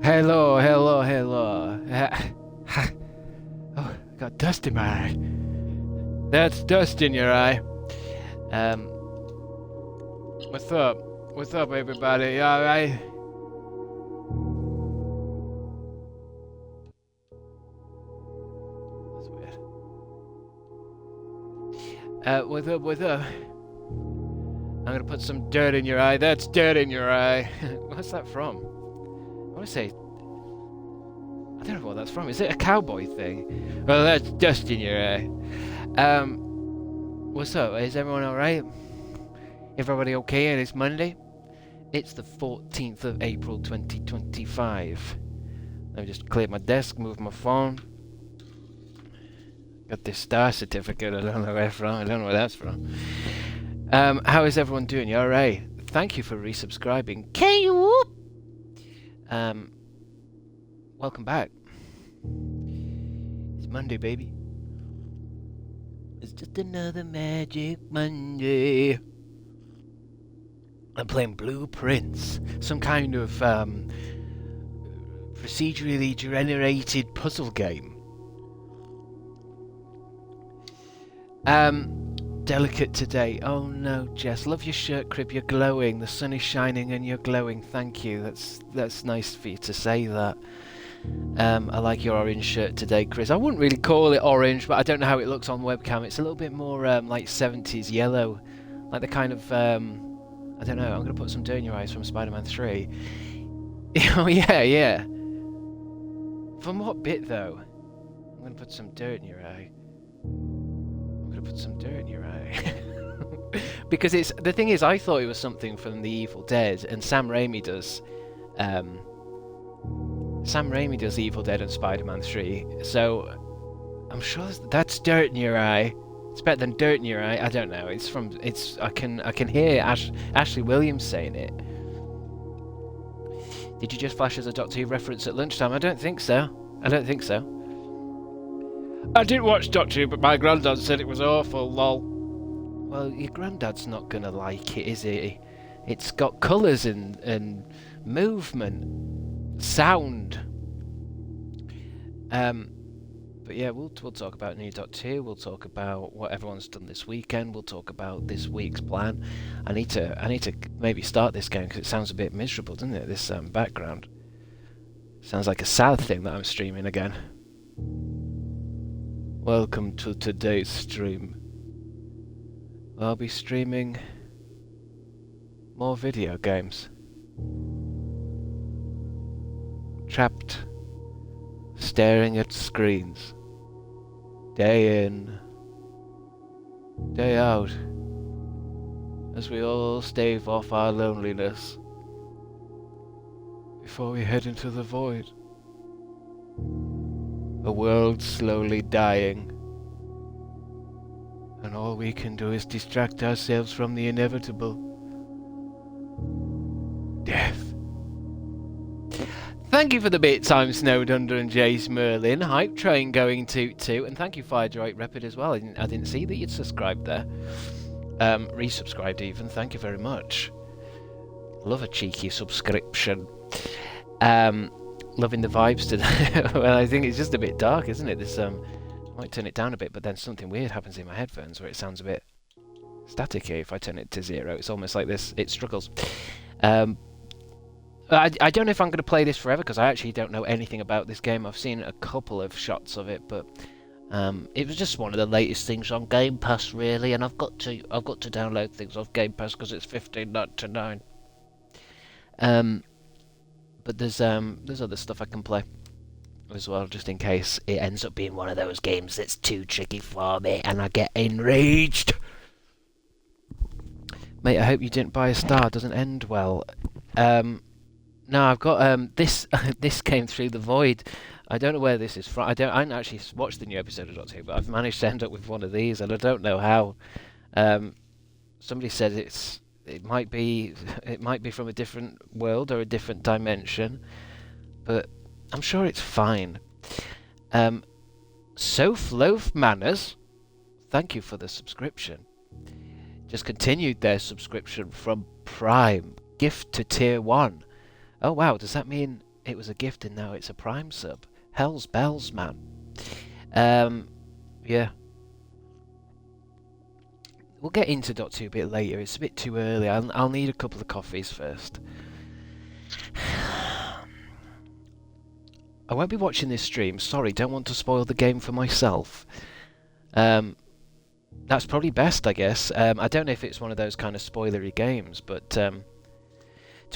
Hello, hello, hello. Oh, I got dust in my eye. That's dust in your eye. What's up? What's up, everybody? You alright? That's weird. What's up? What's up? I'm gonna put some dirt in your eye. That's dirt in your eye. What's that from? I want to say... I don't know what that's from. Is it a cowboy thing? Well, that's dust in your eye. What's up? Is everyone alright? Everybody okay? And it's Monday? It's the 14th of April 2025. Let me just clear my desk, move my phone. Got this star certificate. I don't know where from. I don't know where that's from. How is everyone doing? You alright? Thank you for resubscribing. K-whoop! Welcome back. It's Monday, baby. It's just another magic Monday. I'm playing Blueprints, some kind of procedurally generated puzzle game. Delicate today. Oh no, Jess. Love your shirt, Crib. You're glowing. The sun is shining and you're glowing. Thank you. That's nice for you to say that. I like your orange shirt today, Chris. I wouldn't really call it orange, but I don't know how it looks on webcam. It's a little bit more like 70s yellow, like the kind of I don't know. I'm gonna put some dirt in your eyes from Spider-Man 3. Oh yeah. From what bit though? I'm gonna put some dirt in your eye. I'm gonna put some dirt in your eye. Because it's the thing is, I thought it was something from The Evil Dead, and Sam Raimi does Evil Dead and Spider-Man 3, so I'm sure that's dirt in your eye. It's better than dirt in your eye. I don't know. I can hear Ashley Williams saying it. Did you just flash as a Doctor Who reference at lunchtime? I don't think so. I didn't watch Doctor Who, but my granddad said it was awful, lol. Well, your granddad's not gonna like it, is he? It's got colours and movement, sound. But yeah, we'll talk about new Doctor Who. We'll talk about what everyone's done this weekend. We'll talk about this week's plan. I need to maybe start this game because it sounds a bit miserable, doesn't it? This background sounds like a sad thing that I'm streaming again. Welcome to today's stream. I'll be streaming more video games. Trapped, staring at screens, day in, day out, as we all stave off our loneliness before we head into the void. A world slowly dying, and all we can do is distract ourselves from the inevitable. Death. Thank you for the bits, I'm Snowed Under and Jace Merlin. Hype Train going toot, and thank you Fire Droid Rapid as well. I didn't see that you'd subscribed there. Resubscribed even, thank you very much. Love a cheeky subscription. Loving the vibes today. Well, I think it's just a bit dark, isn't it? This I might turn it down a bit, but then something weird happens in my headphones where it sounds a bit staticky. If I turn it to 0, it's almost like this. It struggles. I don't know if I'm going to play this forever because I actually don't know anything about this game. I've seen a couple of shots of it, but it was just one of the latest things on Game Pass, really. And I've got to download things off Game Pass because it's $15.99. But there's other stuff I can play as well, just in case it ends up being one of those games that's too tricky for me and I get enraged. Mate, I hope you didn't buy a star. Doesn't end well. No, I've got this. This came through the void. I don't know where this is from. I haven't actually watched the new episode of Doctor Who, but I've managed to end up with one of these, and I don't know how. Somebody said it might be from a different world or a different dimension, but I'm sure it's fine. Sofloaf Manners, thank you for the subscription. Just continued their subscription from Prime. Gift to Tier 1. Oh wow, does that mean It was a gift and now it's a Prime sub. Hell's bells, man. Yeah. We'll get into Dot 2 a bit later. It's a bit too early. I'll need a couple of coffees first. I won't be watching this stream. Sorry, don't want to spoil the game for myself. That's probably best, I guess. I don't know if it's one of those kind of spoilery games, but to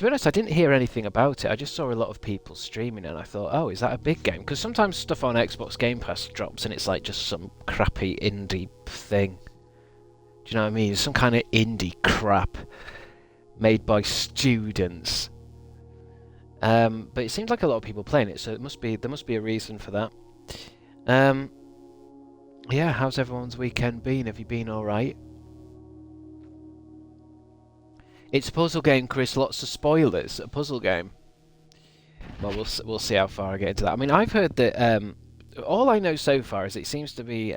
be honest, I didn't hear anything about it. I just saw a lot of people streaming and I thought, oh, is that a big game? Because sometimes stuff on Xbox Game Pass drops and it's like just some crappy indie thing. Do you know what I mean? Some kind of indie crap made by students. But it seems like a lot of people playing it, so there must be a reason for that. Yeah, how's everyone's weekend been? Have you been alright? It's a puzzle game, Chris. Lots of spoilers. A puzzle game. Well, we'll see how far I get into that. I mean, I've heard that all I know so far is it seems to be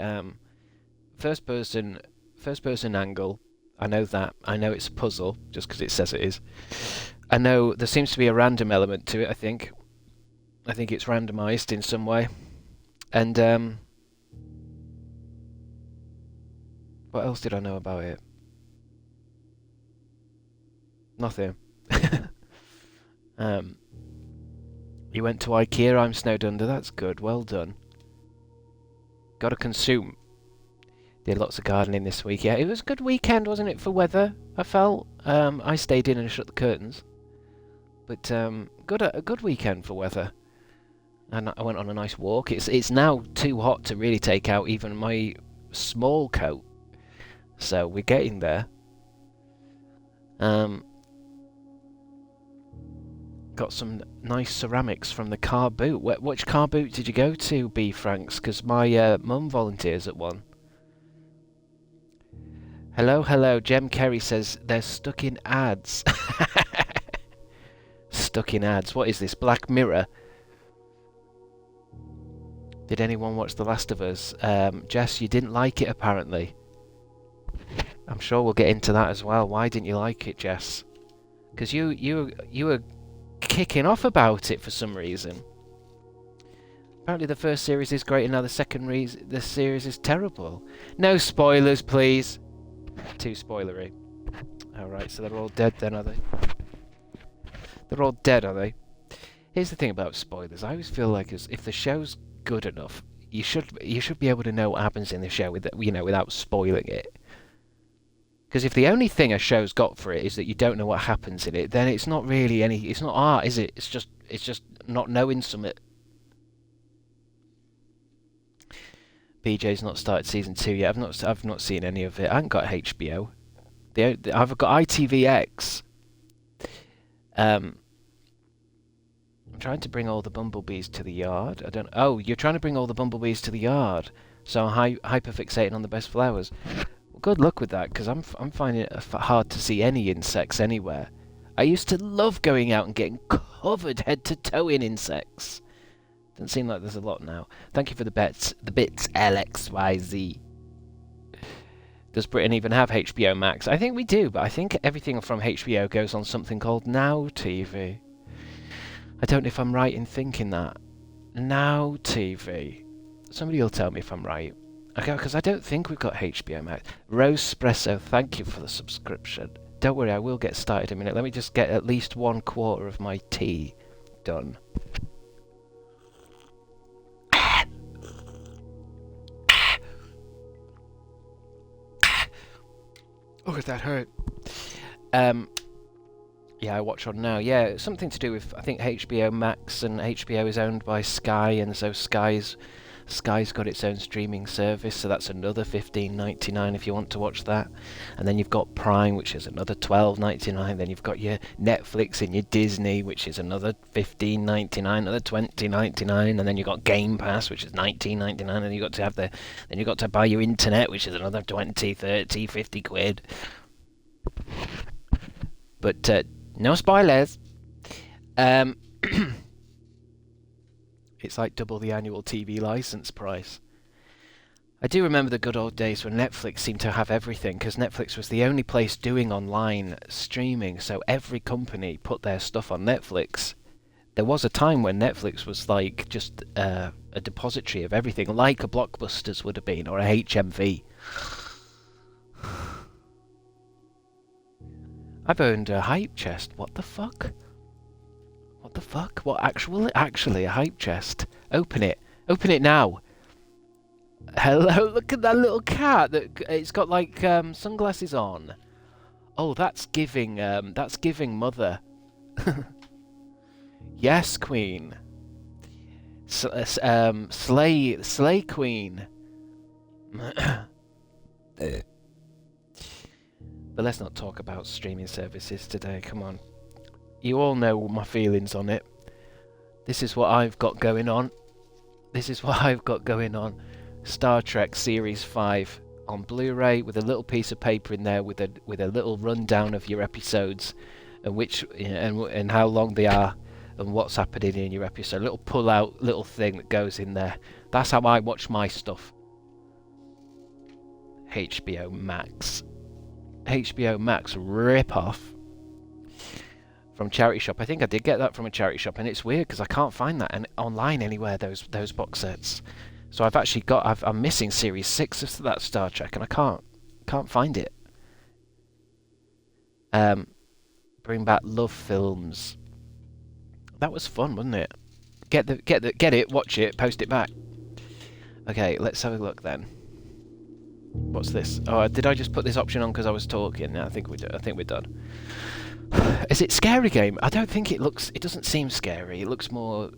first person angle. I know that. I know it's a puzzle just because it says it is. I know there seems to be a random element to it. I think it's randomized in some way. And what else did I know about it? Nothing. You went to IKEA, I'm snowed under, that's good, well done. Gotta consume. Did lots of gardening this week, yeah. It was a good weekend, wasn't it, for weather, I felt. I stayed in and shut the curtains. But a good weekend for weather. And I went on a nice walk. It's now too hot to really take out even my small coat. So we're getting there. Got some nice ceramics from the car boot. Which car boot did you go to, B. Franks? Because my mum volunteers at one. Hello. Jem Kerry says they're stuck in ads. Stuck in ads. What is this? Black Mirror? Did anyone watch The Last of Us? Jess, you didn't like it apparently. I'm sure we'll get into that as well. Why didn't you like it, Jess? Because you were kicking off about it for some reason. Apparently the first series is great and now the series is terrible. No spoilers, please. Too spoilery. Alright, so they're all dead then, are they? They're all dead, are they? Here's the thing about spoilers. I always feel like if the show's good enough, you should be able to know what happens in the show without spoiling it. Because if the only thing a show's got for it is that you don't know what happens in it, then it's not really it's not art, is it? It's just not knowing something. BJ's not started season 2 yet. I've not seen any of it. I haven't got HBO. I've got ITVX. I'm trying to bring all the bumblebees to the yard. Oh, you're trying to bring all the bumblebees to the yard. So hyperfixating on the best flowers. Well, good luck with that, because I'm finding it hard to see any insects anywhere. I used to love going out and getting covered head to toe in insects. Doesn't seem like there's a lot now. Thank you for the bits, LXYZ. Does Britain even have HBO Max? I think we do, but I think everything from HBO goes on something called Now TV. I don't know if I'm right in thinking that. Now TV. Somebody will tell me if I'm right. Okay, because I don't think we've got HBO Max. Rose Espresso, thank you for the subscription. Don't worry, I will get started in a minute. Let me just get at least 1/4 of my tea done. Oh, that hurt. Yeah, I watch on Now. Yeah, it's something to do with, I think, HBO Max, and HBO is owned by Sky, and so Sky's got its own streaming service, so that's another $15.99 if you want to watch that. And then you've got Prime, which is another $12.99. Then you've got your Netflix and your Disney, which is another $15.99, another $20.99. And then you've got Game Pass, which is $19.99. And you've got to buy your internet, which is another 20, 30, 50 quid. But no spoilers. It's like double the annual TV license price. I do remember the good old days when Netflix seemed to have everything, because Netflix was the only place doing online streaming, so every company put their stuff on Netflix. There was a time when Netflix was like just a depository of everything, like a Blockbusters would have been, or a HMV. I've owned a hype chest. What the fuck? What the fuck? What actually a hype chest? Open it. Open it now. Hello, look at that little cat. It's got like sunglasses on. Oh, that's giving mother. Yes, queen. Slay queen. But let's not talk about streaming services today, come on. You all know my feelings on it. This is what I've got going on. Star Trek Series 5 on Blu-ray with a little piece of paper in there with a little rundown of your episodes and how long they are and what's happening in your episode. A little pull-out little thing that goes in there. That's how I watch my stuff. HBO Max rip-off from charity shop. I think I did get that from a charity shop, and it's weird because I can't find that online anywhere, those box sets. So I'm missing Series 6 of that Star Trek, and I can't find it. Bring back Love Films. That was fun, wasn't it? Get it, watch it, post it back. Okay, let's have a look then. What's this? Oh, did I just put this option on because I was talking? No, I think we're done. Is it scary game? I don't think it looks. It doesn't seem scary. It looks more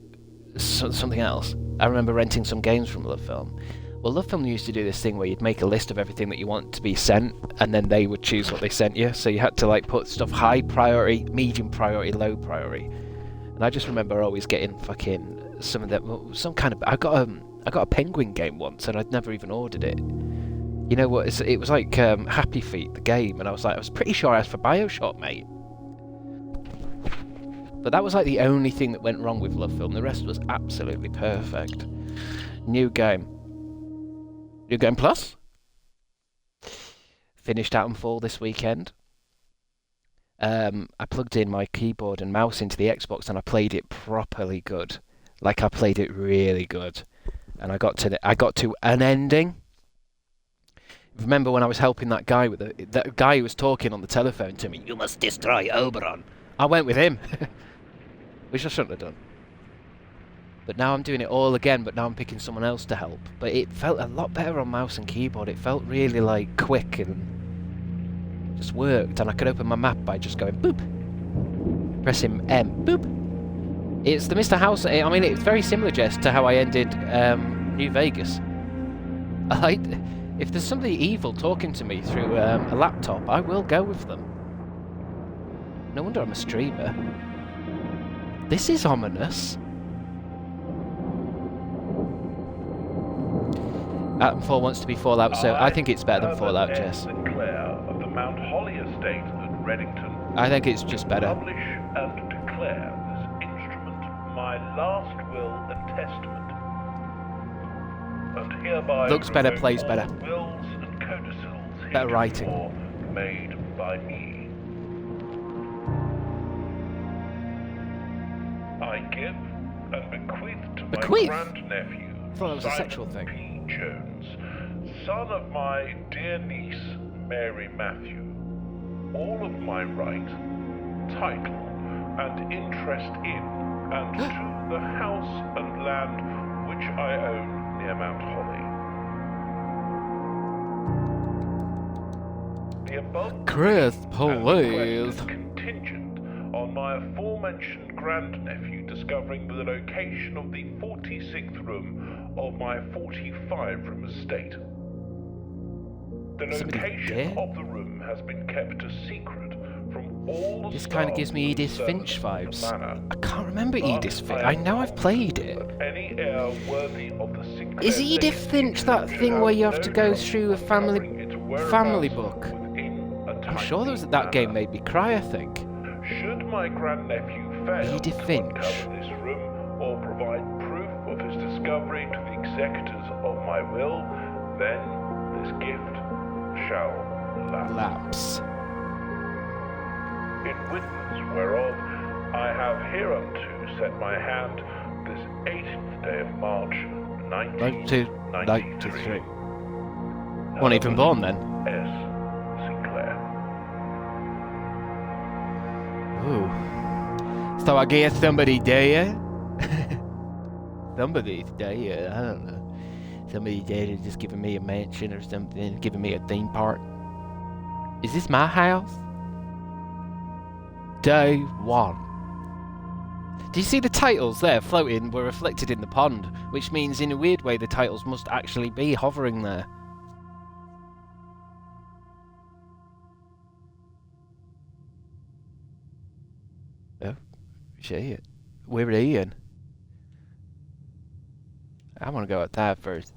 something else. I remember renting some games from Love Film. Well, Love Film used to do this thing where you'd make a list of everything that you want to be sent, and then they would choose what they sent you. So you had to like put stuff high priority, medium priority, low priority. And I just remember always getting fucking some of them. Some kind of. I got a penguin game once, and I'd never even ordered it. You know what? It was like Happy Feet, the game, and I was pretty sure I asked for BioShock, mate. But that was like the only thing that went wrong with Love Film. The rest was absolutely perfect. New game. New Game Plus. Finished Titanfall this weekend. I plugged in my keyboard and mouse into the Xbox and I played it properly good. Like I played it really good. And I got to an ending. Remember when I was helping that guy that guy who was talking on the telephone to me? You must destroy Oberon. I went with him, which I shouldn't have done. But now I'm doing it all again. But now I'm picking someone else to help. But it felt a lot better on mouse and keyboard. It felt really like quick and just worked. And I could open my map by just going boop, pressing M, boop. It's the Mr. House. I mean, it's very similar, Jess, to how I ended New Vegas. If there's somebody evil talking to me through a laptop, I will go with them. No wonder I'm a streamer. This is ominous. Titanfall wants to be Fallout, so I think it's better than Fallout, Jess. Of the Mount Holly estate at Reddington. I think it's just better. Publish and declare this instrument my last will and testament. And hereby looks better, plays better. Wills and codicils better writing. Made by me. I give and bequeath to my grandnephew, I thought that was a sexual thing. P. Jones, son of my dear niece, Mary Matthew, all of my right, title, and interest in, and to the house and land which I own near Mount Holly. The above Chris, please. Contingent on my aforementioned grandnephew discovering the location of the 46th room of my 45-room estate. The location of the room has been kept a secret from all the This kind of gives me Edith Finch vibes. I can't remember Edith Finch. I know I've played it. Any heir worthy of the Is Edith Finch that thing where you have to go through a family book? I'm sure that game made me cry, I think. Should my grandnephew fail Edith to Finch. uncover this room or provide proof of his discovery to the executors of my will, then this gift shall lapse. In witness whereof, I I have hereunto set my hand this 18th day of March, 1993. Wasn't even born then. S. Sinclair. Ooh. So I guess somebody there? Somebody's there, I don't know. Somebody there is just giving me a mansion or something, giving me a theme park. Is this my house? Day 1. Do you see the titles there floating were reflected in the pond, which means in a weird way the titles must actually be hovering there. Oh, shit. We're Ian. I want to go at that first.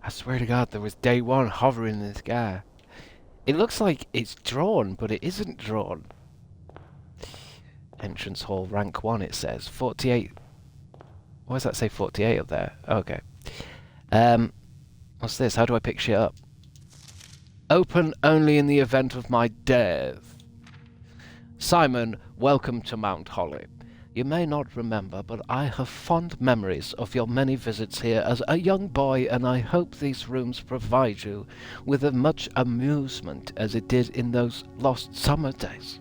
I swear to God, there was day 1 hovering in the sky. It looks like it's drawn, but it isn't drawn. Entrance hall, rank 1, it says. 48. Why does that say 48 up there? Okay. What's this? How do I pick shit up? Open only in the event of my death. Simon, welcome to Mount Holly. You may not remember, but I have fond memories of your many visits here as a young boy, and I hope these rooms provide you with as much amusement as it did in those lost summer days.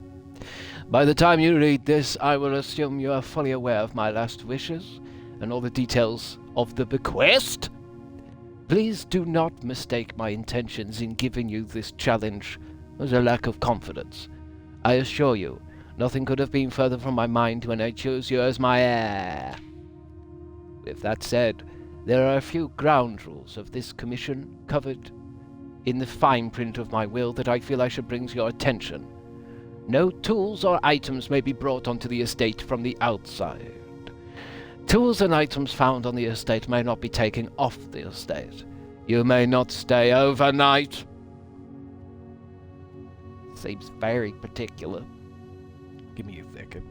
By the time you read this, I will assume you are fully aware of my last wishes and all the details of the bequest. Please do not mistake my intentions in giving you this challenge as a lack of confidence. I assure you, nothing could have been further from my mind when I chose you as my heir. With that said, there are a few ground rules of this commission covered in the fine print of my will that I feel I should bring to your attention. No tools or items may be brought onto the estate from the outside. Tools and items found on the estate may not be taken off the estate. You may not stay overnight. Seems very particular. Give me a second.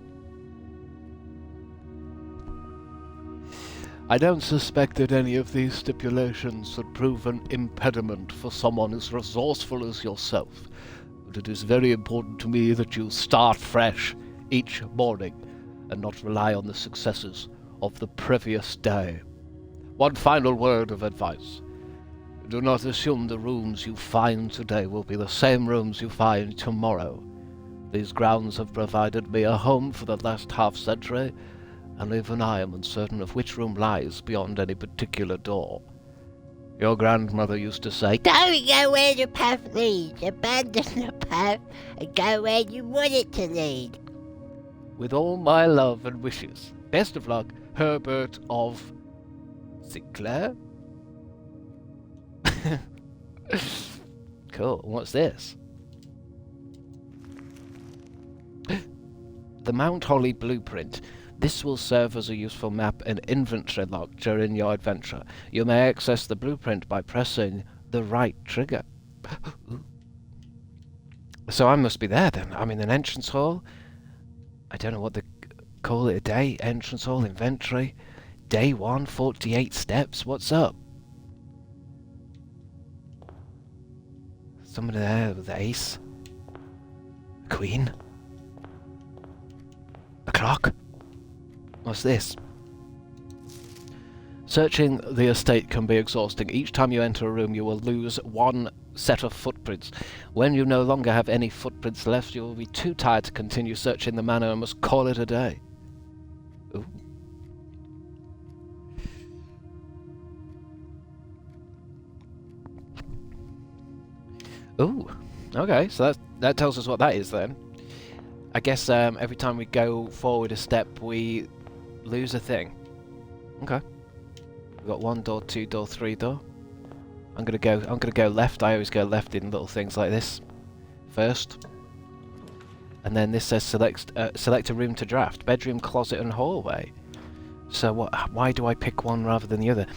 I don't suspect that any of these stipulations would prove an impediment for someone as resourceful as yourself. But it is very important to me that you start fresh each morning and not rely on the successes of the previous day. One final word of advice. Do not assume the rooms you find today will be the same rooms you find tomorrow. These grounds have provided me a home for the last half-century, and even I am uncertain of which room lies beyond any particular door. Your grandmother used to say, "Don't go where the path leads. Abandon the path and go where you want it to lead." with all my love and wishes. Best of luck, Herbert of Sinclair? Cool, what's this? The Mount Holly Blueprint. This will serve as a useful map and inventory log during your adventure. You may access the blueprint by pressing the right trigger. So I must be there then. I'm in an entrance hall. I don't know what they call it a day. Entrance hall, inventory. Day 1, 48 steps. What's up? Somebody there with the ace. A queen. A clock. What's this? Searching the estate can be exhausting. Each time you enter a room, you will lose one set of footprints. When you no longer have any footprints left, you will be too tired to continue searching the manor and must call it a day. Ooh. Ooh. Okay, so that tells us what that is then. I guess every time we go forward a step, we lose a thing. Okay. We've got 1 door, 2 door, 3 door. I'm gonna go left. I always go left in little things like this first. And then this says select a room to draft. Bedroom, closet and hallway. So why do I pick one rather than the other?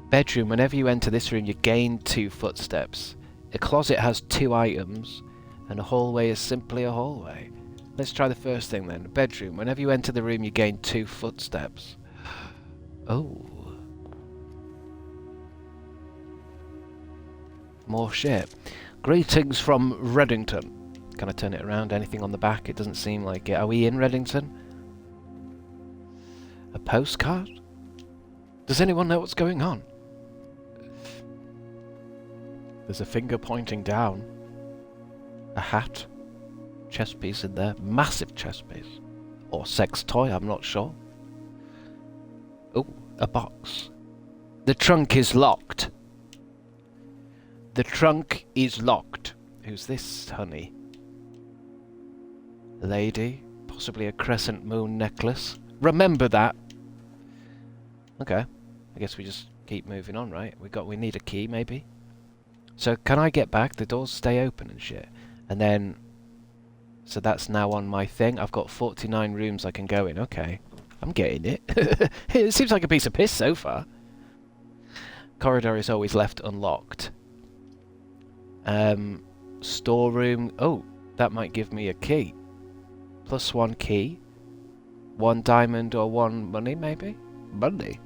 Bedroom, whenever you enter this room you gain 2 footsteps. A closet has 2 items and a hallway is simply a hallway. Let's try the first thing then. Bedroom, whenever you enter the room you gain 2 footsteps. Oh. More shit. Greetings from Reddington. Can I turn it around? Anything on the back? It doesn't seem like it. Are we in Reddington? A postcard? Does anyone know what's going on? There's a finger pointing down. A hat. Chess piece in there. Massive chess piece. Or sex toy, I'm not sure. Oh, a box. The trunk is locked. The trunk is locked. Who's this, honey? A lady? Possibly a crescent moon necklace. Remember that. Okay. I guess we just keep moving on, right? We need a key, maybe? So, can I get back? The doors stay open and shit. And then... So that's now on my thing. I've got 49 rooms I can go in. Okay. I'm getting it. It seems like a piece of piss so far. Corridor is always left unlocked. Storeroom. Oh, that might give me a key. +1 key. 1 diamond or 1 money, maybe? Money.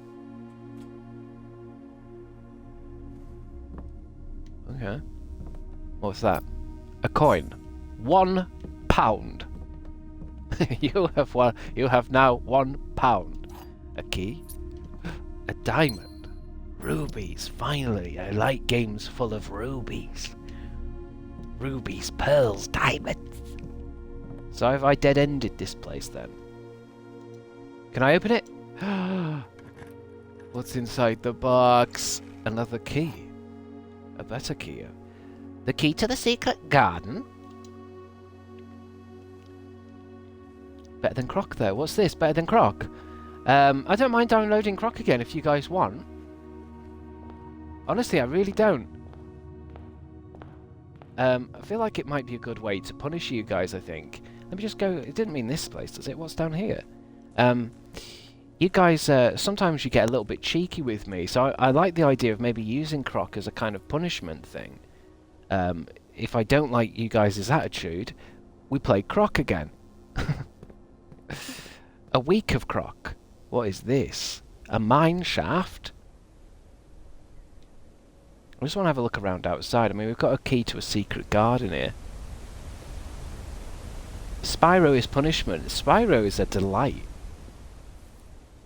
Okay. What's that? A coin. £1. You have now £1. A key. A diamond. Rubies. Finally, I like games full of rubies. Rubies, pearls, diamonds. So have I dead-ended this place then? Can I open it? What's inside the box? Another key. A better key. The key to the secret garden? Better than Croc though. What's this? Better than Croc? I don't mind downloading Croc again if you guys want. Honestly, I really don't. I feel like it might be a good way to punish you guys, I think. Let me just go... It didn't mean this place, does it? What's down here? You guys, sometimes you get a little bit cheeky with me, so I like the idea of maybe using Croc as a kind of punishment thing. If I don't like you guys' attitude, we play Croc again. A week of Croc. What is this? A mine shaft? I just want to have a look around outside. I mean, we've got a key to a secret garden here. Spyro is punishment. Spyro is a delight.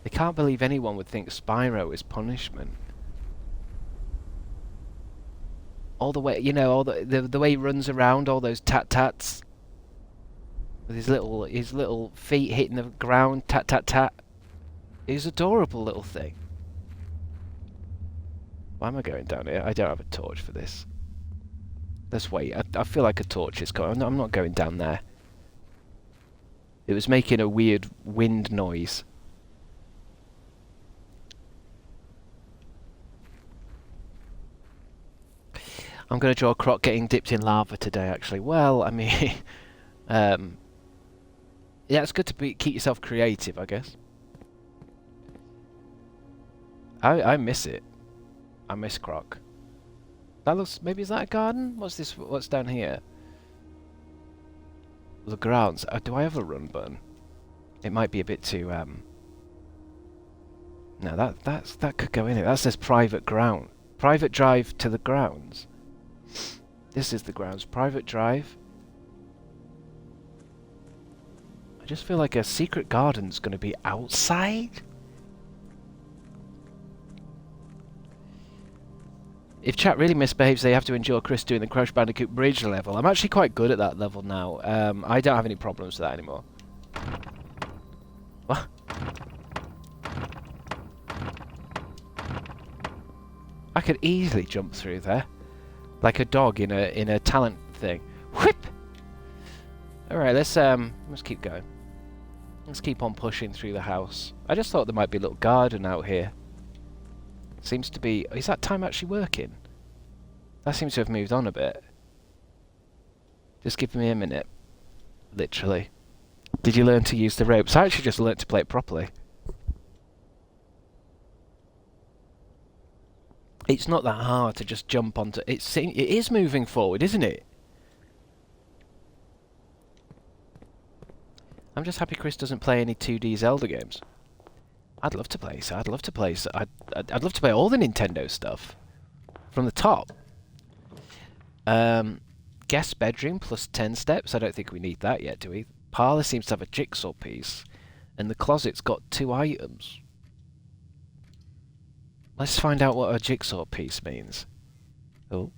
I can't believe anyone would think Spyro is punishment. All the way, you know, all the way he runs around, all those tat-tats. With his little feet hitting the ground, tat-tat-tat. He's an adorable little thing. Why am I going down here? I don't have a torch for this. Let's wait. I feel like a torch is coming. I'm not going down there. It was making a weird wind noise. I'm going to draw Croc getting dipped in lava today, actually. Well, I mean... yeah, it's good to keep yourself creative, I guess. I miss it. I miss Croc. That looks... Maybe is that a garden? What's this? What's down here? The grounds. Do I have a run button? It might be a bit too... No, that could go in it. That says private ground. Private drive to the grounds. This is the grounds. Private drive. I just feel like a secret garden's going to be outside. If chat really misbehaves, they have to endure Chris doing the Crash Bandicoot bridge level. I'm actually quite good at that level now. I don't have any problems with that anymore. What? I could easily jump through there. Like a dog in a talent thing. Whip! Alright, let's keep going. Let's keep on pushing through the house. I just thought there might be a little garden out here. Seems to be... Is that time actually working? That seems to have moved on a bit. Just give me a minute. Literally. Did you learn to use the ropes? I actually just learnt to play it properly. It's not that hard to just jump onto... It is moving forward, isn't it? I'm just happy Chris doesn't play any 2D Zelda games. I'd love to play, so I'd love to play all the Nintendo stuff. From the top. Guest bedroom plus 10 steps. I don't think we need that yet, do we? Parlour seems to have a jigsaw piece. And the closet's got 2 items. Let's find out what a jigsaw piece means. Oh.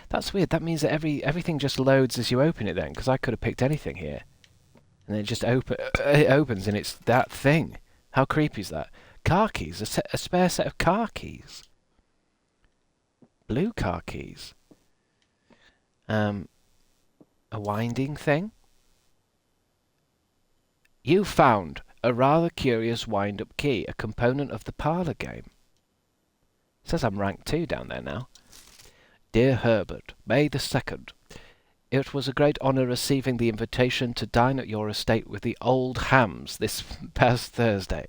That's weird. That means that everything just loads as you open it then, because I could have picked anything here. And then it just it opens and it's that thing. How creepy is that? Car keys. A spare set of car keys. Blue car keys. A winding thing. You found a rather curious wind-up key, a component of the parlour game. It says I'm rank 2 down there now. Dear Herbert, May the 2nd. It was a great honour receiving the invitation to dine at your estate with the old hams this past Thursday.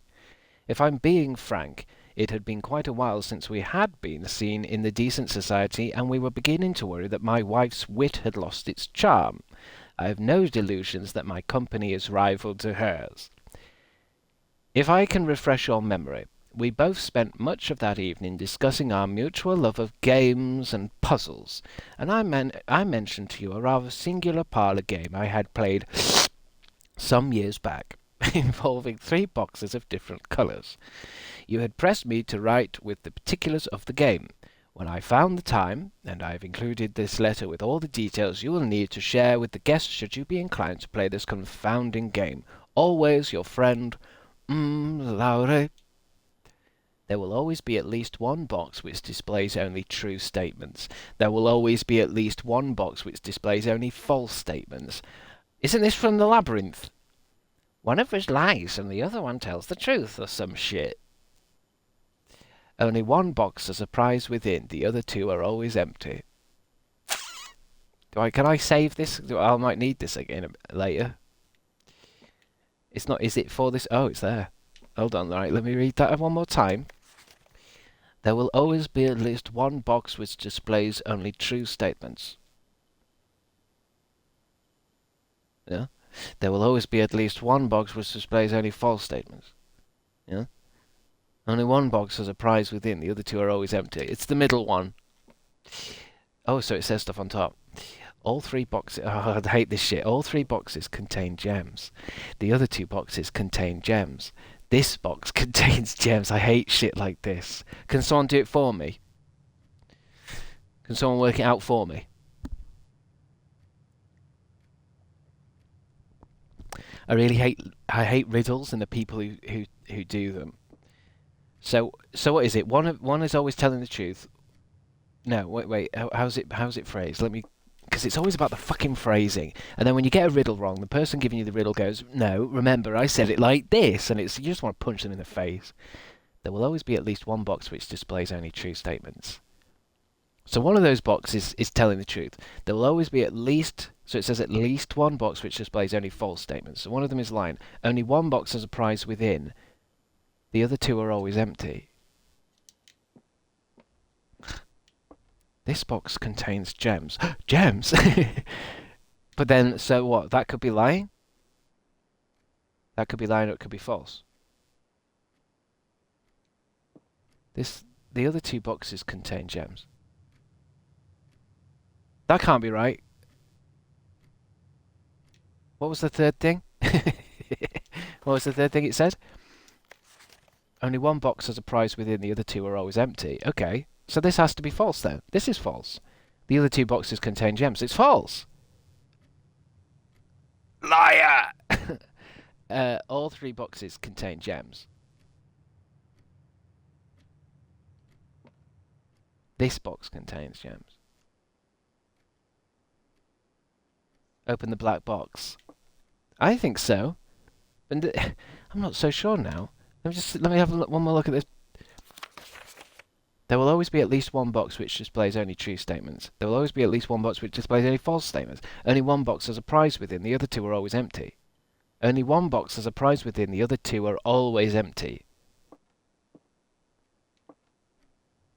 If I'm being frank, it had been quite a while since we had been seen in the decent society, and we were beginning to worry that my wife's wit had lost its charm. I have no delusions that my company is rival to hers. If I can refresh your memory, we both spent much of that evening discussing our mutual love of games and puzzles, and I mentioned to you a rather singular parlour game I had played some years back, involving 3 boxes of different colours. You had pressed me to write with the particulars of the game. When I found the time, and I have included this letter with all the details you will need to share with the guests should you be inclined to play this confounding game. Always your friend, Laure. There will always be at least one box which displays only true statements. There will always be at least one box which displays only false statements. Isn't this from the labyrinth? One of us lies and the other one tells the truth, or some shit. Only one box has a prize within. The other 2 are always empty. Can I save this? I might need this again later. It's not. Is it for this? Oh, it's there. Hold on. Right, let me read that one more time. There will always be at least one box which displays only true statements. Yeah. There will always be at least one box which displays only false statements. Yeah. Only one box has a prize within. The other 2 are always empty. It's the middle one. Oh, so it says stuff on top. All 3 boxes... Oh, I hate this shit. All 3 boxes contain gems. The other 2 boxes contain gems. This box contains gems. I hate shit like this. Can someone do it for me? Can someone work it out for me? I hate riddles and the people who do them. So what is it? One is always telling the truth. No, wait. How's it phrased? Let me, because it's always about the fucking phrasing. And then when you get a riddle wrong, the person giving you the riddle goes, "No, remember I said it like this," and you just want to punch them in the face. There will always be at least one box which displays only true statements. So one of those boxes is telling the truth. There will always be at least, so it says at least one box which displays only false statements. So one of them is lying. Only one box has a prize within. The other 2 are always empty. This box contains gems. Gems! But then, so what? That could be lying? That could be lying or it could be false. The other 2 boxes contain gems. That can't be right. What was the third thing? What was the third thing it said? Only one box has a prize within, the other 2 are always empty. Okay, so this has to be false then. This is false. The other 2 boxes contain gems. It's false! Liar! All 3 boxes contain gems. This box contains gems. Open the black box. I think so. And I'm not so sure now. Let me have one more look at this. There will always be at least one box which displays only true statements. There will always be at least one box which displays only false statements. Only one box has a prize within. The other 2 are always empty. Only one box has a prize within. The other 2 are always empty.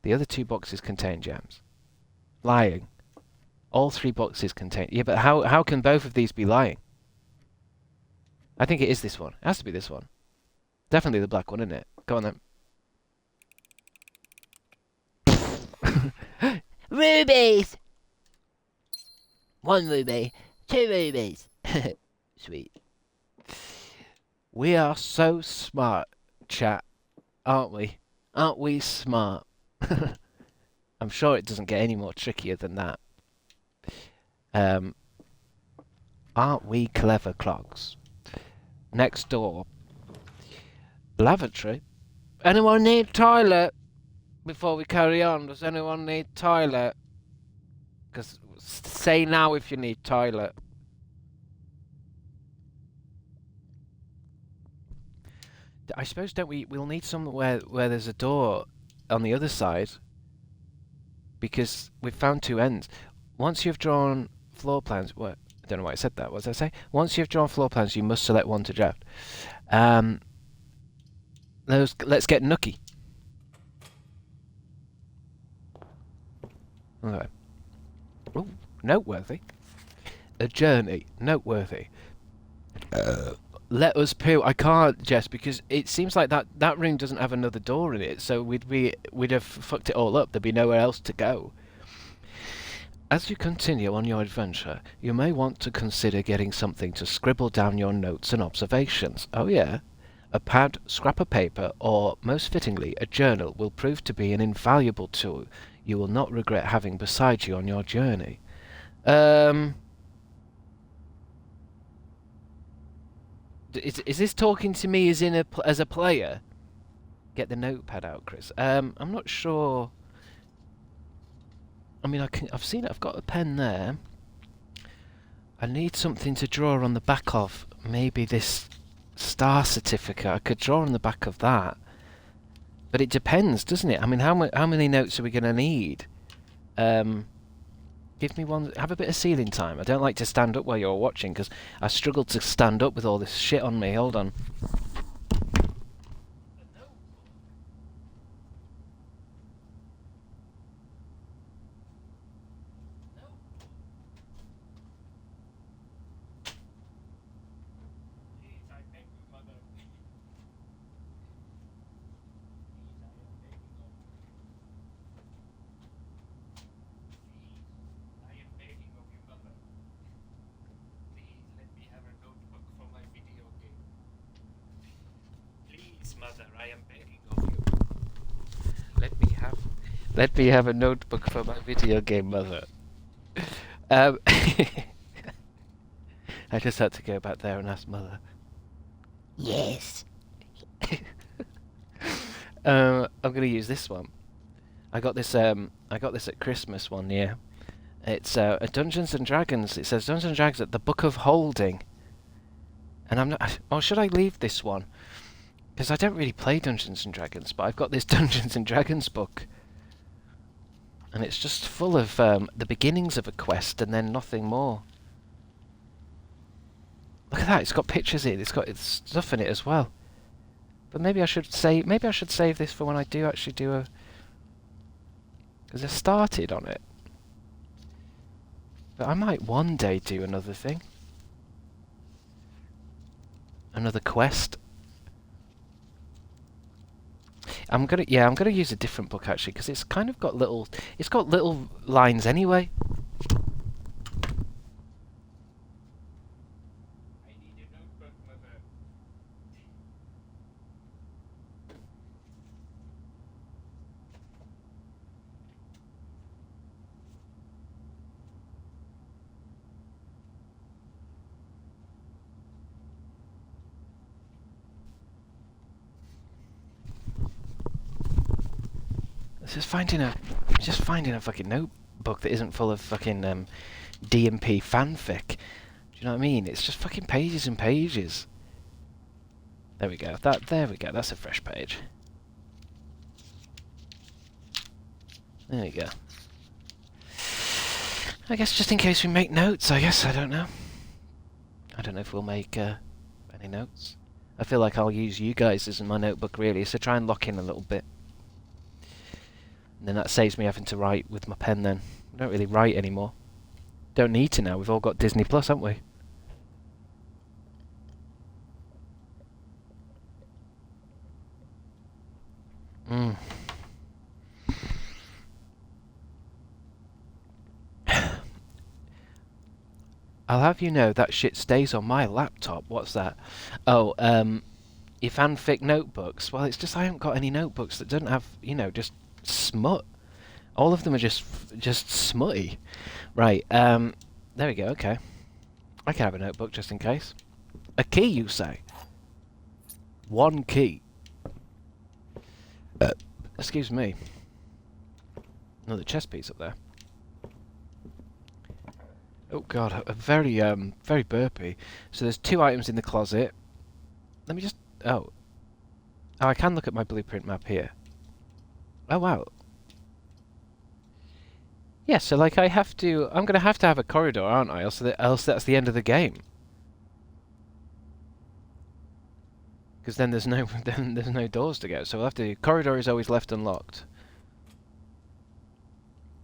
The other 2 boxes contain gems. Lying. All 3 boxes contain... Yeah, but how can both of these be lying? I think it is this one. It has to be this one. Definitely the black one, isn't it? Go on then. Rubies! 1 ruby, 2 rubies. Sweet. We are so smart, chat, aren't we? Aren't we smart? I'm sure it doesn't get any more trickier than that. Aren't we clever, clogs? Next door. Lavatory. Anyone need toilet? Before we carry on, does anyone need toilet? Because say now if you need toilet. I suppose we'll need somewhere where there's a door on the other side, because we've found two ends. Once you've drawn floor plans, I don't know why I said that. What did I say? Once you've drawn floor plans, you must select one to draft. Let's get nookie. Okay. Ooh, noteworthy. A journey, noteworthy. Let us poo. I can't, Jess, because it seems like that room doesn't have another door in it, so we'd have fucked it all up. There'd be nowhere else to go. As you continue on your adventure, you may want to consider getting something to scribble down your notes and observations. Oh yeah. A pad, scrap of paper, or, most fittingly, a journal will prove to be an invaluable tool you will not regret having beside you on your journey. Is this talking to me as as a player? Get the notepad out, Chris. I'm not sure. I mean, I've seen it. I've got a pen there. I need something to draw on the back of. Maybe this star certificate. I could draw on the back of that. But it depends, doesn't it? I mean, how many notes are we going to need? Give me one. Have a bit of ceiling time. I don't like to stand up while you're watching, because I struggle to stand up with all this shit on me. Hold on. Mother, I am begging of you. Let me have a notebook for my video game, mother. I just had to go back there and ask mother. Yes. I'm gonna use this one. I got this at Christmas one year. It's a Dungeons and Dragons. It says Dungeons and Dragons at the Book of Holding. And I'm not. Oh, should I leave this one? Because I don't really play Dungeons and Dragons, but I've got this Dungeons and Dragons book. And it's just full of the beginnings of a quest and then nothing more. Look at that, it's got pictures in it, it's got stuff in it as well. But maybe I should save this for when I do actually do a... Because I started on it. But I might one day do another thing. Another quest. I'm gonna use a different book actually, because it's kind of got little lines anyway. I need a notebook, mother. Just finding a fucking notebook that isn't full of fucking D&P fanfic. Do you know what I mean? It's just fucking pages and pages. There we go. There we go. That's a fresh page. There we go. I guess just in case we make notes, I guess. I don't know. I don't know if we'll make any notes. I feel like I'll use you guys as my notebook really, so try and lock in a little bit. And then that saves me having to write with my pen then. I don't really write anymore. Don't need to now, we've all got Disney Plus, haven't we? I'll have you know that shit stays on my laptop. What's that? Oh, your fanfic notebooks. Well, it's just I haven't got any notebooks that don't have, you know, just smut. All of them are just smutty. Right, there we go, okay. I can have a notebook just in case. A key, you say? One key. Excuse me. Another chest piece up there. Oh god, a very, very burpy. So there's 2 items in the closet. Let me just... Oh, I can look at my blueprint map here. Oh, wow. Yeah, so, like, I'm going to have a corridor, aren't I? Else that's the end of the game. Because then there's no doors to go. So we'll have to... Corridor is always left unlocked.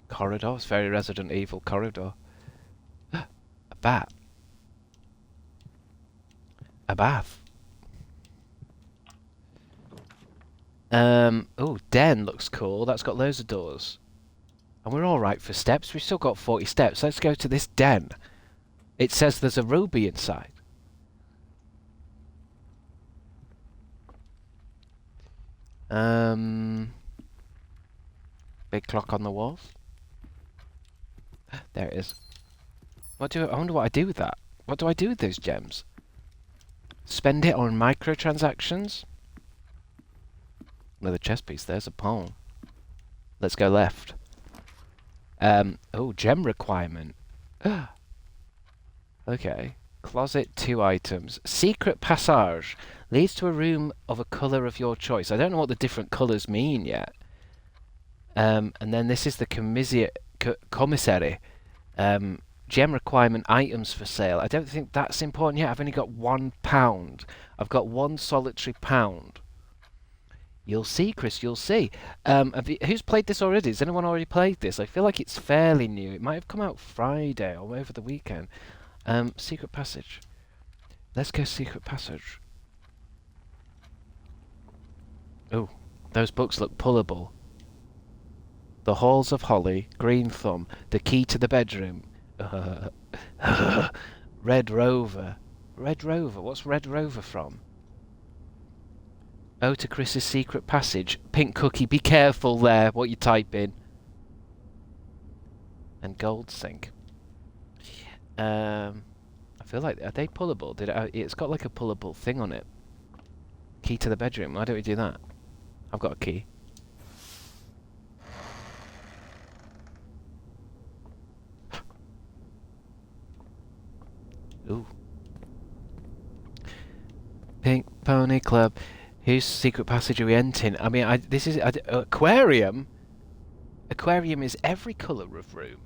Corridor? It's very Resident Evil corridor. A bat. A bath. Oh, den looks cool. That's got loads of doors. And we're alright for steps. We've still got 40 steps. Let's go to this den. It says there's a ruby inside. Big clock on the walls. There it is. I wonder what I do with that. What do I do with those gems? Spend it on microtransactions? Another chest piece. There's a pawn. Let's go left. Oh, gem requirement. Okay. Closet, 2 items. Secret passage. Leads to a room of a colour of your choice. I don't know what the different colours mean yet. And then this is the commissary. Gem requirement items for sale. I don't think that's important yet. I've only got £1. I've got 1 solitary pound. You'll see, Chris, you'll see. Who's played this already? Has anyone already played this? I feel like it's fairly new. It might have come out Friday or over the weekend. Secret passage. Let's go secret passage. Oh, those books look pullable. The Halls of Holly, Green Thumb, The Key to the Bedroom. Red Rover. Red Rover? What's Red Rover from? Oh, to Chris's secret passage. Pink cookie, be careful there, what you type in. And gold sink. I feel like, are they pullable? It's got like a pullable thing on it. Key to the bedroom. Why don't we do that? I've got a key. Ooh. Pink Pony Club. Whose secret passage are we entering? I mean, this is... aquarium? Aquarium is every colour of room.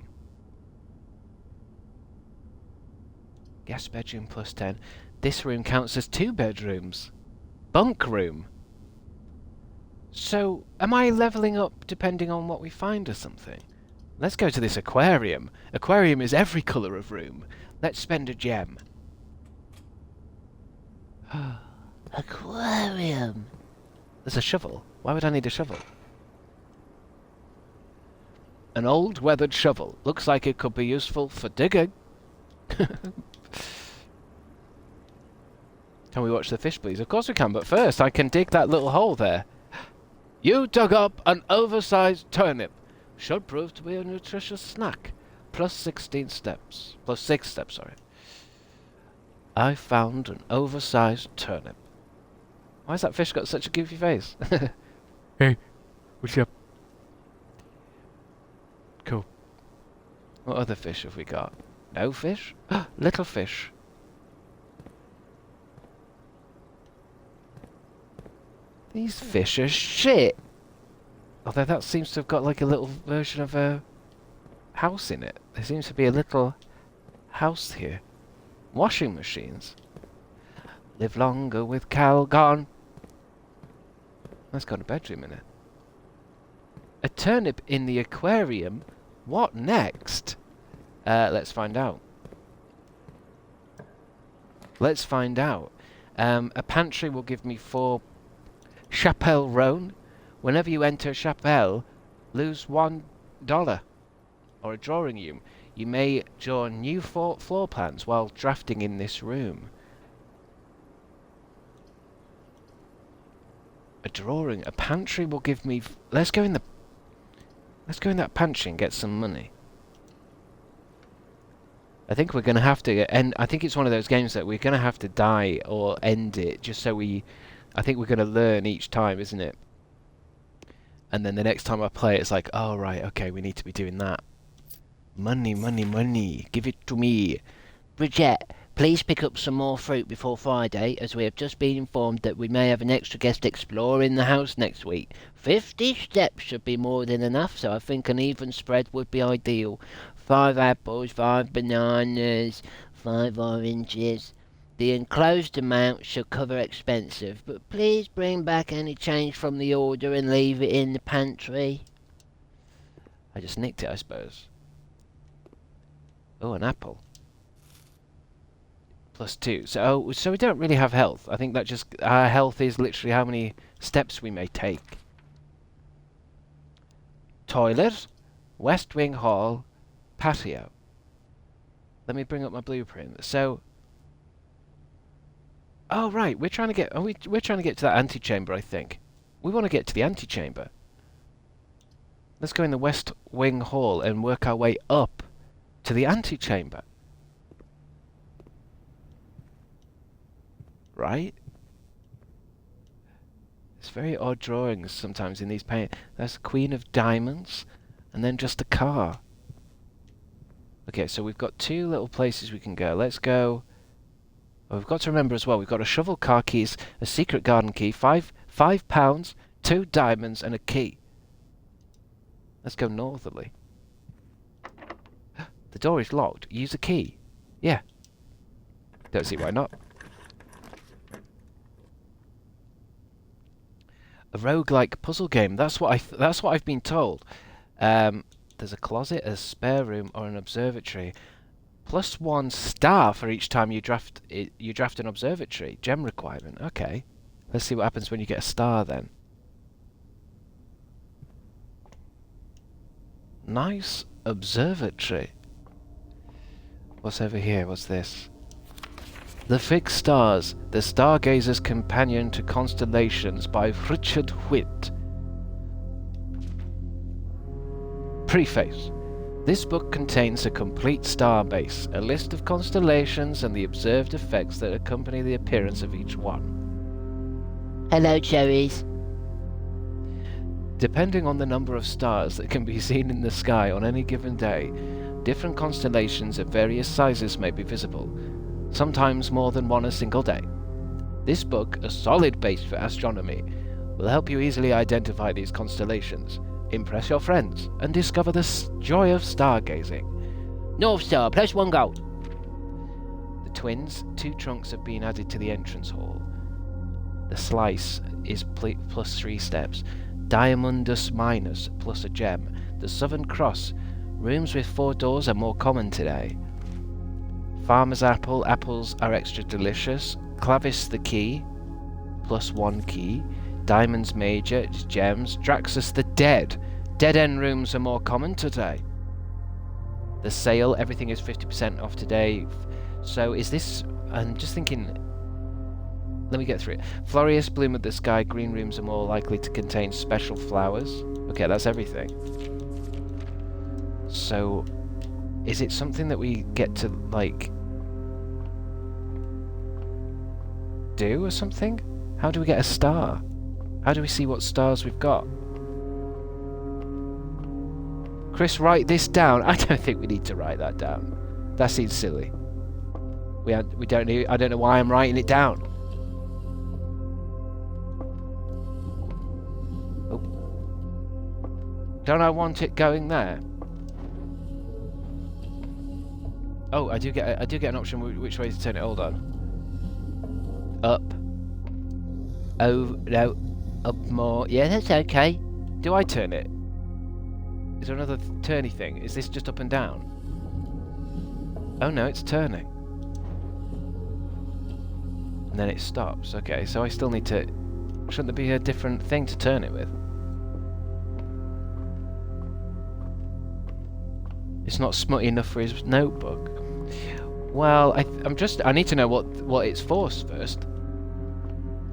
Guest bedroom plus 10. This room counts as 2 bedrooms. Bunk room. So, am I levelling up depending on what we find or something? Let's go to this aquarium. Aquarium is every colour of room. Let's spend a gem. Aquarium. There's a shovel. Why would I need a shovel? An old weathered shovel. Looks like it could be useful for digging. Can we watch the fish, please? Of course we can, but first I can dig that little hole there. You dug up an oversized turnip. Should prove to be a nutritious snack. Plus 16 steps. Plus 6 steps, sorry. I found an oversized turnip. Why has that fish got such a goofy face? Hey, what's up? Cool. What other fish have we got? No fish? Little fish. These fish are shit. Although that seems to have got like a little version of a house in it. There seems to be a little house here. Washing machines. Live longer with Calgon. That's got a bedroom in it. A turnip in the aquarium? What next? Let's find out. Let's find out. A pantry will give me 4 Chapelle Roan. Whenever you enter Chapelle, lose $1. or a drawing room. You may draw new floor plans while drafting in this room. A pantry will give me... Let's go in that pantry and get some money. I think we're going to have to end... I think it's one of those games that we're going to have to die or end it, just so we... I think we're going to learn each time, isn't it? And then the next time I play, it's like, oh, right, okay, we need to be doing that. Money, money, money. Give it to me. Bridget, please pick up some more fruit before Friday, as we have just been informed that we may have an extra guest explorer in the house next week. 50 steps should be more than enough, so I think an even spread would be ideal. 5 apples, 5 bananas, 5 oranges. The enclosed amount should cover expenses, but please bring back any change from the order and leave it in the pantry. I just nicked it, I suppose. Oh, an apple. +2. So we don't really have health. I think that just... Our health is literally how many steps we may take. Toilet, West Wing Hall, patio. Let me bring up my blueprint. So... Oh, right. We're trying to get... we're trying to get to that antechamber, I think. We want to get to the antechamber. Let's go in the West Wing Hall and work our way up to the antechamber. Right? It's very odd drawings sometimes in these paint. That's Queen of Diamonds, and then just a car. Okay, so we've got 2 little places we can go. Let's go... Oh, we've got to remember as well, we've got a shovel, car keys, a secret garden key, £5, 2 diamonds, and a key. Let's go northerly. The door is locked. Use a key. Yeah. Don't see why not. A roguelike puzzle game. That's what I've been told. There's a closet, a spare room, or an observatory. +1 star for each time you draft an observatory. Gem requirement. Okay. Let's see what happens when you get a star then. Nice observatory. What's over here? What's this? The Fixed Stars, The Stargazer's Companion to Constellations by Richard Whitt. Preface. This book contains a complete star base, a list of constellations and the observed effects that accompany the appearance of each one. Hello, cherries. Depending on the number of stars that can be seen in the sky on any given day, different constellations of various sizes may be visible, sometimes more than one a single day. This book, a solid base for astronomy, will help you easily identify these constellations, impress your friends, and discover the joy of stargazing. North Star, +1 gold. The twins, 2 trunks have been added to the entrance hall. The slice is +3 steps. Diamondus minus, plus a gem. The Southern Cross. Rooms with 4 doors are more common today. Farmer's apple. Apples are extra delicious. Clavis the key. +1 key. Diamonds major. Gems. Draxus the dead. Dead end rooms are more common today. The sale. Everything is 50% off today. So is this... I'm just thinking... Let me get through it. Floriest bloom of the sky. Green rooms are more likely to contain special flowers. Okay, that's everything. So, is it something that we get to, like, do or something? How do we get a star? How do we see what stars we've got? Chris, write this down. I don't think we need to write that down. That seems silly. We don't need... I don't know why I'm writing it down. Don't I want it going there? Oh, I do get an option which way to turn it. Hold on. Up. Oh no, up more. Yeah, that's okay. Do I turn it? Is there another turny thing? Is this just up and down? Oh no, it's turning. And then it stops. Okay, so I still need to... Shouldn't there be a different thing to turn it with? It's not smutty enough for his notebook. Well, I need to know what it's for first.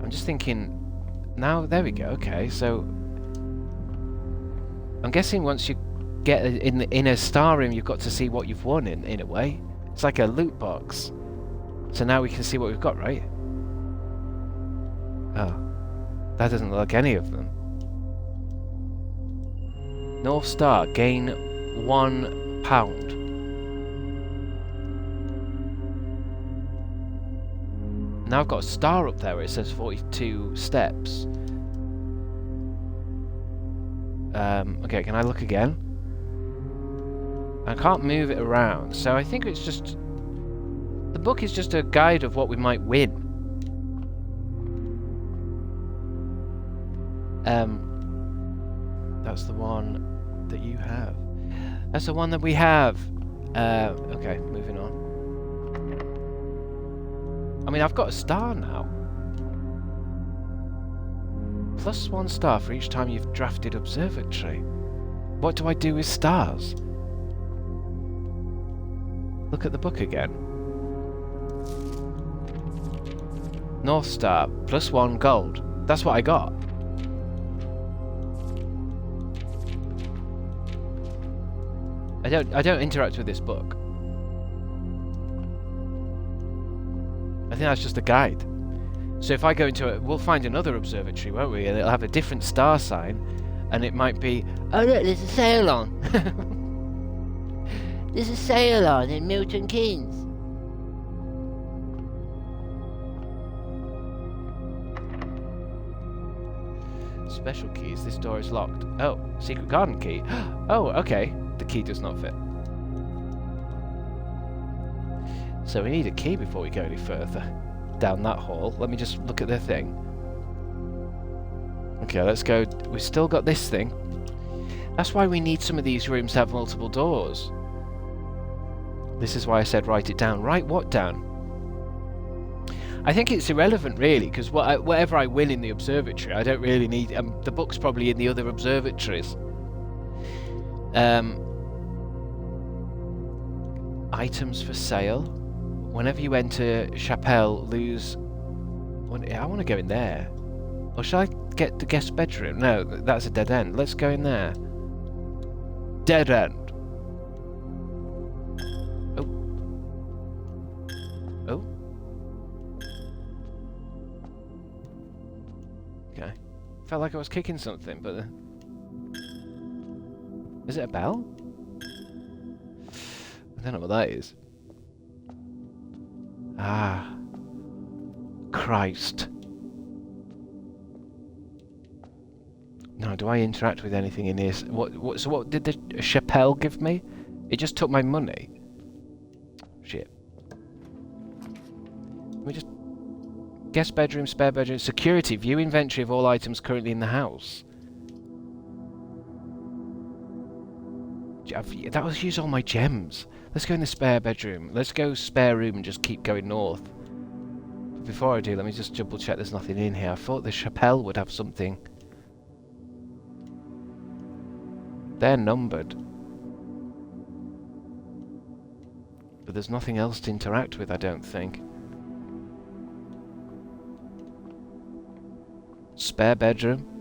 I'm just thinking. Now, there we go. Okay, so I'm guessing once you get in a star room, you've got to see what you've won in a way. It's like a loot box. So now we can see what we've got, right? Oh, that doesn't look like any of them. North Star, gain £1. Now I've got a star up there where it says 42 steps. Okay, can I look again? I can't move it around, so I think it's just... The book is just a guide of what we might win. That's the one that you have. That's the one that we have. Okay, moving on. I mean, I've got a star now. +1 star for each time you've drafted observatory. What do I do with stars? Look at the book again. North Star, +1 gold. That's what I got. I don't interact with this book. I think that's just a guide. So if I go into it, we'll find another observatory, won't we? And it'll have a different star sign, and it might be... Oh look, there's a sail on. There's a sail on in Milton Keynes. Special keys. This door is locked. Oh, secret garden key. Oh, okay. The key does not fit. So we need a key before we go any further down that hall. Let me just look at the thing. Okay, let's go. We've still got this thing. That's why we need some of these rooms to have multiple doors. This is why I said write it down. Write what down? I think it's irrelevant, really, because whatever I win in the observatory, I don't really need... the book's probably in the other observatories. Items for sale. Whenever you enter Chapelle, lose... I want to go in there. Or shall I get the guest bedroom? No, that's a dead end. Let's go in there. Dead end. Oh. Oh. Okay. Felt like I was kicking something, but... Is it a bell? I don't know what that is. Ah. Christ. Now, do I interact with anything in here? So what did the Chapelle give me? It just took my money. Shit. Let me just... Guest bedroom, spare bedroom, security, view inventory of all items currently in the house. That was use all my gems. Let's go in the spare bedroom. Let's go spare room and just keep going north. Before I do, let me just double check there's nothing in here. I thought the Chapelle would have something. They're numbered. But there's nothing else to interact with, I don't think. Spare bedroom.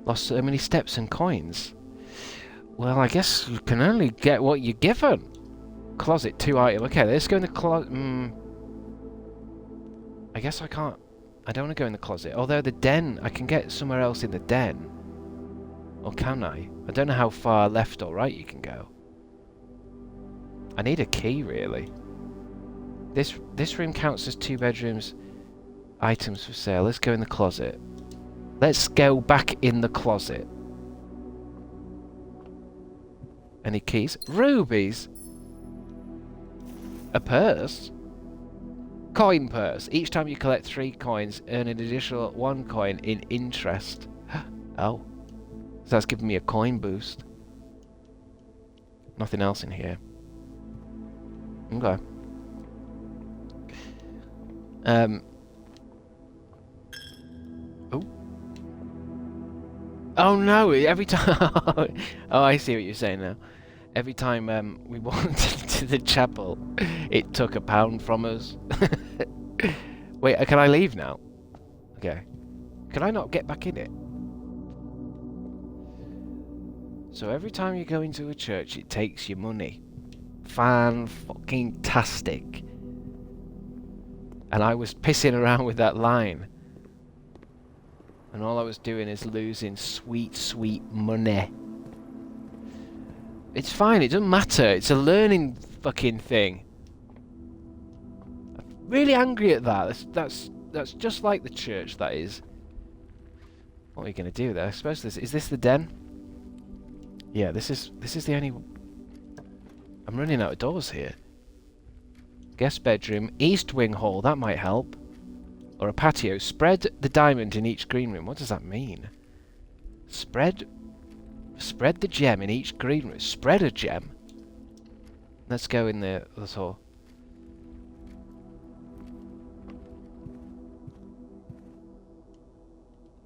Lost so many steps and coins. Well, I guess you can only get what you're given. Closet, 2 item. Okay, let's go in the closet. I guess I can't. I don't want to go in the closet. Although the den, I can get somewhere else in the den. Or can I? I don't know how far left or right you can go. I need a key, really. This room counts as 2 bedrooms. Items for sale. Let's go in the closet. Let's go back in the closet. Any keys? Rubies! A purse? Coin purse. Each time you collect 3 coins, earn an additional 1 coin in interest. Oh. So that's giving me a coin boost. Nothing else in here. Okay. Oh. Oh no! Every time. Oh, I see what you're saying now. Every time we walked to the chapel, it took £1 from us. Wait, can I leave now? Okay. Can I not get back in it? So every time you go into a church, it takes your money. Fan-fucking-tastic. And I was pissing around with that line. And all I was doing is losing sweet, sweet money. It's fine, it doesn't matter. It's a learning fucking thing. I'm really angry at that. That's just like the church, that is. What are you going to do there? I suppose this... Is this the den? Yeah, this is the only... I'm running out of doors here. Guest bedroom, east wing hall, that might help. Or a patio. Spread the diamond in each green room. What does that mean? Spread the gem in each green room. Spread a gem? Let's go in there. That's all.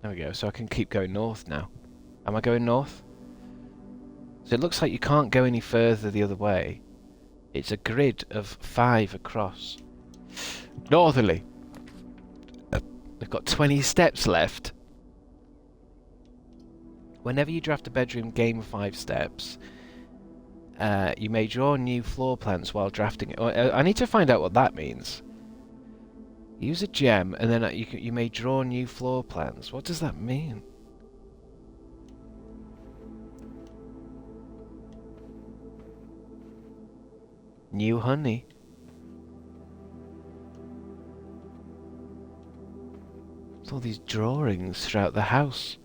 There we go. So I can keep going north now. Am I going north? So it looks like you can't go any further the other way. It's a grid of 5 across. Northerly. We've got 20 steps left. Whenever you draft a bedroom game of 5 steps, you may draw new floor plans while drafting it. I need to find out what that means. Use a gem, and then you may draw new floor plans. What does that mean? New honey. There's all these drawings throughout the house.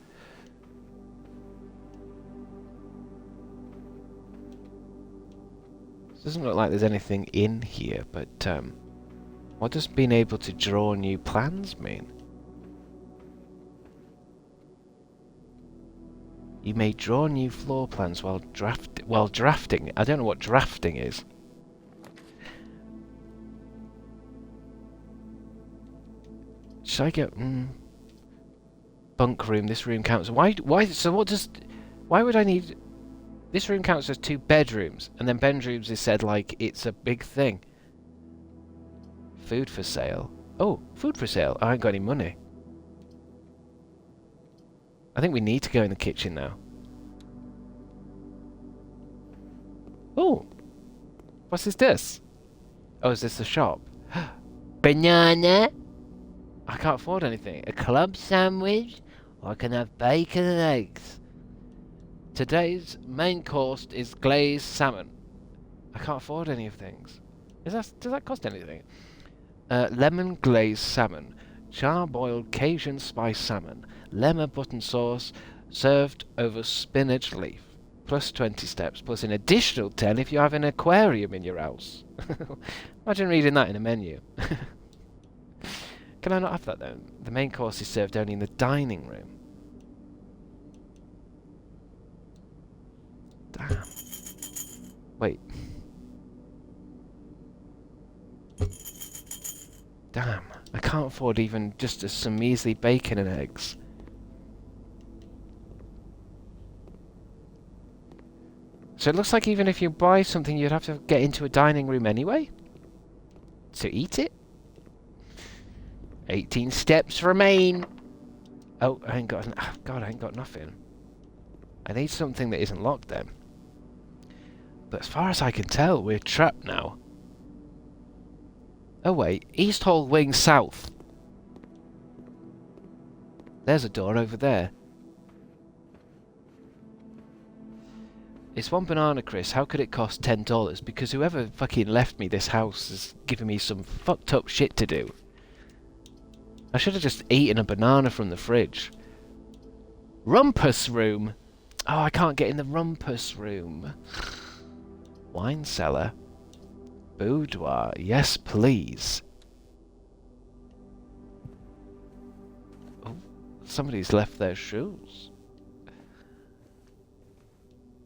Doesn't look like there's anything in here, but what does being able to draw new plans mean? You may draw new floor plans while drafting. I don't know what drafting is. Should I get bunk room? This room counts. Why? So what does? Why would I need? This room counts as 2 bedrooms, and then bedrooms is said like it's a big thing. Food for sale. Oh, food for sale. I ain't got any money. I think we need to go in the kitchen now. Oh, what's this? Oh, is this the shop? Banana? I can't afford anything. A club sandwich? Or I can have bacon and eggs. Today's main course is glazed salmon. I can't afford any of things. Does that cost anything? Lemon glazed salmon, char-boiled Cajun spice salmon, lemon button sauce, served over spinach leaf. Plus 20 steps, plus an additional 10 if you have an aquarium in your house. Imagine reading that in a menu. Can I not have that then? The main course is served only in the dining room. Damn. Wait. Damn. I can't afford even just some measly bacon and eggs. So it looks like even if you buy something, you'd have to get into a dining room anyway? To eat it? 18 steps remain. Oh, I ain't got... Oh, God, I ain't got nothing. I need something that isn't locked then. But as far as I can tell, we're trapped now. Oh wait, East Hall Wing South. There's a door over there. It's 1 banana, Chris. How could it cost $10? Because whoever fucking left me this house is giving me some fucked up shit to do. I should have just eaten a banana from the fridge. Rumpus room. Oh, I can't get in the rumpus room. Wine cellar. Boudoir. Yes, please. Oh, somebody's left their shoes.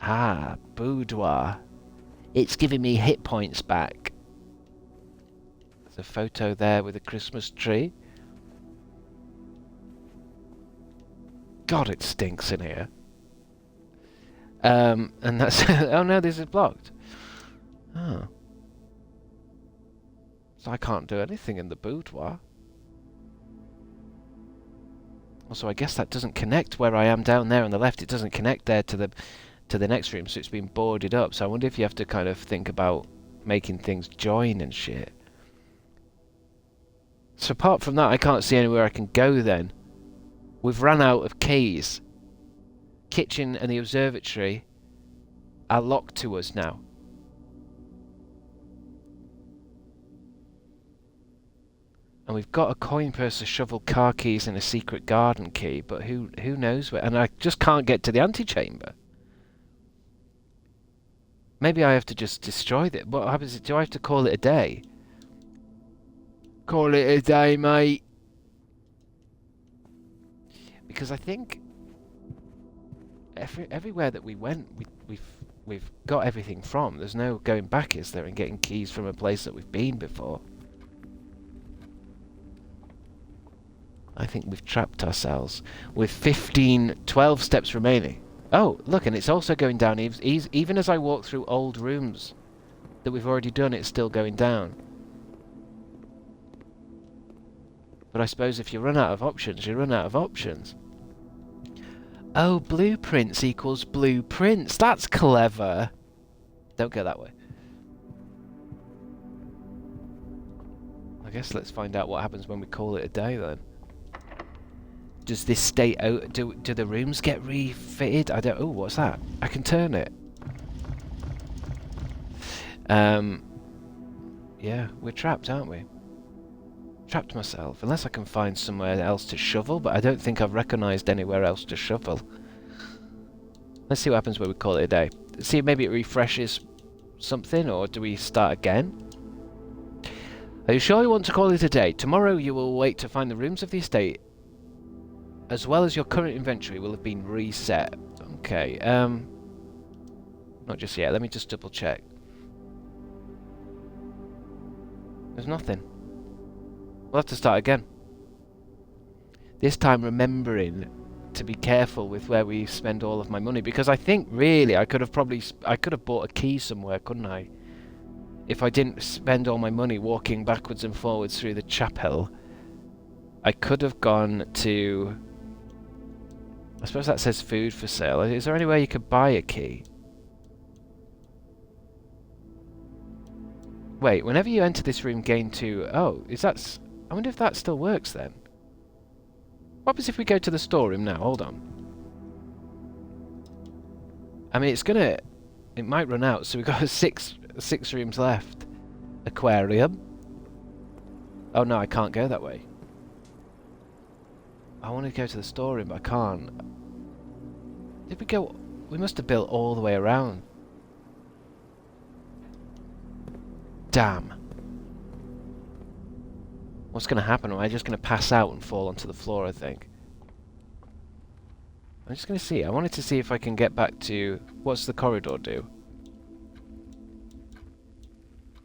Ah, boudoir. It's giving me hit points back. There's a photo there with a Christmas tree. God, it stinks in here. And that's... oh no, this is blocked. Oh. So I can't do anything in the boudoir. Also, I guess that doesn't connect where I am down there on the left. It doesn't connect there to the next room, so it's been boarded up. So I wonder if you have to kind of think about making things join and shit. So apart from that, I can't see anywhere I can go then. We've run out of keys. Kitchen and the observatory are locked to us now. And we've got a coin purse, a shovel, car keys, and a secret garden key, but who knows where? And I just can't get to the antechamber. Maybe I have to just destroy it. What happens? Do I have to call it a day? Call it a day, mate. Because I think everywhere that we went, we've got everything from. There's no going back, is there, and getting keys from a place that we've been before. I think we've trapped ourselves with 12 steps remaining. Oh, look, and it's also going down. Even as I walk through old rooms that we've already done, it's still going down. But I suppose if you run out of options, you run out of options. Oh, blueprints equals blueprints. That's clever. Don't go that way. I guess let's find out what happens when we call it a day then. Does this stay out? Do the rooms get refitted? I don't... Oh, what's that? I can turn it. Yeah, we're trapped, aren't we? Trapped myself. Unless I can find somewhere else to shovel, but I don't think I've recognised anywhere else to shovel. Let's see what happens when we call it a day. See if maybe it refreshes something, or do we start again? Are you sure you want to call it a day? Tomorrow you will wait to find the rooms of the estate, as well as your current inventory will have been reset. Okay, not just yet. Let me just double check. There's nothing. We'll have to start again. This time remembering to be careful with where we spend all of my money, because I think really I could have bought a key somewhere, couldn't I? If I didn't spend all my money walking backwards and forwards through the chapel, I could have gone to... I suppose that says food for sale. Is there any way you could buy a key? Wait, whenever you enter this room, gain 2... Oh, is that... I wonder if that still works then. What happens if we go to the storeroom now? Hold on. I mean, it's gonna... It might run out, so we've got six rooms left. Aquarium. Oh no, I can't go that way. I want to go to the storeroom, but I can't. Did we go... We must have built all the way around. Damn. What's going to happen? Am I just going to pass out and fall onto the floor, I think? I'm just going to see. I wanted to see if I can get back to... What's the corridor do?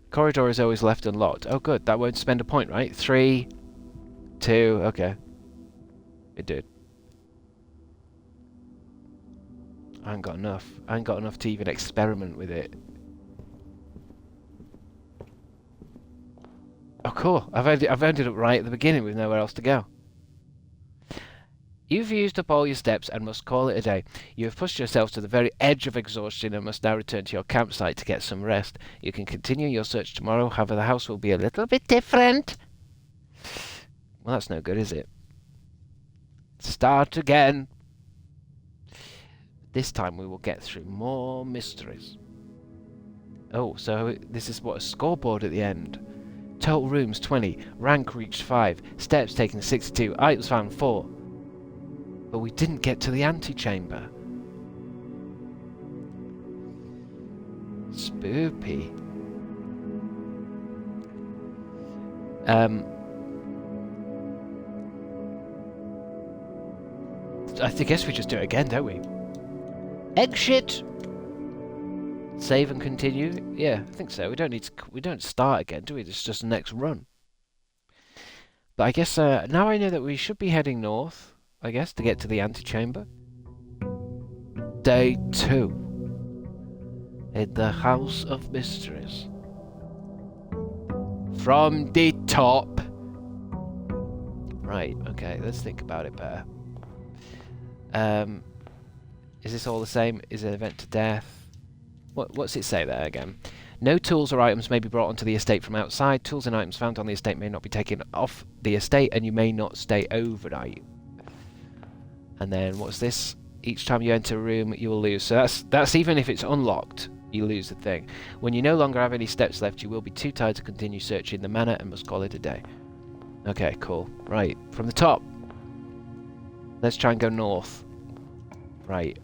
Corridor is always left unlocked. Oh good, that won't spend a point, right? 3, 2, okay. It did. I ain't got enough. I ain't got enough to even experiment with it. Oh cool, I've ended up right at the beginning with nowhere else to go. You've used up all your steps and must call it a day. You have pushed yourself to the very edge of exhaustion and must now return to your campsite to get some rest. You can continue your search tomorrow, however the house will be a little bit different. Well, that's no good, is it? Start again. This time we will get through more mysteries. Oh, so this is what, a scoreboard at the end. Total rooms 20, rank reached 5, steps taken 62, items found 4. But we didn't get to the antechamber. Spoopy. I guess we just do it again, don't we? Exit. Save and continue. Yeah, I think so. We don't start again, do we? It's just the next run. But I guess now I know that we should be heading north. I guess, to get to the antechamber. Day 2. In the House of Mysteries. From the top. Right, okay, let's think about it better. Is this all the same? Is it an event to death? What's it say there again? No tools or items may be brought onto the estate from outside. Tools and items found on the estate may not be taken off the estate, and you may not stay overnight. And then what's this? Each time you enter a room, you will lose. So that's even if it's unlocked, you lose the thing. When you no longer have any steps left, you will be too tired to continue searching the manor and must call it a day. Okay, cool. Right, from the top. Let's try and go north. Right.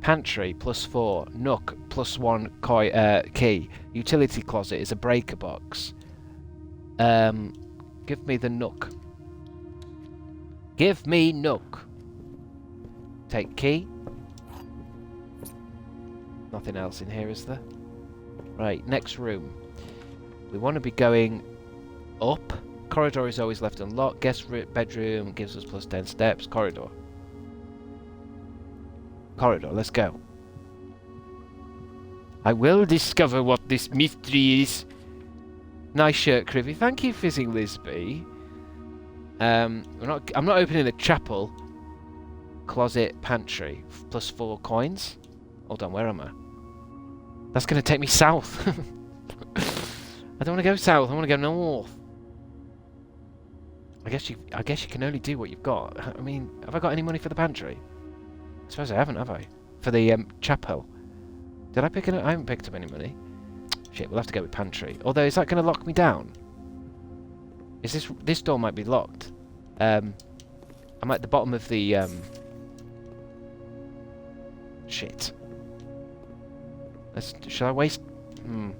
Pantry, +4. Nook, +1 key. Utility closet is a breaker box. Give me the nook. Give me nook. Take key. Nothing else in here, is there? Right, next room. We want to be going up. Corridor is always left unlocked. Guest bedroom gives us +10 steps. Corridor. Corridor, let's go. I will discover what this mystery is. Nice shirt, Crivy. Thank you, Fizzing Lisby. I'm not opening the chapel. Closet, pantry. +4 coins. Hold on, where am I? That's going to take me south. I don't want to go south. I want to go north. I guess you can only do what you've got. I mean, have I got any money for the pantry? I suppose I haven't, have I? For the chapel. Did I pick it up? I haven't picked up any money. Shit, we'll have to go with pantry. Although, is that going to lock me down? Is this door might be locked. I'm at the bottom of the shit. Shall I waste? I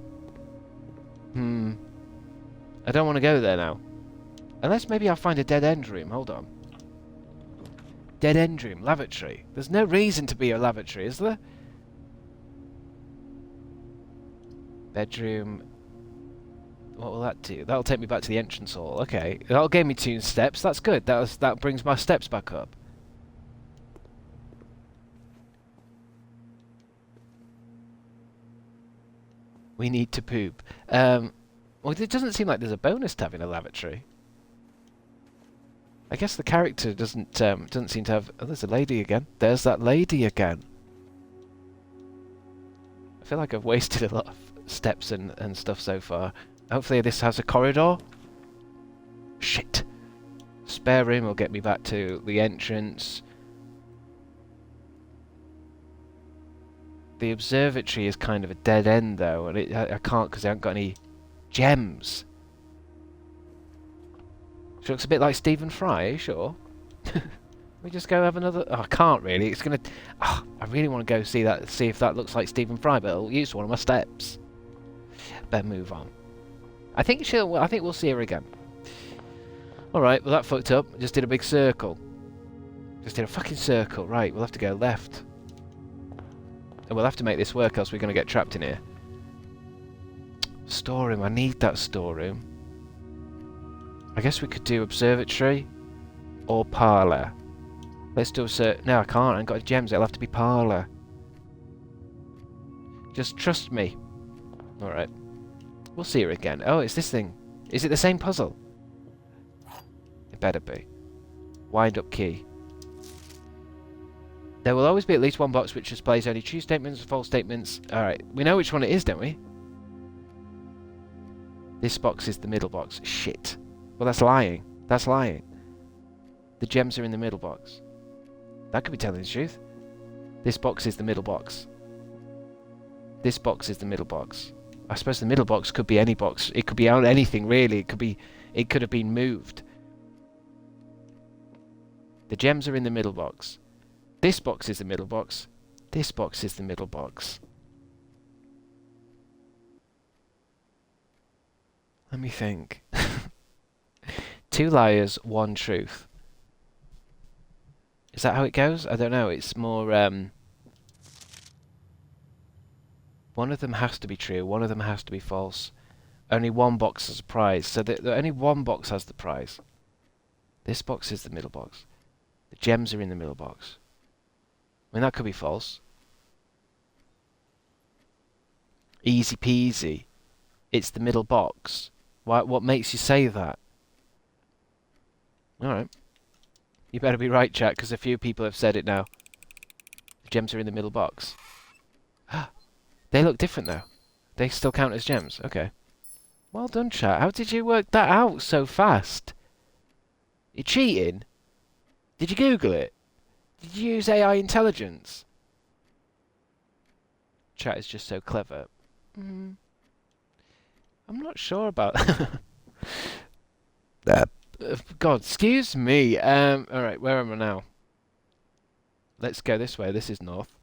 don't want to go there now. Unless maybe I'll find a dead end room. Hold on. Dead end room, lavatory. There's no reason to be a lavatory, is there? Bedroom. What will that do? That'll take me back to the entrance hall. Okay, that'll give me 2 steps. That's good. That brings my steps back up. We need to poop. Well, it doesn't seem like there's a bonus to having a lavatory. I guess the character doesn't seem to have... Oh, there's a lady again. There's that lady again. I feel like I've wasted a lot of steps and stuff so far. Hopefully this has a corridor. Shit. Spare room will get me back to the entrance. The observatory is kind of a dead end though, and I can't because I haven't got any gems. She looks a bit like Stephen Fry, are you sure? We just go have another... Oh, I can't really. It's gonna... Oh, I really want to go see if that looks like Stephen Fry, but it'll use one of my steps. Better move on. I think we'll see her again. Alright, well that fucked up. Just did a big circle. Just did a fucking circle. Right, we'll have to go left. And we'll have to make this work, else we're going to get trapped in here. Storeroom. I need that storeroom. I guess we could do observatory or parlour. Let's do no, I can't. I ain't got any gems. It'll have to be parlour. Just trust me. Alright. We'll see her again. Oh, it's this thing. Is it the same puzzle? It better be. Wind up key. There will always be at least one box which displays only true statements and false statements. Alright, we know which one it is, don't we? This box is the middle box. Shit. Well, that's lying. That's lying. The gems are in the middle box. That could be telling the truth. This box is the middle box. This box is the middle box. I suppose the middle box could be any box. It could be on anything, really. It could have been moved. The gems are in the middle box. This box is the middle box. This box is the middle box. Let me think. 2 liars, 1 truth. Is that how it goes? I don't know. It's more... one of them has to be true. One of them has to be false. Only one box has a prize. So only one box has the prize. This box is the middle box. The gems are in the middle box. I mean, that could be false. Easy peasy. It's the middle box. Why? What makes you say that? Alright. You better be right, chat, because a few people have said it now. The gems are in the middle box. They look different, though. They still count as gems. Okay. Well done, chat. How did you work that out so fast? You cheating? Did you Google it? Did you use AI intelligence? Chat is just so clever. I'm not sure about that. God, excuse me. Alright, where am I now? Let's go this way. This is north.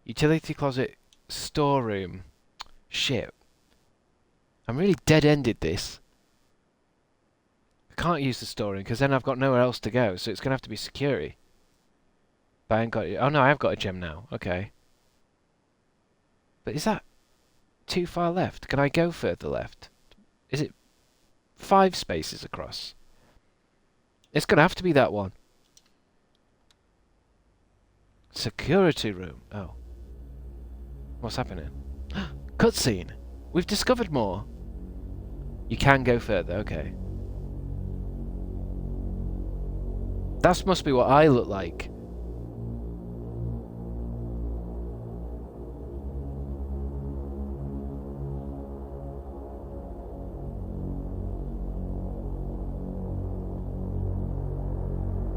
Utility closet, storeroom. Shit. I'm really dead-ended this. I can't use the storeroom because then I've got nowhere else to go, so it's going to have to be security. But I ain't got it. Oh no, I have got a gem now. Okay. But is that too far left? Can I go further left? Is it 5 spaces across? It's going to have to be that one. Security room. Oh. What's happening? Cutscene. We've discovered more. You can go further. Okay. That must be what I look like.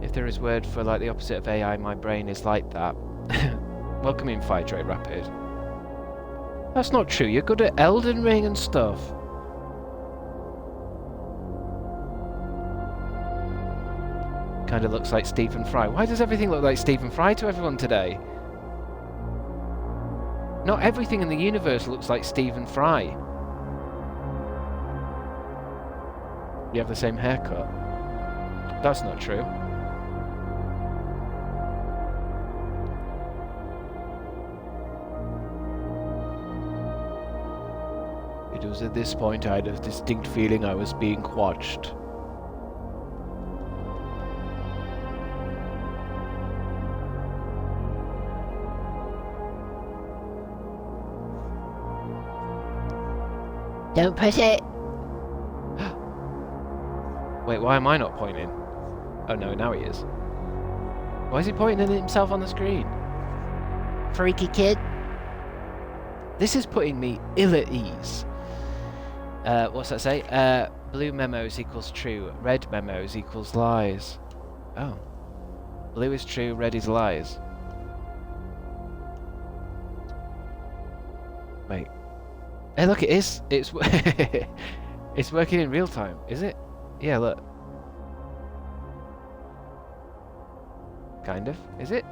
If there is word for like the opposite of AI, my brain is like that. Welcome in, Phydrate Rapid. That's not true. You're good at Elden Ring and stuff. Kind of looks like Stephen Fry. Why does everything look like Stephen Fry to everyone today? Not everything in the universe looks like Stephen Fry. You have the same haircut. That's not true. It was at this point I had a distinct feeling I was being watched. Don't push it. Wait, why am I not pointing? Oh no, now he is. Why is he pointing at himself on the screen? Freaky kid. This is putting me ill at ease. What's that say? Blue memos equals true. Red memos equals lies. Oh. Blue is true, red is lies. Wait. Hey, look, it is. It's it's working in real time, is it? Yeah, look. Kind of. Is it?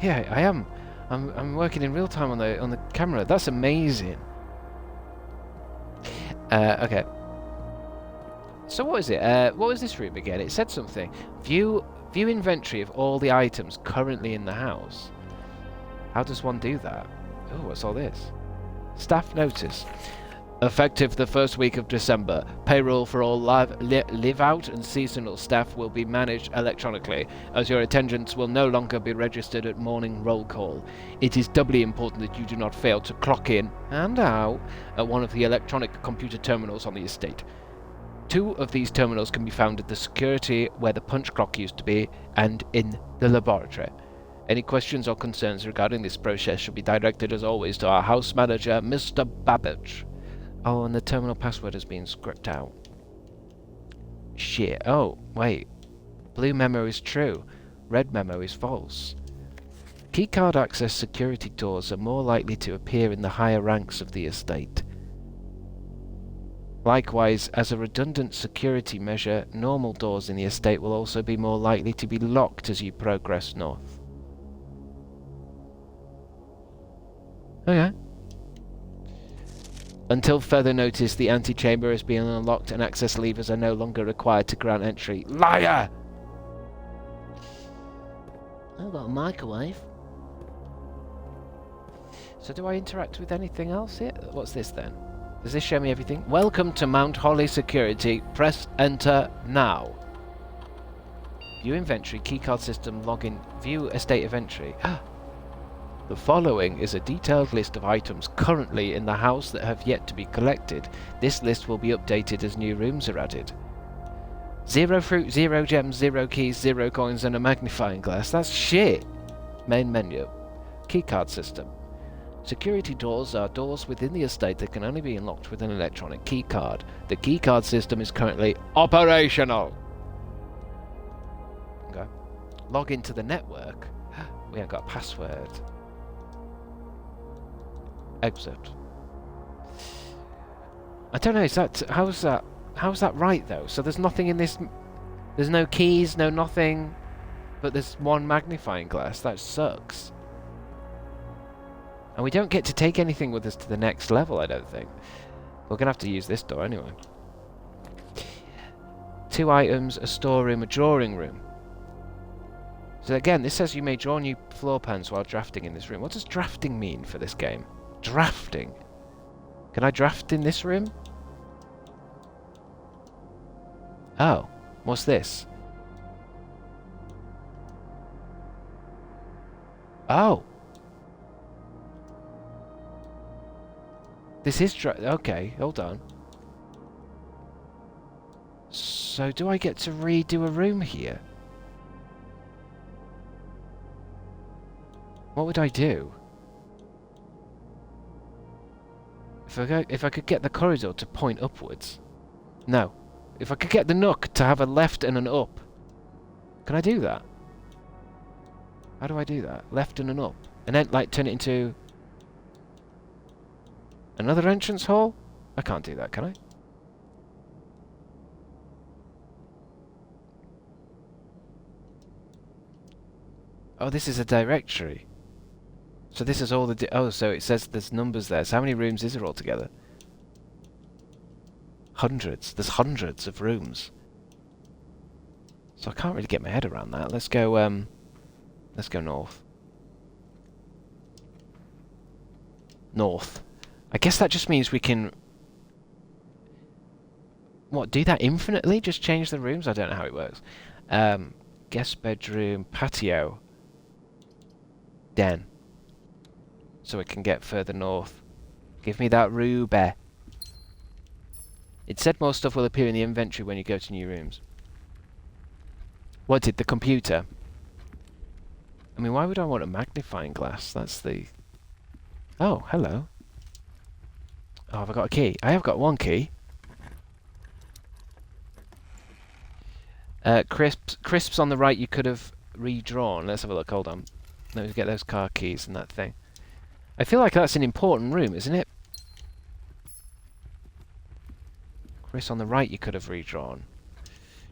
Yeah, I am. I'm working in real time on the camera. That's amazing. Okay. So what is it? What was this room again? It said something. View inventory of all the items currently in the house. How does one do that? Oh, what's all this? Staff notice. Effective the first week of December, payroll for all live-out and seasonal staff will be managed electronically, as your attendance will no longer be registered at morning roll call. It is doubly important that you do not fail to clock in and out at one of the electronic computer terminals on the estate. 2 of these terminals can be found at the security where the punch clock used to be and in the laboratory. Any questions or concerns regarding this process should be directed as always to our house manager, Mr. Babbage. Oh, and the terminal password has been scripted out. Shit. Oh, wait. Blue memo is true. Red memo is false. Keycard access security doors are more likely to appear in the higher ranks of the estate. Likewise, as a redundant security measure, normal doors in the estate will also be more likely to be locked as you progress north. Okay. Until further notice, the antechamber is being unlocked and access levers are no longer required to grant entry. Liar! I've got a microwave. So do I interact with anything else here? What's this then? Does this show me everything? Welcome to Mount Holly Security. Press enter now. View inventory, keycard system, login, view a state of entry. The following is a detailed list of items currently in the house that have yet to be collected. This list will be updated as new rooms are added. 0 fruit, 0 gems, 0 keys, 0 coins, and a magnifying glass. That's shit. Main menu. Keycard system. Security doors are doors within the estate that can only be unlocked with an electronic keycard. The keycard system is currently operational. Okay. Log into the network. We haven't got a password. Exit. I don't know, how's that right though? So there's nothing in this, there's no keys, no nothing, but there's one magnifying glass. That sucks. And we don't get to take anything with us to the next level, I don't think. We're going to have to use this door anyway. 2 items, a storeroom, a drawing room. So again, this says you may draw new floor plans while drafting in this room. What does drafting mean for this game? Drafting. Can I draft in this room? Oh, what's this? Oh. This is okay, hold on. So do I get to redo a room here? What would I do? If I could get the corridor to point upwards. No. If I could get the nook to have a left and an up. Can I do that? How do I do that? Left and an up. And then like turn it into another entrance hall? I can't do that, can I? Oh, this is a directory. So this is all the... oh, so it says there's numbers there. So how many rooms is there altogether? Hundreds. There's hundreds of rooms. So I can't really get my head around that. Let's go north. North. I guess that just means we can... what, do that infinitely? Just change the rooms? I don't know how it works. Guest bedroom, patio. Den. So we can get further north. Give me that ruby. It said more stuff will appear in the inventory when you go to new rooms. What did the computer? I mean, why would I want a magnifying glass? That's the... oh, hello. Oh, have I got a key? I have got one key. Crisps on the right you could have redrawn. Let's have a look, hold on. Let me get those car keys and that thing. I feel like that's an important room, isn't it? Chris on the right you could have redrawn.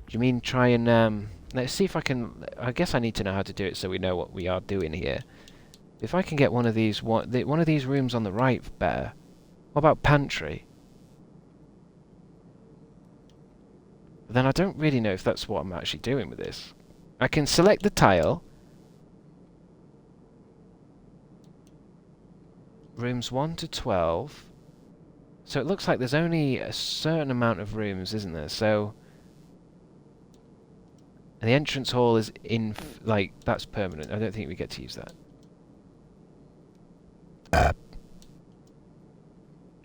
Do you mean try and... let's see if I can... I guess I need to know how to do it so we know what we are doing here. If I can get one of these one of these rooms on the right better. What about pantry? But then I don't really know if that's what I'm actually doing with this. I can select the tile. Rooms 1 to 12. So it looks like there's only a certain amount of rooms, isn't there? So... and the entrance hall is in... like, that's permanent. I don't think we get to use that.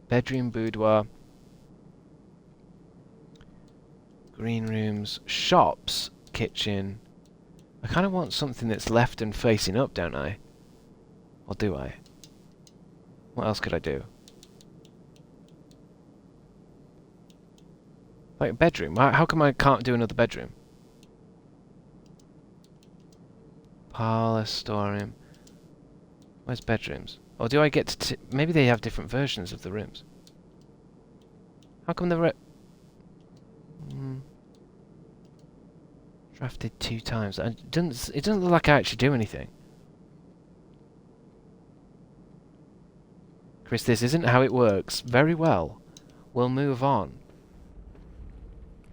Bedroom, boudoir. Green rooms. Shops. Kitchen. I kind of want something that's left and facing up, don't I? Or do I? What else could I do? Like a bedroom. How come I can't do another bedroom? Parlour, storeroom. Where's bedrooms? Or do I get to... maybe they have different versions of the rooms. How come the drafted 2 times. It doesn't look like I actually do anything. Chris, this isn't how it works. Very well. We'll move on.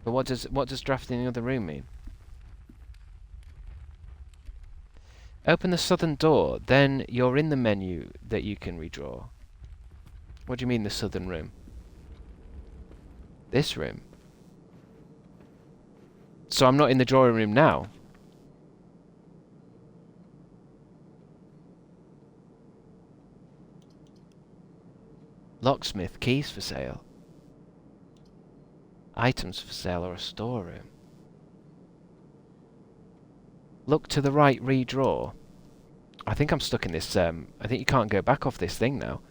But what does drafting in the other room mean? Open the southern door, then you're in the menu that you can redraw. What do you mean the southern room? This room. So I'm not in the drawing room now. Locksmith, keys for sale. Items for sale or a storeroom. Look to the right, redraw. I think I'm stuck in this, I think you can't go back off this thing now.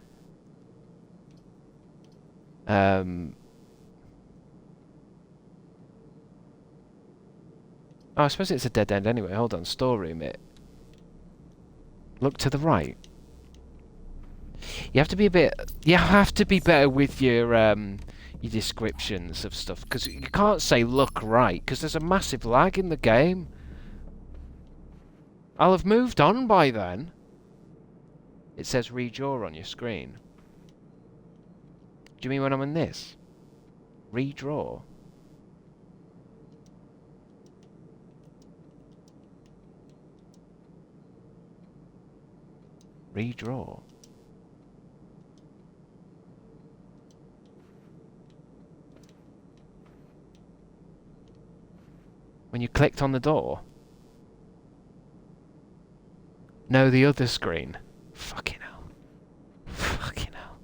Oh, I suppose it's a dead end anyway. Hold on, storeroom it. Look to the right. You have to be a bit. You have to be better with your descriptions of stuff, because you can't say look right, because there's a massive lag in the game. I'll have moved on by then. It says redraw on your screen. Do you mean when I'm in this? Redraw. Redraw. When you clicked on the door? No, the other screen. Fucking hell. Fucking hell.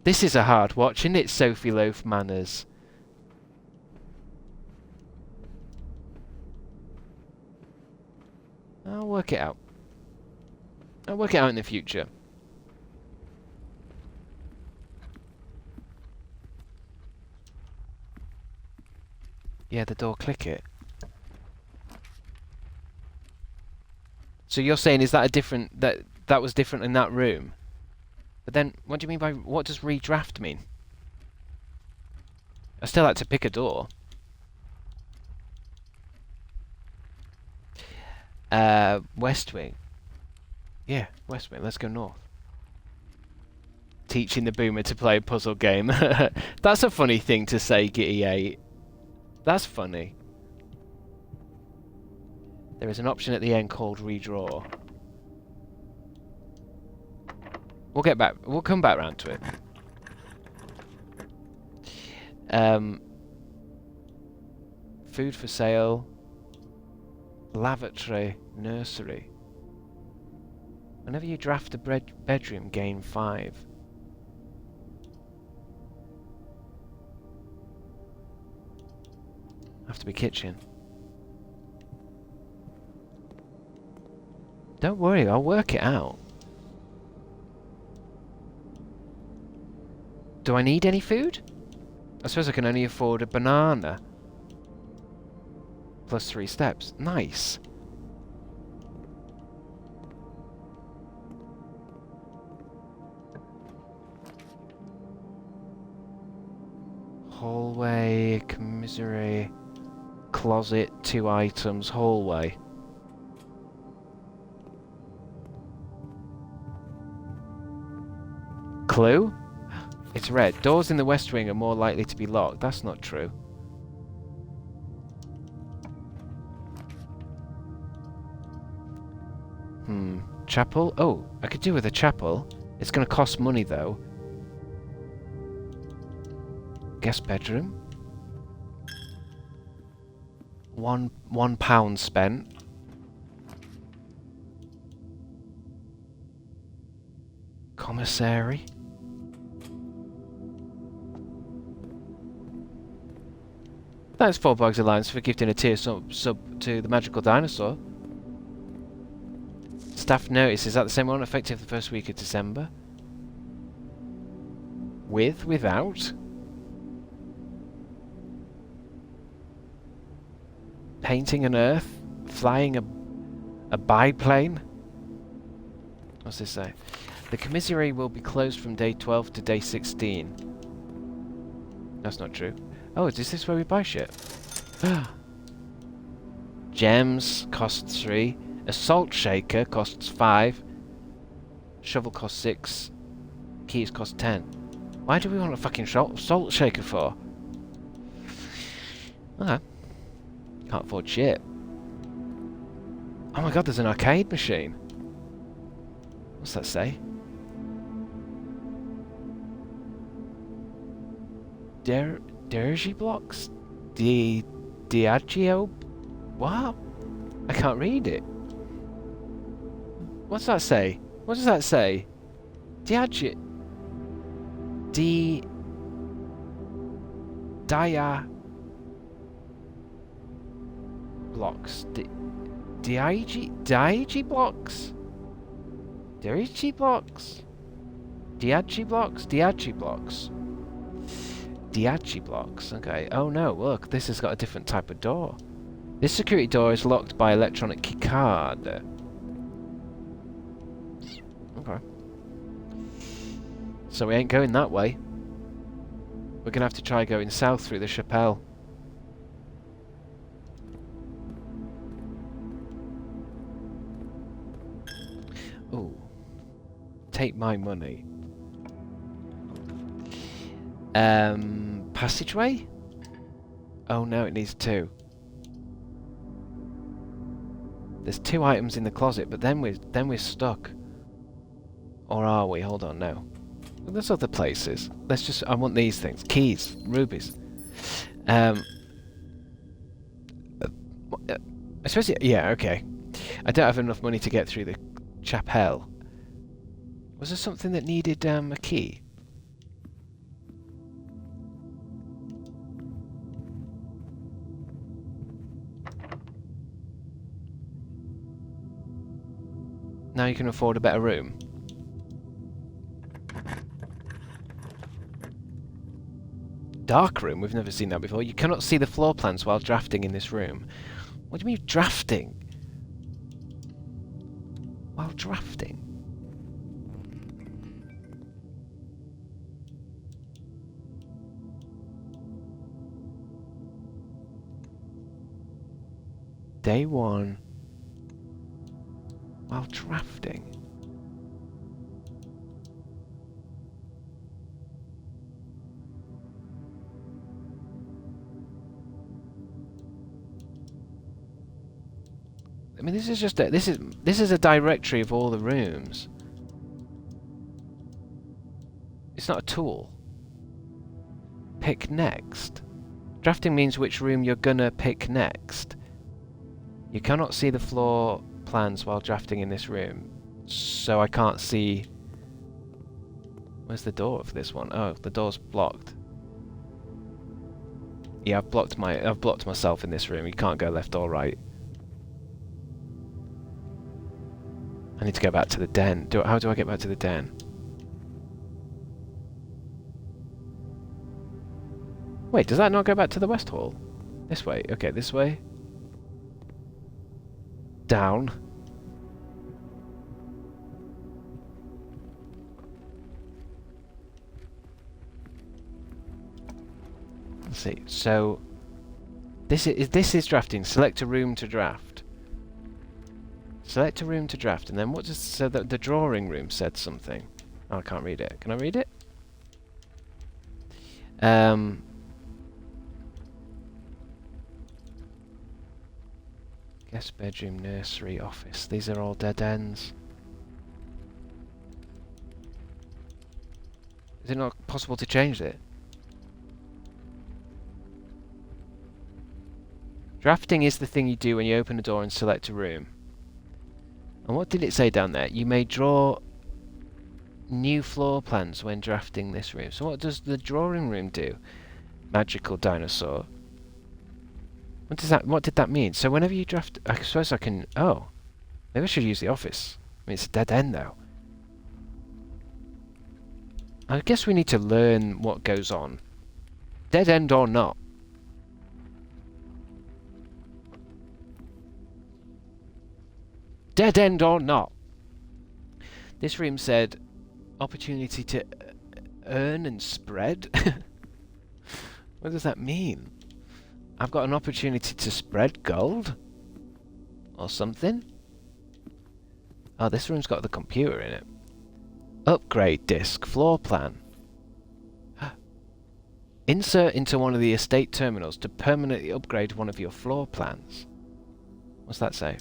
This is a hard watch, isn't it, Sophie Loaf Manners? I'll work it out. I'll work it out in the future. Yeah, the door, click it. So you're saying, is that a different, that was different in that room? But then, what do you mean by, what does redraft mean? I still like to pick a door. West Wing. Yeah, West Wing, let's go north. Teaching the boomer to play a puzzle game. That's a funny thing to say, Gitty 8. That's funny. There is an option at the end called redraw. We'll get back. We'll come back round to it. Food for sale. Lavatory, nursery. Whenever you draft a bedroom, gain 5. Have to be kitchen. Don't worry, I'll work it out. Do I need any food? I suppose I can only afford a banana. Plus 3 steps. Nice. Hallway, commissary, closet, 2 items, hallway. Clue? It's red. Doors in the West Wing are more likely to be locked. That's not true. Chapel? Oh, I could do with a chapel. It's going to cost money, though. Guest bedroom. £1 spent. Commissary. Thanks, 4 Bugs Alliance, for gifting a tier sub to the Magical Dinosaur. Staff notice, is that the same one effective the first week of December? With, without? Painting an earth? Flying a biplane? What's this say? The commissary will be closed from day 12 to day 16. That's not true. Oh, is this where we buy shit? Gems cost 3. A salt shaker costs 5. Shovel costs 6. Keys cost 10. Why do we want a fucking salt shaker for? Okay. Can't afford shit. Oh my god, there's an arcade machine. What's that say? Dirgy blocks? Diageo? What? I can't read it. What's that say? What does that say? Diageo... Dia... blocks. Diagi blocks? Dirigi blocks? Diagi blocks? Diagi blocks. Diagi blocks. Okay. Oh no, look, this has got a different type of door. This security door is locked by electronic keycard. Okay. So we ain't going that way. We're gonna have to try going south through the Chapelle. Ooh. Take my money. Passageway? Oh no, it needs 2. There's 2 items in the closet, but then we're stuck. Or are we? Hold on, no. Well, there's other places. Let's just... I want these things. Keys. Rubies. I suppose... Yeah, okay. I don't have enough money to get through the Chapelle. Was there something that needed a key? Now you can afford a better room. Dark room? We've never seen that before. You cannot see the floor plans while drafting in this room. What do you mean drafting? While drafting? Day 1. While drafting. I mean, this is just a, this is a directory of all the rooms. It's not a tool. Pick next. Drafting means which room you're gonna pick next. You cannot see the floor plans while drafting in this room, so I can't see. Where's the door for this one? Oh, the door's blocked. Yeah, I've blocked myself in this room. You can't go left or right. I need to go back to the den. How do I get back to the den? Wait, does that not go back to the West Hall? This way. Okay, this way. Down. Let's see. So this is drafting. Select a room to draft. Select a room to draft, and then what does so the drawing room said something? Oh, I can't read it. Can I read it? Guest bedroom, nursery, office. These are all dead ends. Is it not possible to change it? Drafting is the thing you do when you open a door and select a room. And what did it say down there? You may draw new floor plans when drafting this room. So what does the drawing room do? Magical dinosaur. What does that? What did that mean? So whenever you draft, I suppose I can. Oh, maybe I should use the office. I mean, it's a dead end though. I guess we need to learn what goes on. Dead end or not. Dead end or not. This room said opportunity to earn and spread. What does that mean? I've got an opportunity to spread gold? Or something? Oh, this room's got the computer in it. Upgrade disk, floor plan. Insert into one of the estate terminals to permanently upgrade one of your floor plans. What's that say?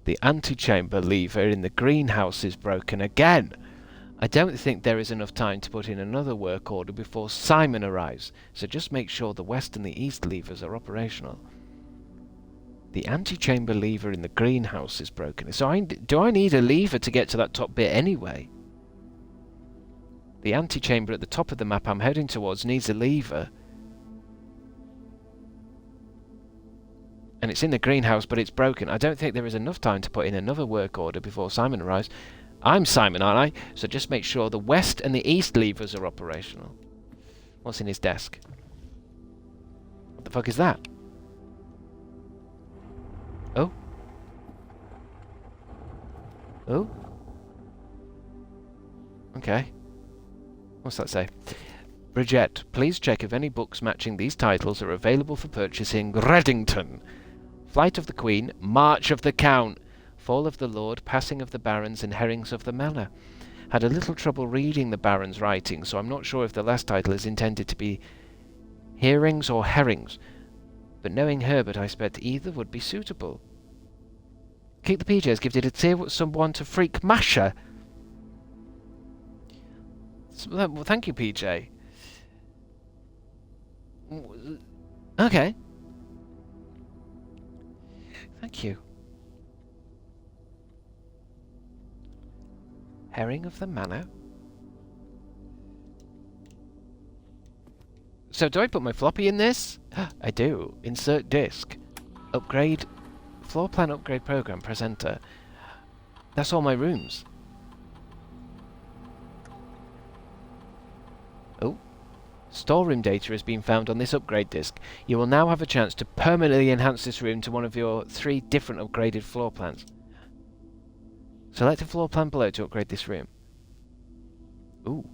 The antechamber lever in the greenhouse is broken again. I don't think there is enough time to put in another work order before Simon arrives, so just make sure the west and the east levers are operational. The antechamber lever in the greenhouse is broken. So do I need a lever to get to that top bit anyway? The antechamber at the top of the map I'm heading towards needs a lever. And it's in the greenhouse, but it's broken. I don't think there is enough time to put in another work order before Simon arrives. I'm Simon, aren't I? So just make sure the west and the east levers are operational. What's in his desk? What the fuck is that? Oh? Oh? Okay. What's that say? Bridget, please check if any books matching these titles are available for purchase in Reddington. Flight of the Queen, March of the Count, Fall of the Lord, Passing of the Barons, and Herrings of the Manor. Had a little trouble reading the Baron's writing, so I'm not sure if the last title is intended to be Hearings or Herrings, but knowing Herbert, I expect either would be suitable. Keep the PJs gifted a tier someone to freak Masher. Well, thank you, PJ. Okay. Thank you. Herring of the Manor. So do I put my floppy in this? I do. Insert disk. Upgrade. Floor plan upgrade program. Press enter. That's all my rooms. Oh. Storeroom data has been found on this upgrade disk. You will now have a chance to permanently enhance this room to one of your 3 different upgraded floor plans. Select a floor plan below to upgrade this room. Ooh.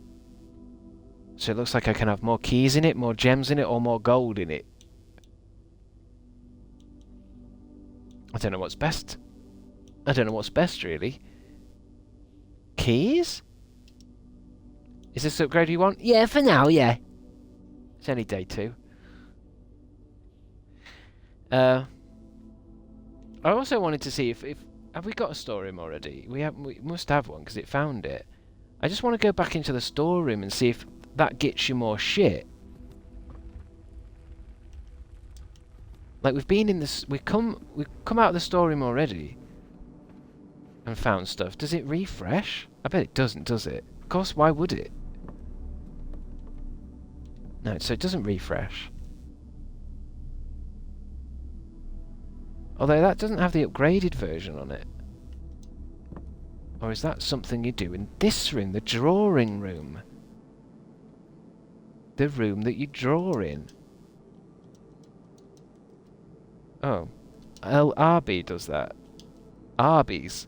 So it looks like I can have more keys in it, more gems in it, or more gold in it. I don't know what's best. I don't know what's best, really. Keys? Is this the upgrade you want? Yeah, for now, yeah. It's only day 2. I also wanted to see if have we got a storeroom already? We must have one because it found it. I just want to go back into the storeroom and see if that gets you more shit. Like we've been in this, we've come out of the storeroom already and found stuff. Does it refresh? I bet it doesn't, does it? Of course, why would it? No, so it doesn't refresh. Although that doesn't have the upgraded version on it. Or is that something you do in this room, the drawing room? The room that you draw in. Oh. RB does that. Arby's.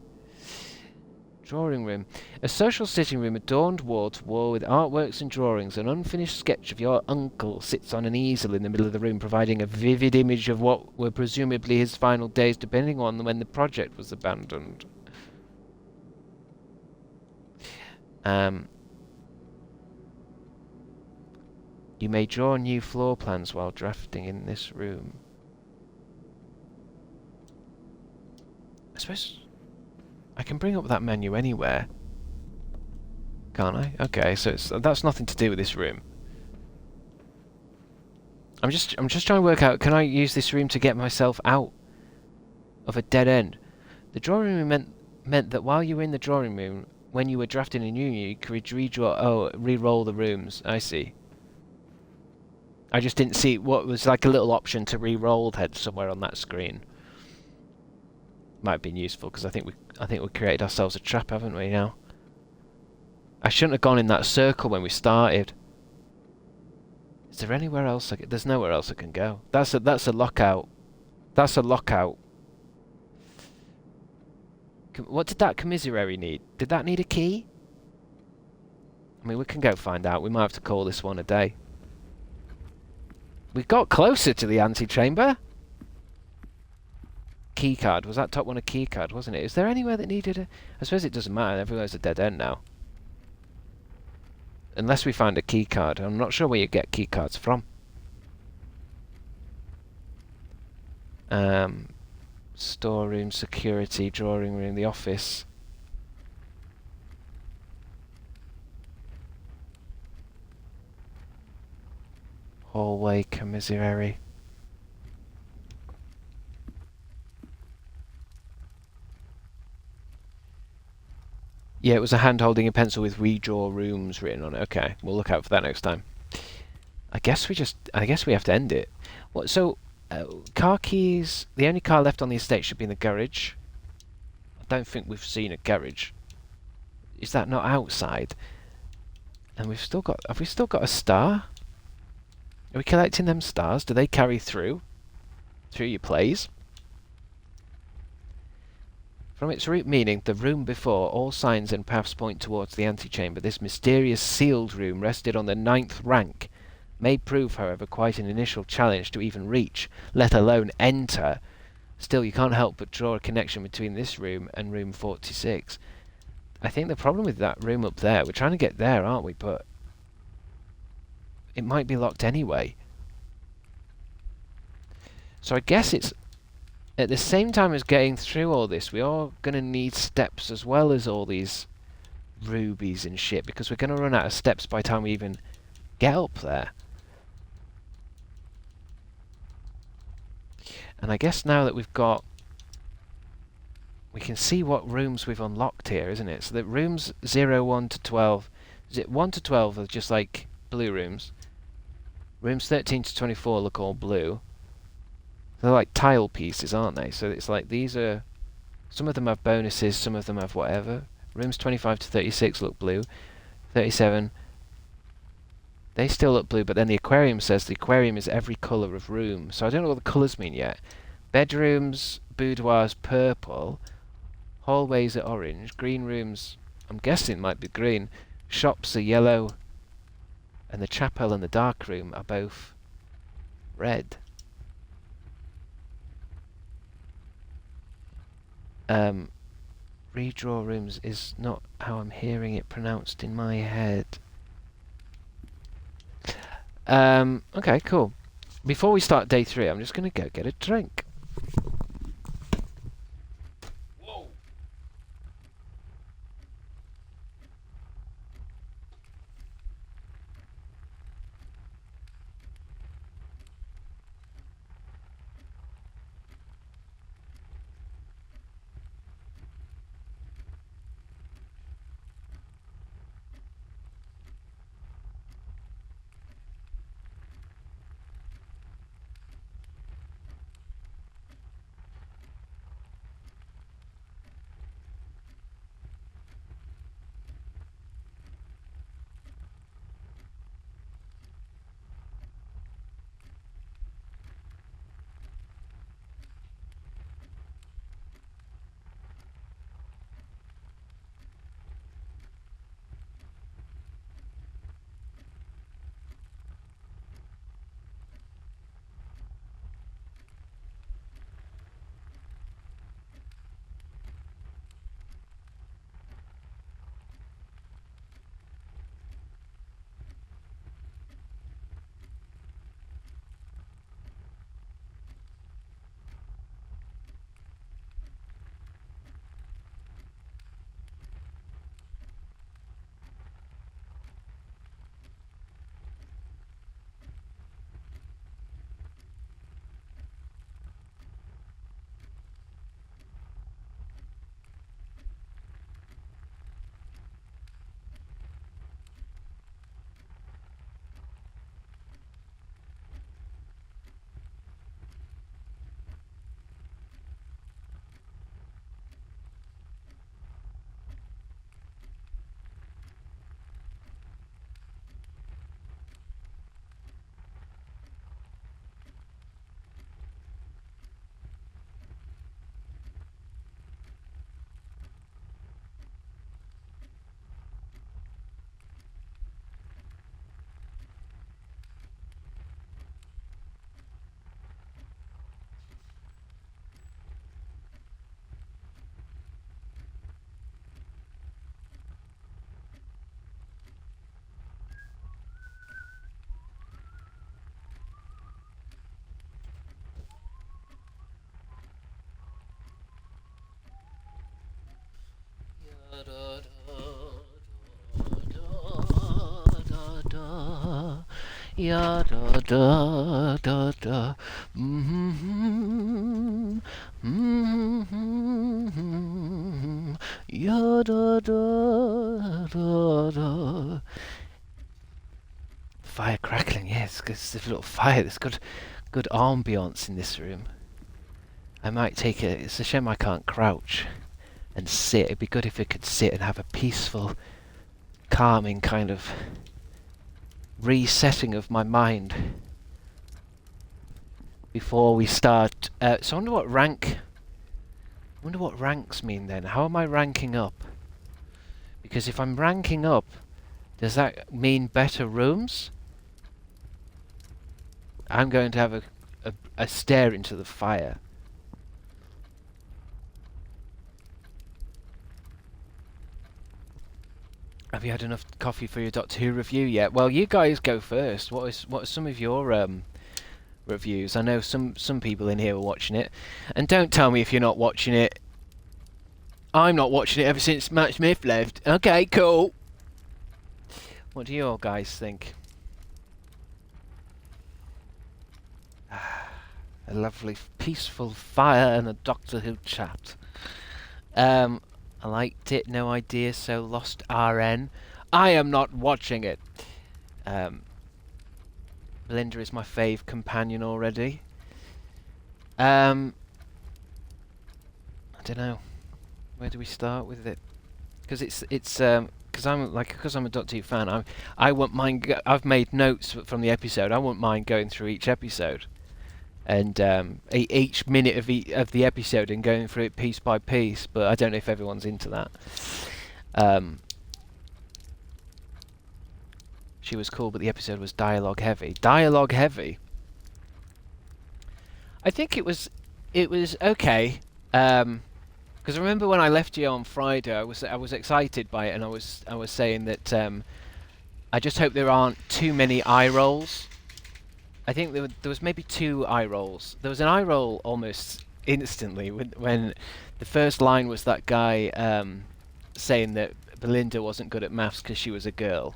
Drawing room. A social sitting room adorned wall to wall with artworks and drawings. An unfinished sketch of your uncle sits on an easel in the middle of the room, providing a vivid image of what were presumably his final days, depending on when the project was abandoned. You may draw new floor plans while drafting in this room. I suppose I can bring up that menu anywhere, can't I? Okay, so that's nothing to do with this room. I'm just trying to work out, can I use this room to get myself out of a dead end? The drawing room meant that while you were in the drawing room, when you were drafting a new you could re-roll the rooms. I see. I just didn't see what was like a little option to re-roll head somewhere on that screen. Might have been useful because I think we created ourselves a trap, haven't we? Now I shouldn't have gone in that circle when we started. Is there anywhere else? There's nowhere else I can go. That's a lockout. That's a lockout. What did that commissary need? Did that need a key? I mean, we can go find out. We might have to call this one a day. We got closer to the antechamber. Keycard. Was that top one a keycard, wasn't it? Is there anywhere that needed a... I suppose it doesn't matter. Everywhere's a dead end now. Unless we find a keycard. I'm not sure where you get keycards from. Storeroom, security, drawing room, the office. Hallway commissary. Yeah, it was a hand holding a pencil with redraw rooms written on it. Okay, we'll look out for that next time. I guess we have to end it. What? So, car keys. The only car left on the estate should be in the garage. I don't think we've seen a garage. Is that not outside? And we've still got. Have we still got a star? Are we collecting them stars? Do they carry through your plays? From its root meaning, the room before, all signs and paths point towards the antechamber. This mysterious sealed room rested on the 9th rank. May prove, however, quite an initial challenge to even reach, let alone enter. Still, you can't help but draw a connection between this room and room 46. I think the problem with that room up there, we're trying to get there, aren't we? But it might be locked anyway. So I guess it's at the same time as getting through all this, we are going to need steps as well as all these rubies and shit, because we're going to run out of steps by the time we even get up there. And I guess now that we've got... we can see what rooms we've unlocked here, isn't it? So that rooms 0, 1 to 12... is it 1 to 12 are just like blue rooms. Rooms 13 to 24 look all blue. They're like tile pieces, aren't they? So it's like these are... some of them have bonuses, some of them have whatever. Rooms 25 to 36 look blue. 37... they still look blue, but then the aquarium says the aquarium is every colour of room. So I don't know what the colours mean yet. Bedrooms, boudoirs, purple. Hallways are orange. Green rooms, I'm guessing might be green. Shops are yellow. And the chapel and the dark room are both red. Redraw rooms is not how I'm hearing it pronounced in my head. Okay, cool. Before we start day 3, I'm just going to go get a drink. Whoa! Ya da da da da. Mm-hmm. Mm-hmm. Ya da da da da. Fire crackling, yes, because there's a little fire. There's good ambience in this room. I might take a. It's a shame I can't crouch and sit. It'd be good if I could sit and have a peaceful, calming kind of resetting of my mind before we start. So I wonder what rank. I wonder what ranks mean then. How am I ranking up? Because if I'm ranking up, does that mean better rooms? I'm going to have a stare into the fire. Have you had enough coffee for your Doctor Who review yet? Well, you guys go first. What are some of your reviews? I know some people in here are watching it, and don't tell me if you're not watching it. I'm not watching it ever since Matt Smith left. Okay, cool. What do you all guys think? A lovely, peaceful fire and a Doctor Who chat. I liked it. No idea. So Lost RN. I am not watching it. Belinda is my fave companion already. I don't know. Where do we start with it? Because because I'm a Doctor Who fan. I won't mind. I've made notes from the episode. I won't mind going through each episode, and each minute of the episode and going through it piece by piece. But I don't know if everyone's into that. She was cool, but the episode was dialogue heavy. Dialogue heavy. I think it was okay. Because remember when I left you on Friday, I was excited by it, and I was saying that I just hope there aren't too many eye rolls. I think there was maybe 2 eye rolls. There was an eye roll almost instantly when the first line was that guy saying that Belinda wasn't good at maths because she was a girl.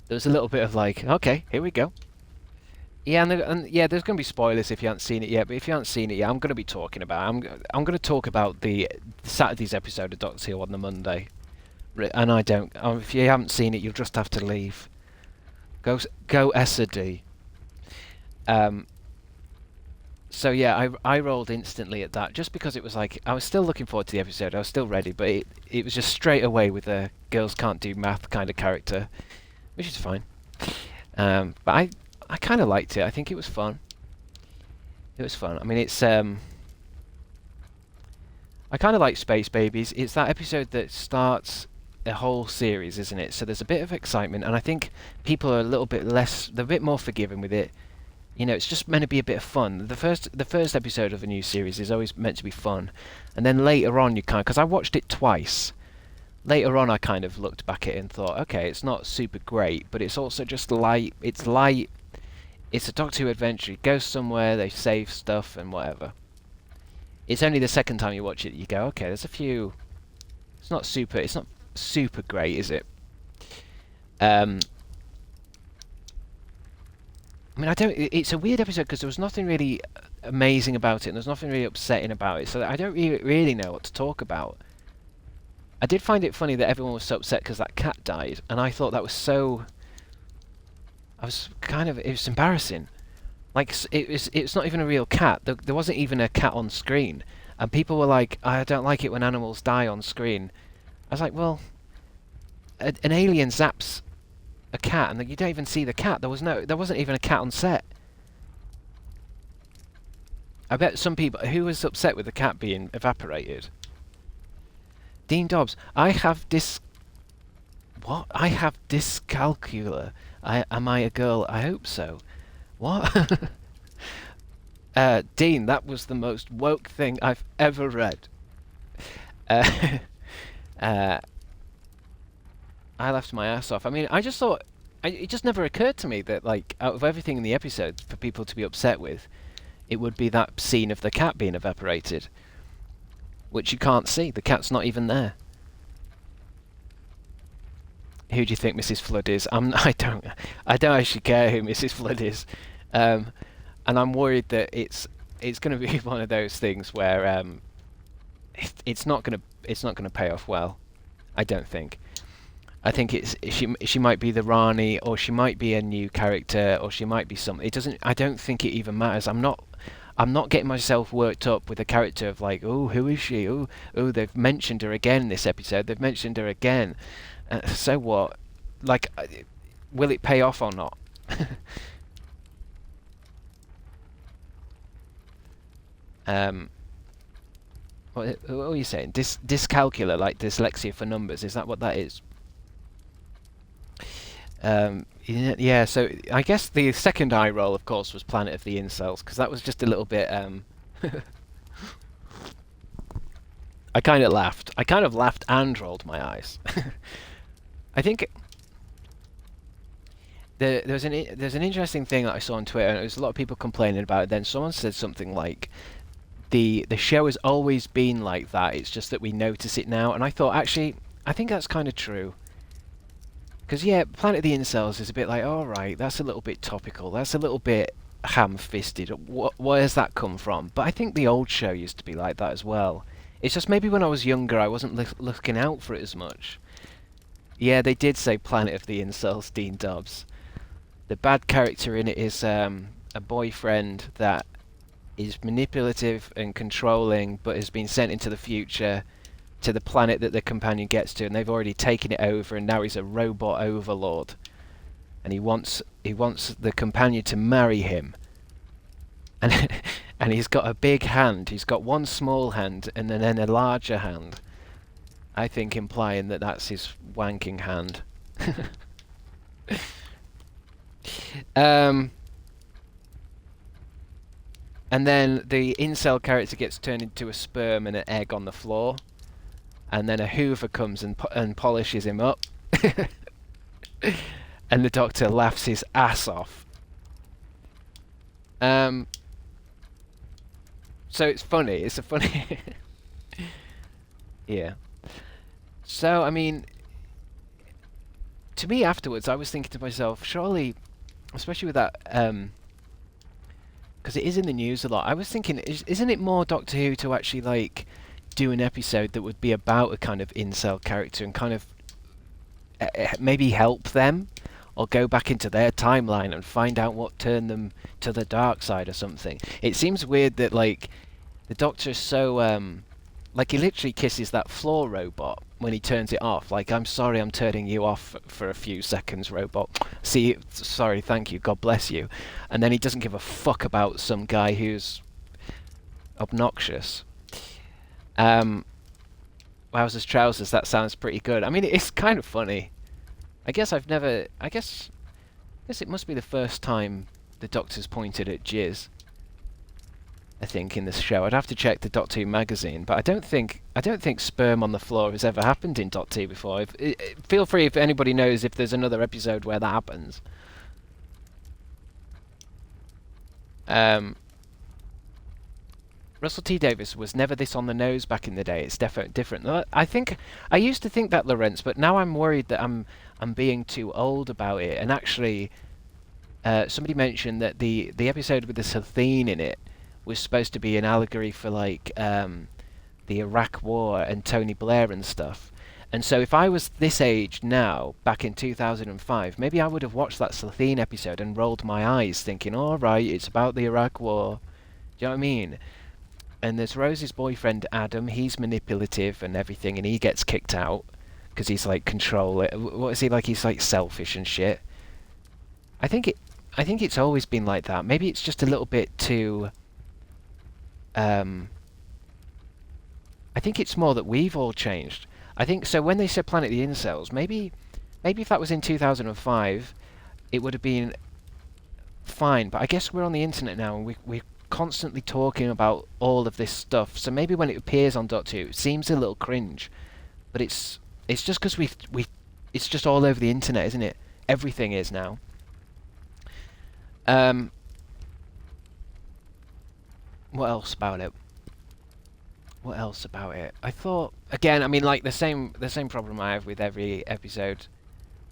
There was a little bit of like, okay, here we go. Yeah, and yeah, there's going to be spoilers if you haven't seen it yet. But if you haven't seen it yet, I'm going to be talking about. I'm going to talk about the Saturday's episode of Doctor Who on the Monday. And I don't. If you haven't seen it, you'll just have to leave. Go SD. So yeah, I rolled instantly at that just because it was like I was still looking forward to the episode. I was still ready, but it was just straight away with a girls can't do math kind of character, which is fine. But I kind of liked it. I think it was fun. It was fun. I mean, it's I kind of like Space Babies. It's that episode that starts a whole series, isn't it? So there's a bit of excitement, and I think people are a little bit less. They're a bit more forgiving with it. You know, it's just meant to be a bit of fun. The first episode of a new series is always meant to be fun, and then later on you because I watched it twice. Later on, I kind of looked back at it and thought, okay, it's not super great, but it's also just light. It's light. It's a Doctor Who adventure. It goes somewhere, they save stuff and whatever. It's only the second time you watch it you go, okay, there's a few. It's not super great, is it? I mean, it's a weird episode because there was nothing really amazing about it, and there's nothing really upsetting about it. So I don't really know what to talk about. I did find it funny that everyone was so upset because that cat died, and I thought that was so. It was embarrassing. Like it's not even a real cat. There wasn't even a cat on screen, and people were like, "I don't like it when animals die on screen." I was like, well, an alien zaps a cat, and you don't even see the cat. There wasn't even a cat on set. I bet some people who was upset with the cat being evaporated. Dean Dobbs, I have dyscalculia. Am I a girl? I hope so. What? Dean, that was the most woke thing I've ever read. I laughed my ass off. I mean, I just thought it just never occurred to me that, like, out of everything in the episode for people to be upset with, it would be that scene of the cat being evaporated, which you can't see. The cat's not even there. Who do you think Mrs. Flood is? I don't actually care who Mrs. Flood is, and I'm worried that it's going to be one of those things where it's not gonna pay off well. I don't think. I think she might be the Rani, or she might be a new character, or she might be something. It doesn't. I don't think it even matters. I'm not getting myself worked up with a character of like, oh, who is she? Oh, they've mentioned her again in this episode. They've mentioned her again. So what? Like, will it pay off or not? What are you saying? Dyscalculia, like dyslexia for numbers. Is that what that is? Yeah. So I guess the second eye roll, of course, was Planet of the Incels, because that was just a little bit. I kind of laughed. I kind of laughed and rolled my eyes. I think there's an interesting thing that I saw on Twitter, and there was a lot of people complaining about it. Then someone said something like, the show has always been like that. It's just that we notice it now. And I thought, actually, I think that's kind of true. Because yeah, Planet of the Incels is a bit like, all right, that's a little bit topical. That's a little bit ham-fisted. Where has that come from? But I think the old show used to be like that as well. It's just maybe when I was younger, I wasn't looking out for it as much. Yeah, they did say Planet of the Incels, Dean Dobbs. The bad character in it is a boyfriend that is manipulative and controlling, but has been sent into the future to the planet that the companion gets to, and they've already taken it over, and now he's a robot overlord. And he wants the companion to marry him. And and he's got a big hand. He's got one small hand and then a larger hand. I think implying that that's his wanking hand. And then the incel character gets turned into a sperm and an egg on the floor, and then a Hoover comes and polishes him up, and the Doctor laughs his ass off. So it's funny. It's a funny. Yeah. So I mean, to me afterwards, I was thinking to myself, surely, especially with that, because it is in the news a lot. I was thinking, isn't it more Doctor Who to actually like do an episode that would be about a kind of incel character and kind of maybe help them, or go back into their timeline and find out what turned them to the dark side or something? It seems weird that like the Doctor's so like he literally kisses that floor robot when he turns it off. Like, I'm sorry, I'm turning you off for a few seconds, robot. See, sorry, thank you, God bless you. And then he doesn't give a fuck about some guy who's obnoxious. Wowzers trousers, that sounds pretty good. I mean, it's kind of funny. I guess it must be the first time the Doctor's pointed at jizz, I think, in this show. I'd have to check the Doctor Who magazine, but I don't think sperm on the floor has ever happened in Doctor Who before. Feel free if anybody knows if there's another episode where that happens. Russell T Davies was never this on the nose back in the day. It's definitely different. I think I used to think that, Lorenz, but now I'm worried that I'm being too old about it. And actually, somebody mentioned that the episode with the Sathine in it was supposed to be an allegory for like the Iraq War and Tony Blair and stuff. And so if I was this age now, back in 2005, maybe I would have watched that Sathine episode and rolled my eyes thinking, all right, it's about the Iraq War. Do you know what I mean? And there's Rose's boyfriend Adam. He's manipulative and everything, and he gets kicked out because he's like what is he like? He's like selfish and shit. I think it's always been like that. Maybe it's just a little bit too. I think it's more that we've all changed. I think so. When they said Planet of the Incels, maybe if that was in 2005, it would have been fine. But I guess we're on the internet now, and we're constantly talking about all of this stuff. So maybe when it appears on Doctor Who, it seems a little cringe. But it's just because it's just all over the internet, isn't it? Everything is now. What else about it? What else about it? I thought, again, I mean, like the same problem I have with every episode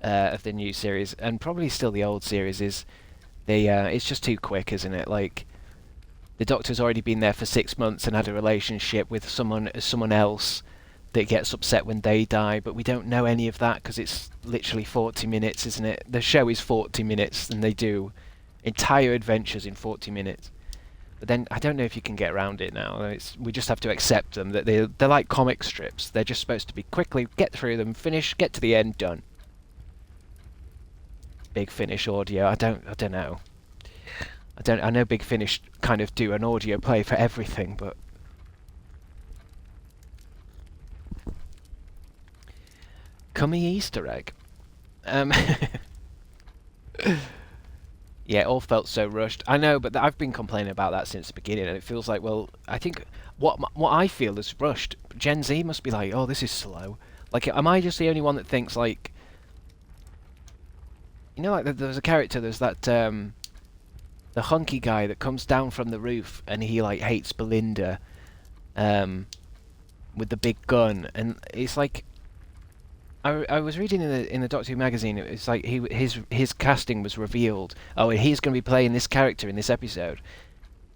of the new series, and probably still the old series, is it's just too quick, isn't it? Like, the Doctor's already been there for 6 months and had a relationship with someone else that gets upset when they die, but we don't know any of that because it's literally 40 minutes, isn't it? The show is 40 minutes, and they do entire adventures in 40 minutes. But then I don't know if you can get around it now. We just have to accept them, that they're like comic strips. They're just supposed to be quickly get through them, finish, get to the end, done. Big Finish audio. I don't know. I know Big Finish kind of do an audio play for everything, but Cummy Easter egg. Yeah, it all felt so rushed. I know, but I've been complaining about that since the beginning, and it feels like, well, I think what I feel is rushed. Gen Z must be like, oh, this is slow. Like, am I just the only one that thinks, like, you know, like there's a character, there's that the hunky guy that comes down from the roof, and he like hates Belinda, with the big gun, and it's like, I was reading in the Doctor Who magazine. It's like his casting was revealed. Oh, he's going to be playing this character in this episode,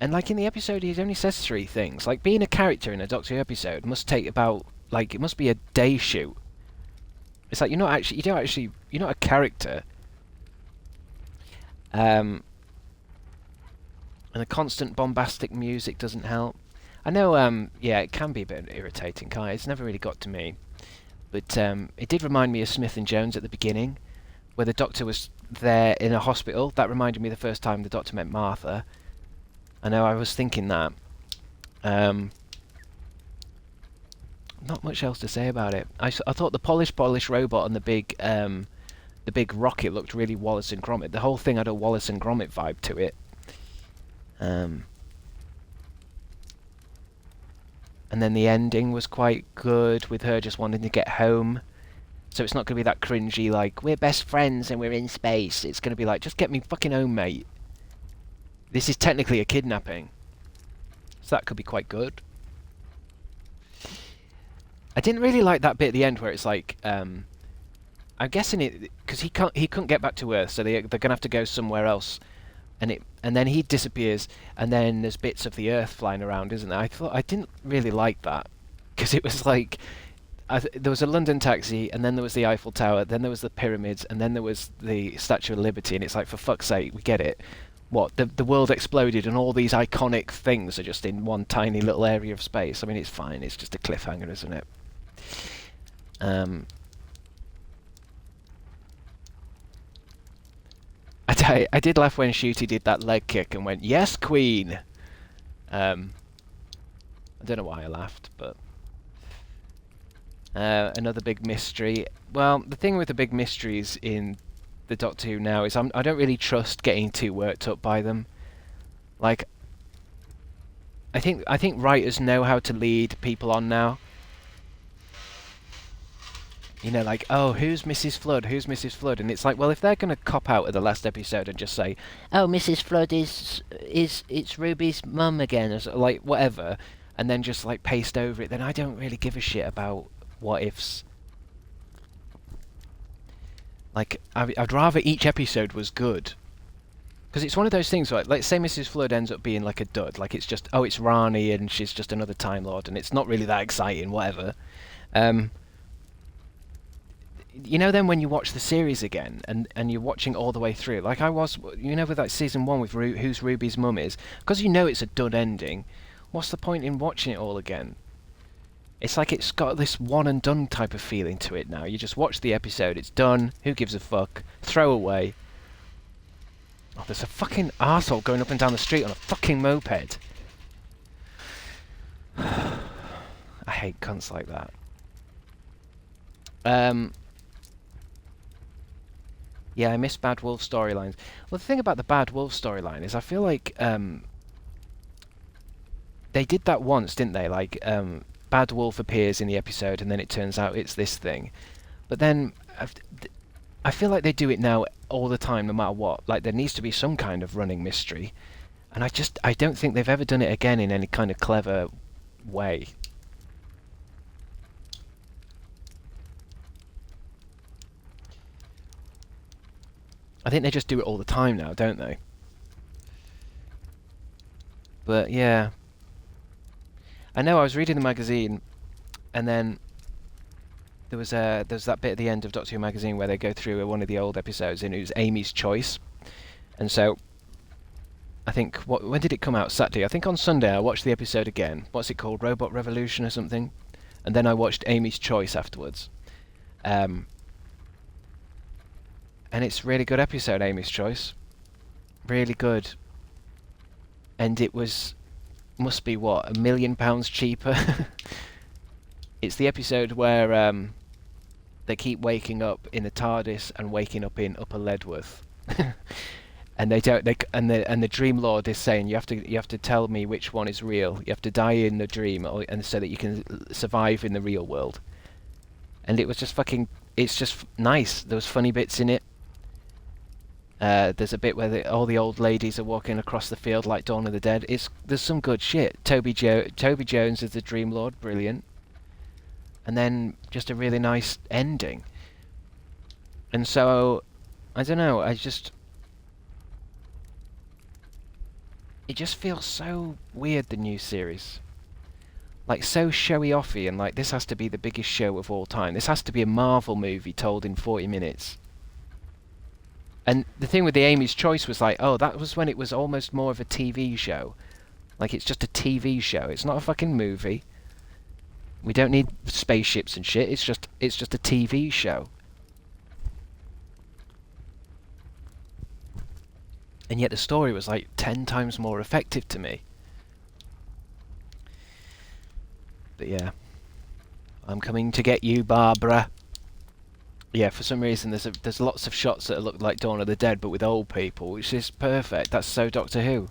and like in the episode, he only says 3 things. Like, being a character in a Doctor Who episode must take about, like, it must be a day shoot. It's like you're not a character. And the constant bombastic music doesn't help. I know, yeah, it can be a bit irritating, can't it? It's never really got to me. But it did remind me of Smith and Jones at the beginning, where the Doctor was there in a hospital. That reminded me the first time the Doctor met Martha. I know, I was thinking that. Not much else to say about it. I thought the polished robot and the big rocket looked really Wallace and Gromit. The whole thing had a Wallace and Gromit vibe to it. And then the ending was quite good, with her just wanting to get home. So it's not going to be that cringy, like, we're best friends and we're in space. It's going to be like, just get me fucking home, mate. This is technically a kidnapping. So that could be quite good. I didn't really like that bit at the end where it's like, I'm guessing it, because he couldn't get back to Earth, so they're going to have to go somewhere else. And then he disappears, and then there's bits of the Earth flying around, isn't there? I didn't really like that, because it was like, there was a London taxi, and then there was the Eiffel Tower, then there was the pyramids, and then there was the Statue of Liberty, and it's like, for fuck's sake, we get it. What, the world exploded, and all these iconic things are just in one tiny little area of space. I mean, it's fine, it's just a cliffhanger, isn't it? I did laugh when Shooty did that leg kick and went, "Yes, Queen." I don't know why I laughed, but another big mystery. Well, the thing with the big mysteries in the Doctor Who now is I don't really trust getting too worked up by them. Like, I think writers know how to lead people on now. You know, like, oh, who's Mrs. Flood? Who's Mrs. Flood? And it's like, well, if they're going to cop out at the last episode and just say, oh, Mrs. Flood it's Ruby's mum again, or so, like, whatever, and then just, like, paste over it, then I don't really give a shit about what-ifs. Like, I'd rather each episode was good. Because it's one of those things, right? Like, say Mrs. Flood ends up being, like, a dud. Like, it's just, oh, it's Rani, and she's just another Time Lord, and it's not really that exciting, whatever. You know, then when you watch the series again and you're watching all the way through, like I was, you know, with like season 1 with who's Ruby's mum is, because you know it's a dud ending, what's the point in watching it all again? It's like it's got this one and done type of feeling to it now. You just watch the episode, it's done, who gives a fuck, throw away. Oh, there's a fucking arsehole going up and down the street on a fucking moped. I hate cunts like that. Yeah, I miss Bad Wolf storylines. Well, the thing about the Bad Wolf storyline is I feel like they did that once, didn't they? Like, Bad Wolf appears in the episode and then it turns out it's this thing. But then I feel like they do it now all the time, no matter what. Like, there needs to be some kind of running mystery. And I don't think they've ever done it again in any kind of clever way. I think they just do it all the time now, don't they? But yeah, I know. I was reading the magazine, and then there's that bit at the end of Doctor Who magazine where they go through one of the old episodes, and it was Amy's Choice. And so I think, when did it come out? Saturday. I think on Sunday I watched the episode again. What's it called? Robot Revolution or something? And then I watched Amy's Choice afterwards. And it's a really good episode, Amy's Choice. Really good. And it must be what, £1 million cheaper? It's the episode where they keep waking up in the TARDIS and waking up in Upper Ledworth. And the Dream Lord is saying you have to tell me which one is real. You have to die in the dream, and so that you can survive in the real world. And it was just it's just nice. There was funny bits in it. There's a bit where all the old ladies are walking across the field like Dawn of the Dead. There's some good shit. Toby Jones as the Dream Lord, brilliant. And then just a really nice ending. And so I don't know. It just feels so weird, the new series. Like, so showy-offy, and like, this has to be the biggest show of all time. This has to be a Marvel movie told in 40 minutes. And the thing with the Amy's Choice was like, oh, that was when it was almost more of a TV show. Like, it's just a TV show. It's not a fucking movie. We don't need spaceships and shit. It's just a TV show. And yet the story was like 10 times more effective to me. But yeah. I'm coming to get you, Barbara. Yeah, for some reason there's lots of shots that look like Dawn of the Dead, but with old people, which is perfect. That's so Doctor Who.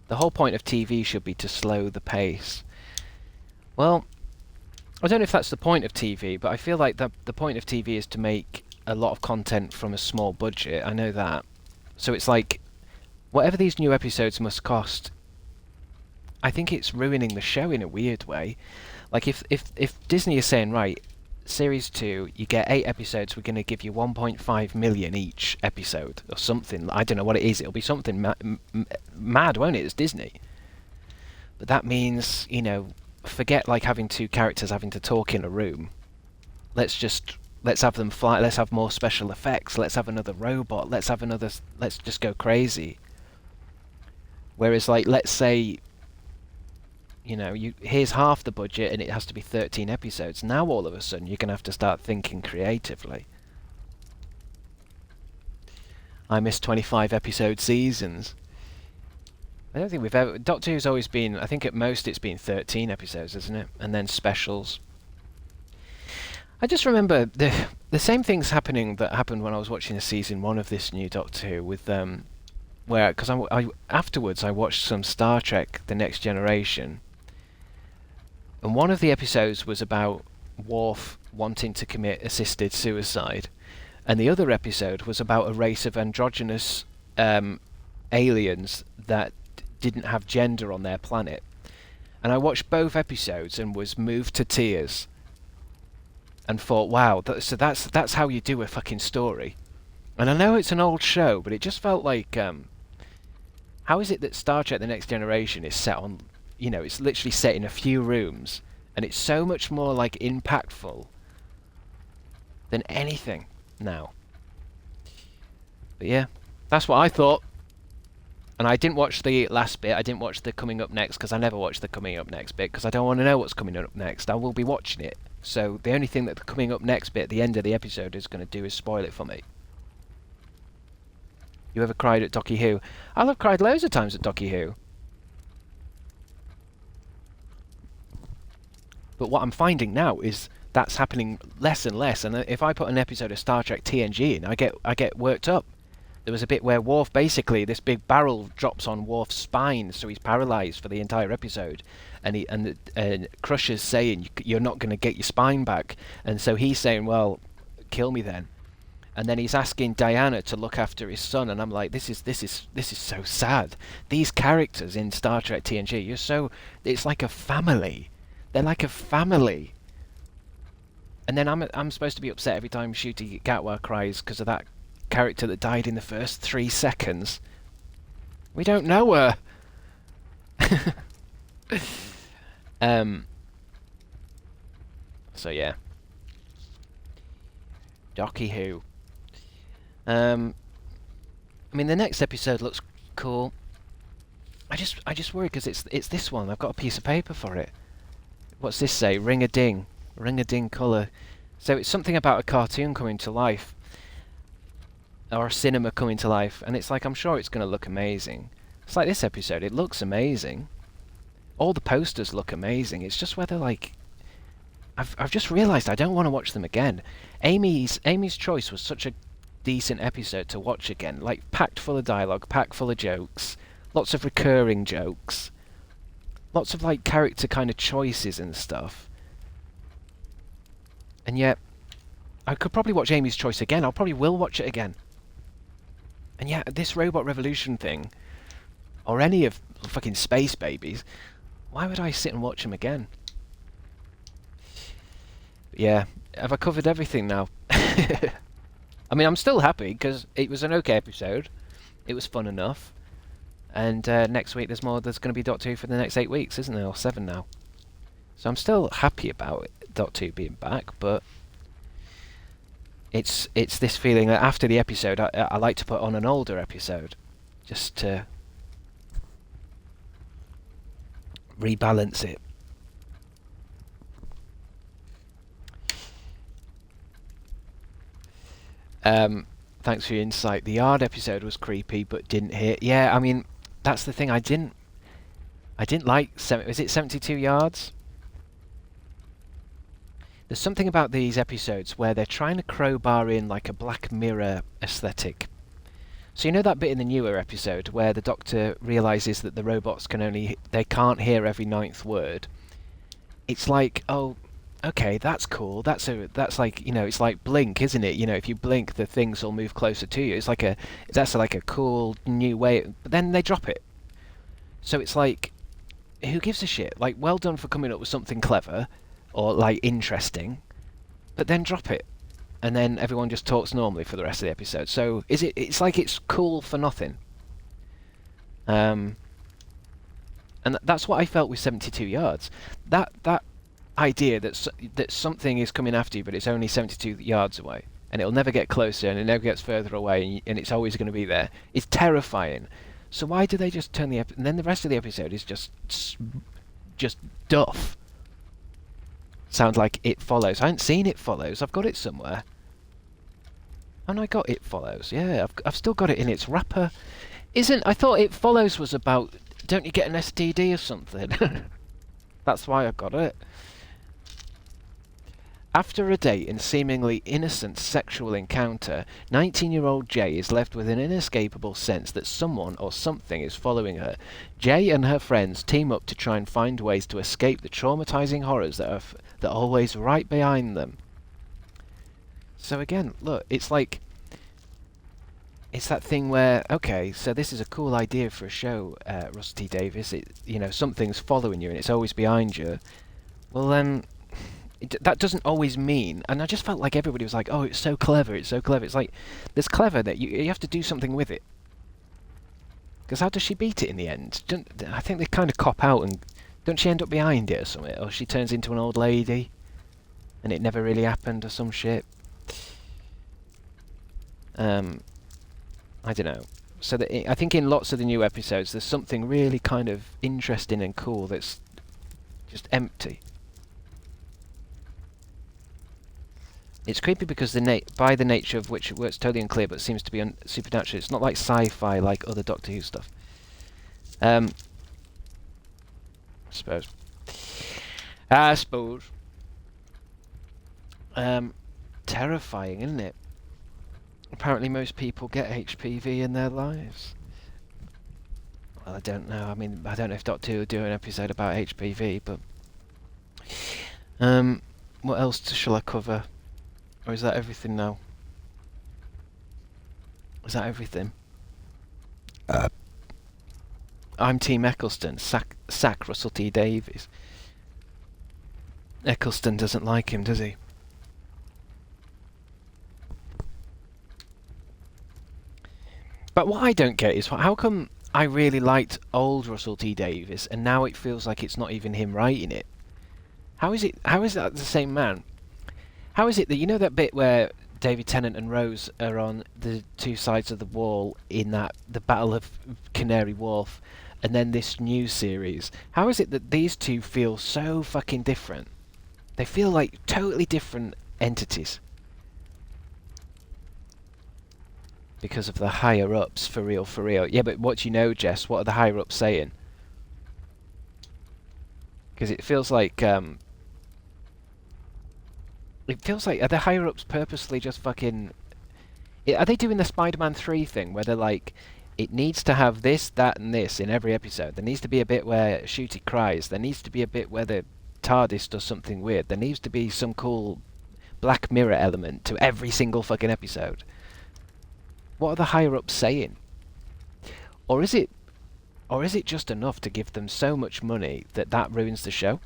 The whole point of TV should be to slow the pace. Well, I don't know if that's the point of TV, but I feel like the point of TV is to make a lot of content from a small budget. I know that. So it's like, whatever these new episodes must cost, I think it's ruining the show in a weird way. Like, if Disney is saying, right, Series 2, you get 8 episodes, we're going to give you 1.5 million each episode, or something. I don't know what it is. It'll be something mad, won't it? It's Disney. But that means, forget like having 2 characters having to talk in a room. Let's have them fly. Let's have more special effects. Let's have another robot. Let's just go crazy. Whereas, like, let's say, here's half the budget and it has to be 13 episodes. Now all of a sudden you're going to have to start thinking creatively. I miss 25 episode seasons. I don't think we've ever... Doctor Who's always been... I think at most it's been 13 episodes, isn't it? And then specials. I just remember the same things happening that happened when I was watching season 1 of this new Doctor Who with because I afterwards I watched some Star Trek: The Next Generation, and one of the episodes was about Worf wanting to commit assisted suicide, and the other episode was about a race of androgynous aliens that didn't have gender on their planet. And I watched both episodes and was moved to tears. And thought, wow, that's how you do a fucking story. And I know it's an old show, but it just felt like, how is it that Star Trek: The Next Generation is set on, it's literally set in a few rooms, and it's so much more like impactful than anything now. But yeah, that's what I thought. And I didn't watch the last bit. I didn't watch the coming up next, because I never watch the coming up next bit, because I don't want to know what's coming up next. I will be watching it. So the only thing that the coming up next bit at the end of the episode is going to do is spoil it for me. You ever cried at Doctor Who? I've cried loads of times at Doctor Who. But what I'm finding now is that's happening less and less. And if I put an episode of Star Trek TNG in, I get worked up. There was a bit where Worf, basically, this big barrel drops on Worf's spine, so he's paralysed for the entire episode. And Crusher's saying, you're not going to get your spine back. And so he's saying, well, kill me then. And then he's asking Diana to look after his son, and I'm like, this is so sad. These characters in Star Trek TNG, it's like a family. They're like a family. And then I'm supposed to be upset every time Ncuti Gatwa cries because of that character that died in the first 3 seconds. We don't know her. So yeah. Docky Who. I mean, the next episode looks cool. I just worry because it's this one. I've got a piece of paper for it. What's this say? Ring-a-ding. Ring-a-ding colour. So it's something about a cartoon coming to life. Or a cinema coming to life. And it's like, I'm sure it's going to look amazing. It's like this episode. It looks amazing. All the posters look amazing. It's just whether, like... I've just realised I don't want to watch them again. Amy's Choice was such a decent episode to watch again. Like, packed full of dialogue, packed full of jokes. Lots of recurring jokes. Lots of, like, character kind of choices and stuff. And yet, I could probably watch Amy's Choice again. I probably will watch it again. And yet, this Robot Revolution thing, or any of fucking Space Babies, why would I sit and watch them again? But yeah, have I covered everything now? I mean, I'm still happy, because it was an okay episode. It was fun enough. And next week there's going to be Doctor Who for the next 8 weeks, isn't there? Or 7 now. So I'm still happy about Doctor Who being back, but it's this feeling that after the episode, I like to put on an older episode, just to rebalance it. Thanks for your insight. The Yard episode was creepy, but didn't hit. Yeah, I mean, that's the thing. I didn't like was it 72 Yards? There's something about these episodes where they're trying to crowbar in like a Black Mirror aesthetic. So you know that bit in the newer episode where the Doctor realizes that the robots they can't hear every 9th word. It's like, oh, okay, that's cool. That's like, you know, it's like Blink, isn't it? You know, if you blink, the things will move closer to you. That's like a cool new way. But then they drop it. So it's like, who gives a shit? Like, well done for coming up with something clever or like interesting, but then drop it, and then everyone just talks normally for the rest of the episode. So it's like it's cool for nothing. And that's what I felt with 72 Yards. That idea that something is coming after you, but it's only 72 yards away, and it'll never get closer, and it never gets further away, and it's always going to be there. It's terrifying. So why do they just turn and then the rest of the episode is just duff. Sounds like It Follows. I haven't seen It Follows. I've got it somewhere. And I got It Follows. Yeah, I've still got it in its wrapper. I thought It Follows was about, don't you get an STD or something? That's why I got it. After a date and seemingly innocent sexual encounter, 19-year-old Jay is left with an inescapable sense that someone or something is following her. Jay and her friends team up to try and find ways to escape the traumatizing horrors that are always right behind them. So again, look, it's like, it's that thing where, okay, so this is a cool idea for a show, Russell T Davies. You know, something's following you and it's always behind you. Well then, that doesn't always mean, and I just felt like everybody was like, oh, it's so clever, it's so clever. It's like, there's clever that you have to do something with it. Because how does she beat it in the end? I think they kind of cop out, and don't she end up behind it or something? Or she turns into an old lady, and it never really happened or some shit. I don't know. So I think in lots of the new episodes, there's something really kind of interesting and cool that's just empty. It's creepy because by the nature of which it works totally unclear, but seems to be supernatural. It's not like sci-fi like other Doctor Who stuff. I suppose. Terrifying, isn't it? Apparently most people get HPV in their lives. Well, I don't know. I mean, I don't know if Doctor Who will do an episode about HPV, but... what else shall I cover? Or is that everything now? Is that everything? I'm Team Eccleston. Sack Russell T Davies. Eccleston doesn't like him, does he? But what I don't get is how come I really liked old Russell T Davies and now it feels like it's not even him writing it? How is it? How is that the same man? How is it that you know that bit where David Tennant and Rose are on the two sides of the wall in that the Battle of Canary Wharf, and then this new series? How is it that these two feel so fucking different? They feel like totally different entities. Because of the higher ups, for real, for real. Yeah, but what do you know, Jess? What are the higher ups saying? Because it feels like are the higher ups purposely just fucking? Are they doing the Spider-Man 3 thing where they're like, it needs to have this, that, and this in every episode. There needs to be a bit where Shooty cries. There needs to be a bit where the TARDIS does something weird. There needs to be some cool Black Mirror element to every single fucking episode. What are the higher ups saying? Or is it just enough to give them so much money that ruins the show?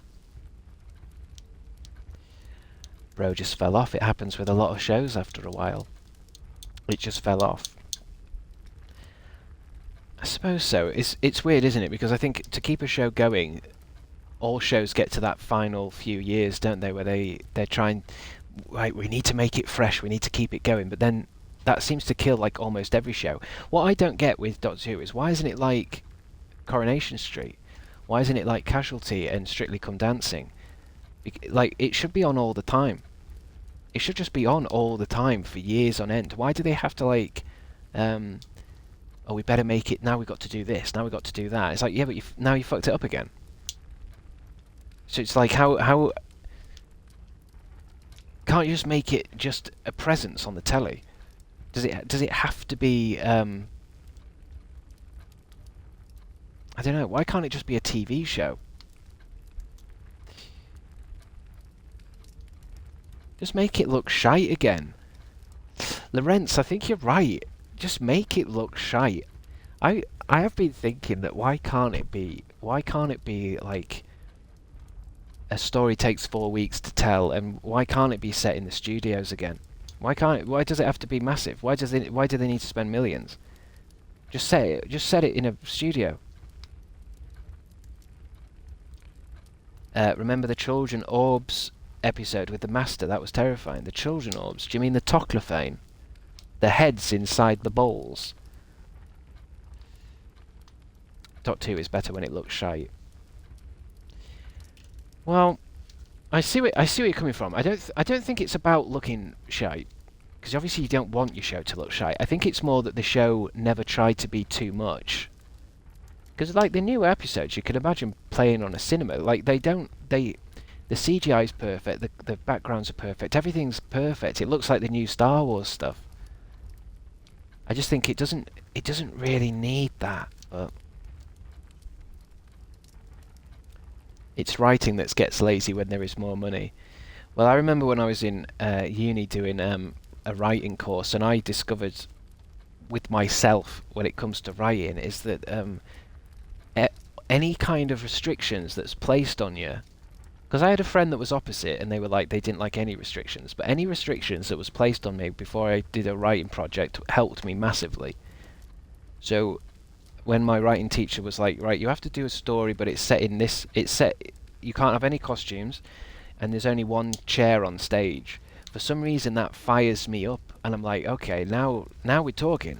Bro just fell off. It happens with a lot of shows after a while. It just fell off. I suppose so. It's weird, isn't it? Because I think to keep a show going, all shows get to that final few years, don't they, where they're trying, right, we need to make it fresh, we need to keep it going, but then that seems to kill like almost every show. What I don't get with Doctor Who is why isn't it like Coronation Street? Why isn't it like Casualty and Strictly Come Dancing? Like, it should be on all the time. It should just be on all the time for years on end. Why do they have to like, oh, we better make it, now we've got to do this, now we've got to do that. It's like, yeah, but now you fucked it up again. So it's like, how can't you just make it just a presence on the telly? Does it have to be, I don't know, why can't it just be a TV show? Just make it look shite again. Lorenz, I think you're right. Just make it look shite. I have been thinking that why can't it be like a story takes 4 weeks to tell, and why can't it be set in the studios again? Why does it have to be massive? Why do they need to spend millions? Just set it in a studio. Remember the Children Orbs episode with the Master? That was terrifying. The Children Orbs. Do you mean the Toclophane? The heads inside the bowls. Doctor 2 is better when it looks shite. Well, I see where you're coming from. I don't think it's about looking shite, because obviously you don't want your show to look shite. I think it's more that the show never tried to be too much. Because like the new episodes, you can imagine playing on a cinema. Like the CGI is perfect, the backgrounds are perfect, everything's perfect. It looks like the new Star Wars stuff. I just think it doesn't really need that, but it's writing that gets lazy when there is more money. Well, I remember when I was in uni doing a writing course, and I discovered with myself when it comes to writing is that any kind of restrictions that's placed on you, because I had a friend that was opposite and they were like, they didn't like any restrictions, but any restrictions that was placed on me before I did a writing project helped me massively. So when my writing teacher was like, right, you have to do a story, but it's set in this, you can't have any costumes, and there's only one chair on stage. For some reason that fires me up, and I'm like, okay, now we're talking.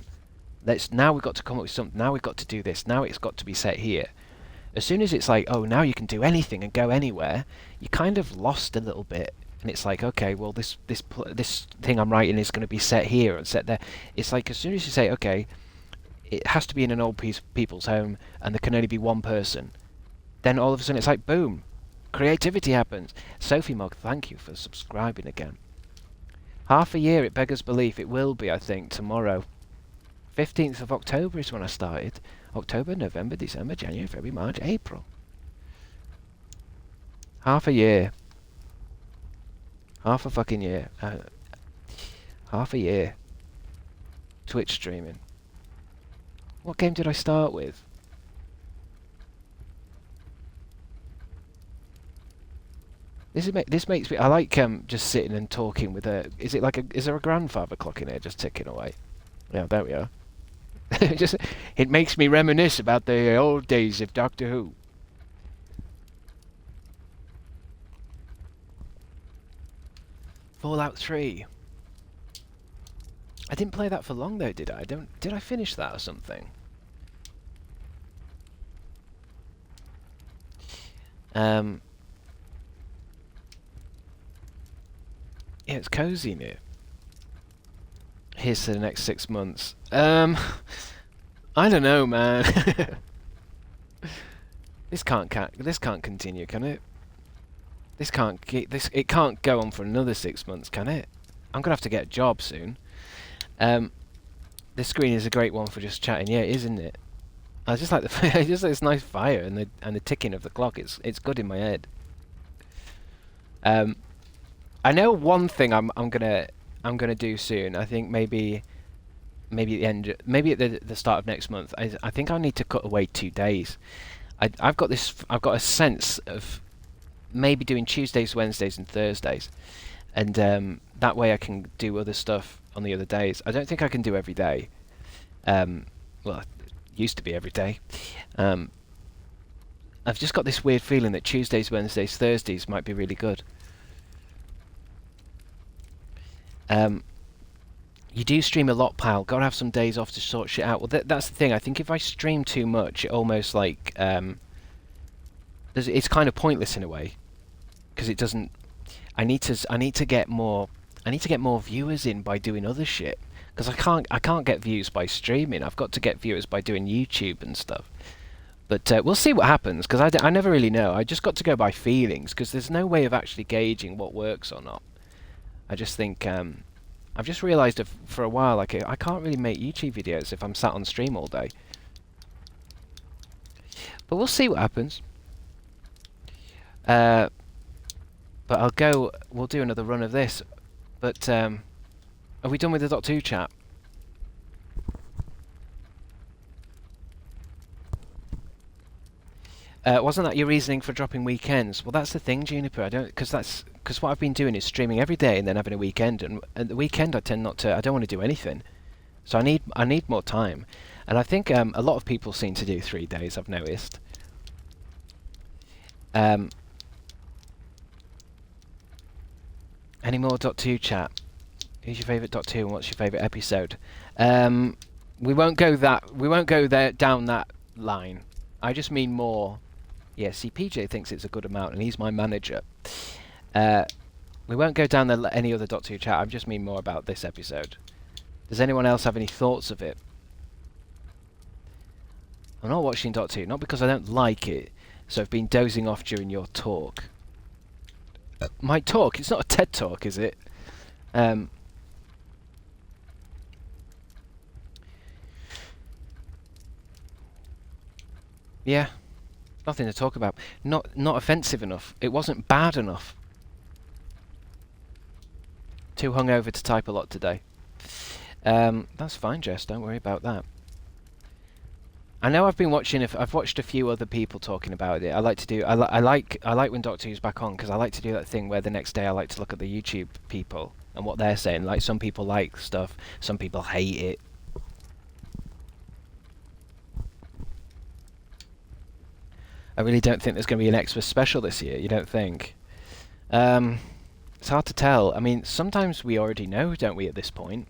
Now we've got to come up with something, now we've got to do this, now it's got to be set here. As soon as it's like, oh, now you can do anything and go anywhere, you kind of lost a little bit. And it's like, okay, well, this thing I'm writing is going to be set here and set there. It's like, as soon as you say, okay, it has to be in an old people's home and there can only be one person, then all of a sudden it's like, boom, creativity happens. Sophie Mog, thank you for subscribing again. Half a year, it beggars belief. It will be, I think, tomorrow. 15th of October is when I started. October, November, December, January, February, March, April. Half a year. Half a fucking year. Half a year. Twitch streaming. What game did I start with? This makes me. I like just sitting and talking with a. Is there a grandfather clock in here just ticking away? Yeah, there we are. Just, it makes me reminisce about the old days of Doctor Who. Fallout 3. I didn't play that for long though, did I? Did I finish that or something? Yeah, it's cozy in here. Here's to the next 6 months. I don't know, man. This can't continue, can it? It can't go on for another 6 months, can it? I'm gonna have to get a job soon. This screen is a great one for just chatting. Yeah, it is, isn't it? I just like I just like this nice fire and the ticking of the clock. It's good in my head. I know one thing I'm gonna do soon. I think maybe at the start of next month. I think I need to cut away 2 days. I've got a sense of maybe doing Tuesdays, Wednesdays, and Thursdays, and that way I can do other stuff on the other days. I don't think I can do every day. Well, it used to be every day. I've just got this weird feeling that Tuesdays, Wednesdays, Thursdays might be really good. You do stream a lot, pal. Gotta have some days off to sort shit out. Well, that's the thing. I think if I stream too much, it almost like it's kind of pointless in a way, because it doesn't. I need to get more viewers in by doing other shit. Because I can't get views by streaming. I've got to get viewers by doing YouTube and stuff. But we'll see what happens, because I never really know. I just got to go by feelings, because there's no way of actually gauging what works or not. I just think I've just realised for a while, like, I can't really make YouTube videos if I'm sat on stream all day. But we'll see what happens. But we'll do another run of this. But are we done with the Doctor Who chat? Wasn't that your reasoning for dropping weekends? Well, that's the thing, Juniper. Because what I've been doing is streaming every day and then having a weekend. And at the weekend, I don't want to do anything. So I need more time. And I think a lot of people seem to do 3 days. I've noticed. Any more Doctor Who chat? Who's your favourite Doctor Who and what's your favourite episode? We won't go down that line. I just mean more. Yeah, see, PJ thinks it's a good amount, and he's my manager. We won't go down any other Doctor Who chat. I just mean more about this episode. Does anyone else have any thoughts of it? I'm not watching Doctor Who, not because I don't like it, so I've been dozing off during your talk. My talk? It's not a TED talk, is it? Yeah, nothing to talk about. Not offensive enough. It wasn't bad enough. Too hungover to type a lot today. That's fine, Jess. Don't worry about that. I know I've watched a few other people talking about it. I like when Doctor Who's back on, because I like to do that thing where the next day I like to look at the YouTube people and what they're saying. Like, some people like stuff, some people hate it. I really don't think there's going to be an Xmas special this year. You don't think? It's hard to tell. I mean, sometimes we already know, don't we, at this point?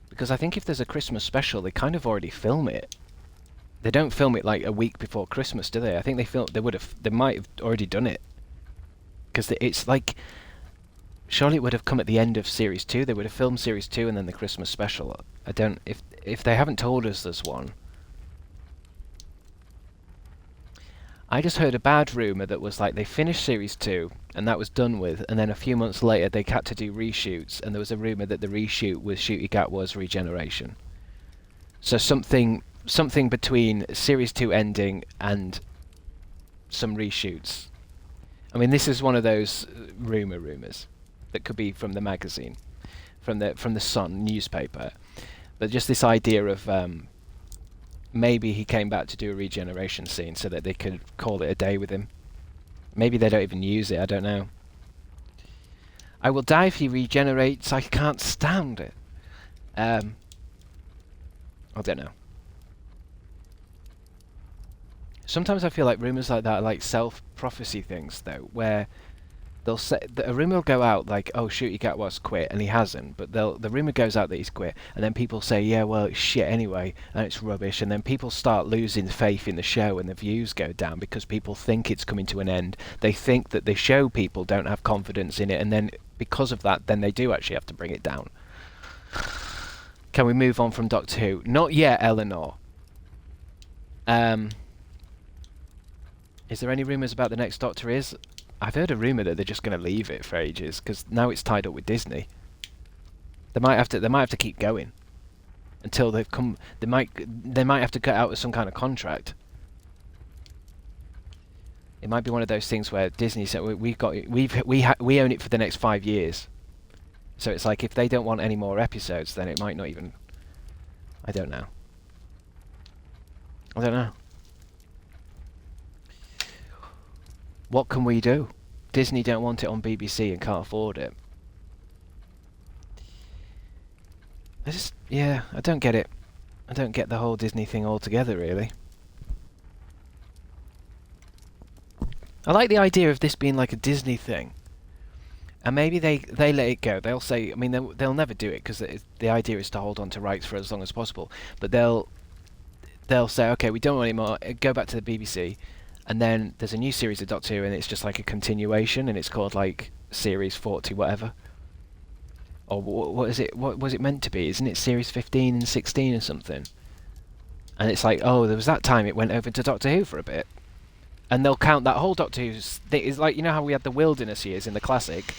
Because I think if there's a Christmas special, they kind of already film it. They don't film it like a week before Christmas, do they? I think they might have already done it. Because it's like, surely it would have come at the end of Series 2. They would have filmed Series 2 and then the Christmas special. If they haven't told us there's one. I just heard a bad rumour that was like they finished Series 2 and that was done with, and then a few months later they had to do reshoots, and there was a rumour that the reshoot with Shooty Gat was Regeneration. So something between Series 2 ending and some reshoots. I mean, this is one of those rumours that could be from the magazine, from the Sun newspaper, but just this idea of maybe he came back to do a regeneration scene so that they could call it a day with him. Maybe they don't even use it, I don't know. I will die if he regenerates, I can't stand it. I don't know. Sometimes I feel like rumours like that are like self-prophecy things, though, where they'll say a rumour will go out like, "Oh, Shooty Cat was quit," and he hasn't. But the rumour goes out that he's quit, and then people say, "Yeah, well, it's shit anyway, and it's rubbish." And then people start losing faith in the show, and the views go down because people think it's coming to an end. They think that the show people don't have confidence in it, and then because of that, then they do actually have to bring it down. Can we move on from Doctor Who? Not yet, Eleanor. Is there any rumours about the next Doctor is? I've heard a rumour that they're just going to leave it for ages because now it's tied up with Disney. They might have to keep going until they've come. They might have to cut out with some kind of contract. It might be one of those things where Disney said we own it for the next 5 years. So it's like if they don't want any more episodes, then it might not even. I don't know. What can we do? Disney don't want it on BBC and can't afford it. I don't get it. I don't get the whole Disney thing altogether, really. I like the idea of this being like a Disney thing. And maybe they let it go. They'll say, I mean, they'll never do it because the idea is to hold on to rights for as long as possible. But they'll say, okay, we don't want any more. Go back to the BBC. And then there's a new series of Doctor Who, and it's just like a continuation, and it's called like Series 40 whatever. Or what is it? What was it meant to be? Isn't it Series 15 and 16 or something? And it's like, oh, there was that time it went over to Doctor Who for a bit. And they'll count that whole Doctor Who's... It's like, you know how we had the Wilderness years in the classic?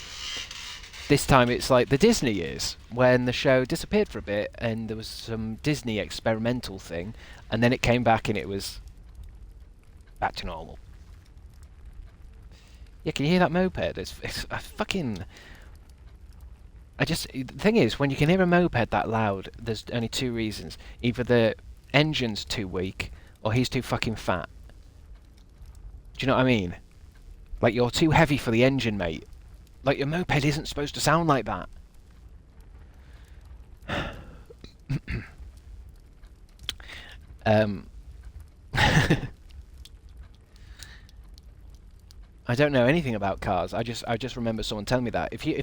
This time it's like the Disney years, when the show disappeared for a bit, and there was some Disney experimental thing, and then it came back and it was... back to normal. Yeah, can you hear that moped? It's a fucking... The thing is, when you can hear a moped that loud, there's only two reasons. Either the engine's too weak, or he's too fucking fat. Do you know what I mean? Like, you're too heavy for the engine, mate. Like, your moped isn't supposed to sound like that. I don't know anything about cars. I just remember someone telling me that if you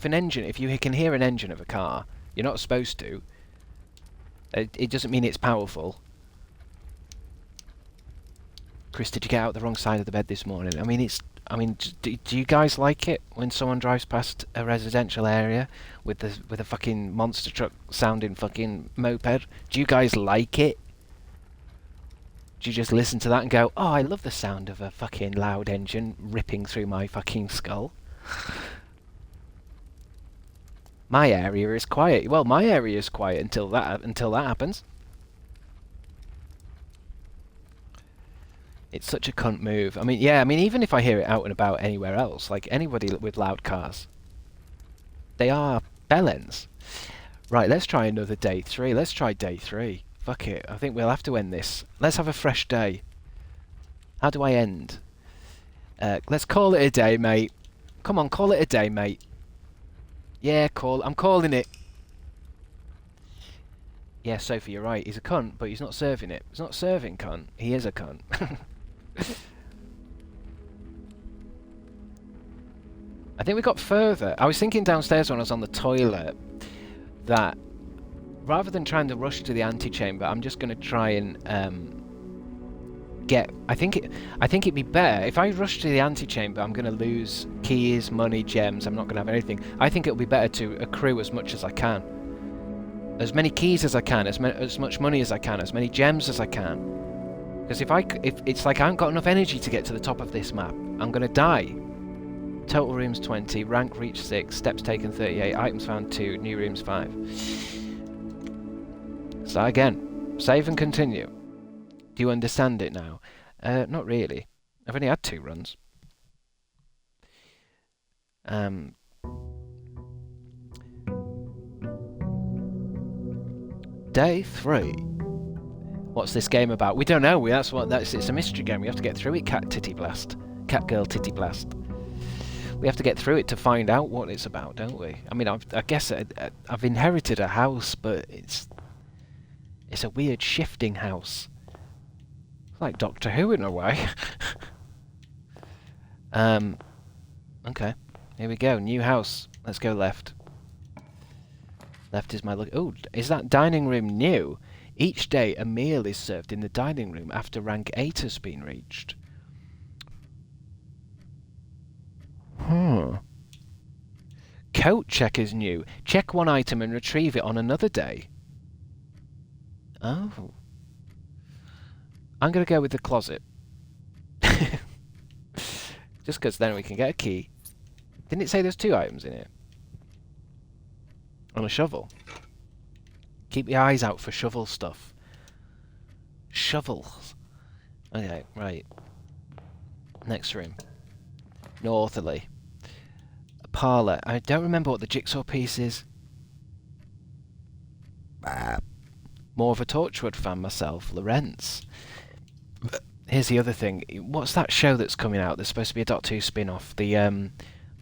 can hear an engine of a car, you're not supposed to. It doesn't mean it's powerful. Chris, did you get out the wrong side of the bed this morning? I mean, do you guys like it when someone drives past a residential area with a fucking monster truck sounding fucking moped? Do you guys like it? Do you just listen to that and go, oh, I love the sound of a fucking loud engine ripping through my fucking skull? My area is quiet. Well, my area is quiet until that happens. It's such a cunt move. I mean, yeah, even if I hear it out and about anywhere else, like anybody with loud cars, they are bellends. Right, let's try another day 3. Let's try day 3. Fuck it. I think we'll have to end this. Let's have a fresh day. How do I end? Let's call it a day, mate. Come on, call it a day, mate. Yeah, I'm calling it. Yeah, Sophie, you're right. He's a cunt, but he's not serving it. He's not serving cunt. He is a cunt. I think we got further. I was thinking downstairs when I was on the toilet that rather than trying to rush to the antechamber, I'm just going to try and get... I think it'd be better if I rush to the antechamber. I'm going to lose keys, money, gems. I'm not going to have anything. I think it'll be better to accrue as much as I can. As many keys as I can, as much money as I can, as many gems as I can. Because if it's like I haven't got enough energy to get to the top of this map, I'm going to die. Total rooms 20, rank reached 6, steps taken 38, items found 2, new rooms 5. Start again. Save and continue. Do you understand it now? Not really. I've only had 2 runs. Day 3. What's this game about? We don't know. It's a mystery game. We have to get through it. Cat girl titty blast. We have to get through it to find out what it's about, don't we? I mean, I guess I've inherited a house, but it's It's a weird shifting house. Like Doctor Who in a way. Okay. Here we go. New house. Let's go left. Left is my look. Oh, is that dining room new? Each day a meal is served in the dining room after rank 8 has been reached. Coat check is new. Check one item and retrieve it on another day. Oh. I'm going to go with the closet. Just because then we can get a key. Didn't it say there's 2 items in it? On a shovel. Keep your eyes out for shovel stuff. Shovels. Okay, right. Next room. Northerly. A parlour. I don't remember what the jigsaw piece is. More of a Torchwood fan myself. Lorenz. Here's the other thing. What's that show that's coming out? There's supposed to be a Doctor Who spin-off. The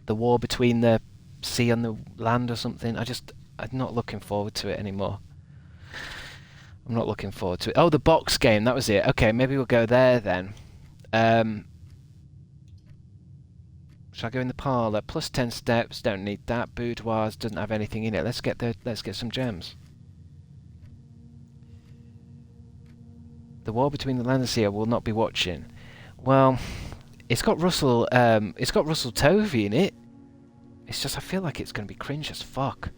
war between the sea and the land or something. I'm not looking forward to it anymore. I'm not looking forward to it. Oh, the box game. That was it. Okay, maybe we'll go there then. Shall I go in the parlour? Plus 10 steps. Don't need that. Boudoirs doesn't have anything in it. Let's get some gems. The war between the land and sea I will not be watching. Well, it's got Russell Tovey in it. It's just I feel like it's going to be cringe as fuck.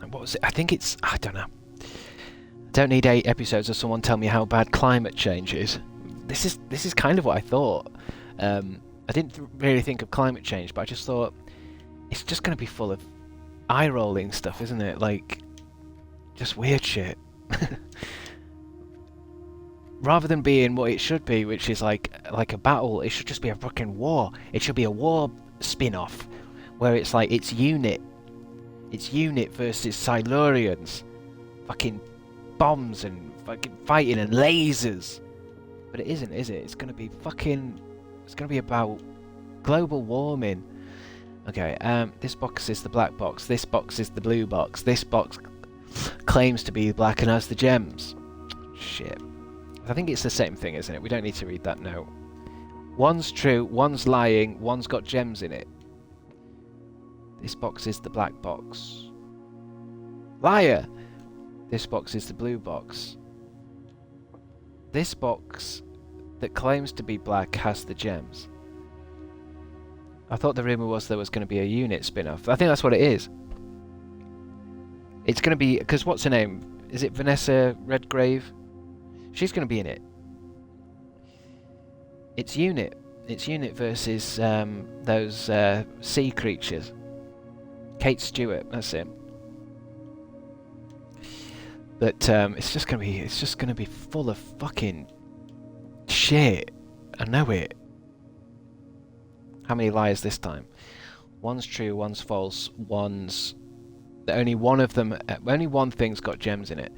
And what was it? I think it's I don't know. I don't need 8 episodes of someone tell me how bad climate change is. This is kind of what I thought. I didn't really think of climate change, but I just thought it's just going to be full of eye-rolling stuff, isn't it? Like, just weird shit. Rather than being what it should be, which is like a battle, it should just be a fucking war. It should be a war spin-off, where it's like, it's Unit versus Silurians. Fucking bombs and fucking fighting and lasers. But it isn't, is it? It's gonna be about global warming. Okay, this box is the black box, this box is the blue box, this box claims to be black and has the gems. Shit. I think it's the same thing, isn't it? We don't need to read that note. One's true, one's lying, one's got gems in it. This box is the black box. Liar! This box is the blue box. This box that claims to be black has the gems. I thought the rumour was there was going to be a Unit spin-off. I think that's what it is. It's going to be... Because what's her name? Is it Vanessa Redgrave? She's going to be in it. It's Unit. It's Unit versus those sea creatures. Kate Stewart, that's it. But it's just going to be full of fucking shit. I know it. How many liars this time? One's true, one's false, only one thing's got gems in it.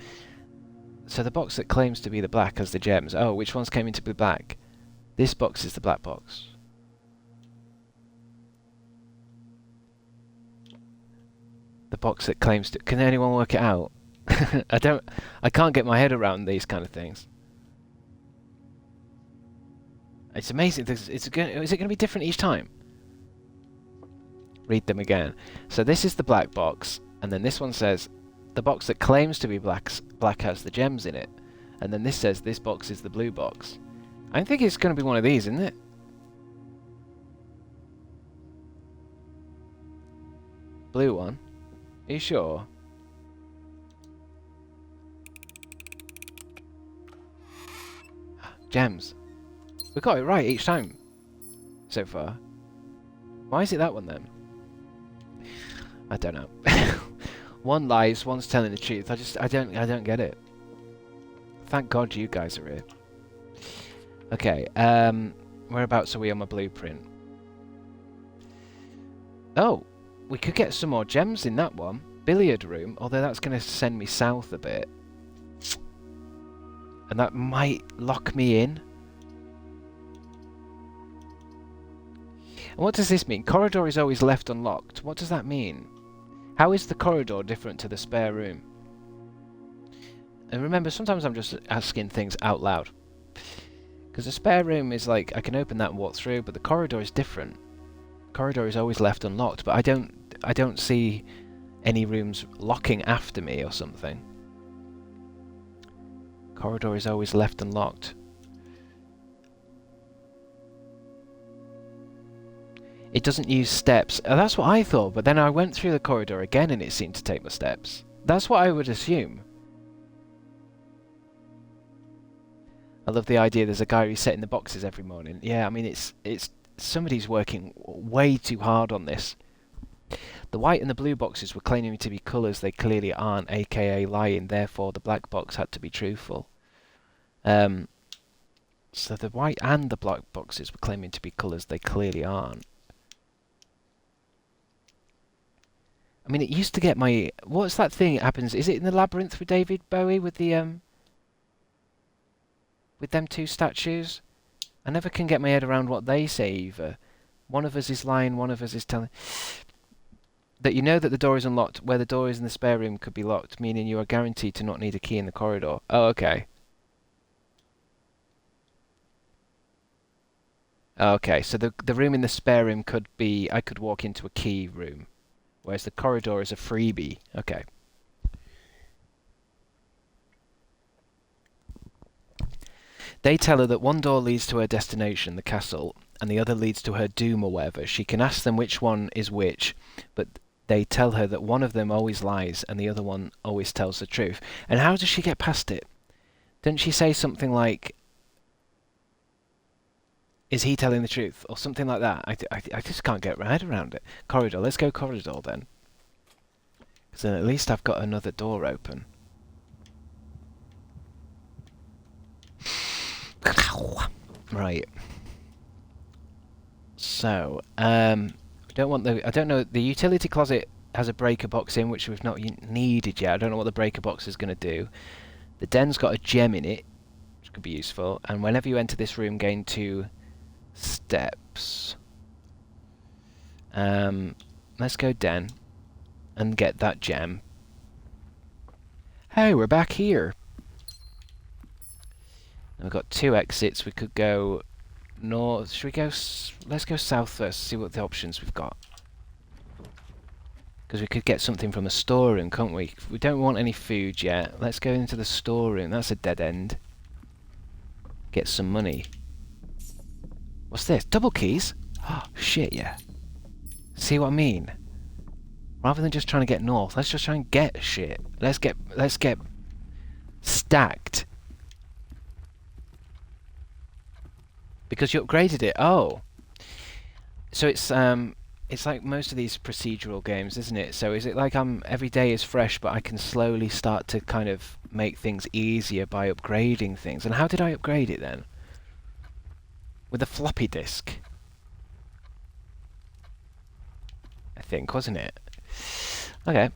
So the box that claims to be the black has the gems. Oh, which ones came into the black? This box is the black box. The box that claims to... Can anyone work it out? I can't get my head around these kind of things. It's amazing. Is it going to be different each time? Read them again. So this is the black box, and then this one says the box that claims to be black has the gems in it, and then this says this box is the blue box. I think it's going to be one of these, isn't it? Blue one. Are you sure? Gems. We got it right each time so far. Why is it that one then? I don't know. One lies, one's telling the truth. I don't get it. Thank God you guys are here. Okay, whereabouts are we on my blueprint? Oh, we could get some more gems in that one. Billiard room, although that's going to send me south a bit. And that might lock me in. And what does this mean? Corridor is always left unlocked. What does that mean? How is the corridor different to the spare room? And remember, sometimes I'm just asking things out loud. Because the spare room is like, I can open that and walk through, but the corridor is different. The corridor is always left unlocked, but I don't see any rooms locking after me or something. Corridor is always left unlocked. It doesn't use steps. That's what I thought, but then I went through the corridor again and it seemed to take my steps. That's what I would assume. I love the idea there's a guy who's setting the boxes every morning. Yeah, I mean, it's somebody's working way too hard on this. The white and the blue boxes were claiming to be colours they clearly aren't, aka lying, therefore the black box had to be truthful. So the white and the black boxes were claiming to be colours they clearly aren't. I mean, it used to get my... What's that thing that happens? Is it in the labyrinth with David Bowie with the with them two statues? I never can get my head around what they say either. One of us is lying, one of us is telling... That you know that the door is unlocked, where the door is in the spare room could be locked, meaning you are guaranteed to not need a key in the corridor. Oh, okay. Okay, so the room in the spare room could be... I could walk into a key room. Whereas the corridor is a freebie. Okay. They tell her that one door leads to her destination, the castle, and the other leads to her doom or whatever. She can ask them which one is which, but they tell her that one of them always lies and the other one always tells the truth. And how does she get past it? Didn't she say something like, is he telling the truth? Or something like that. I just can't get my head around it. Corridor. Let's go corridor then. Because then at least I've got another door open. Right. So, I don't know, the utility closet has a breaker box in, which we've not needed yet. I don't know what the breaker box is going to do. The den's got a gem in it, which could be useful. And whenever you enter this room, gain 2 steps. Let's go den and get that gem. Hey, we're back here. We've got 2 exits. We could go north. Should we go? Let's go south first. See what the options we've got. Because we could get something from the storeroom, can't we? We don't want any food yet. Let's go into the storeroom. That's a dead end. Get some money. What's this? Double keys? Oh, shit, yeah. See what I mean? Rather than just trying to get north, let's just try and get shit. Let's get stacked. Because you upgraded it. Oh. So it's like most of these procedural games, isn't it? So is it like every day is fresh, but I can slowly start to kind of make things easier by upgrading things? And how did I upgrade it then? With a floppy disk, I think, wasn't it? Okay.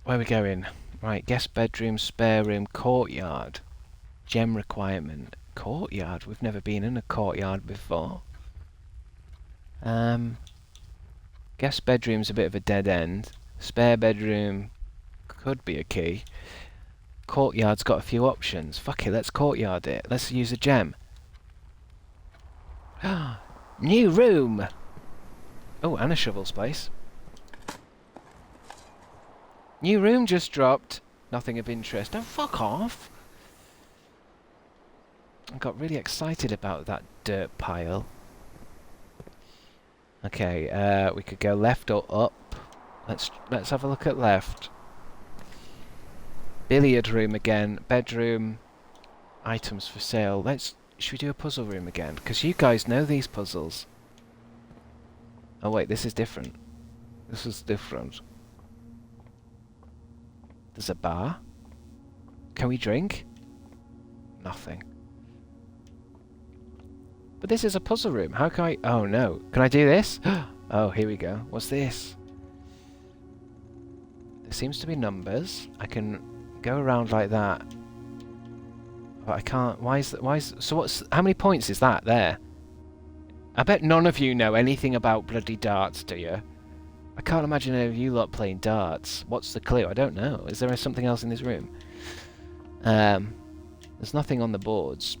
Where are we going? Right, guest bedroom, spare room, courtyard. Gem requirement. Courtyard? We've never been in a courtyard before. Guest bedroom's a bit of a dead end. Spare bedroom could be a key. Courtyard's got a few options. Fuck it, let's courtyard it. Let's use a gem. New room! Oh, and a shovel space. New room just dropped. Nothing of interest. Oh, fuck off! I got really excited about that dirt pile. Okay, we could go left or up. Let's have a look at left. Billiard room again. Bedroom. Items for sale. Should we do a puzzle room again? Because you guys know these puzzles. Oh wait, this is different. This is different. There's a bar. Can we drink? Nothing. But this is a puzzle room. How can I... Oh no. Can I do this? Oh, here we go. What's this? There seems to be numbers. I can go around like that. But I can't... Why is... So what's... How many points is that there? I bet none of you know anything about bloody darts, do you? I can't imagine any of you lot playing darts. What's the clue? I don't know. Is there something else in this room? There's nothing on the boards.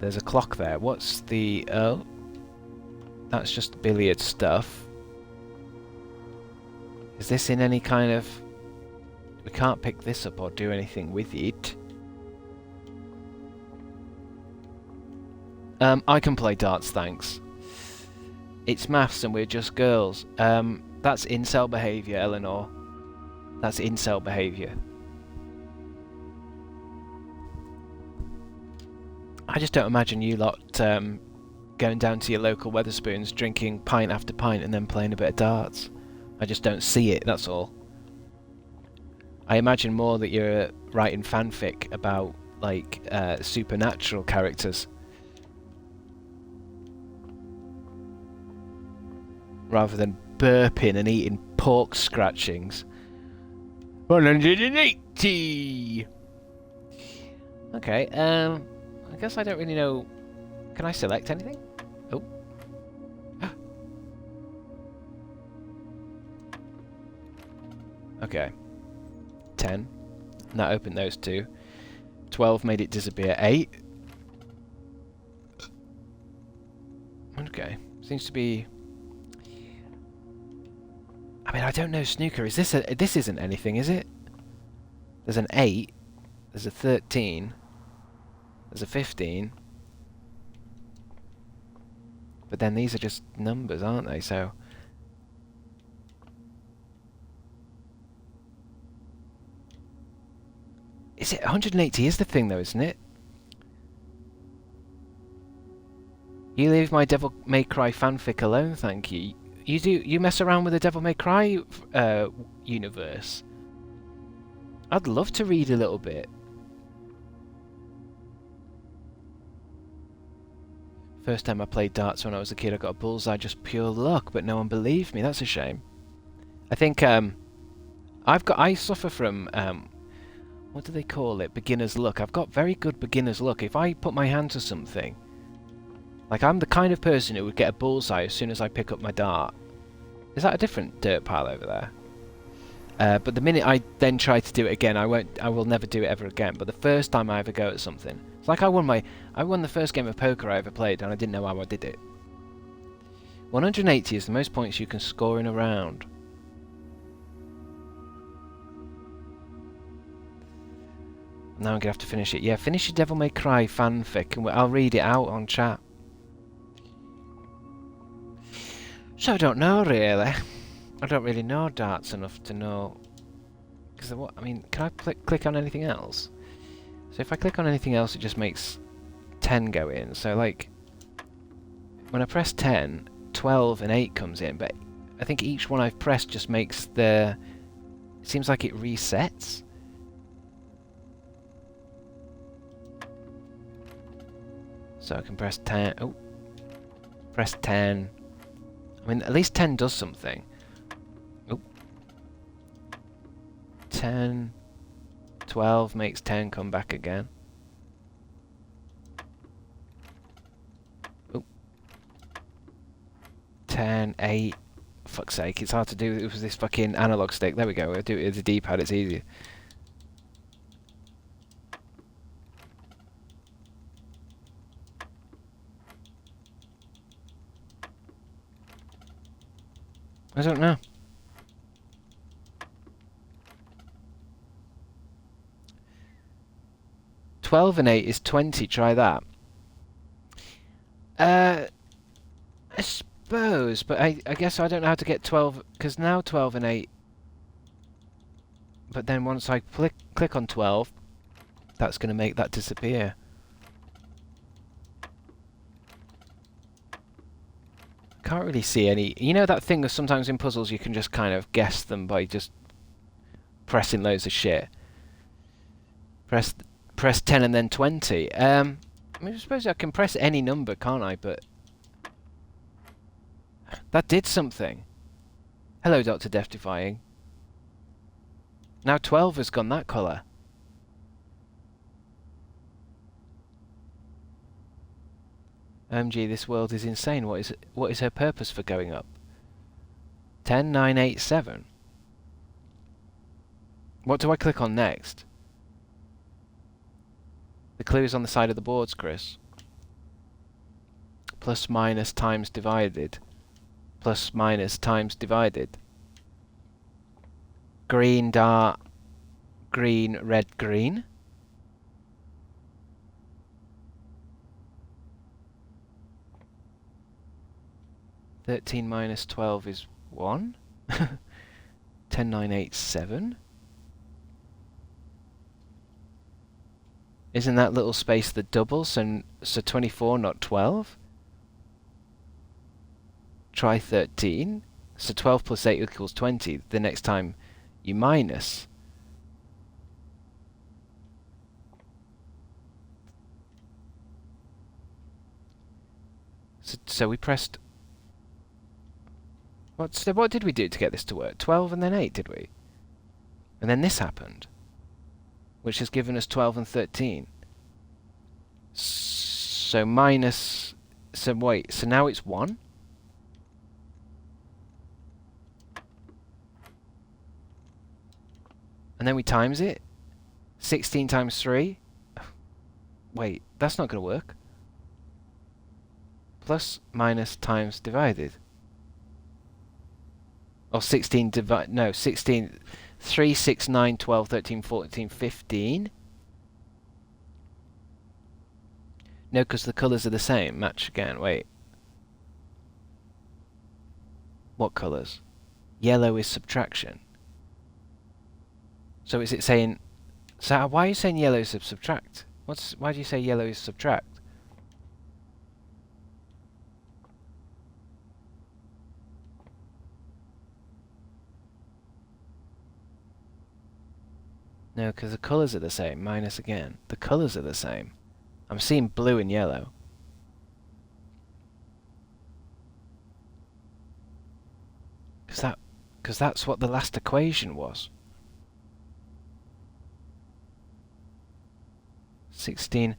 There's a clock there. What's the... Oh. That's just billiard stuff. Is this in any kind of... We can't pick this up or do anything with it. I can play darts, thanks. It's maths and we're just girls. That's incel behaviour, Eleanor. That's incel behaviour. I just don't imagine you lot going down to your local Wetherspoons, drinking pint after pint and then playing a bit of darts. I just don't see it, that's all. I imagine more that you're writing fanfic about, like, supernatural characters. Rather than burping and eating pork scratchings. 180! Okay, I guess I don't really know... Can I select anything? Oh. Okay. 10. And that opened those two. 12 made it disappear. 8. Okay. Seems to be... I mean, I don't know snooker. Is this a... This isn't anything, is it? There's an 8. There's a 13. There's a 15. But then these are just numbers, aren't they? So... Is it 180 is the thing though, isn't it? You leave my Devil May Cry fanfic alone, thank you. You mess around with the Devil May Cry universe. I'd love to read a little bit. First time I played darts when I was a kid, I got a bullseye, just pure luck, but no one believed me. That's a shame. I think I suffer from what do they call it? Beginner's luck. I've got very good beginner's luck. If I put my hand to something, like I'm the kind of person who would get a bullseye as soon as I pick up my dart. Is that a different dirt pile over there? But the minute I then try to do it again, I will never do it ever again. But the first time I ever go at something, it's like I won the first game of poker I ever played, and I didn't know how I did it. 180 is the most points you can score in a round. Now I'm gonna have to finish it. Yeah, finish your Devil May Cry fanfic, and I'll read it out on chat. So I don't know really. I don't really know darts enough to know. Because what? I mean, can I click on anything else? So if I click on anything else, it just makes 10 go in. So like, when I press 10, 12 and 8 comes in, but I think each one I've pressed just makes the... It seems like it resets. So I can press 10. Oh, press 10. I mean, at least 10 does something. Oh. 10. 12 makes 10 come back again. Oh. 10, 8. Fuck's sake, it's hard to do with this fucking analog stick. There we go. I'll do it with the D-pad, it's easier. I don't know. $12 and 8 is 20. Try that. I suppose, but I guess I don't know how to get 12 because now 12 and 8. But then once I click on 12, that's going to make that disappear. Can't really see any... You know that thing that sometimes in puzzles you can just kind of guess them by just pressing loads of shit? Press 10 and then 20. I mean, I suppose I can press any number, can't I? But... That did something. Hello, Dr. Death-Defying. Now 12 has gone that colour. OMG, this world is insane. What is her purpose for going up? 10987. What do I click on next? The clue is on the side of the boards, Chris. Plus minus times divided. Plus minus times divided. Green, dark, green, red, green. Thirteen minus 12 is 1. 10987. Isn't that little space the double? So 24, not 12. Try 13. So 12 plus 8 equals 20. The next time you minus. So we pressed... What did we do to get this to work? 12 and then 8, did we? And then this happened, which has given us 12 and 13. So minus... So wait, so now it's 1? And then we times it? 16 times 3? Wait, that's not going to work. Plus, minus, times, divided. Or 16 divide... No, 16... 3, 6, 9, 12, 13, 14, 15. No, because the colours are the same. Match again. Wait. What colours? Yellow is subtraction. So is it saying... So why are you saying yellow is subtract? Why do you say yellow is subtract? No, because the colours are the same. Minus again. The colours are the same. I'm seeing blue and yellow. Because that's what the last equation was. 16,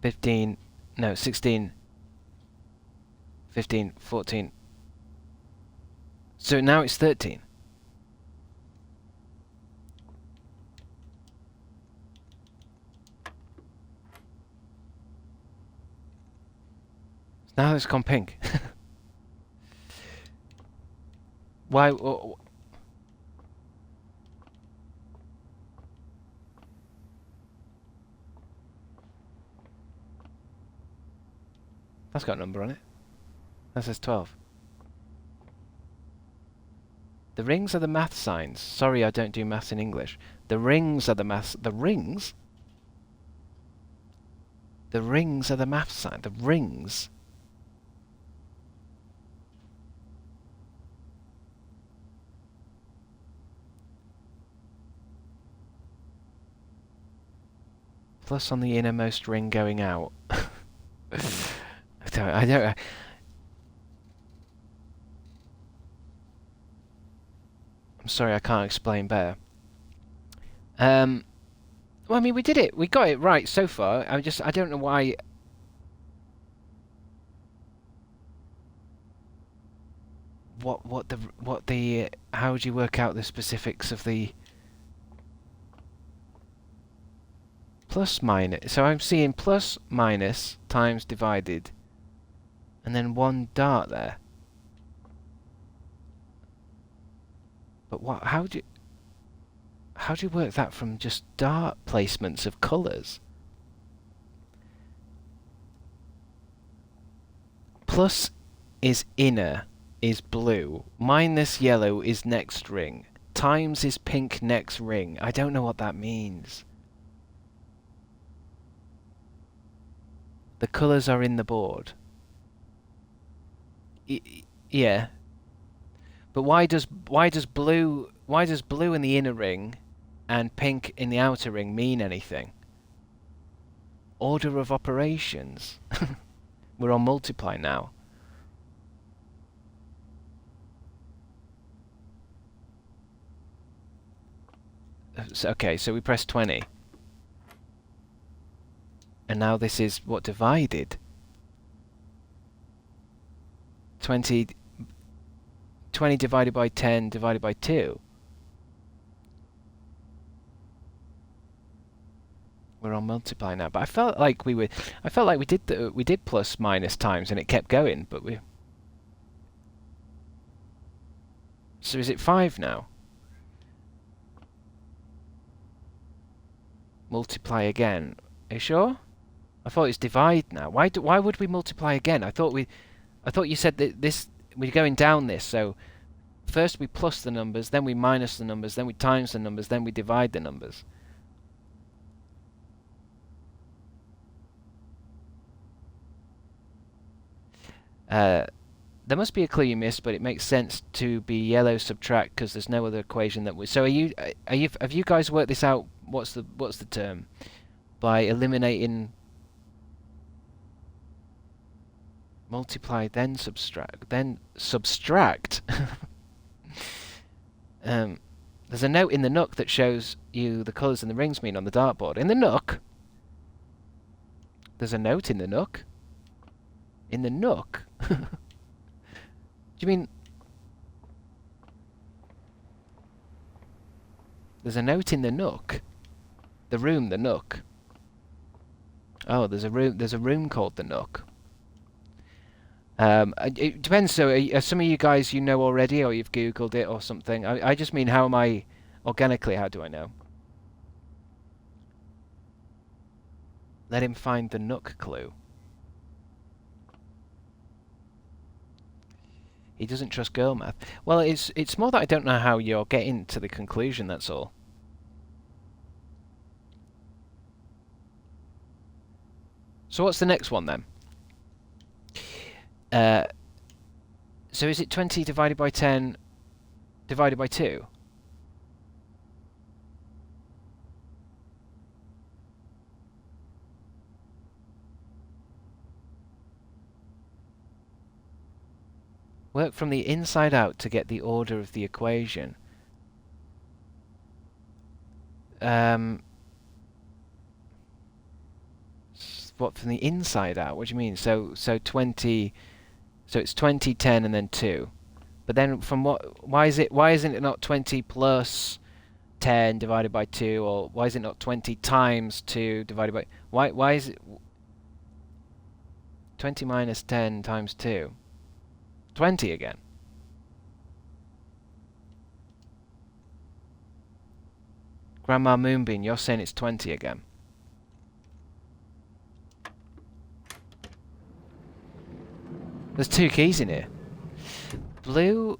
15, no, 16, 15, 14. So now it's 13. Now it's gone pink. Why? That's got a number on it. That says 12. The rings are the math signs. Sorry, I don't do maths in English. The rings are the maths. The rings? The rings are the math sign. The rings. Plus on the innermost ring going out. I don't. I'm sorry, I can't explain better. Well, I mean, we did it. We got it right so far. I don't know why. How would you work out the specifics of the plus minus? So I'm seeing plus minus times divided, and then one dart there. But what? How do you work that from just dart placements of colours? Plus is inner, is blue. Minus yellow is next ring. Times is pink next ring. I don't know what that means. The colours are in the board. Yeah. But why does blue in the inner ring and pink in the outer ring mean anything? Order of operations. We're on multiply now. Okay, so we press 20. And now this is what divided. 20 20 divided by 10 divided by 2. We're on multiply now, but I felt like we did plus minus times and it kept going, but we. So is it 5 now? Multiply again. Are you sure? I thought it's divide now. Why would we multiply again? I thought you said that we're going down this, so first we plus the numbers, then we minus the numbers, then we times the numbers, then we divide the numbers. There must be a clue you missed, but it makes sense to be yellow subtract because there's no other equation that we. So have you guys worked this out? What's the term? By eliminating multiply, then subtract. There's a note in the nook that shows you the colours and the rings mean on the dartboard. In the nook? There's a note in the nook? In the nook? Do you mean... There's a note in the nook? The room, the nook. Oh, there's a room called the nook. It depends. So, are some of you guys you know already, or you've Googled it or something? I just mean, how am I organically? How do I know? Let him find the nook clue. He doesn't trust girl math. Well, it's more that I don't know how you're getting to the conclusion. That's all. So what's the next one then? So is it 20 divided by 10 divided by 2? Work from the inside out to get the order of the equation. What, from the inside out? What do you mean? So 20. So it's 20, 10, and then 2. But then from what? Why isn't it not 20 plus 10 divided by 2, or why is it not 20 times 2 divided by? Why is it 20 minus 10 times 2? 20 again. Grandma Moonbeam, you're saying it's 20 again. There's 2 keys in here. Blue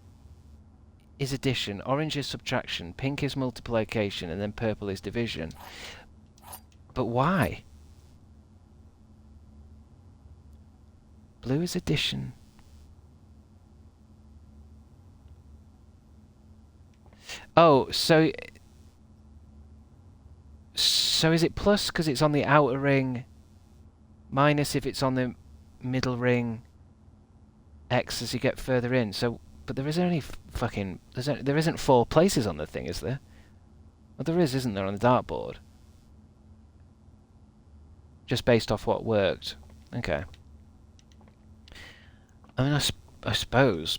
is addition, orange is subtraction, pink is multiplication, and then purple is division. But why? Blue is addition. Oh, so is it plus because it's on the outer ring, minus if it's on the middle ring, X as you get further in. So, but there is only there isn't 4 places on the thing, is there? Well, there is, isn't there, on the dartboard? Just based off what worked. Okay. I mean, I suppose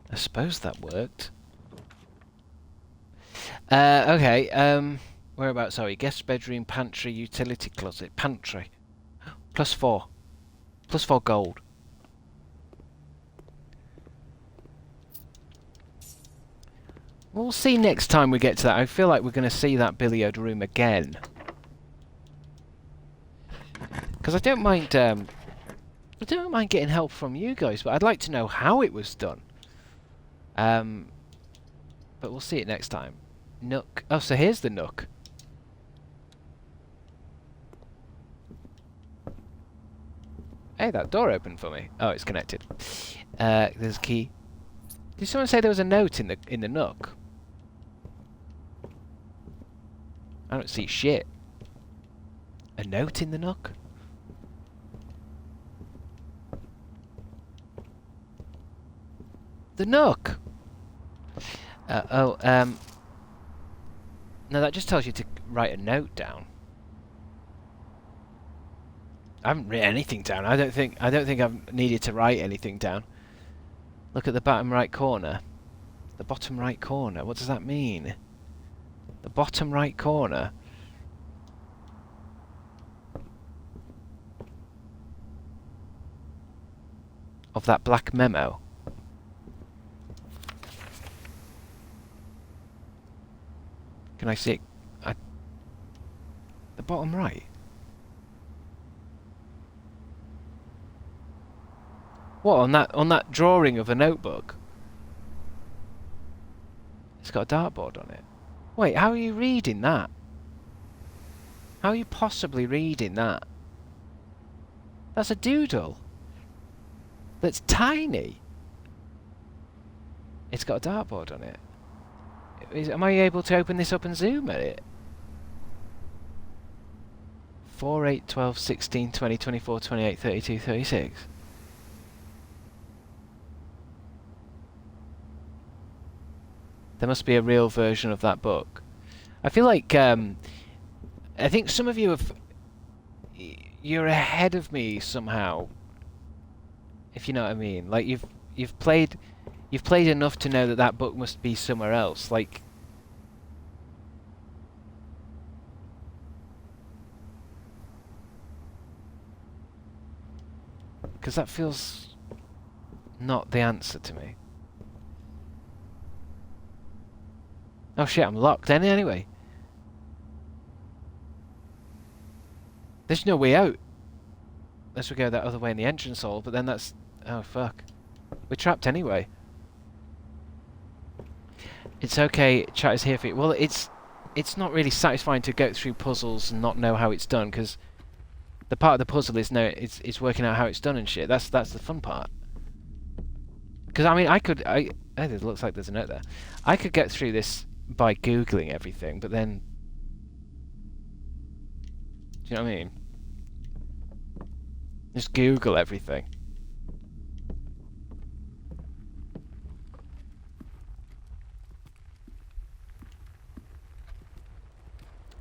that worked. Okay. Whereabouts? Sorry, guest bedroom, pantry, utility closet, pantry. +4. +4 gold. We'll see next time we get to that. I feel like we're going to see that billiard room again. Because I don't mind getting help from you guys, but I'd like to know how it was done. But we'll see it next time. Nook. Oh, so here's the nook. Hey, that door opened for me. Oh, it's connected. There's a key. Did someone say there was a note in the nook? I don't see shit. A note in the nook? The nook! No, that just tells you to write a note down. I haven't written anything down. I don't think I've needed to write anything down. Look at the bottom right corner. The bottom right corner. What does that mean? The bottom right corner. Of that black memo. Can I see it? The bottom right. What, on that drawing of a notebook? It's got a dartboard on it. Wait, how are you reading that? How are you possibly reading that? That's a doodle. That's tiny. It's got a dartboard on it. Am I able to open this up and zoom at it? 4, 8, 12, 16, 20, 24, 28, 32, 36. There must be a real version of that book. I feel like I think some of you have. You're ahead of me somehow. If you know what I mean, like you've played enough to know that that book must be somewhere else. Like, because that feels not the answer to me. Oh shit, I'm locked in anyway. There's no way out. Unless we go that other way in the entrance hall, but then that's... Oh fuck. We're trapped anyway. It's okay, chat is here for you. Well, it's not really satisfying to go through puzzles and not know how it's done, because the part of the puzzle is it's working out how it's done and shit. That's the fun part. Because I mean, oh, it looks like there's a note there. I could get through this by googling everything, but then, do you know what I mean? Just Google everything.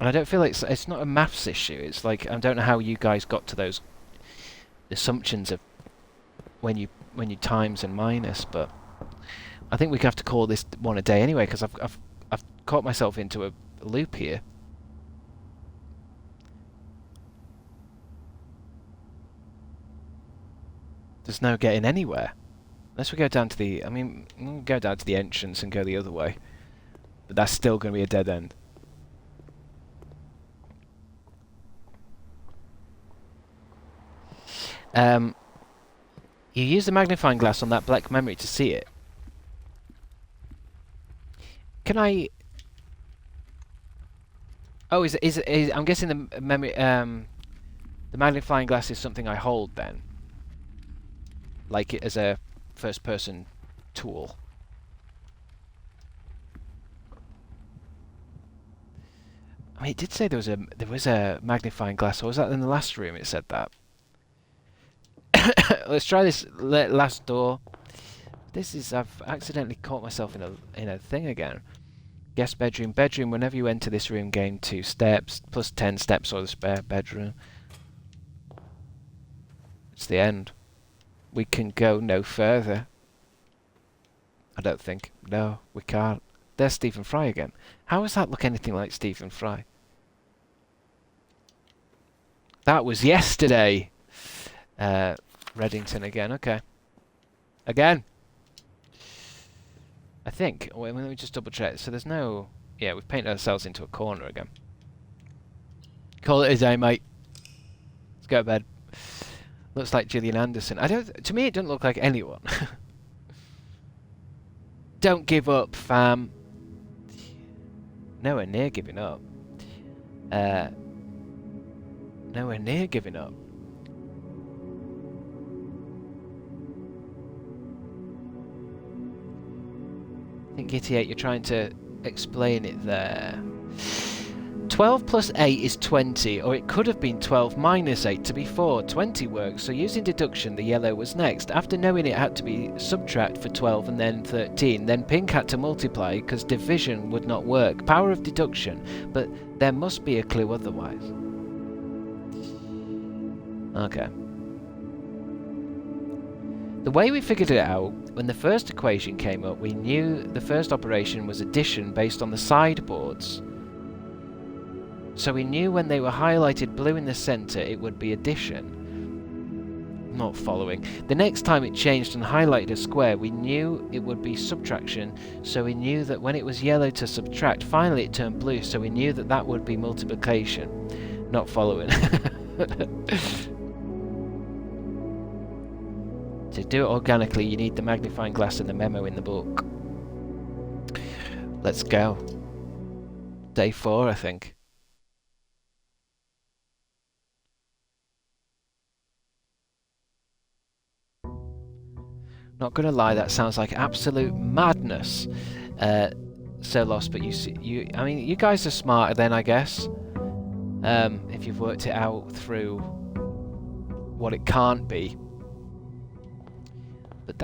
And I don't feel like it's not a maths issue. It's like, I don't know how you guys got to those assumptions of when you times and minus, but I think we have to call this one a day anyway, because I've caught myself into a loop here. There's no getting anywhere. Unless we go down to the... I mean, we'll go down to the entrance and go the other way. But that's still going to be a dead end. You use the magnifying glass on that black memory to see it. Can I... Oh, is I'm guessing the memory... the magnifying glass is something I hold then. Like it as a first-person tool. I mean, it did say there was a magnifying glass, or was that in the last room? It said that. Let's try this last door. I've accidentally caught myself in a thing again. Guest bedroom. Whenever you enter this room, gain 2 steps, plus 10 steps, or the spare bedroom. It's the end. We can go no further. I don't think. No, we can't. There's Stephen Fry again. How does that look anything like Stephen Fry? That was yesterday. Reddington again. Okay. Again. I think. Wait, let me just double check. So there's no... Yeah, we've painted ourselves into a corner again. Call it a day, mate. Let's go to bed. Looks like Gillian Anderson. To me, it doesn't look like anyone. Don't give up, fam. Nowhere near giving up. Nowhere near giving up. I think Gitty 8, you're trying to explain it there. 12 plus 8 is 20, or it could have been 12 minus 8 to be 4. 20 works, so using deduction, the yellow was next. After knowing it had to be subtract for 12 and then 13, then pink had to multiply because division would not work. Power of deduction, but there must be a clue otherwise. Okay. The way we figured it out, when the first equation came up, we knew the first operation was addition based on the sideboards. So we knew when they were highlighted blue in the centre, it would be addition. Not following. The next time it changed and highlighted a square, we knew it would be subtraction, so we knew that when it was yellow to subtract, finally it turned blue, so we knew that that would be multiplication. Not following. To do it organically, you need the magnifying glass and the memo in the book. Let's go. Day 4, I think. Not gonna lie, that sounds like absolute madness. So lost, but I mean, you guys are smarter then, I guess. If you've worked it out through what it can't be. But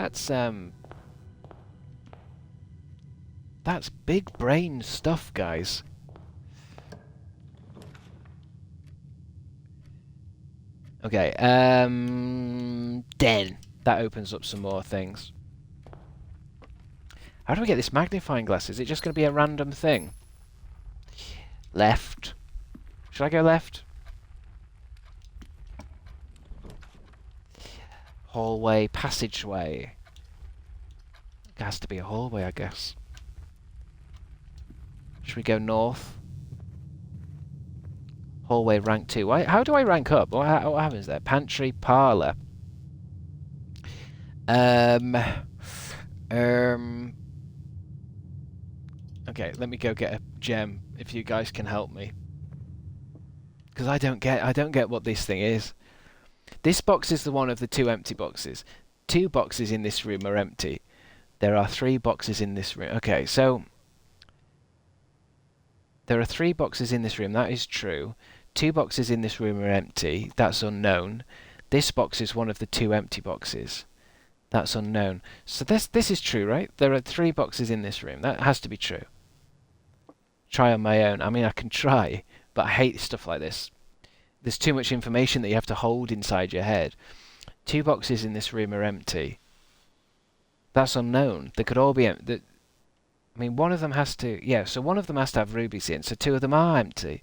that's big brain stuff, guys. Okay, then that opens up some more things. How do we get this magnifying glass? Is it just going to be a random thing? Left. Should I go left? Hallway, passageway. It has to be a hallway, I guess. Should we go north? Hallway rank 2. How do I rank up? What happens there? Pantry, parlour. Okay, let me go get a gem if you guys can help me. Because I don't get what this thing is. This box is the one of the 2 empty boxes. 2 boxes in this room are empty. There are 3 boxes in this room. Okay, so there are 3 boxes in this room. That is true. 2 boxes in this room are empty. That's unknown. This box is one of the 2 empty boxes. That's unknown. So this is true, right? There are 3 boxes in this room. That has to be true. Try on my own. I mean, I can try, but I hate stuff like this. There's too much information that you have to hold inside your head. 2 boxes in this room are empty. That's unknown. They could all be empty. I mean, one of them has to... Yeah, so one of them has to have rubies in, so 2 of them are empty.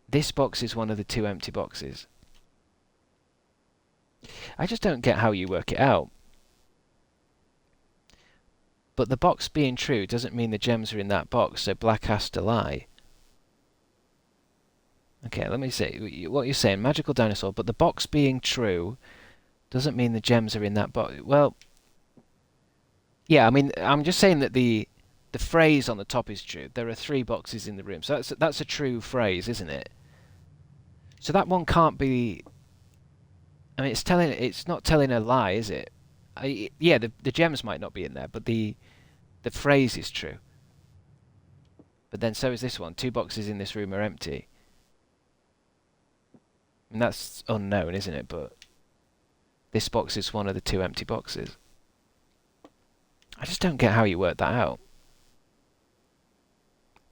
This box is one of the 2 empty boxes. I just don't get how you work it out. But the box being true doesn't mean the gems are in that box, so black has to lie. Okay, let me see. What you're saying, magical dinosaur, but the box being true doesn't mean the gems are in that box. Well, yeah, I mean, I'm just saying that the phrase on the top is true. There are 3 boxes in the room, so that's a true phrase, isn't it? So that one can't be... I mean, it's not telling a lie, is it? Yeah, the gems might not be in there, but the phrase is true. But then so is this one. 2 boxes in this room are empty. And that's unknown, isn't it? But this box is one of the 2 empty boxes. I just don't get how you work that out.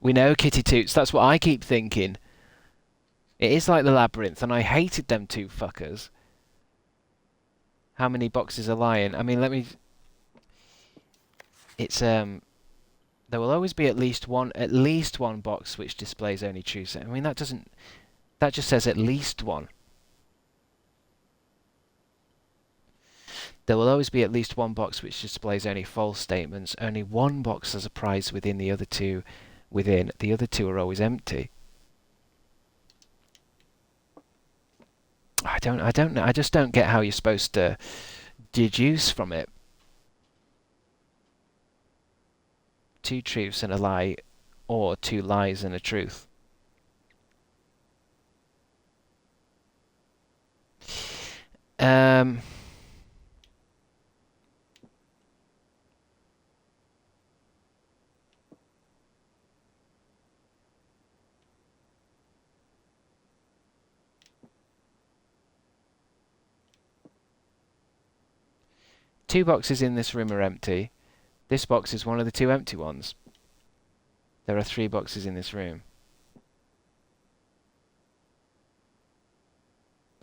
We know, Kitty Toots. That's what I keep thinking. It is like the labyrinth, and I hated them 2 fuckers. How many boxes are lying? I mean, let me... It's, there will always be at least one box which displays only true set. I mean, that doesn't... That just says at least one. There will always be at least one box which displays only false statements. Only one box has a prize within the other 2. The other 2 are always empty. I don't know. I just don't get how you're supposed to deduce from it. 2 truths and a lie, or 2 lies and a truth. Two boxes in this room are empty. This box is one of the 2 empty ones. There are 3 boxes in this room.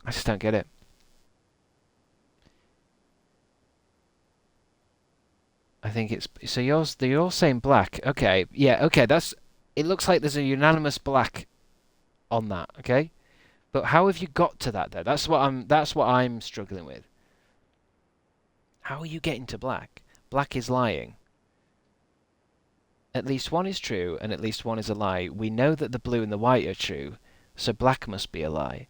I just don't get it. I think it's so you're all saying black. Okay, yeah, okay. It looks like there's a unanimous black on that. Okay, but how have you got to that though? That's what I'm struggling with. How are you getting to black? Black is lying. At least one is true, and at least one is a lie. We know that the blue and the white are true, so black must be a lie.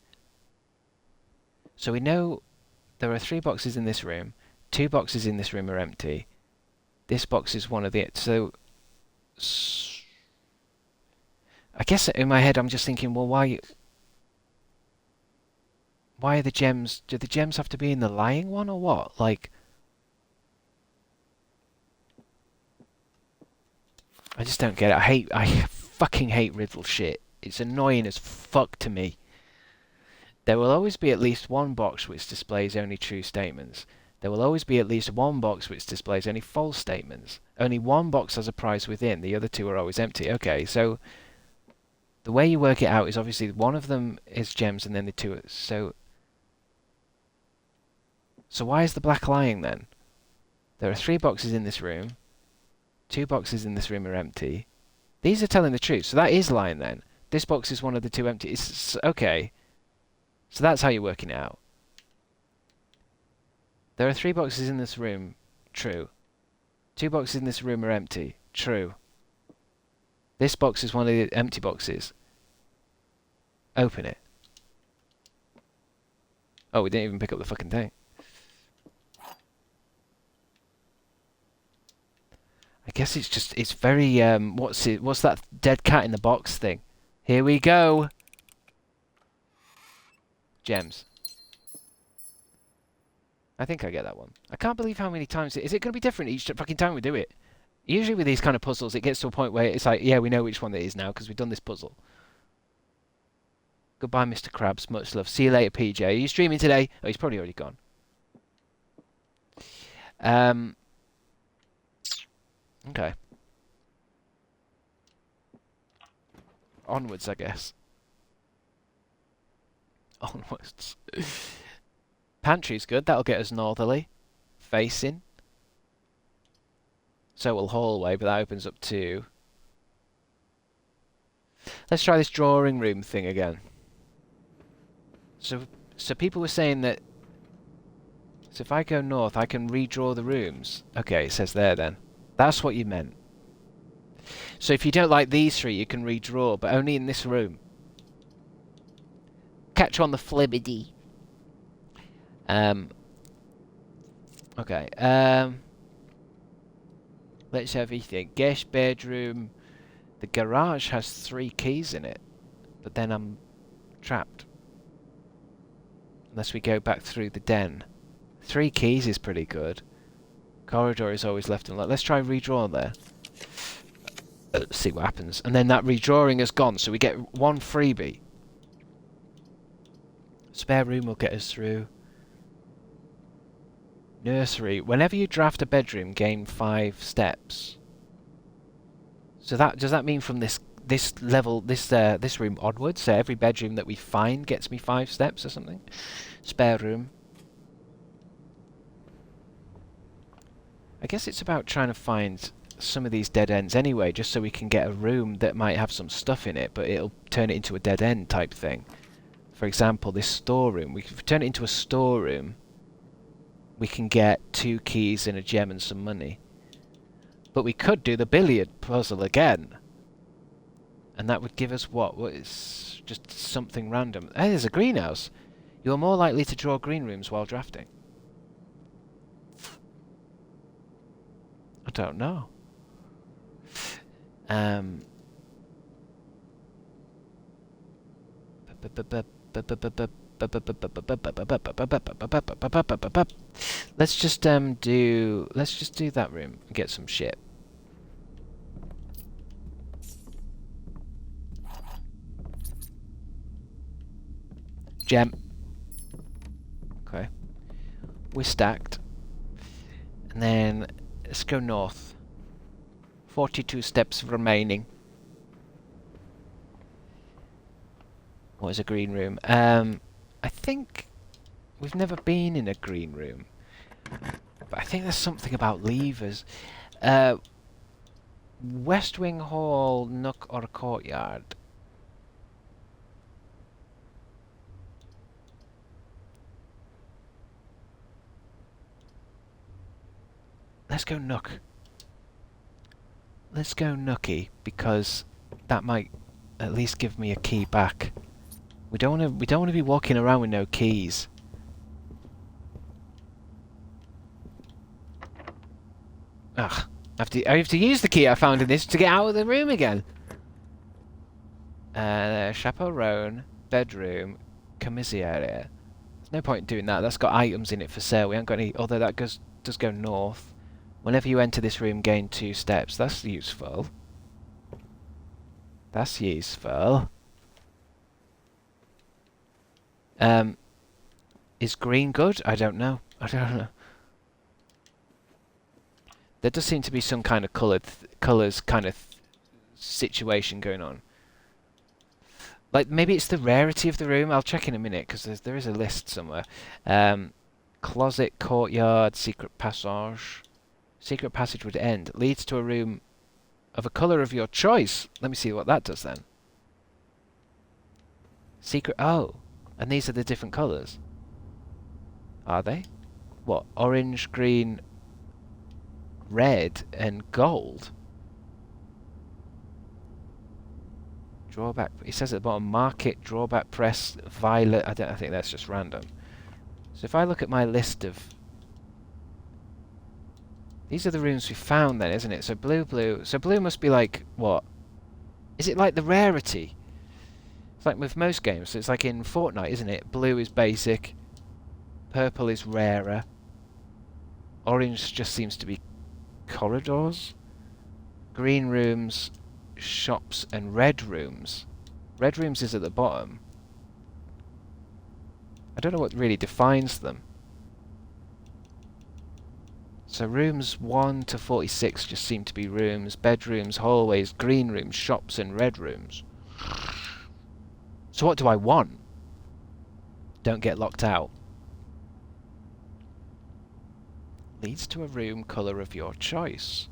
So we know there are 3 boxes in this room. 2 boxes in this room are empty. This box is one of the... So... I guess in my head I'm just thinking, well, why are the gems... Do the gems have to be in the lying one or what? Like... I just don't get it. I fucking hate riddle shit. It's annoying as fuck to me. There will always be at least one box which displays only true statements. There will always be at least one box which displays only false statements. Only one box has a prize within. The other 2 are always empty. Okay, so the way you work it out is obviously one of them is gems and then the 2 are... So why is the black lying then? There are 3 boxes in this room. 2 boxes in this room are empty. These are telling the truth, so that is lying then. This box is one of the 2 empty. Okay. So that's how you're working it out. There are 3 boxes in this room. True. 2 boxes in this room are empty. True. This box is one of the empty boxes. Open it. Oh, we didn't even pick up the fucking thing. I guess it's very, what's that dead cat in the box thing? Here we go. Gems. I think I get that one. I can't believe how many times... Is it going to be different each fucking time we do it? Usually with these kind of puzzles, it gets to a point where it's like, yeah, we know which one it is now because we've done this puzzle. Goodbye, Mr. Krabs. Much love. See you later, PJ. Are you streaming today? Oh, he's probably already gone. Okay. Onwards, I guess. Onwards. Pantry's good. That'll get us northerly. Facing. So will hallway, but that opens up to... Let's try this drawing room thing again. So people were saying that... So if I go north, I can redraw the rooms. Okay, it says there then. That's what you meant. So if you don't like these 3, you can redraw, but only in this room. Catch on the flibbity. Okay. Let's have a think. Guest bedroom. The garage has 3 keys in it, but then I'm trapped. Unless we go back through the den. 3 keys is pretty good. Corridor is always left unlocked. Let's try redraw there. Let's see what happens. And then that redrawing is gone, so we get 1 freebie. Spare room will get us through. Nursery. Whenever you draft a bedroom, gain 5 steps. So that does that mean from this level, this room onwards? So every bedroom that we find gets me 5 steps or something? Spare room. I guess it's about trying to find some of these dead ends anyway, just so we can get a room that might have some stuff in it, but it'll turn it into a dead end type thing. For example, this storeroom. We can turn it into a storeroom. We can get 2 keys and a gem and some money. But we could do the billiard puzzle again. And that would give us what? What is just something random. Hey, there's a greenhouse. You are more likely to draw green rooms while drafting. I don't know. Let's just do that room and get some shit. Gem. Okay. We're stacked. And then let's go north. 42 steps remaining. What is a green room? I think we've never been in a green room. But I think there's something about levers. West Wing Hall, nook or courtyard? Let's go nook. Let's go nookie, because that might at least give me a key back. We don't want to be walking around with no keys. Ugh. I have to use the key I found in this to get out of the room again. Chaperone, bedroom, commissary. There's no point in doing that. That's got items in it for sale. We haven't got any. Although that does go north. Whenever you enter this room, gain 2 steps. That's useful. That's useful. Is green good? I don't know. I don't know. There does seem to be some kind of colours kind of situation going on. Like, maybe it's the rarity of the room. I'll check in a minute, because there is a list somewhere. Closet, courtyard, secret passage. Secret passage would end. Leads to a room of a colour of your choice. Let me see what that does then. Secret... Oh. And these are the different colours. Are they? What? Orange, green, red, and gold? Drawback... It says at the bottom, market, drawback, press, violet... I think that's just random. So if I look at my list of... These are the rooms we found then, isn't it? So blue. So blue must be like, what? Is it like the rarity? It's like with most games. So it's like in Fortnite, isn't it? Blue is basic. Purple is rarer. Orange just seems to be corridors. Green rooms, shops, and red rooms. Red rooms is at the bottom. I don't know what really defines them. So rooms 1 to 46 just seem to be rooms, bedrooms, hallways, green rooms, shops, and red rooms. So what do I want? Don't get locked out. Leads to a room colour of your choice.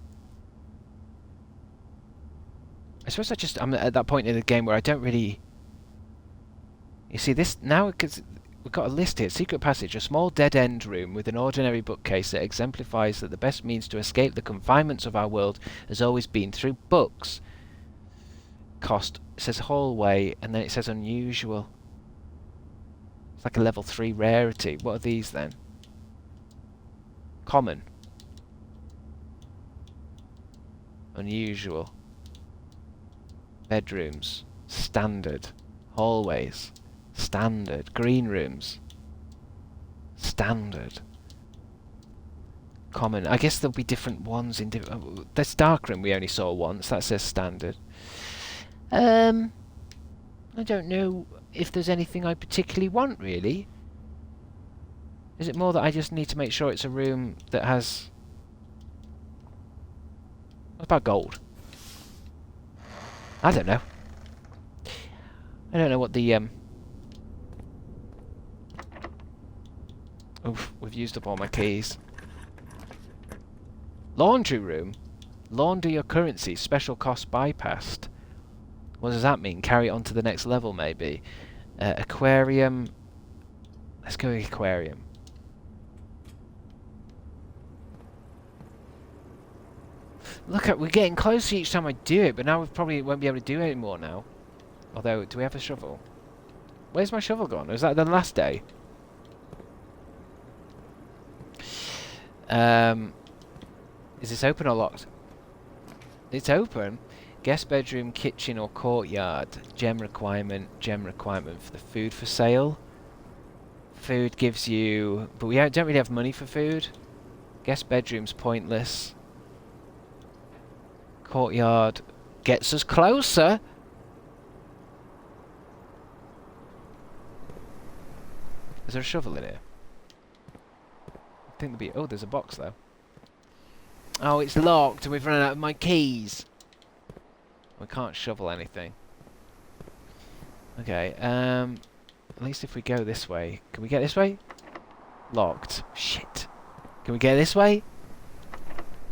I suppose I'm at that point in the game where I don't really... You see, this now, because we've got a list here. Secret passage, a small dead-end room with an ordinary bookcase that exemplifies that the best means to escape the confinements of our world has always been through books. Cost, it says hallway, and then it says unusual. It's like a level 3 rarity. What are these then? Common. Unusual. Bedrooms. Standard. Hallways. Standard. Green rooms. Standard. Common. I guess there'll be different ones in different... this dark room we only saw once. That says standard. I don't know if there's anything I particularly want, really. Is it more that I just need to make sure it's a room that has... What about gold? I don't know. I don't know what the... Oof, we've used up all my keys. Laundry room? Launder your currency, special cost bypassed. What does that mean? Carry it on to the next level, maybe. Aquarium. Let's go with aquarium. Look, we're getting closer each time I do it, but now we probably won't be able to do it anymore now. Although, do we have a shovel? Where's my shovel gone? Was that the last day? Is this open or locked? It's open. Guest bedroom, kitchen or courtyard. Gem requirement for the food for sale. Food gives you... But we don't really have money for food. Guest bedroom's pointless. Courtyard gets us closer. Is there a shovel in here? I think there'll be... Oh, there's a box though. Oh, it's locked and we've run out of my keys. We can't shovel anything. Okay, at least if we go this way. Can we get this way? Locked. Shit. Can we get this way?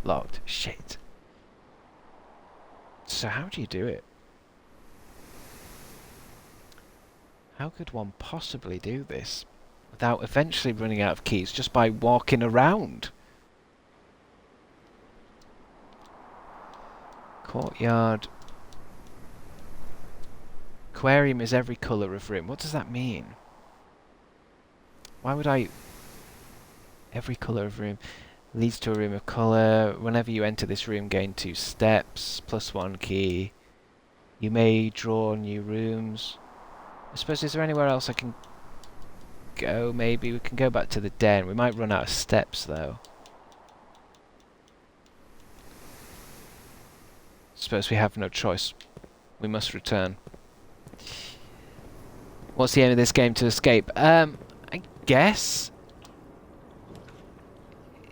Locked. Shit. So how do you do it? How could one possibly do this without eventually running out of keys just by walking around? Courtyard. Aquarium is every colour of room. What does that mean? Why would I... Every colour of room leads to a room of colour. Whenever you enter this room, gain 2 steps, plus 1 key. You may draw new rooms. I suppose, is there anywhere else I can go? Maybe we can go back to the den. We might run out of steps, though. Suppose we have no choice. We must return. What's the aim of this game? To escape? I guess.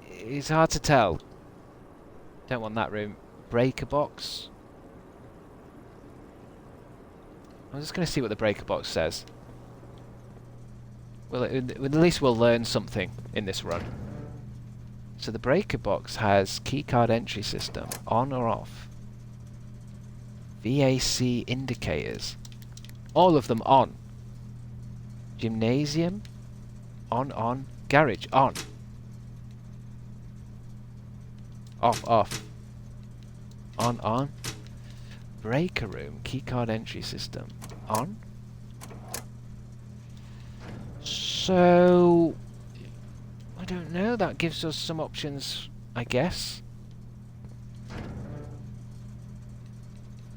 It's hard to tell. Don't want that room. Breaker box. I'm just going to see what the breaker box says. Well, at least we'll learn something in this run. So the breaker box has keycard entry system. On or off. VAC indicators. All of them on. Gymnasium. On. Garage. On. Off. On. Breaker room. Keycard entry system. On. So... I don't know. That gives us some options, I guess.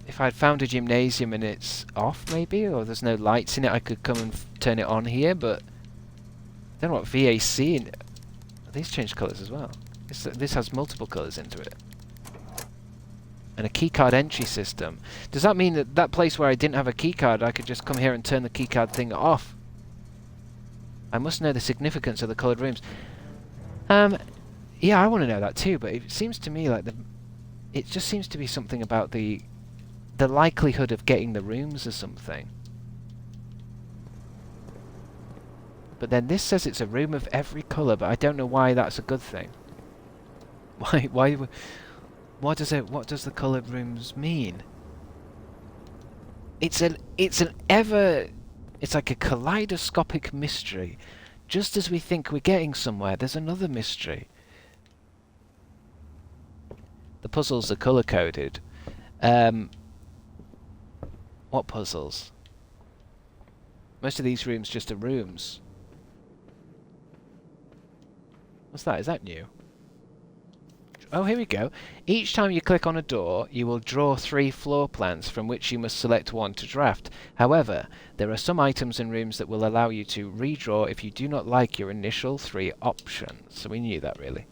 If I'd found a gymnasium and it's off, maybe, or there's no lights in it, I could come and turn it on here, but... I don't know what VAC... These change colours as well. This has multiple colours into it. And a keycard entry system. Does that mean that that place where I didn't have a keycard, I could just come here and turn the keycard thing off? I must know the significance of the coloured rooms. Yeah, I want to know that too, but it seems to me like it just seems to be something about the likelihood of getting the rooms or something. But then this says it's a room of every colour, but I don't know why that's a good thing. What does the coloured rooms mean? It's like a kaleidoscopic mystery. Just as we think we're getting somewhere, there's another mystery. The puzzles are colour coded. What puzzles? Most of these rooms just are rooms. What's that? Is that new? Oh, here we go. Each time you click on a door, you will draw 3 floor plans from which you must select one to draft. However, there are some items and rooms that will allow you to redraw if you do not like your initial 3 options. So we knew that, really.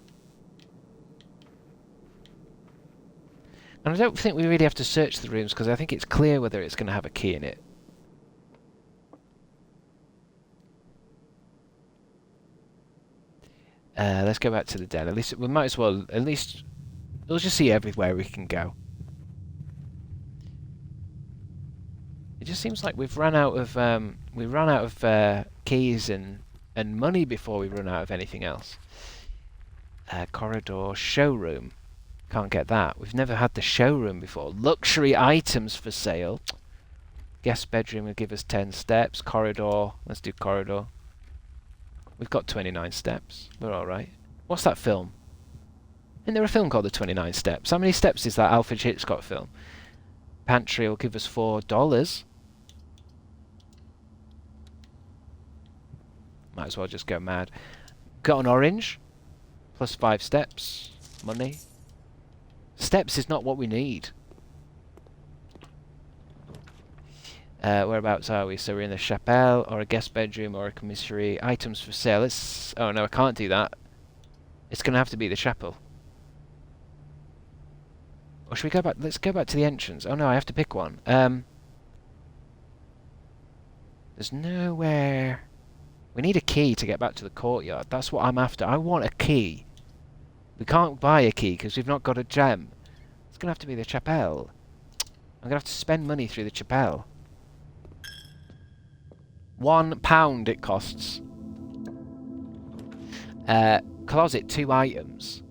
And I don't think we really have to search the rooms because I think it's clear whether it's going to have a key in it. Let's go back to the den. At least we might as well. At least we'll just see everywhere we can go. It just seems like we've run out of keys and money before we run out of anything else. Corridor showroom. Can't get that. We've never had the showroom before. Luxury items for sale. Guest bedroom will give us 10 steps. Corridor. Let's do corridor. We've got 29 steps. We're alright. What's that film? Isn't there a film called The 29 Steps? How many steps is that Alfred Hitchcock film? Pantry will give us $4. Might as well just go mad. Got an orange. Plus 5 steps. Money. Steps is not what we need. Whereabouts are we? So we're in the chapelle, or a guest bedroom, or a commissary. Items for sale. Oh no, I can't do that. It's going to have to be the chapel. Or should we go back? Let's go back to the entrance. Oh no, I have to pick one. There's nowhere... We need a key to get back to the courtyard. That's what I'm after. I want a key. We can't buy a key because we've not got a gem. It's going to have to be the chapelle. I'm going to have to spend money through the chapelle. £1 it costs. Closet, 2 items.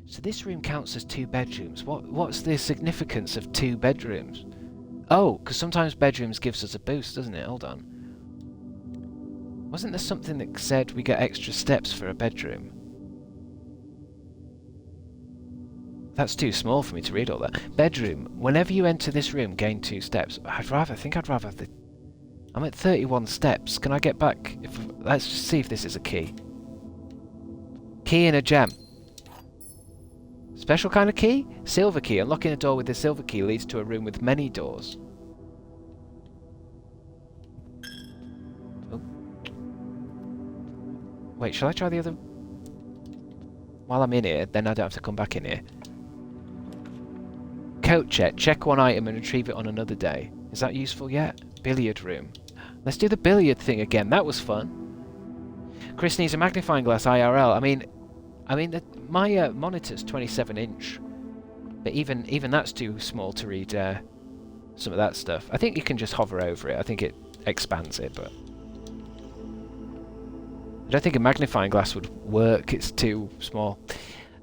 So this room counts as 2 bedrooms. What's the significance of 2 bedrooms? Oh, because sometimes bedrooms gives us a boost, doesn't it? Hold on. Wasn't there something that said we get extra steps for a bedroom? That's too small for me to read all that. Bedroom. Whenever you enter this room, gain 2 steps. I think I'd rather have the... I'm at 31 steps. Can I get back? Let's just see if this is a key. Key and a gem. Special kind of key? Silver key. Unlocking a door with the silver key leads to a room with many doors. Oh. Wait, shall I try the other... While I'm in here, then I don't have to come back in here. Coat check. Check one item and retrieve it on another day. Is that useful yet? Billiard room. Let's do the billiard thing again. That was fun. Chris needs a magnifying glass IRL. I mean, my monitor's 27-inch, but even that's too small to read some of that stuff. I think you can just hover over it. I think it expands it, but I don't think a magnifying glass would work. It's too small.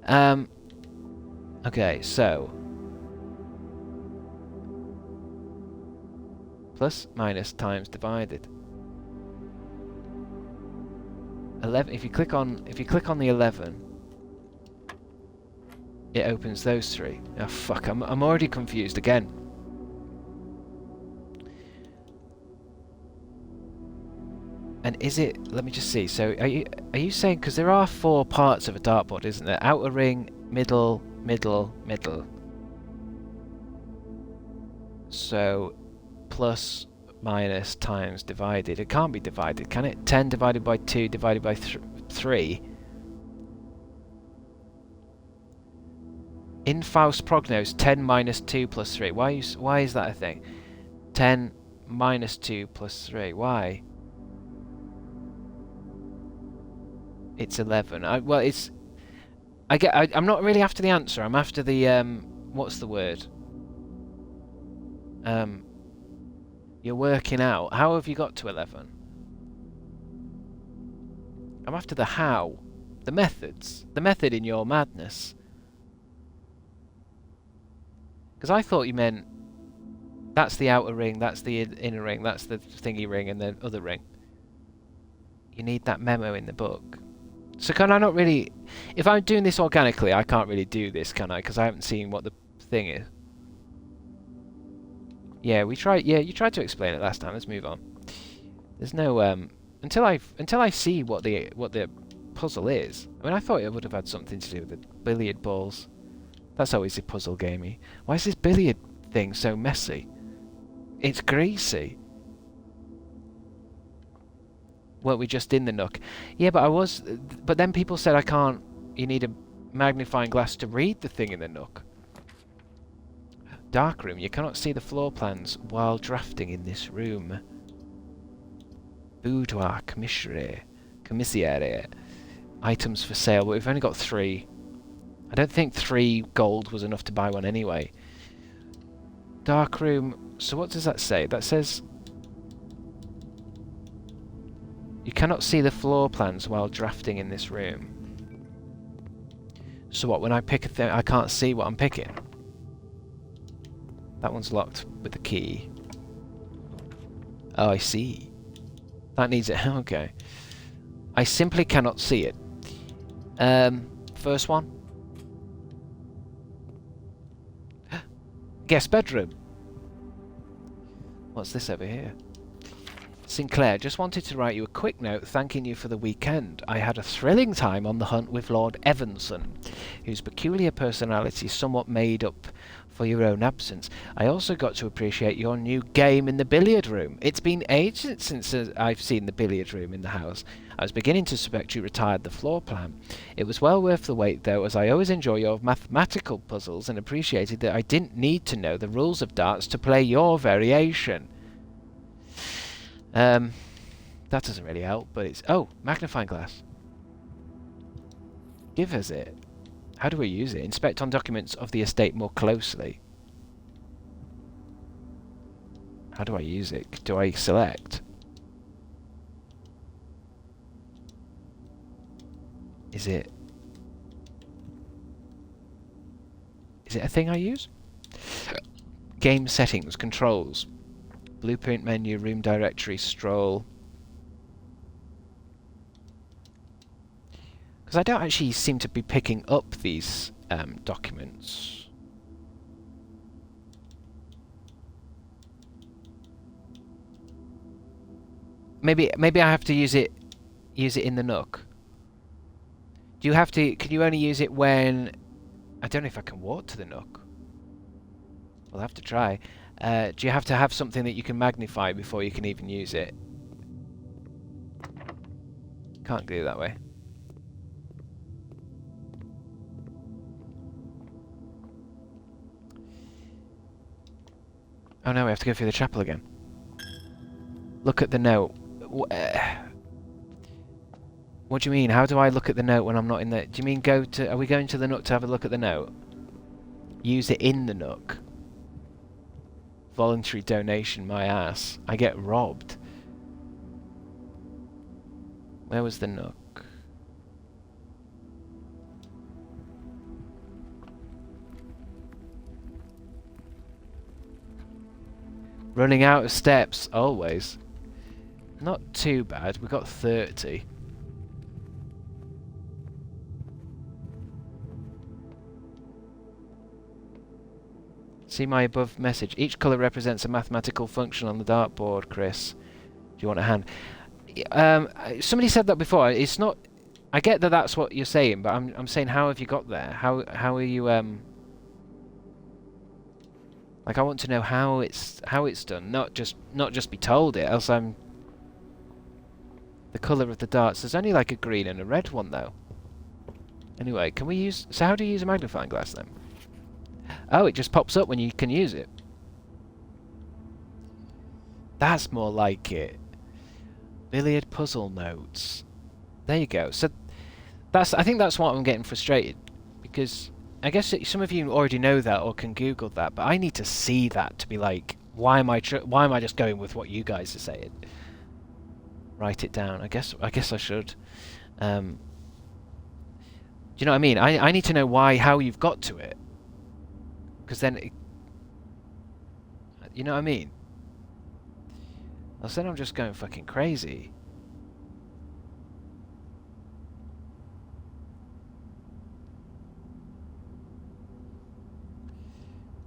Okay, so plus, minus, times, divided. 11. If you click on the 11. It opens those 3. Oh fuck! I'm already confused again. And is it? Let me just see. So are you saying, because there are 4 parts of a dartboard, isn't there? Outer ring, middle, middle, middle. So plus, minus, times, divided. It can't be divided, can it? 10 divided by 2 divided by 3. In Faust Prognos, 10 minus 2 plus 3. Why is that a thing? 10 minus 2 plus 3. Why? It's 11. Well, it's... I'm not really after the answer. I'm after the... what's the word? You're working out. How have you got to 11? I'm after the how. The methods. The method in your madness. Because I thought you meant that's the outer ring, that's the inner ring, that's the thingy ring, and the other ring. You need that memo in the book. So can I not really... If I'm doing this organically, I can't really do this, can I? Because I haven't seen what the thing is. Yeah, you tried to explain it last time. Let's move on. There's no... Until I see what the puzzle is. I mean, I thought it would have had something to do with the billiard balls. That's always a puzzle gamey. Why is this billiard thing so messy? It's greasy. Weren't we just in the nook? Yeah, but I was... But then people said I can't... You need a magnifying glass to read the thing in the nook. Dark room. You cannot see the floor plans while drafting in this room. Boudoir. Commissary. Items for sale. But we've only got 3. I don't think 3 gold was enough to buy one anyway. Dark room. So what does that say? That says... You cannot see the floor plans while drafting in this room. So what, when I pick a thing, I can't see what I'm picking? That one's locked with the key. Oh, I see. That needs it. Okay. I simply cannot see it. First one. Guest bedroom. What's this over here? Sinclair, just wanted to write you a quick note thanking you for the weekend. I had a thrilling time on the hunt with Lord Evanson, whose peculiar personality somewhat made up for your own absence. I also got to appreciate your new game in the billiard room. It's been ages since I've seen the billiard room in the house. I was beginning to suspect you retired the floor plan. It was well worth the wait, though, as I always enjoy your mathematical puzzles and appreciated that I didn't need to know the rules of darts to play your variation. That doesn't really help, but it's... Oh, magnifying glass. Give us it. How do we use it? Inspect on documents of the estate more closely. How do I use it? Do I select? Is it... Is it a thing I use? Game settings, controls, blueprint menu, room directory, stroll. Because I don't actually seem to be picking up these documents. Maybe I have to use it in the Nook. Do you have to? Can you only use it when? I don't know if I can walk to the Nook. We'll have to try. Do you have to have something that you can magnify before you can even use it? Can't do it that way. Oh no, we have to go through the chapel again. Look at the note. What do you mean? How do I look at the note when I'm not in the... Do you mean go to... Are we going to the Nook to have a look at the note? Use it in the Nook. Voluntary donation, my ass. I get robbed. Where was the Nook? Running out of steps, always. Not too bad. We got 30. See my above message. Each colour represents a mathematical function on the dartboard, Chris. Do you want a hand? Somebody said that before. It's not... I get that that's what you're saying, but I'm saying how have you got there? How are you... Like, I want to know how it's done, not just be told it, else I'm... The colour of the darts. There's only like a green and a red one, though. Anyway, can we use... So how do you use a magnifying glass, then? Oh, it just pops up when you can use it. That's more like it. Billiard puzzle notes. There you go. So I think that's what I'm getting frustrated, because I guess some of you already know that or can Google that, but I need to see that to be like, why am I just going with what you guys are saying? Write it down. I guess I should. Do you know what I mean? I need to know how you've got to it. Because then, you know what I mean? Else then I'm just going fucking crazy.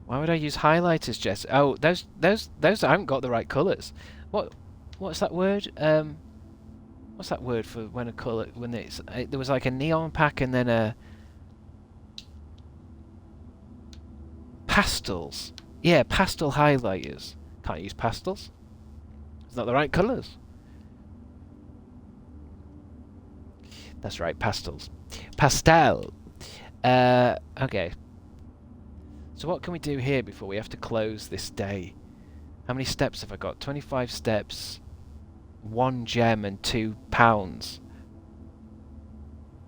Why would I use highlighters, Jess? Oh, those I haven't got the right colours. What's that word? What's that word for when a colour there was like a neon pack and then a pastels. Yeah, pastel highlighters. Can't use pastels. It's not the right colours. That's right, pastels. Pastel. Okay. So what can we do here before we have to close this day? How many steps have I got? 25 steps, 1 gem and £2.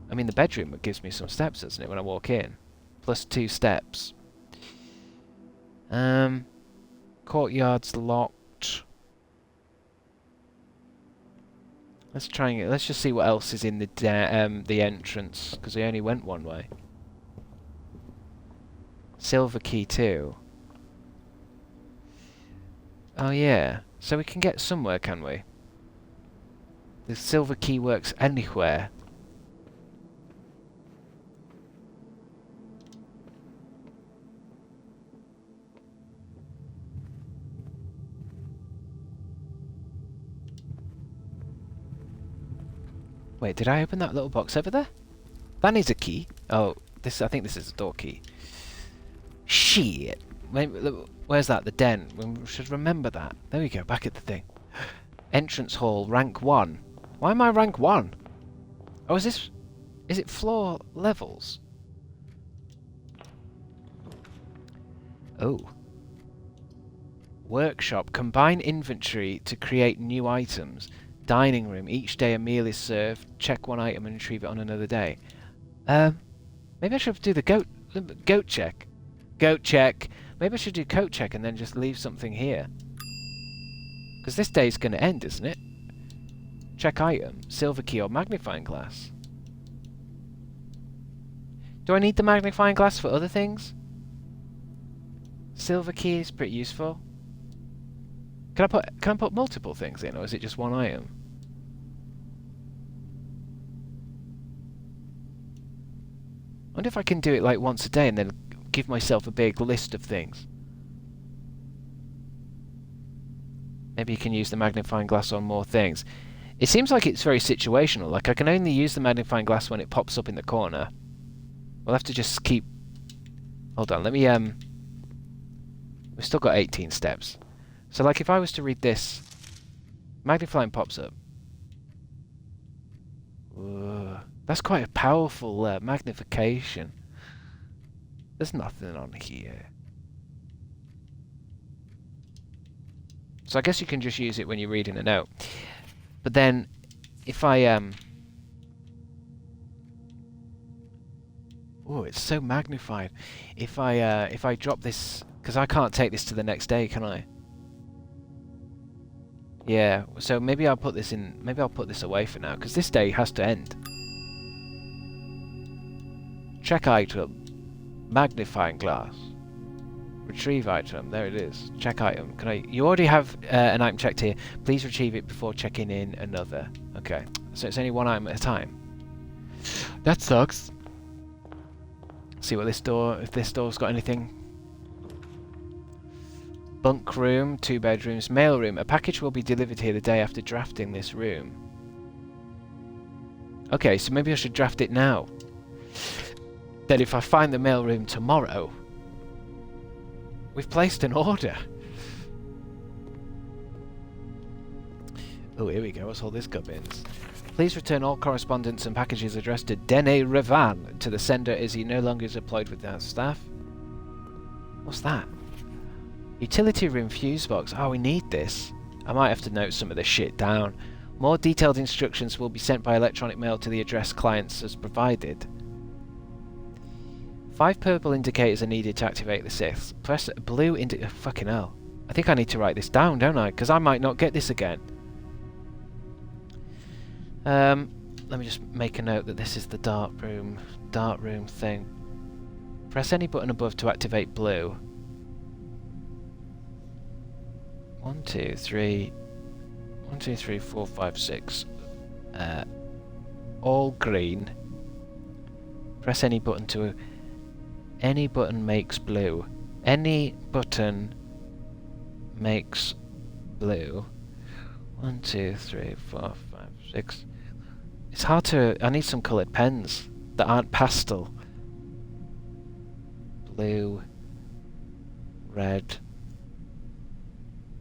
I mean, the bedroom gives me some steps, doesn't it, when I walk in? Plus 2 steps. Courtyard's locked. Let's just see what else is in the entrance, because we only went one way. Silver key too. Oh yeah, so we can get somewhere, can we? The silver key works anywhere. Wait, did I open that little box over there? That needs a key. Oh, I think this is a door key. Shit. Where's that? The den. We should remember that. There we go, back at the thing. Entrance hall, rank 1. Why am I rank 1? Oh, is it floor levels? Oh. Workshop. Combine inventory to create new items. Dining room. Each day a meal is served. Check one item and retrieve it on another day. Maybe I should do the goat check. Goat check. Maybe I should do coat check and then just leave something here. Because this day's going to end, isn't it? Check item. Silver key or magnifying glass. Do I need the magnifying glass for other things? Silver key is pretty useful. Can I put multiple things in, or is it just one item? I wonder if I can do it like once a day and then give myself a big list of things. Maybe you can use the magnifying glass on more things. It seems like it's very situational. Like I can only use the magnifying glass when it pops up in the corner. We'll have to just keep... Hold on, let me... We've still got 18 steps. So like if I was to read this, magnifying pops up. Whoa. That's quite a powerful magnification. There's nothing on here. So I guess you can just use it when you're reading a note. But then, if I oh, it's so magnified. If I drop this, because I can't take this to the next day, can I? Yeah. So maybe I'll put this in. Maybe I'll put this away for now, because this day has to end. Check item. Magnifying glass. Retrieve item. There it is. Check item. Can I... You already have an item checked here. Please retrieve it before checking in another. Okay. So it's only one item at a time. That sucks. See what this door... If this door's got anything. Bunk room. 2 bedrooms. Mail room. A package will be delivered here the day after drafting this room. Okay, so maybe I should draft it now. Then if I find the mail room tomorrow, we've placed an order. Oh, here we go. What's all this gubbins? Please return all correspondence and packages addressed to Dene Revan to the sender as he no longer is employed with our staff. What's that? Utility room fuse box. Oh, we need this. I might have to note some of this shit down. More detailed instructions will be sent by electronic mail to the address clients as provided. 5 purple indicators are needed to activate the 6th. Press blue indicator. Fucking hell. I think I need to write this down, don't I? Because I might not get this again. Let me just make a note that this is the dark room thing. Press any button above to activate blue. 1, 2, 3. 1, 2, 3, 4, 5, 6. All green. Press any button to... Any button makes blue. Any button makes blue. 1, 2, 3, 4, 5, 6. It's hard to... I need some coloured pens that aren't pastel. Blue. Red.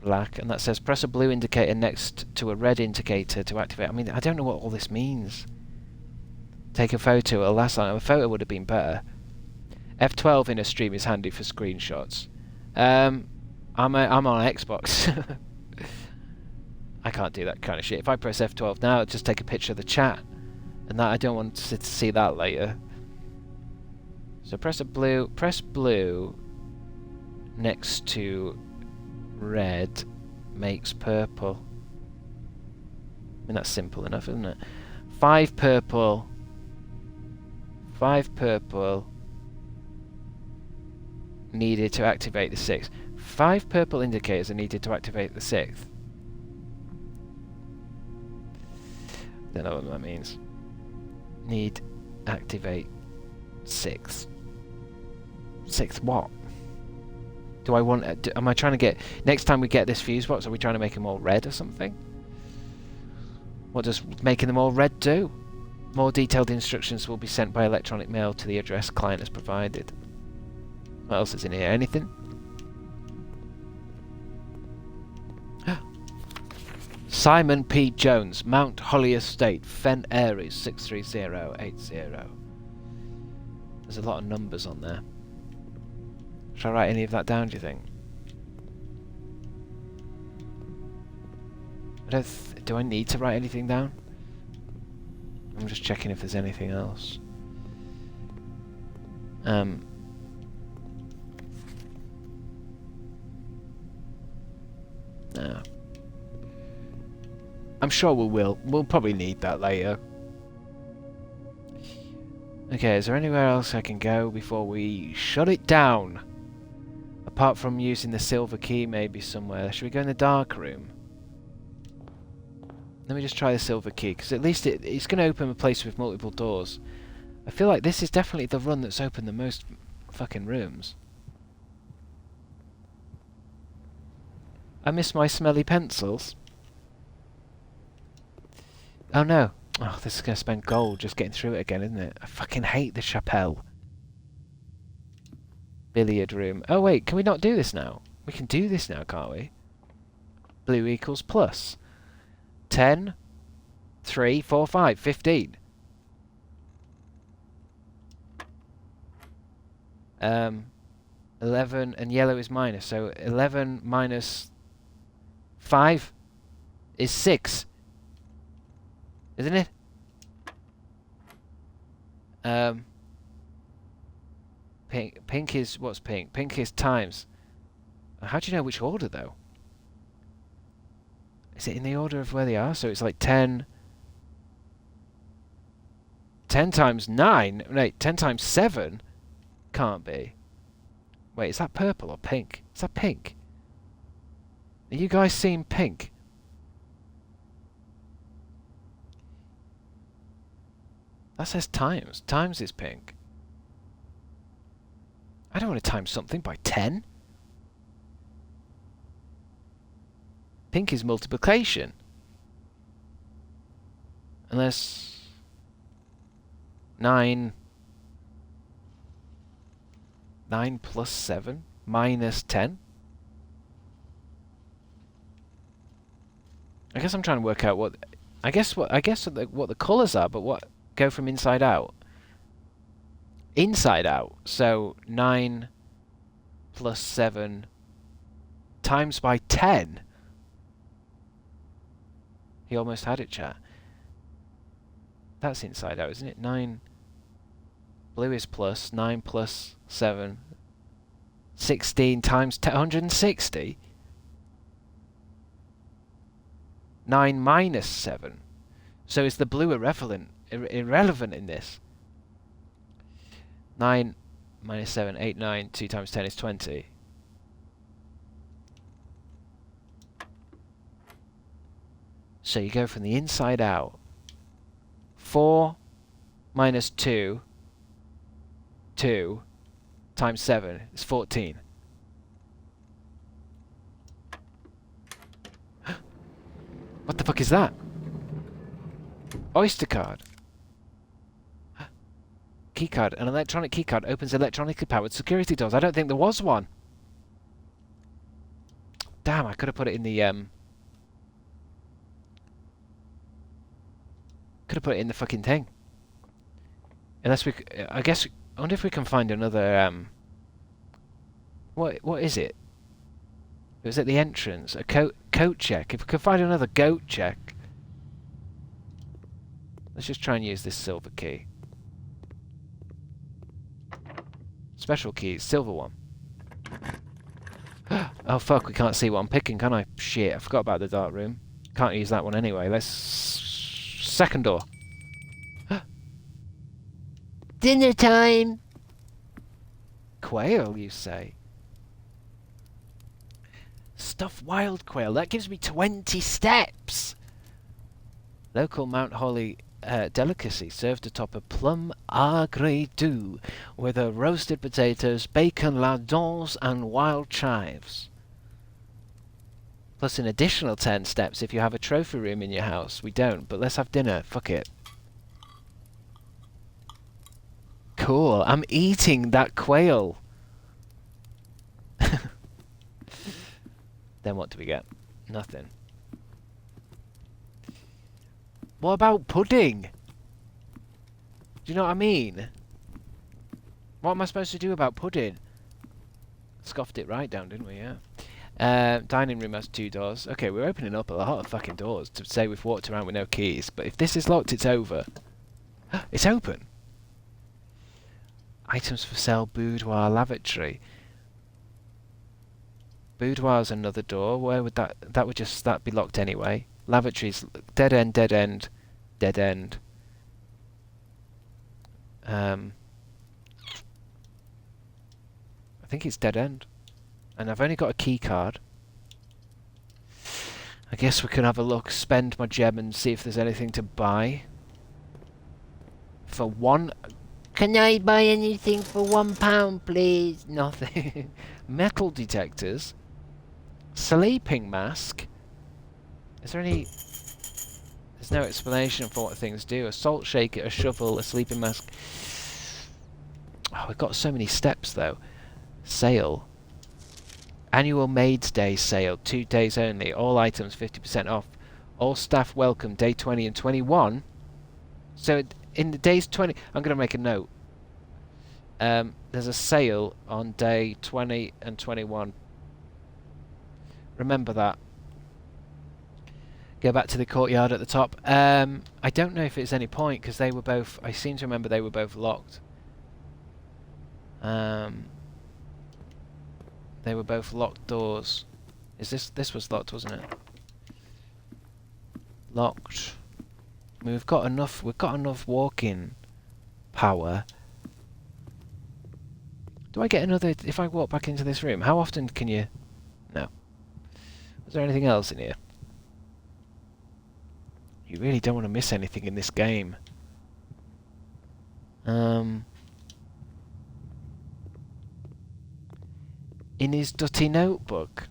Black. And that says press a blue indicator next to a red indicator to activate. I mean, I don't know what all this means. Take a photo. Well, last time a photo would have been better. F12 in a stream is handy for screenshots. I'm on Xbox. I can't do that kind of shit. If I press F12 now, it'll just take a picture of the chat, and that I don't want to see that later. So press blue next to red makes purple. I mean, that's simple enough, isn't it? 5 purple. 5 purple. Needed to activate the 6th. 5 purple indicators are needed to activate the 6th. Don't know what that means. Need activate 6th. 6th what? Do I want... am I trying to get... Next time we get this fuse box, are we trying to make them all red or something? What does making them all red do? More detailed instructions will be sent by electronic mail to the address client has provided. What else is in here? Anything? Simon P. Jones, Mount Holly Estate, Fen Aries, 63080. There's a lot of numbers on there. Should I write any of that down, do you think? Do I need to write anything down? I'm just checking if there's anything else. No. I'm sure we will. We'll probably need that later. Okay, is there anywhere else I can go before we shut it down? Apart from using the silver key maybe somewhere. Should we go in the dark room? Let me just try the silver key, because at least it's going to open a place with multiple doors. I feel like this is definitely the run that's opened the most fucking rooms. I miss my smelly pencils. Oh no. Oh, this is going to spend gold just getting through it again, isn't it? I fucking hate the chapelle. Billiard room. Oh wait, can we not do this now? We can do this now, can't we? Blue equals plus. 10, 3, 4, 5, 15. 11 and yellow is minus, so 11 minus 5 is 6. Isn't it? Pink is... what's pink? Pink is times. How do you know which order, though? Is it in the order of where they are? So it's like 10... 10 times 9? Wait, 10 times 7? Can't be. Wait, is that purple or pink? Is that pink? Are you guys seeing pink? That says times. Times is pink. I don't want to times something by 10. Pink is multiplication. Unless... 9 plus 7 minus 10. I guess I'm trying to work out what... I guess what the colours are, but what... Go from inside out. Inside out. So 9 plus 7 times by 10. He almost had it, chat. That's inside out, isn't it? 9. Blue is plus. 9 plus 7. 16 times 160. 9 minus 7. So is the blue irrelevant in this? 9 minus 7, 8, 9, 2 times 10 is 20. So you go from the inside out. 4 minus 2, 2 times 7 is 14. What the fuck is that? Oyster card. Keycard. An electronic keycard opens electronically powered security doors. I don't think there was one. Damn, I could have put it in the could have put it in the fucking thing. Unless we, I guess, I wonder if we can find another what is it? It was at the entrance. A coat check. If we could find another goat check. Let's just try and use this silver key. Special keys, silver one. Oh fuck, we can't see what I'm picking, can I? Shit, I forgot about the dark room. Can't use that one anyway. Let's... second door. Dinner time! Quail, you say? Stuffed wild quail. That gives me 20 steps! Local Mount Holly delicacy served atop a plum agrédou with roasted potatoes, bacon lardons and wild chives. Plus an additional 10 steps if you have a trophy room in your house. We don't, but let's have dinner. Fuck it. Cool. I'm eating that quail. Then what do we get? Nothing. What about pudding? Do you know what I mean? What am I supposed to do about pudding? Scoffed it right down, didn't we? Yeah. Dining room has 2 doors. Okay, we're opening up a lot of fucking doors to say we've walked around with no keys. But if this is locked, it's over. It's open. Items for sale, boudoir, lavatory. Boudoir's another door. Where would that would just that be locked anyway? Lavatory's dead end, dead end, dead end. I think it's dead end. And I've only got a key card. I guess we can have a look, spend my gem and see if there's anything to buy. For one... Can I buy anything for £1, please? Nothing. Metal detectors. Sleeping mask. Is there any... There's no explanation for what things do. A salt shaker, a shovel, a sleeping mask. Oh, we've got so many steps though. Sale. Annual Maids Day sale, 2 days only. All items 50% off. All staff welcome, day 20 and 21. So in the days 20... I'm going to make a note. There's a sale on day 20 and 21. Remember that. Go back to the courtyard at the top. I don't know if it's any point, because they were both... I seem to remember they were both locked. They were both locked doors. This was locked, wasn't it? Locked. I mean, we've got enough walking power. Do I get another if I walk back into this room? How often can you... No. Is there anything else in here? You really don't want to miss anything in this game. In his dirty notebook.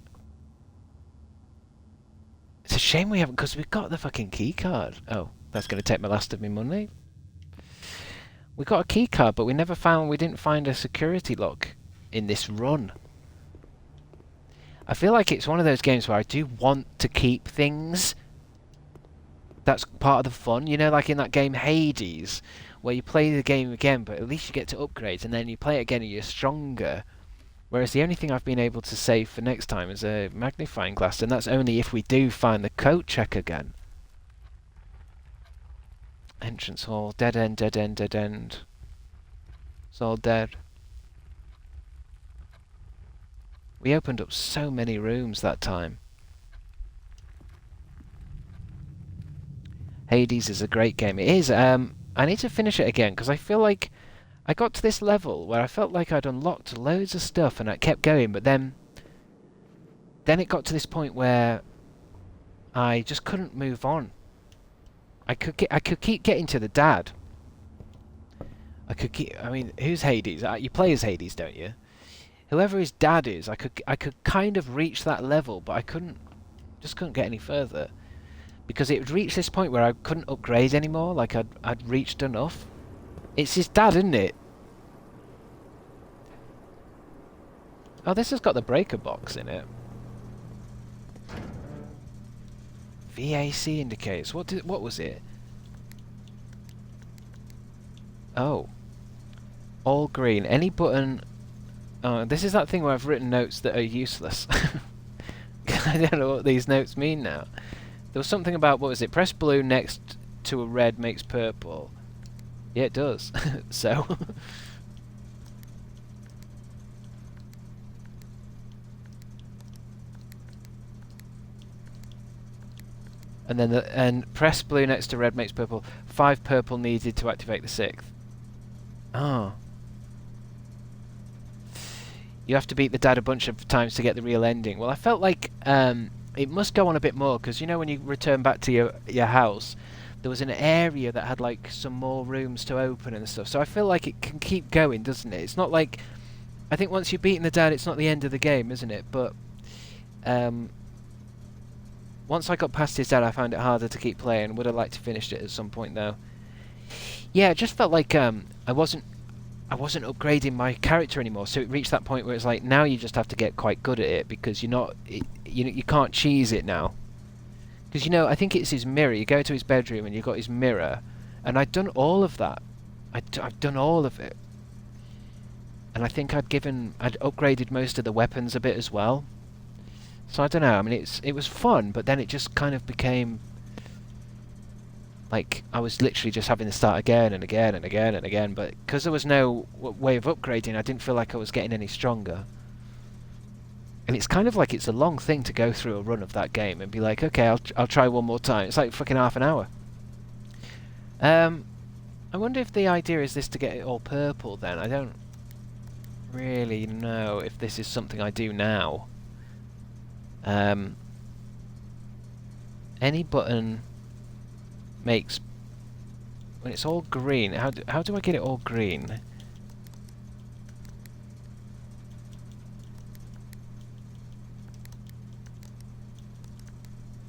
It's a shame we haven't, because we've got the fucking key card. Oh, that's going to take my last of my money. We got a key card, but we didn't find a security lock in this run. I feel like it's one of those games where I do want to keep things. That's part of the fun, you know, like in that game Hades, where you play the game again, but at least you get to upgrade, and then you play it again and you're stronger. Whereas the only thing I've been able to save for next time is a magnifying glass, and that's only if we do find the coat check again. Entrance hall, dead end, dead end, dead end. It's all dead. We opened up so many rooms that time. Hades is a great game. It is. I need to finish it again, because I feel like I got to this level where I felt like I'd unlocked loads of stuff and I kept going, but then it got to this point where I just couldn't move on. I could keep getting to the dad. I mean, who's Hades? You play as Hades, don't you? Whoever his dad is, I could kind of reach that level, but I just couldn't get any further. Because it would reach this point where I couldn't upgrade anymore, like I'd reached enough. It's his dad, isn't it? Oh, this has got the breaker box in it. VAC indicates. What was it? Oh. All green. Any button... Oh, this is that thing where I've written notes that are useless. I don't know what these notes mean now. There was something about, what was it? Press blue next to a red makes purple. Yeah, it does. So... and press blue next to red makes purple. 5 purple needed to activate the 6th. Oh. You have to beat the dad a bunch of times to get the real ending. Well, I felt like it must go on a bit more, because you know when you return back to your house, there was an area that had like some more rooms to open and stuff. So I feel like it can keep going, doesn't it? It's not like... I think once you've beaten the dad, it's not the end of the game, isn't it? But... once I got past his dad, I found it harder to keep playing. Would have liked to finish it at some point, though. Yeah, it just felt like I wasn't upgrading my character anymore. So it reached that point where it's like, now you just have to get quite good at it, because you're not... you can't cheese it now. Because, you know, I think it's his mirror. You go to his bedroom and you've got his mirror. And I'd done all of that. I've done all of it. And I think I'd upgraded most of the weapons a bit as well. So I don't know, I mean, it was fun, but then it just kind of became... like, I was literally just having to start again and again and again and again, but because there was no way of upgrading, I didn't feel like I was getting any stronger. And it's kind of like it's a long thing to go through a run of that game and be like, okay, I'll try one more time. It's like fucking half an hour. I wonder if the idea is this to get it all purple then. I don't... really know if this is something I do now. Any button makes... When it's all green, how do I get it all green?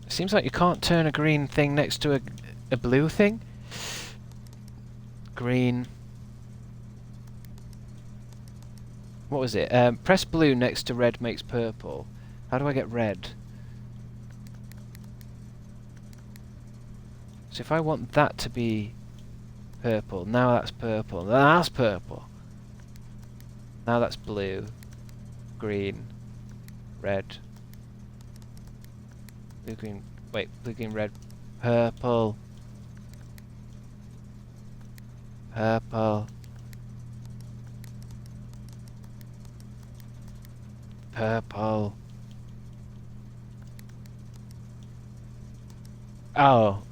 It seems like you can't turn a green thing next to a blue thing. Green. What was it? Press blue next to red makes purple. How do I get red? So if I want that to be purple, now that's purple, now that's purple. Now that's blue, green, red, blue, green, wait, blue, green, red, purple, purple, purple. Oh.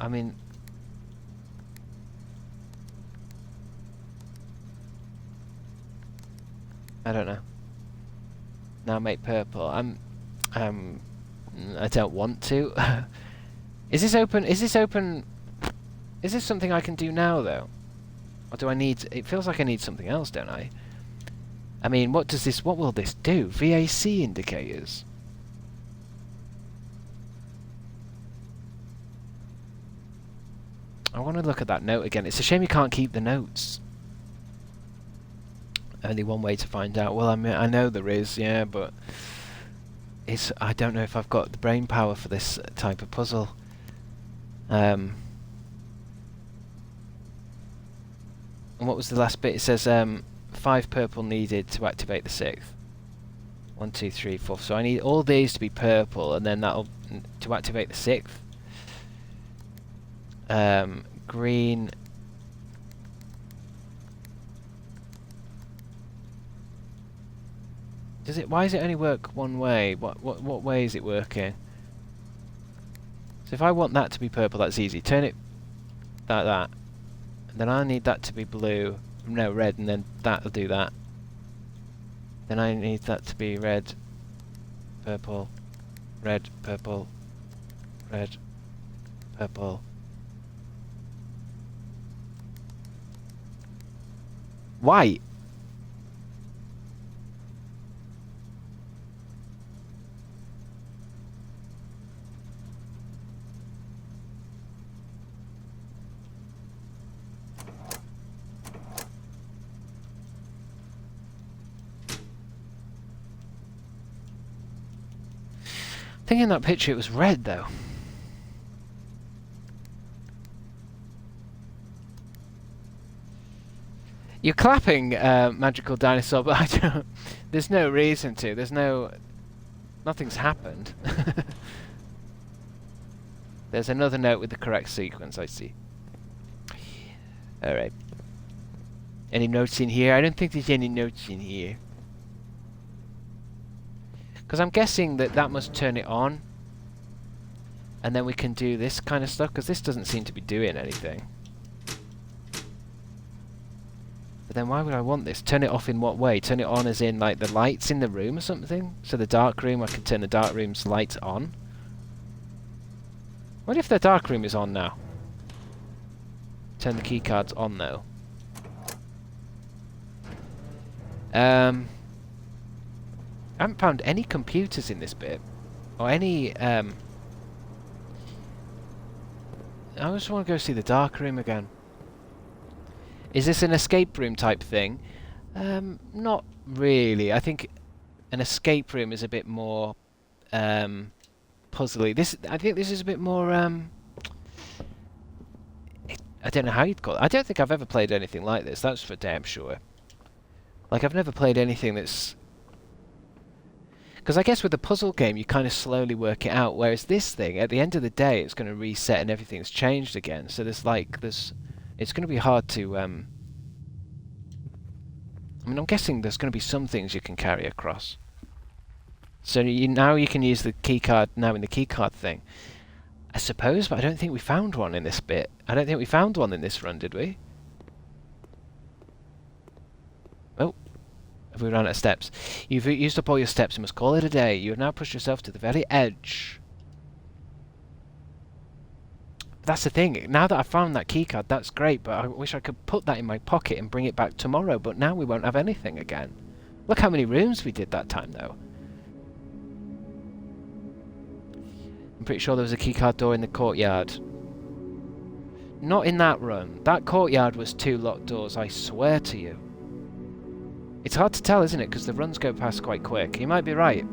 I mean... I don't know. Now make purple. I don't want to. Is this open? Is this open? Is this something I can do now, though? Or do I need... It feels like I need something else, don't I? I mean, what will this do? VAC indicators. I want to look at that note again. It's a shame you can't keep the notes. Only one way to find out. Well, I mean, I know there is, yeah, but I don't know if I've got the brain power for this type of puzzle. And what was the last bit? It says 5 purple needed to activate the 6th. 1, 2, 3, 4. So I need all these to be purple, and then that'll to activate the 6th. Green. Does it? Why does it only work one way? What way is it working? So if I want that to be purple, that's easy. Turn it that. And then I need that to be blue. No, red, and then that'll do that. Then I need that to be red, purple, red, purple, red, purple. White. I think in that picture it was red, though. You're clapping, Magical Dinosaur, but I don't... There's no reason to. There's no... Nothing's happened. There's another note with the correct sequence, I see. Alright. Any notes in here? I don't think there's any notes in here. Because I'm guessing that must turn it on. And then we can do this kind of stuff, because this doesn't seem to be doing anything. But then why would I want this? Turn it off in what way? Turn it on as in, like, the lights in the room or something? So the dark room, I can turn the dark room's lights on. What if the dark room is on now? Turn the keycards on, though. I haven't found any computers in this bit. Or any, I just want to go see the dark room again. Is this an escape room type thing? Not really. I think an escape room is a bit more puzzly. I think this is a bit more. I don't know how you'd call it. I don't think I've ever played anything like this. That's for damn sure. Like I've never played anything that's. Because I guess with a puzzle game you kind of slowly work it out. Whereas this thing, at the end of the day, it's going to reset and everything's changed again. So there's. It's going to be hard to, I mean, I'm guessing there's going to be some things you can carry across. So now you can use the keycard now in the keycard thing. I suppose, but I don't think we found one in this bit. I don't think we found one in this run, did we? Have we run out of steps? You've used up all your steps and must call it a day. You have now pushed yourself to the very edge. That's the thing. Now that I've found that keycard, that's great, but I wish I could put that in my pocket and bring it back tomorrow, but now we won't have anything again. Look how many rooms we did that time, though. I'm pretty sure there was a keycard door in the courtyard. Not in that run. That courtyard was 2 locked doors, I swear to you. It's hard to tell, isn't it? Because the runs go past quite quick. You might be right.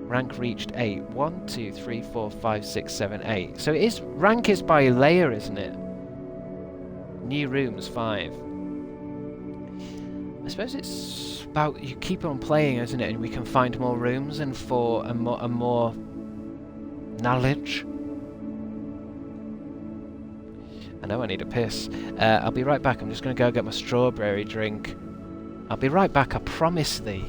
Rank reached 8. 1, 2, 3, 4, 5, 6, 7, 8. So it is, rank is by layer, isn't it? New rooms, 5. I suppose it's about you keep on playing, isn't it? And we can find more rooms and for a more knowledge. I know I need a piss. I'll be right back. I'm just going to go get my strawberry drink. I'll be right back, I promise thee.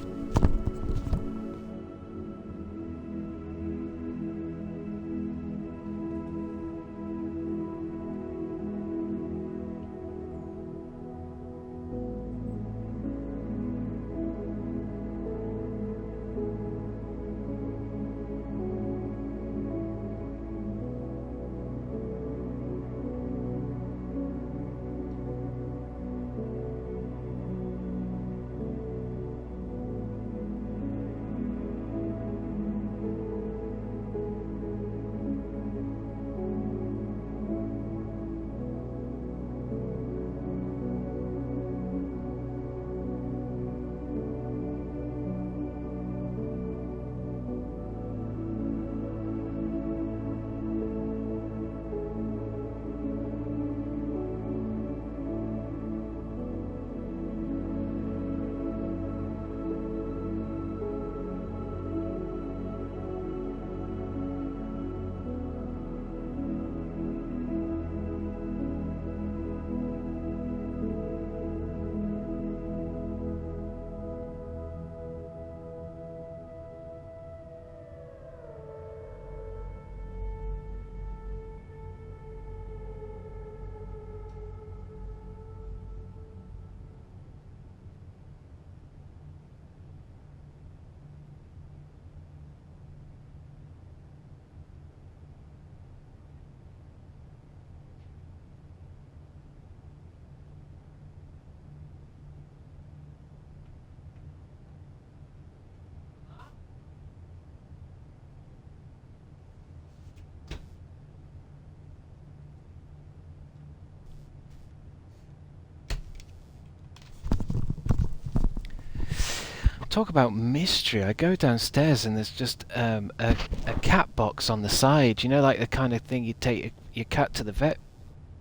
Talk about mystery. I go downstairs and there's just a cat box on the side. You know, like the kind of thing you take your cat to the vet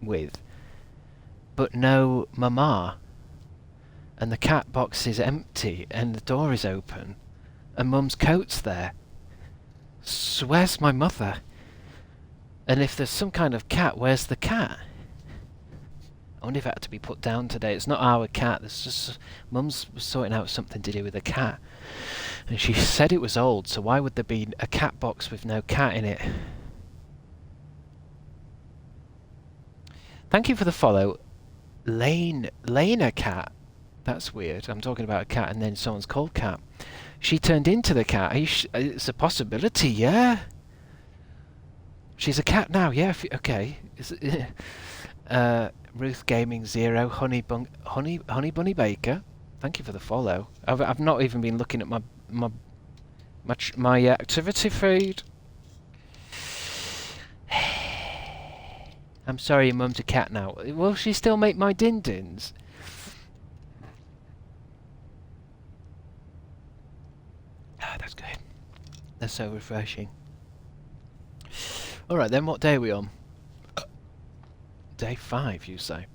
with. But no mama. And the cat box is empty and the door is open. And Mum's coat's there. Where's my mother? And if there's some kind of cat, where's the cat? I wonder if it had to be put down today. It's not our cat. There's just Mum's sorting out something to do with the cat, and she said it was old. So why would there be a cat box with no cat in it? Thank you for the follow, Lena Cat. That's weird. I'm talking about a cat, and then someone's called Cat. She turned into the cat. It's a possibility, yeah. She's a cat now, yeah. Okay. Ruth Gaming 0, Honey Bunny Baker. Thank you for the follow. I've not even been looking at my activity feed. I'm sorry, your mum's a cat now. Will she still make my din-dins? Ah, that's good. That's so refreshing. Alright then, what day are we on? Day 5, you say?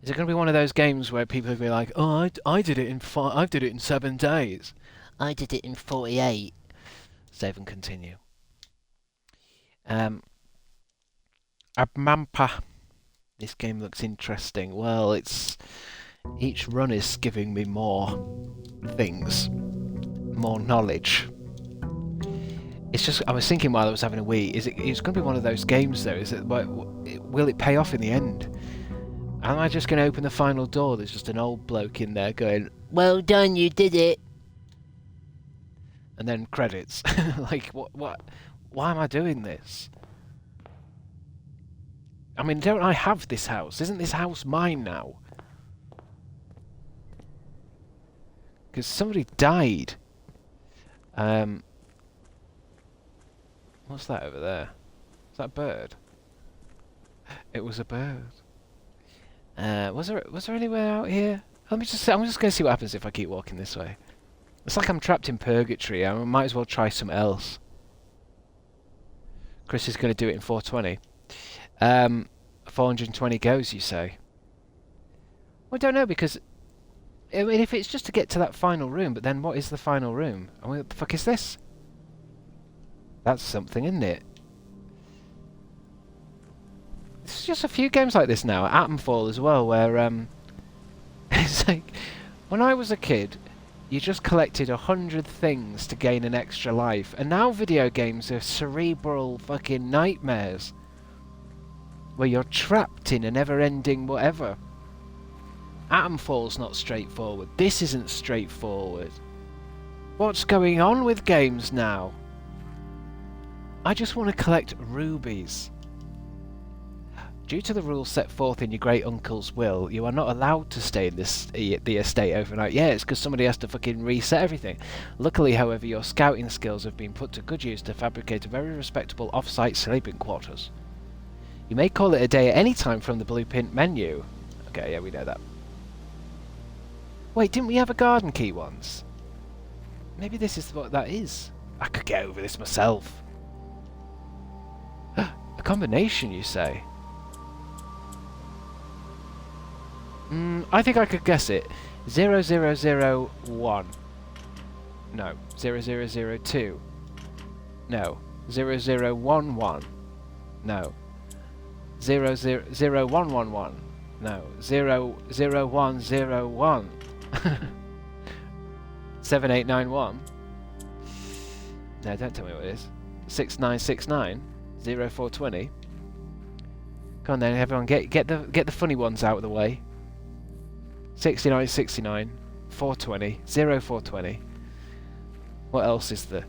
Is it going to be one of those games where people will be like, "Oh, I did it in 7 days. I did it in 48. Save and continue. Abmampa. This game looks interesting. Well, it's each run is giving me more things, more knowledge. It's just, I was thinking while I was having a wee, it's going to be one of those games though, will it pay off in the end? Am I just going to open the final door? There's just an old bloke in there going, Well done, you did it. and then credits. Like, what? Why am I doing this? I mean, don't I have this house? Isn't this house mine now? Because somebody died. What's that over there? Is that a bird? It was a bird. Was there anywhere out here? I'm just going to see what happens if I keep walking this way. It's like I'm trapped in purgatory. I might as well try something else. Chris is going to do it in 420. 420 goes, you say? Well, I don't know, because I mean, if it's just to get to that final room, but then what is the final room? I mean, what the fuck is this? That's something, isn't it? It's just a few games like this now. Atomfall as well, where it's like when I was a kid, you just collected 100 things to gain an extra life, and now video games are cerebral fucking nightmares where you're trapped in a never-ending whatever. Atomfall's not straightforward. This isn't straightforward. What's going on with games now? I just want to collect rubies. Due to the rules set forth in your great-uncle's will, you are not allowed to stay in the estate overnight. Yeah, it's because somebody has to fucking reset everything. Luckily, however, your scouting skills have been put to good use to fabricate a very respectable off-site sleeping quarters. You may call it a day at any time from the blueprint menu. Okay, yeah, we know that. Wait, didn't we have a garden key once? Maybe this is what that is. I could get over this myself. A combination, you say? I think I could guess it. 0001. No. 0002. No. 0011. No. 00111. No. 00101. 7891. No, don't tell me what it is. 6969. 0420. Come on then, everyone, get the funny ones out of the way. 6969. 420. 0420. What else is there?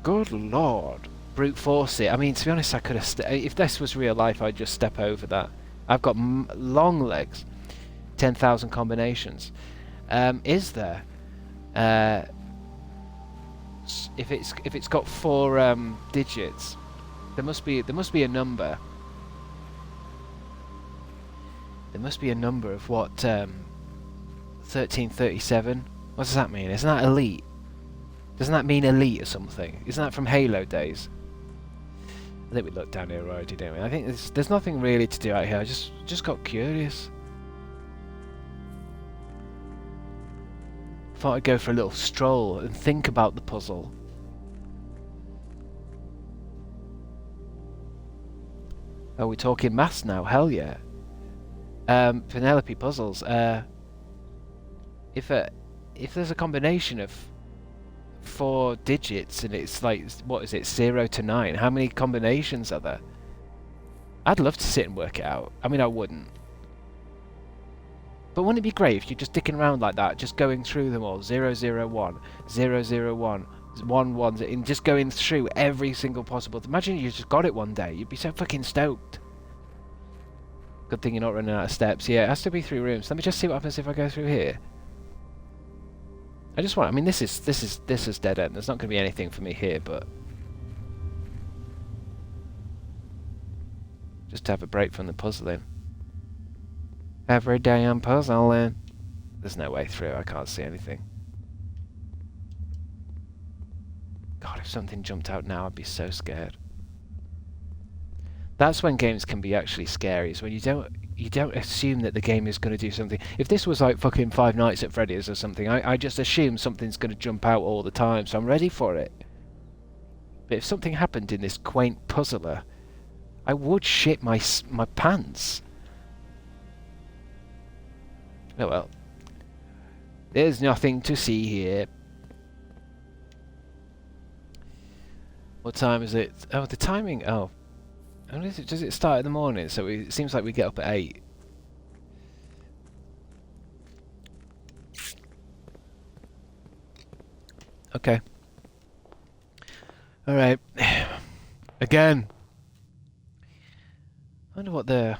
Good lord. Brute force it. I mean, to be honest, I could have... if this was real life, I'd just step over that. I've got long legs. 10,000 combinations. Is there? If it's got 4 digits, there must be a number. There must be a number of what 1337. What does that mean? Isn't that elite? Doesn't that mean elite or something? Isn't that from Halo days? I think we looked down here already, didn't we? I think there's nothing really to do out here. I just got curious. Thought I'd go for a little stroll and think about the puzzle. Oh, we're talking maths now. Hell yeah. Penelope puzzles. If there's a combination of 4 digits and it's like, what is it, 0 to 9? How many combinations are there? I'd love to sit and work it out. I mean, I wouldn't. But wouldn't it be great if you're just dicking around like that, just going through them all, 001, 001, 11, and just going through every single possible... Imagine you just got it one day. You'd be so fucking stoked. Good thing you're not running out of steps. Yeah, it has to be 3 rooms. Let me just see what happens if I go through here. I just want... I mean, this is dead end. There's not going to be anything for me here, but... just to have a break from the puzzling. Every day I'm puzzling. There's no way through. I can't see anything. God, if something jumped out now, I'd be so scared. That's when games can be actually scary. Is when you don't assume that the game is going to do something. If this was like fucking Five Nights at Freddy's or something, I just assume something's going to jump out all the time, so I'm ready for it. But if something happened in this quaint puzzler, I would shit my pants. Oh well. There's nothing to see here. What time is it? Oh, the timing. Oh. Does it start in the morning? So it seems like we get up at 8. Okay. Alright. Again. I wonder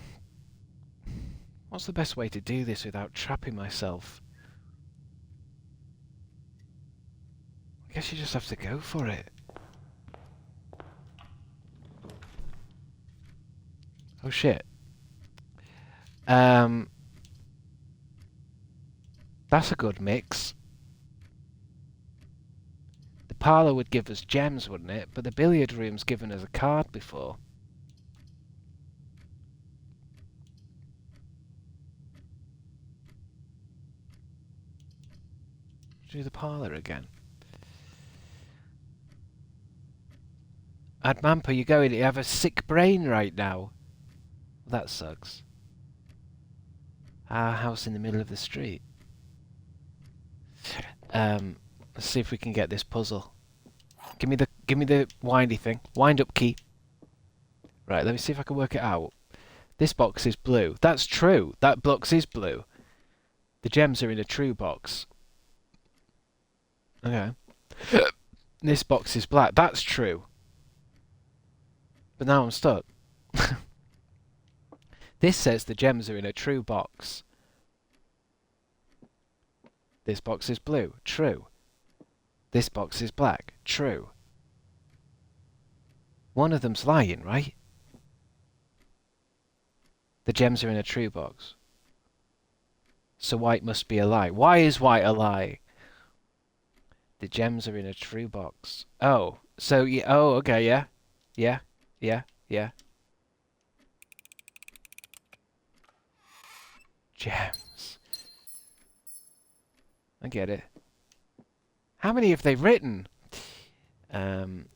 what's the best way to do this without trapping myself? I guess you just have to go for it. Oh shit. That's a good mix. The parlour would give us gems, wouldn't it? But the billiard room's given us a card before. Do the parlour again. Admampa, you going? You have a sick brain right now. Well, that sucks. Our house in the middle of the street. Let's see if we can get this puzzle. Give me the windy thing. Wind up key. Right, let me see if I can work it out. This box is blue. That's true. That box is blue. The gems are in a true box. Okay. This box is black. That's true. But now I'm stuck. This says the gems are in a true box. This box is blue. True. This box is black. True. One of them's lying, right? The gems are in a true box. So white must be a lie. Why is white a lie? The gems are in a true box. Oh, so yeah. Oh, okay, yeah. Yeah. Yeah, yeah. Gems. I get it. How many have they written? We haven't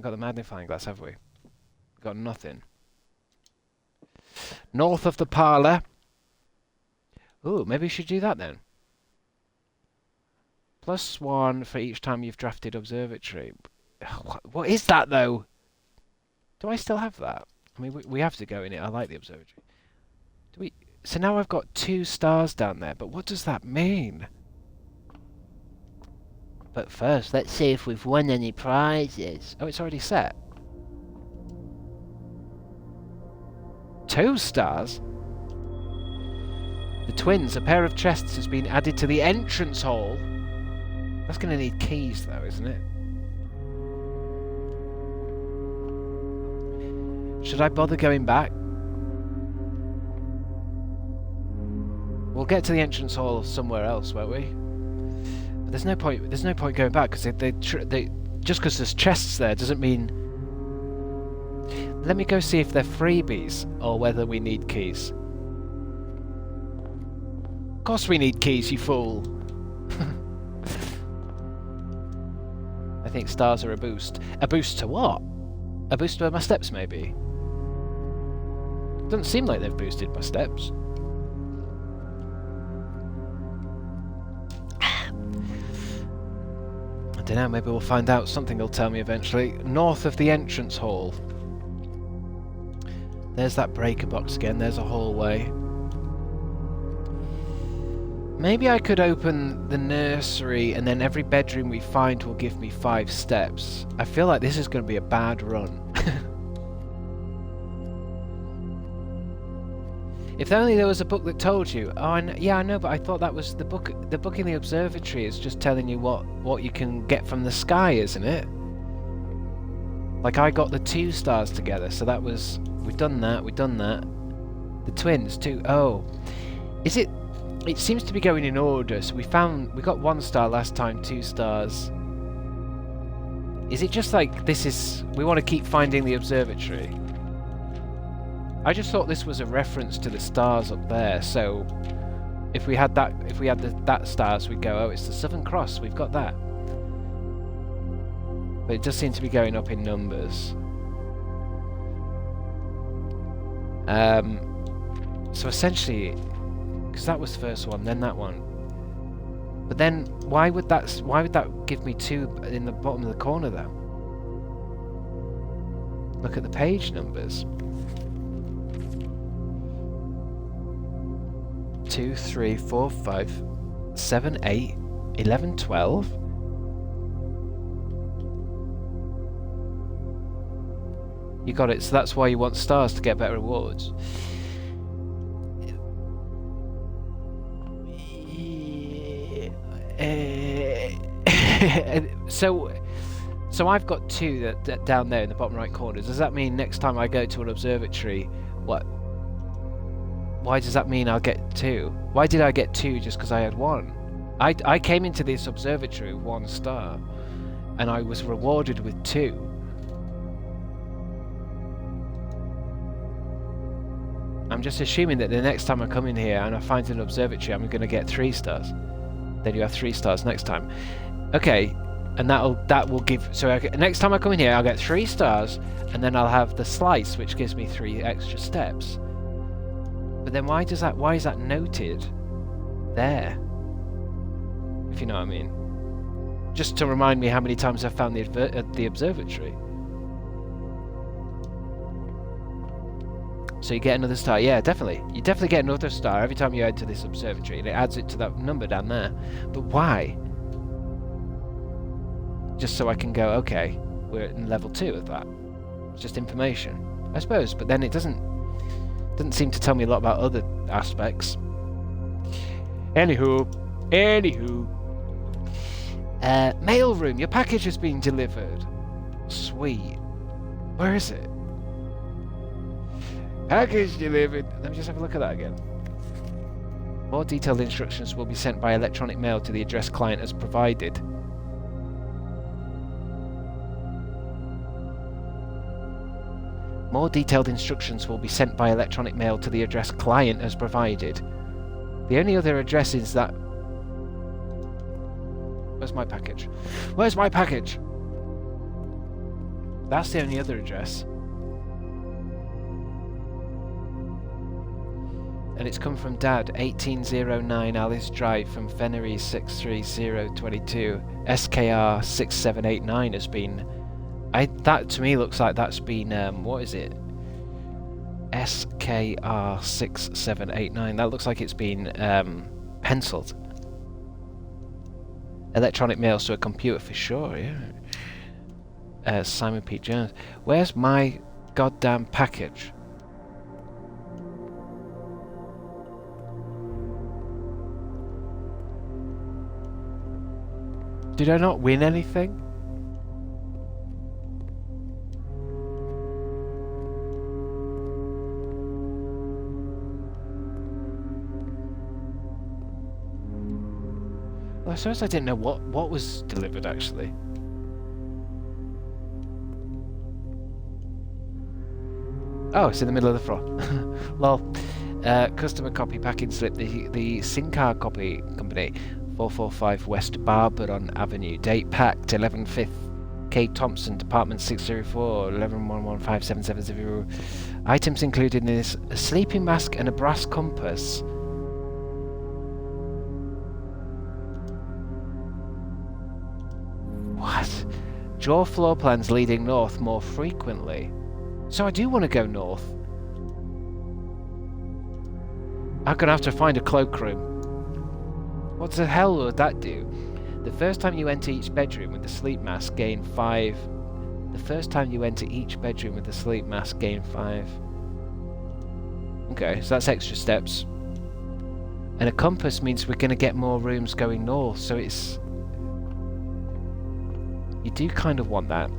got the magnifying glass, have we? We've got nothing. North of the parlour. Ooh, maybe we should do that then. +1 for each time you've drafted observatory. What is that, though? Do I still have that? I mean, we have to go in it. I like the observatory. Do we? So now I've got 2 stars down there, but what does that mean? But first, let's see if we've won any prizes. Oh, it's already set. 2 stars? The twins, a pair of chests has been added to the entrance hall. That's going to need keys, though, isn't it? Should I bother going back? We'll get to the entrance hall somewhere else, won't we? But there's no point. There's no point going back because they just because there's chests there doesn't mean. Let me go see if they're freebies or whether we need keys. Of course we need keys, you fool. I think stars are a boost. A boost to what? A boost to my steps, maybe? Doesn't seem like they've boosted my steps. I don't know, maybe we'll find out. Something will tell me eventually. North of the entrance hall. There's that breaker box again. There's a hallway. Maybe I could open the nursery and then every bedroom we find will give me 5 steps. I feel like this is going to be a bad run. If only there was a book that told you. Oh, yeah, I know, but I thought that was the book. The book in the observatory is just telling you what you can get from the sky, isn't it? Like I got the 2 stars together, so that was we've done that. The twins too. Oh, is it? It seems to be going in order. So we got 1 star last time, 2 stars. Is it just like this is? We want to keep finding the observatory. I just thought this was a reference to the stars up there. So if we had that stars, we'd go, oh, it's the Southern Cross. We've got that. But it does seem to be going up in numbers. So essentially, because that was the first one, then that one. But then why would that give me 2 in the bottom of the corner though? Look at the page numbers. 2, 3, 4, 5, 7, 8, 11, 12. You got it, so that's why you want stars to get better rewards. So I've got 2 that down there in the bottom right corner. Does that mean next time I go to an observatory, what? Why does that mean I'll get 2? Why did I get 2 just because I had 1? I came into this observatory with 1 star, and I was rewarded with 2. I'm just assuming that the next time I come in here and I find an observatory, I'm going to get 3 stars. Then you have 3 stars next time. Okay, and that will give. So next time I come in here, I'll get 3 stars, and then I'll have the slice, which gives me 3 extra steps. But then why is that noted there? If you know what I mean. Just to remind me how many times I've found the observatory. So you get another star. Yeah, definitely. You definitely get another star every time you enter this observatory, and it adds it to that number down there. But why? Just so I can go, okay, we're in level 2 of that. It's just information, I suppose. But then it doesn't seem to tell me a lot about other aspects. Anywho. Mail room. Your package has been delivered. Sweet. Where is it? Package delivered. Let me just have a look at that again. More detailed instructions will be sent by electronic mail to the address client as provided. More detailed instructions will be sent by electronic mail to the address client as provided. The only other address is that... Where's my package? Where's my package? That's the only other address. And it's come from Dad, 1809 Alice Drive from Fennery 63022. SKR 6789 has been... that to me looks like that's been, what is it? SKR 6789. That looks like it's been penciled. Electronic mails to a computer for sure, yeah. Simon P. Jones. Where's my goddamn package? Did I not win anything? Well, I suppose I didn't know what was delivered actually. Oh, it's in the middle of the floor. Lol. Customer copy packing slip. The SINCAR copy company. 445 West Barberon Avenue. Date packed 11/5. K. Thompson, Department 604, 11115770. Items included in this: a sleeping mask and a brass compass. What? Draw floor plans leading north more frequently. So I do want to go north. I'm gonna have to find a cloakroom. What the hell would that do? The first time you enter each bedroom with the sleep mask, gain 5. The first time you enter each bedroom with the sleep mask, gain 5. Okay, so that's extra steps. And a compass means we're going to get more rooms going north, so it's... You do kind of want that.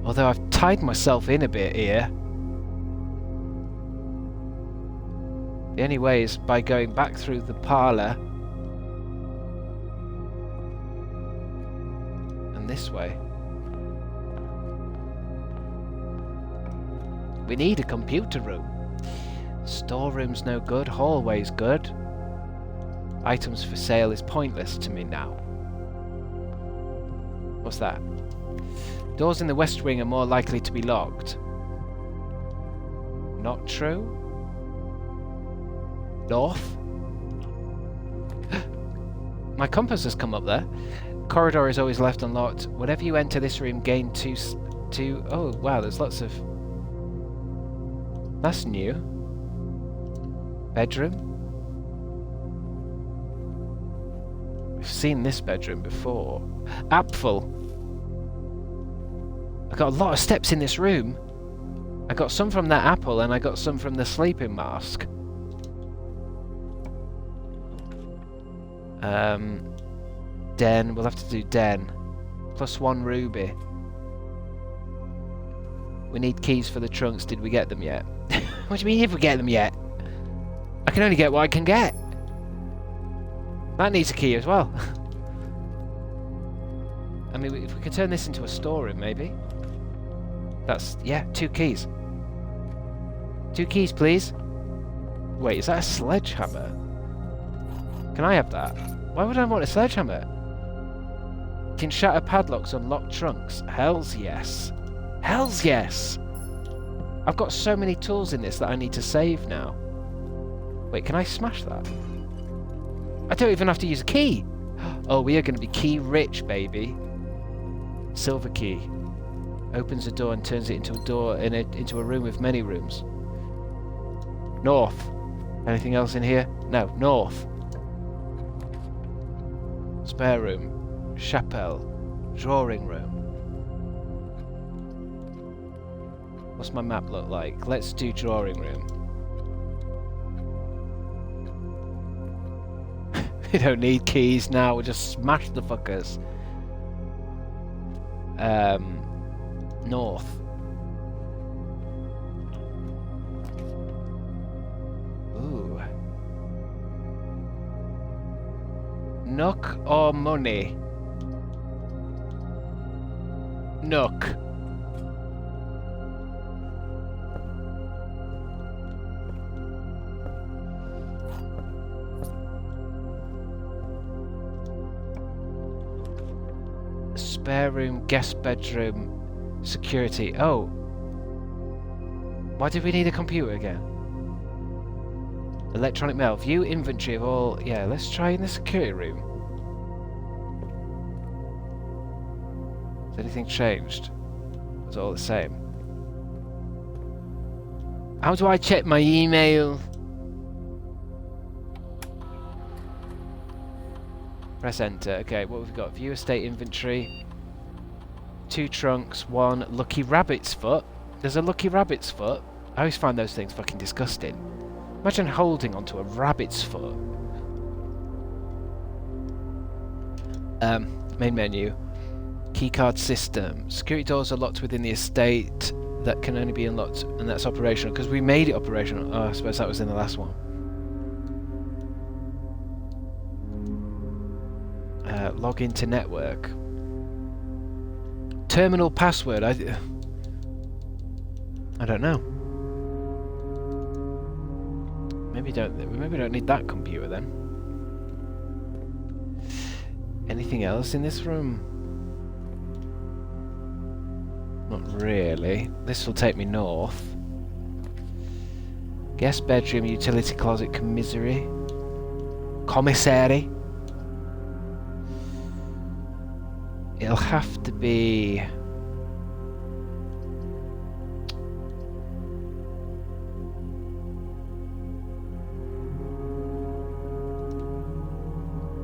Although I've tied myself in a bit here. The only way is by going back through the parlour and this way. We need a computer room. Storeroom's no good, hallway's good. Items for sale is pointless to me now. What's that? Doors in the west wing are more likely to be locked. Not true? North? My compass has come up there. Corridor is always left unlocked. Whenever you enter this room, gain two. Oh wow, there's lots of. That's new. Bedroom. We've seen this bedroom before. Apfel. I got a lot of steps in this room. I got some from that apple, and I got some from the sleeping mask. Den. We'll have to do Den. +1 ruby. We need keys for the trunks. Did we get them yet? What do you mean if we get them yet? I can only get what I can get. That needs a key as well. I mean, if we could turn this into a storeroom, maybe. That's, yeah, 2 keys. 2 keys, please. Wait, is that a sledgehammer? Can I have that? Why would I want a sledgehammer? Can shatter padlocks, unlock trunks. Hells yes. Hells yes! I've got so many tools in this that I need to save now. Wait, can I smash that? I don't even have to use a key! Oh, we are going to be key rich, baby. Silver key. Opens a door and turns it into a door into a room with many rooms. North. Anything else in here? No, north. Spare room. Chapelle. Drawing room. What's my map look like? Let's do drawing room. We don't need keys now, we'll just smash the fuckers. North. Ooh. Nook or money? Nook. Spare room, guest bedroom, security. Oh. Why did we need a computer again? Electronic mail. View inventory of all... Yeah, let's try in the security room. Has anything changed? It's all the same. How do I check my email? Press enter. Okay, what we've got? View estate inventory. 2 trunks, 1 lucky rabbit's foot. There's a lucky rabbit's foot. I always find those things fucking disgusting. Imagine holding onto a rabbit's foot. Main menu. Keycard system. Security doors are locked within the estate that can only be unlocked, and that's operational because we made it operational. Oh, I suppose that was in the last one. Log into network. Terminal password. I don't know. Maybe we don't need that computer then. Anything else in this room? Not really. This will take me north. Guest bedroom, utility closet, commissary. It'll have to be...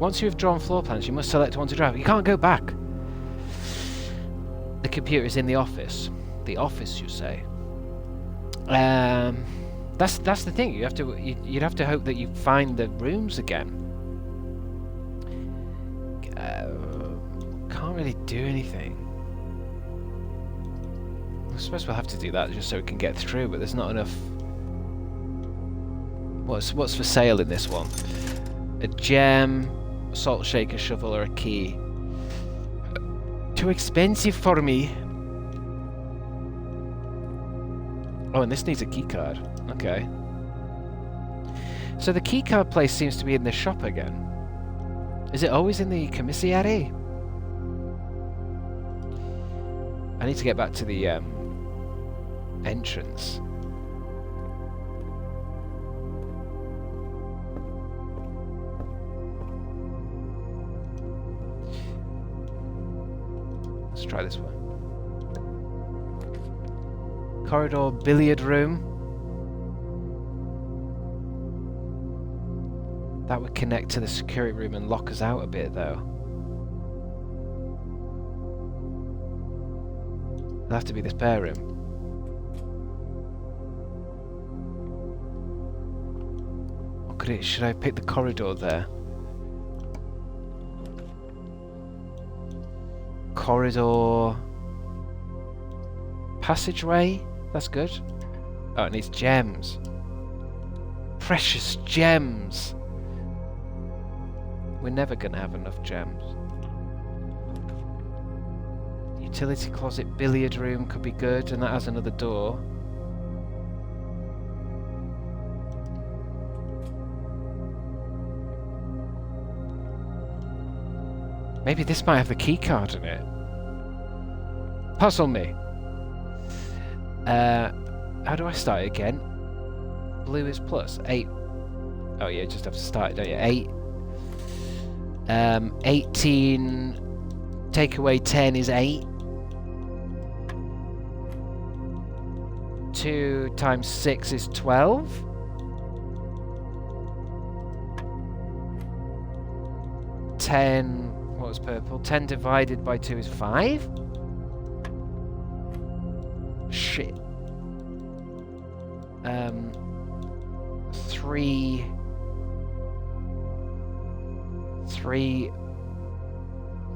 Once you have drawn floor plans, you must select one to drive. You can't go back. The computer is in the office. The office, you say. That's the thing. You'd have to hope that you find the rooms again. Can't really do anything. I suppose we'll have to do that just so we can get through, but there's not enough. What's for sale in this one? A gem, a salt shaker, shovel, or a key? Too expensive for me. Oh, and this needs a key card. Okay. So the key card place seems to be in the shop again. Is it always in the commissary? I need to get back to the entrance. try this one. Corridor billiard room. That would connect to the security room and lock us out a bit, though. It'll have to be the spare room. What could it? Should I pick the corridor there? Corridor... Passageway? That's good. Oh, it needs gems. Precious gems! We're never gonna have enough gems. Utility closet, billiard room could be good, and that has another door. Maybe this might have the key card in it. Puzzle me. How do I start it again? Blue is plus 8. Oh yeah, just have to start it, don't you? 8. 18. Take away 10 is 8. 2 times 6 is 12. 10. What was purple? 10 divided by 2 is 5. Shit. 3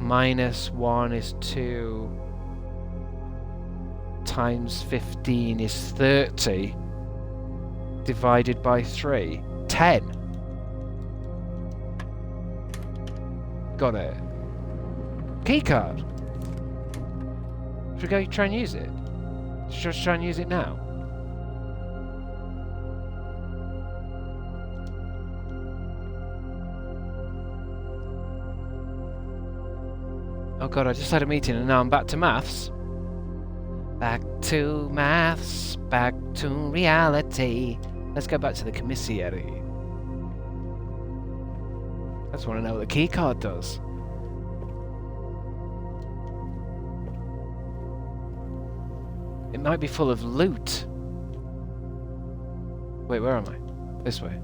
minus 1 is 2 times 15 is 30 divided by 3. 10. Got it. Keycard. Should we go try and use it? Should I try and use it now? Oh god, I just had a meeting and now I'm back to maths. Back to maths, back to reality. Let's go back to the commissary. I just want to know what the keycard does. It might be full of loot. Wait, where am I? This way.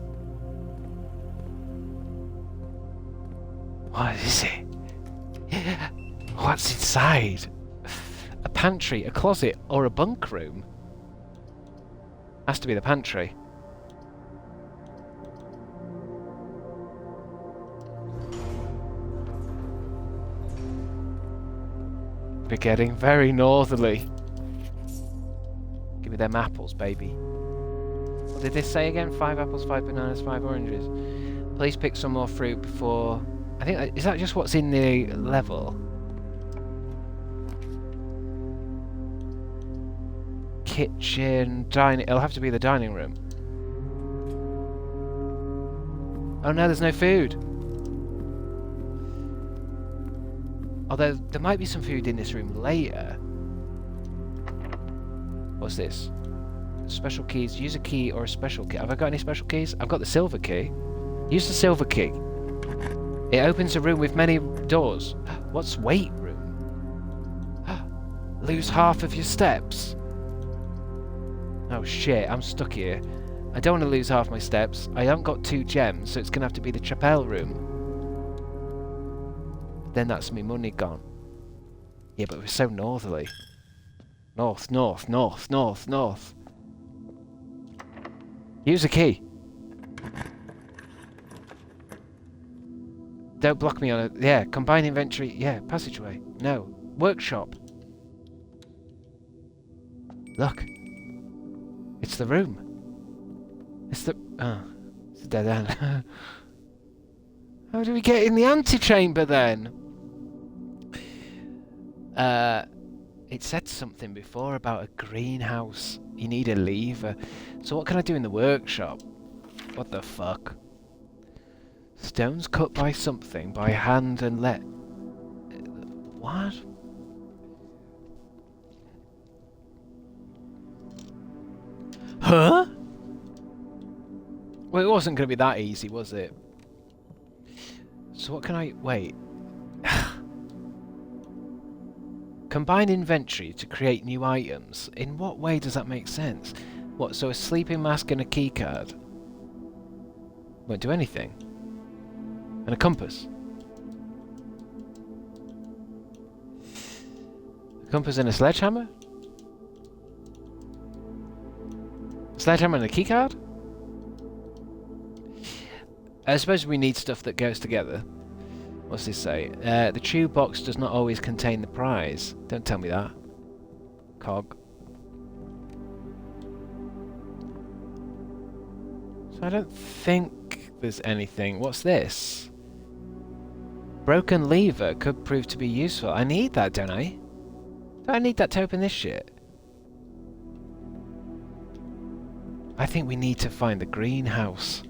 What is it? What's inside? A pantry, a closet, or a bunk room? Has to be the pantry. We're getting very northerly. Give me them apples, baby. What did this say again? 5 apples, 5 bananas, 5 oranges. Please pick some more fruit before... I think... Is that just what's in the level? Kitchen, dining... It'll have to be the dining room. Oh no, there's no food. Although, there might be some food in this room later. What's this? Special keys. Use a key or a special key. Have I got any special keys? I've got the silver key. Use the silver key. It opens a room with many doors. What's weight room? Lose half of your steps. Oh shit, I'm stuck here. I don't want to lose half my steps. I haven't got 2 gems, so it's going to have to be the chapel room. Then that's me money gone. Yeah, but we're so northerly. North, north, north, north, north. Use a key. Don't block me on a... Yeah, combine inventory. Yeah, passageway. No. Workshop. Look. It's the room. It's the... Oh. It's a dead end. How do we get in the antechamber then? It said something before about a greenhouse. You need a lever. So what can I do in the workshop? What the fuck? Stones cut by something, by hand and let... What? Huh? Well, it wasn't going to be that easy, was it? So what can I... Wait. Combine inventory to create new items. In what way does that make sense? What, so a sleeping mask and a keycard won't do anything? And a compass? A compass and a sledgehammer? A sledgehammer and a keycard? I suppose we need stuff that goes together. What's this say? The tube box does not always contain the prize. Don't tell me that. Cog. So I don't think there's anything. What's this? Broken lever could prove to be useful. I need that, don't I? Do I need that to open this shit? I think we need to find the greenhouse.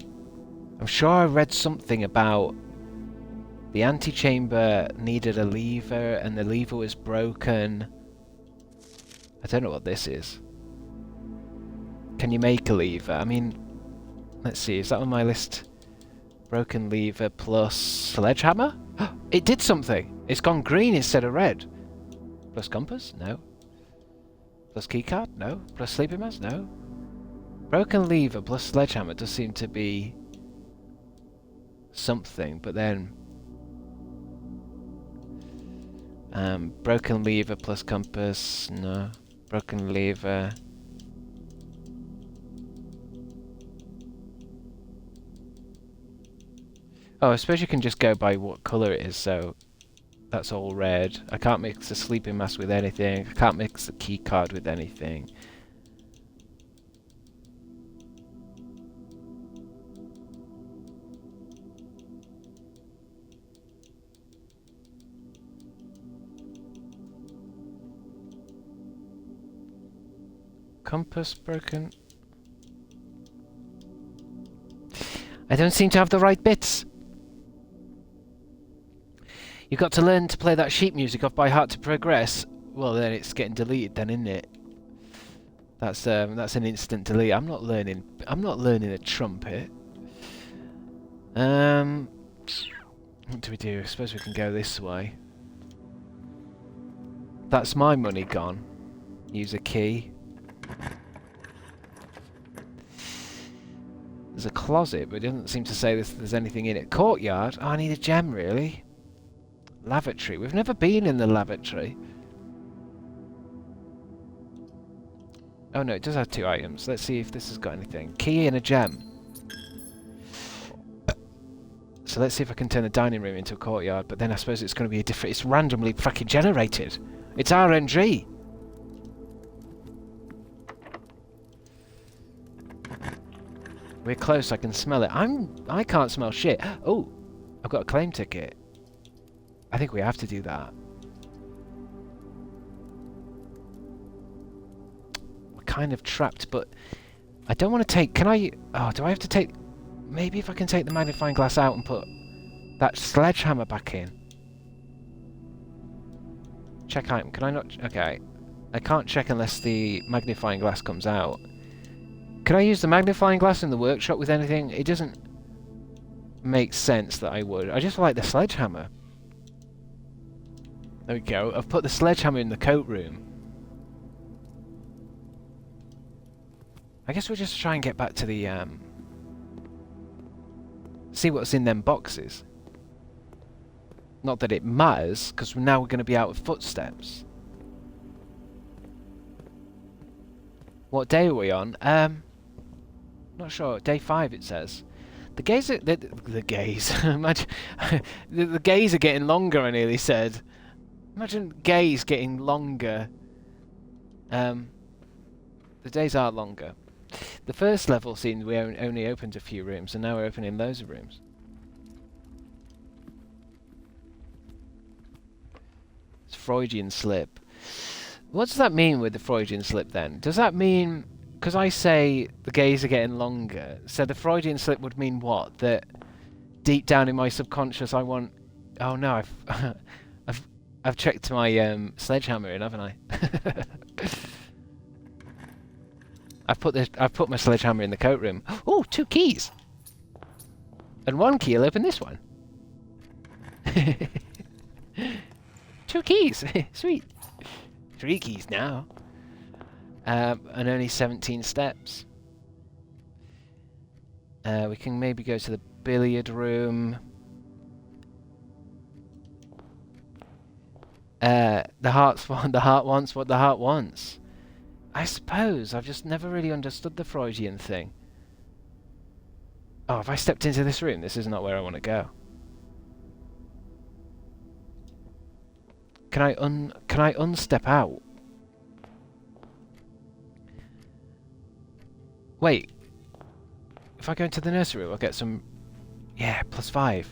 I'm sure I read something about the antechamber needed a lever and the lever was broken. I don't know what this is. Can you make a lever? I mean, let's see, is that on my list? Broken lever plus sledgehammer? It did something! It's gone green instead of red. Plus compass? No. Plus keycard? No. Plus sleeping mask? No. Broken lever plus sledgehammer does seem to be something, but then broken lever plus compass, no. Broken lever. Oh, I suppose you can just go by what colour it is, so that's all red. I can't mix the sleeping mask with anything. I can't mix the key card with anything. Compass broken. I don't seem to have the right bits. You've got to learn to play that sheet music off by heart to progress. Well, then it's getting deleted then, isn't it? That's an instant delete. I'm not learning a trumpet. What do we do? I suppose we can go this way. That's my money gone. Use a key. There's a closet, but it doesn't seem to say there's anything in it. Courtyard? Oh, I need a gem, really. Lavatory. We've never been in the lavatory. Oh no, it does have 2 items. Let's see if this has got anything. Key and a gem. So let's see if I can turn the dining room into a courtyard, but then I suppose it's going to be a different... It's randomly fucking generated. It's RNG. We're close, I can smell it. I can't smell shit. Oh, I've got a claim ticket. I think we have to do that. We're kind of trapped, but I don't want to take... Can I... Oh, do I have to take... Maybe if I can take the magnifying glass out and put that sledgehammer back in. Check item. Can I not... Okay. I can't check unless the magnifying glass comes out. Can I use the magnifying glass in the workshop with anything? It doesn't make sense that I would. I just like the sledgehammer. There we go. I've put the sledgehammer in the coat room. I guess we'll just try and get back to the... see what's in them boxes. Not that it matters, because now we're going to be out of footsteps. What day are we on? Not sure. Day 5 it says. The gays are... The gays. Imagine... the gays are getting longer, I nearly said. Imagine gays getting longer. The days are longer. The first level seemed we only opened a few rooms, and now we're opening loads of rooms. It's Freudian slip. What does that mean with the Freudian slip then? Does that mean... Because I say the gays are getting longer, so the Freudian slip would mean what? That deep down in my subconscious I want... Oh no, I've checked my sledgehammer in, haven't I? I've put my sledgehammer in the coat room. Oh, 2 keys! And 1 key will open this one. 2 keys! Sweet! 3 keys now. And only 17 steps. We can maybe go to the billiard room. The heart wants what the heart wants. I suppose I've just never really understood the Freudian thing. Oh, if I stepped into this room, this is not where I want to go. Can I unstep out? Wait. If I go into the nursery room, I'll get some... Yeah, +5.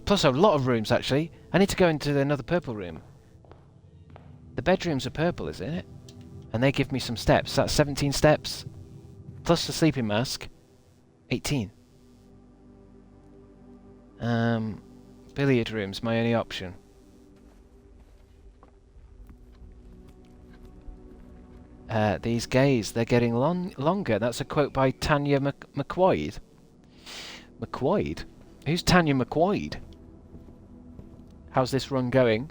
Plus a lot of rooms, actually. I need to go into another purple room. The bedrooms are purple, isn't it? And they give me some steps. That's 17 steps. Plus the sleeping mask. 18. Billiard room's my only option. These gays, they're getting longer. That's a quote by Tanya McQuaid. McQuaid? Who's Tanya McQuaid? How's this run going?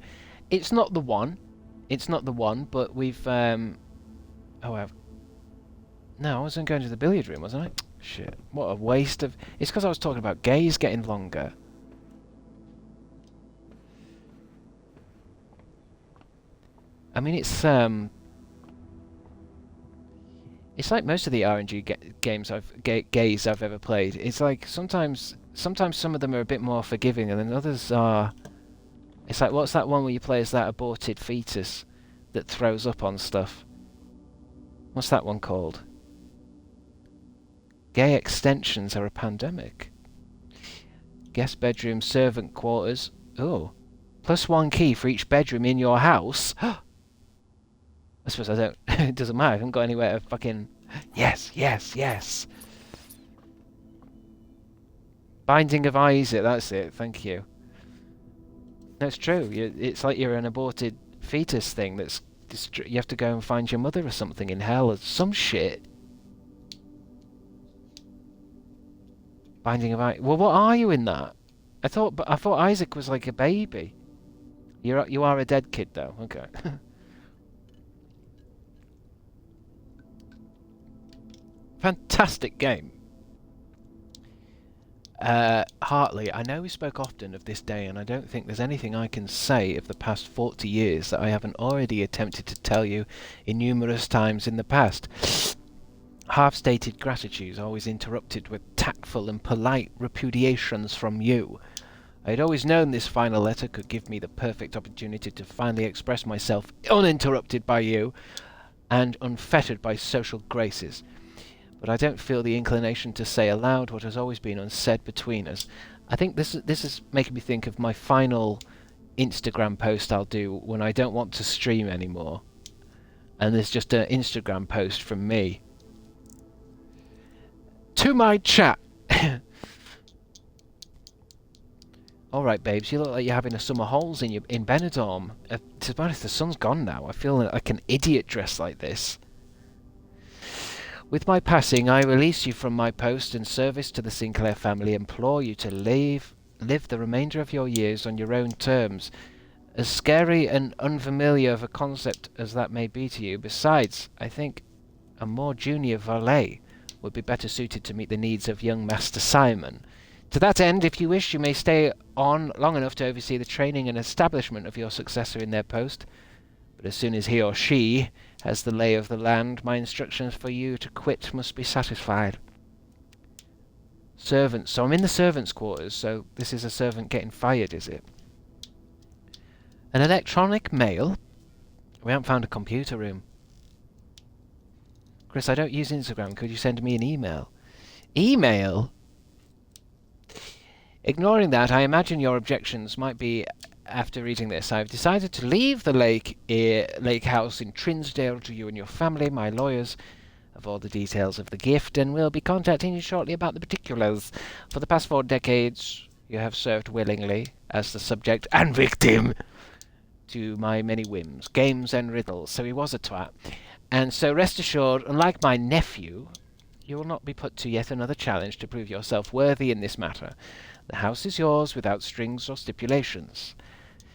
It's not the one. It's not the one, but we've... No, I wasn't going to the billiard room, wasn't I? Shit. What a waste of... It's because I was talking about gays getting longer. I mean, it's like most of the RNG games gays I've ever played. It's like sometimes some of them are a bit more forgiving, and then others are. It's like, what's that one where you play as that aborted fetus that throws up on stuff? What's that one called? Gay extensions are a pandemic. Guest bedroom, servant quarters. Oh, +1 key for each bedroom in your house. I suppose I don't... It doesn't matter. I haven't got anywhere to fucking... Yes, yes, yes. Binding of Isaac, that's it. Thank you. No, it's true. It's like you're an aborted fetus thing that's... You have to go and find your mother or something in hell or some shit. Binding of Isaac... Well, what are you in that? I thought Isaac was like a baby. You are a dead kid, though. Okay. Fantastic game. Hartley, I know we spoke often of this day, and I don't think there's anything I can say of the past 40 years that I haven't already attempted to tell you in numerous times in the past. Half-stated gratitudes always interrupted with tactful and polite repudiations from you. I had always known this final letter could give me the perfect opportunity to finally express myself uninterrupted by you and unfettered by social graces. But I don't feel the inclination to say aloud what has always been unsaid between us. I think this is making me think of my final Instagram post I'll do when I don't want to stream anymore. And there's just an Instagram post from me. To my chat! Alright, babes, you look like you're having a summer holes in Benidorm. To be honest, the sun's gone now. I feel like an idiot dressed like this. With my passing, I release you from my post and service to the Sinclair family, implore you to live the remainder of your years on your own terms. As scary and unfamiliar of a concept as that may be to you, besides, I think a more junior valet would be better suited to meet the needs of young Master Simon. To that end, if you wish, you may stay on long enough to oversee the training and establishment of your successor in their post. But as soon as he or she has the lay of the land, my instructions for you to quit must be satisfied. Servants. So I'm in the servants' quarters, so this is a servant getting fired, is it? An electronic mail? We haven't found a computer room. Chris, I don't use Instagram. Could you send me an email? Email? Ignoring that, I imagine your objections might be... After reading this, I've decided to leave the lake house in Trinsdale to you and your family. My lawyers have all the details of the gift and will be contacting you shortly about the particulars. For the past 4 decades, you have served willingly as the subject and victim to my many whims, games and riddles. So he was a twat. And so rest assured, unlike my nephew, you will not be put to yet another challenge to prove yourself worthy in this matter. The house is yours without strings or stipulations.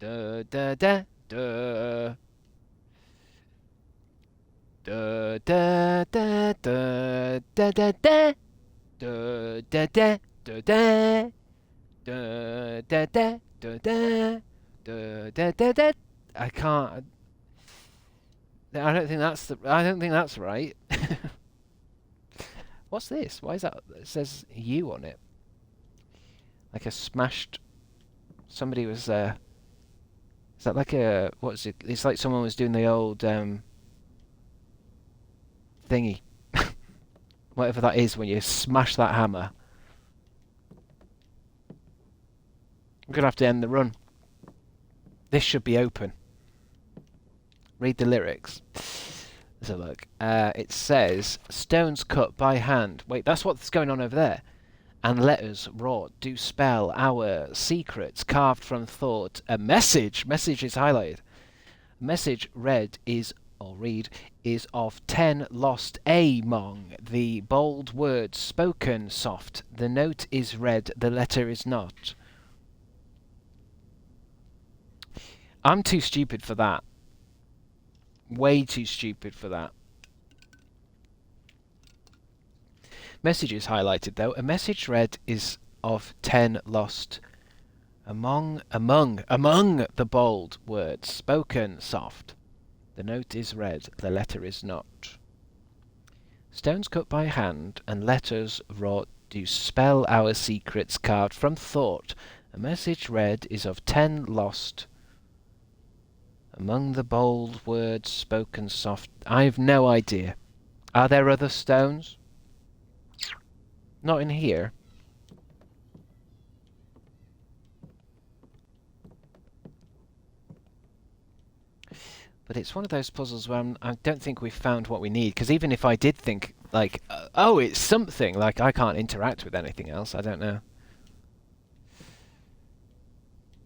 Da da da da. Da da da da da da da. Da da da da da. Da da da da da. Da da da da. I can't. I don't think that's the. I don't think that's right. What's this? Why is that? It says you on it. Like a smashed. Somebody was. Is that like a? What's it? It's like someone was doing the old thingy. Whatever that is when you smash that hammer. I'm gonna have to end the run. This should be open. Read the lyrics. Let's have a look. It says, stones cut by hand. Wait, that's what's going on over there. And letters wrought do spell our secrets carved from thought. A message. Message is highlighted. Message read is, or read, is of 10 lost among the bold words spoken soft. The note is read, the letter is not. I'm too stupid for that. Way too stupid for that. Message is highlighted though. A message read is of 10 lost among the bold words spoken soft. The note is read, the letter is not. Stones cut by hand and letters wrought do spell our secrets carved from thought. A message read is of 10 lost among the bold words spoken soft. I've no idea. Are there other stones? Not in here. But it's one of those puzzles where I don't think we've found what we need. Because even if I did think, like, oh, it's something, like I can't interact with anything else, I don't know.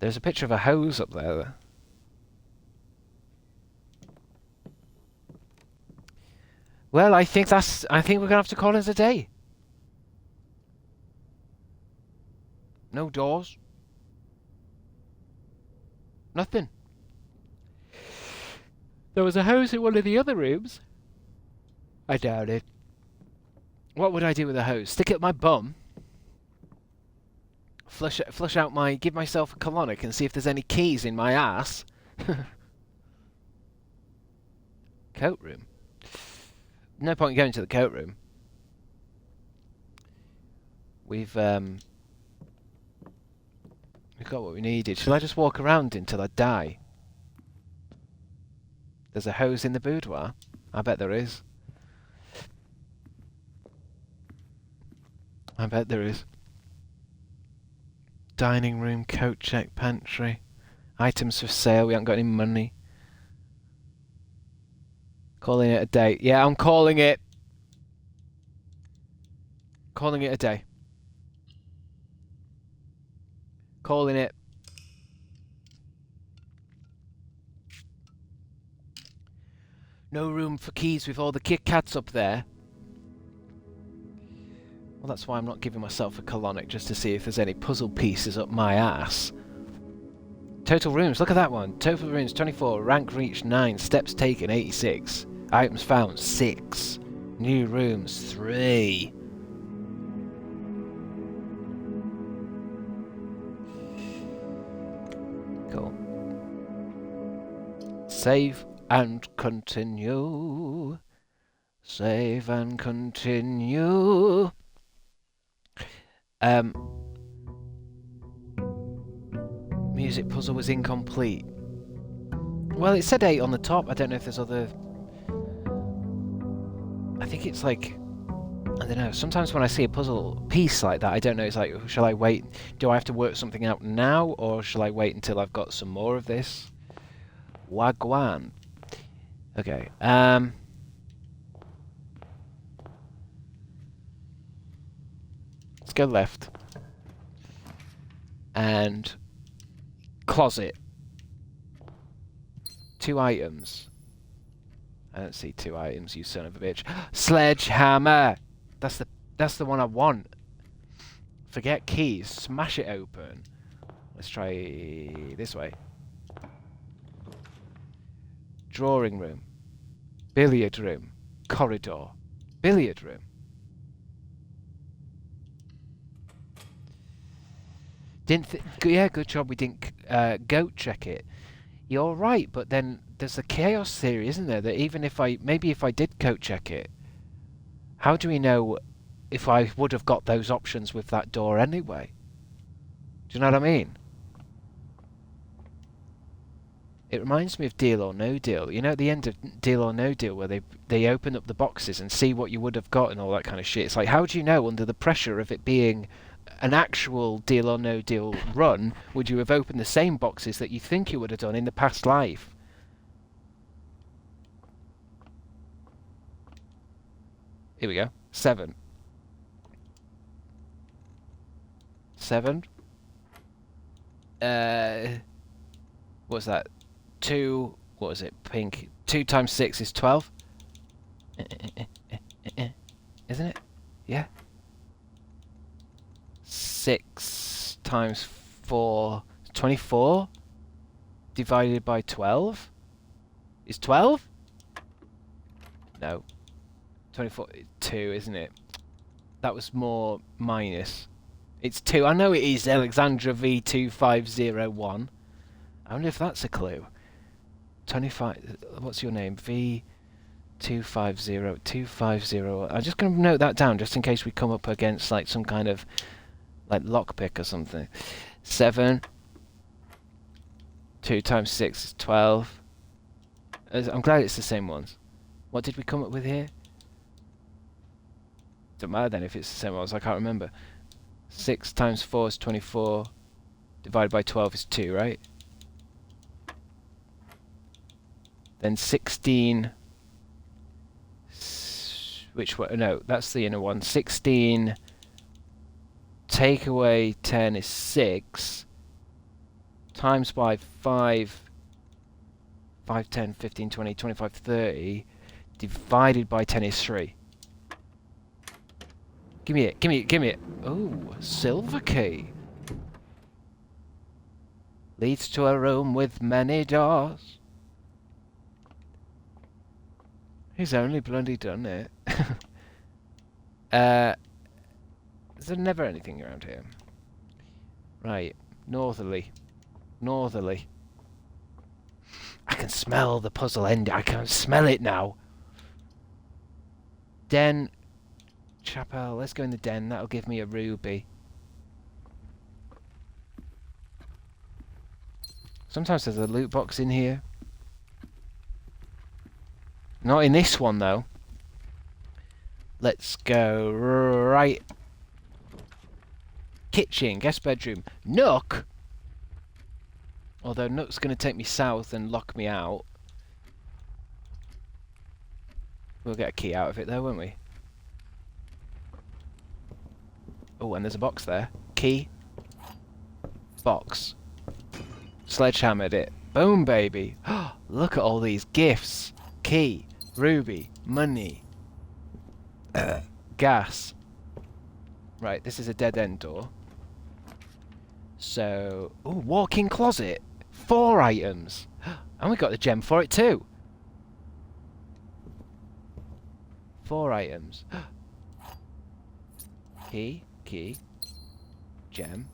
There's a picture of a hose up there. Well, I think we're gonna have to call it a day. No doors. Nothing. There was a hose in one of the other rooms. I doubt it. What would I do with a hose? Stick it up my bum? Flush out my... Give myself a colonic and see if there's any keys in my ass? Coat room. No point in going to the coat room. We've got what we needed. Shall I just walk around until I die? There's a hose in the boudoir. I bet there is. I bet there is. Dining room, coat check, pantry. Items for sale. We haven't got any money. Calling it a day. Yeah, I'm calling it. Calling it a day. Calling it. No room for keys with all the Kit Kats up there. Well, that's why I'm not giving myself a colonic, just to see if there's any puzzle pieces up my ass. Total rooms, look at that one. Total rooms 24, rank reached 9, steps taken 86, items found 6, new rooms 3. Cool. Save and continue. Save and continue. Music puzzle was incomplete. Well, it said 8 on the top. I don't know if there's other... I think it's like... I don't know. Sometimes when I see a puzzle piece like that, I don't know. It's like, shall I wait? Do I have to work something out now? Or shall I wait until I've got some more of this? Wagwan. Okay. Let's go left. And... Closet. 2 items. I don't see 2 items, you son of a bitch. Sledgehammer! That's the one I want. Forget keys. Smash it open. Let's try this way. drawing room, billiard room, corridor, billiard room. Yeah, good job we didn't goat check it. You're right, but then there's a chaos theory, isn't there? That even if maybe if I did goat check it, how do we know if I would have got those options with that door anyway? Do you know what I mean? It reminds me of Deal or No Deal. You know, at the end of Deal or No Deal, where they open up the boxes and see what you would have got and all that kind of shit. It's like, how do you know under the pressure of it being an actual Deal or No Deal run, would you have opened the same boxes that you think you would have done in the past life? Here we go. 7. 7. What's that? 2. What was it? Pink. 2 times 6 is 12. Isn't it? Yeah. 6 times 4 is 24. Divided by 12 is 12? No. 24. 2, isn't it? That was more minus. It's 2. I know it is Alexandra V2501. I wonder if that's a clue. 25. What's your name? V250. 250. I'm just going to note that down just in case we come up against like some kind of like lockpick or something. 7. 2 times 6 is 12. I'm glad it's the same ones. What did we come up with here? Doesn't matter then if it's the same ones. I can't remember. 6 times 4 is 24. Divided by 12 is 2, right? Then 16. Which one? No, that's the inner one. 16. Take away 10 is 6. Times by 5. 5, 10, 15, 20, 25, 30. Divided by 10 is 3. Give me it, give me it, give me it. Oh, silver key. Leads to a room with many doors. He's only bloody done it. There's never anything around here. Right, northerly. Northerly. I can smell the puzzle end. I can smell it now. Den. Chapel. Let's go in the den. That'll give me a ruby. Sometimes there's a loot box in here. Not in this one, though. Let's go right. Kitchen. Guest bedroom. Nook? Although Nook's going to take me south and lock me out. We'll get a key out of it, though, won't we? Oh, and there's a box there. Key. Box. Sledgehammered it. Boom, baby. Look at all these gifts. Key. Ruby. Money. Gas. Right, this is a dead-end door. So... Ooh, walk-in closet. 4 items. And we got the gem for it, too. 4 items. Key, gem,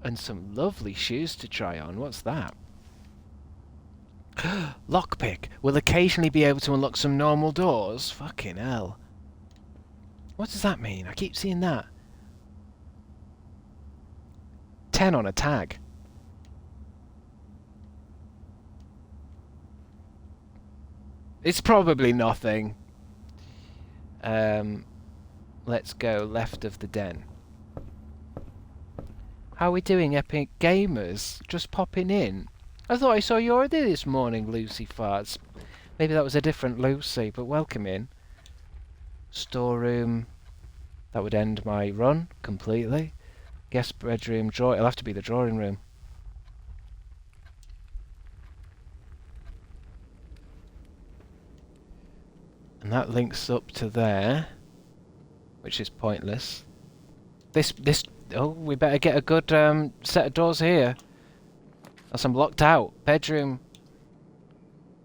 and some lovely shoes to try on. What's that? Lockpick. We'll occasionally be able to unlock some normal doors. Fucking hell. What does that mean? I keep seeing that. 10 on a tag. It's probably nothing. Let's go left of the den. How are we doing, Epic Gamers? Just popping in. I thought I saw you already this morning, Lucy Farts. Maybe that was a different Lucy, but welcome in. Storeroom. That would end my run completely. Guest bedroom, drawer. It'll have to be the drawing room. And that links up to there, which is pointless. Oh, we better get a good set of doors here. Else I'm locked out. Bedroom.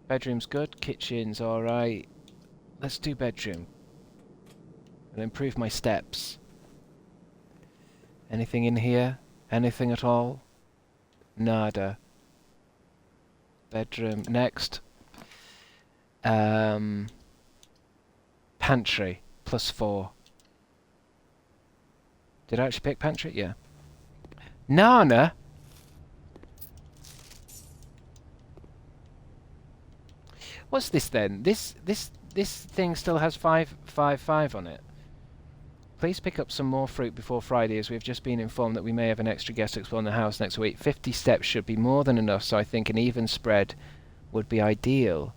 Bedroom's good. Kitchen's alright. Let's do bedroom. I'll improve my steps. Anything in here? Anything at all? Nada. Bedroom. Next. Pantry. +4. Did I actually pick pantry? Yeah. Nana? What's this then? This thing still has 555 on it. Please pick up some more fruit before Friday, as we've just been informed that we may have an extra guest exploring the house next week. 50 steps should be more than enough, so I think an even spread would be ideal.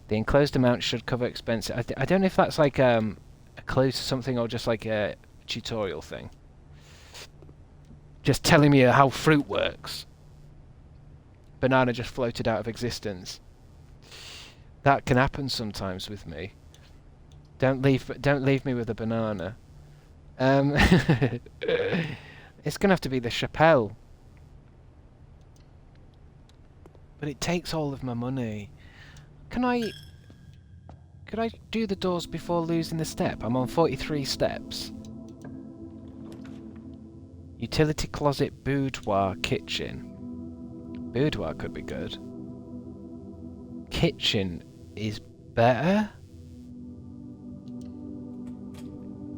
The enclosed amount should cover expenses. I don't know if that's like a clue to something or just like a tutorial thing. Just telling me how fruit works. Banana just floated out of existence. That can happen sometimes with me. Don't leave me with a banana. It's gonna have to be the Chapelle. But it takes all of my money. Could I do the doors before losing the step? I'm on 43 steps. Utility closet, boudoir, kitchen. Boudoir could be good. Kitchen is better.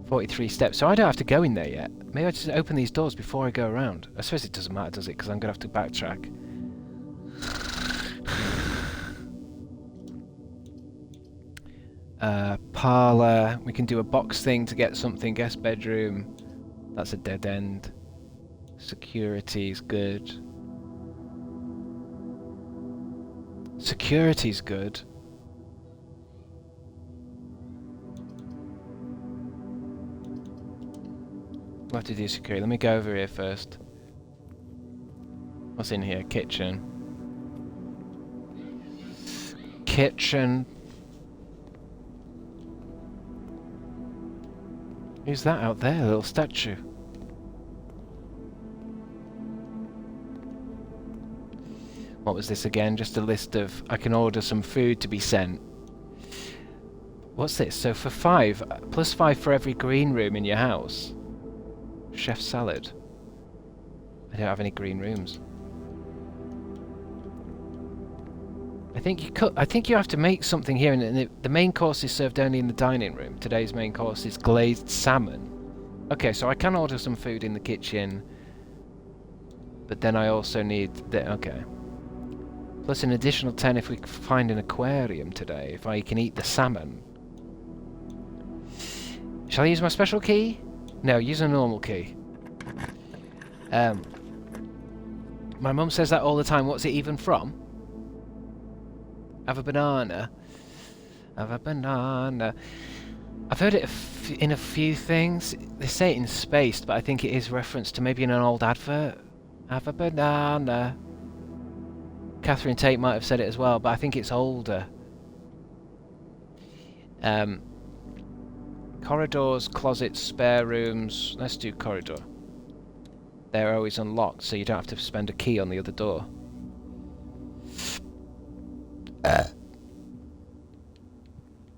43 steps, so I don't have to go in there yet. Maybe I just open these doors before I go around. I suppose it doesn't matter, does it? Because I'm going to have to backtrack. Parlour. We can do a box thing to get something. Guest bedroom. That's a dead end. Security's good. Security's good. We'll have to do security. Let me go over here first. What's in here? Kitchen. Kitchen. Who's that out there? A little statue. What was this again? Just a list of... I can order some food to be sent. What's this? So for 5, +5 for every green room in your house. Chef salad. I don't have any green rooms. I think you have to make something here, and the main course is served only in the dining room. Today's main course is glazed salmon. Okay, so I can order some food in the kitchen, but then I also need the... Okay. Plus an additional 10 if we find an aquarium today, if I can eat the salmon. Shall I use my special key? No, use a normal key. My mum says that all the time. What's it even from? Have a banana. Have a banana. I've heard it in a few things. They say it in Spaced, but I think it is referenced to maybe in an old advert. Have a banana. Catherine Tate might have said it as well, but I think it's older. Corridors, closets, spare rooms. Let's do corridor. They're always unlocked, so you don't have to spend a key on the other door.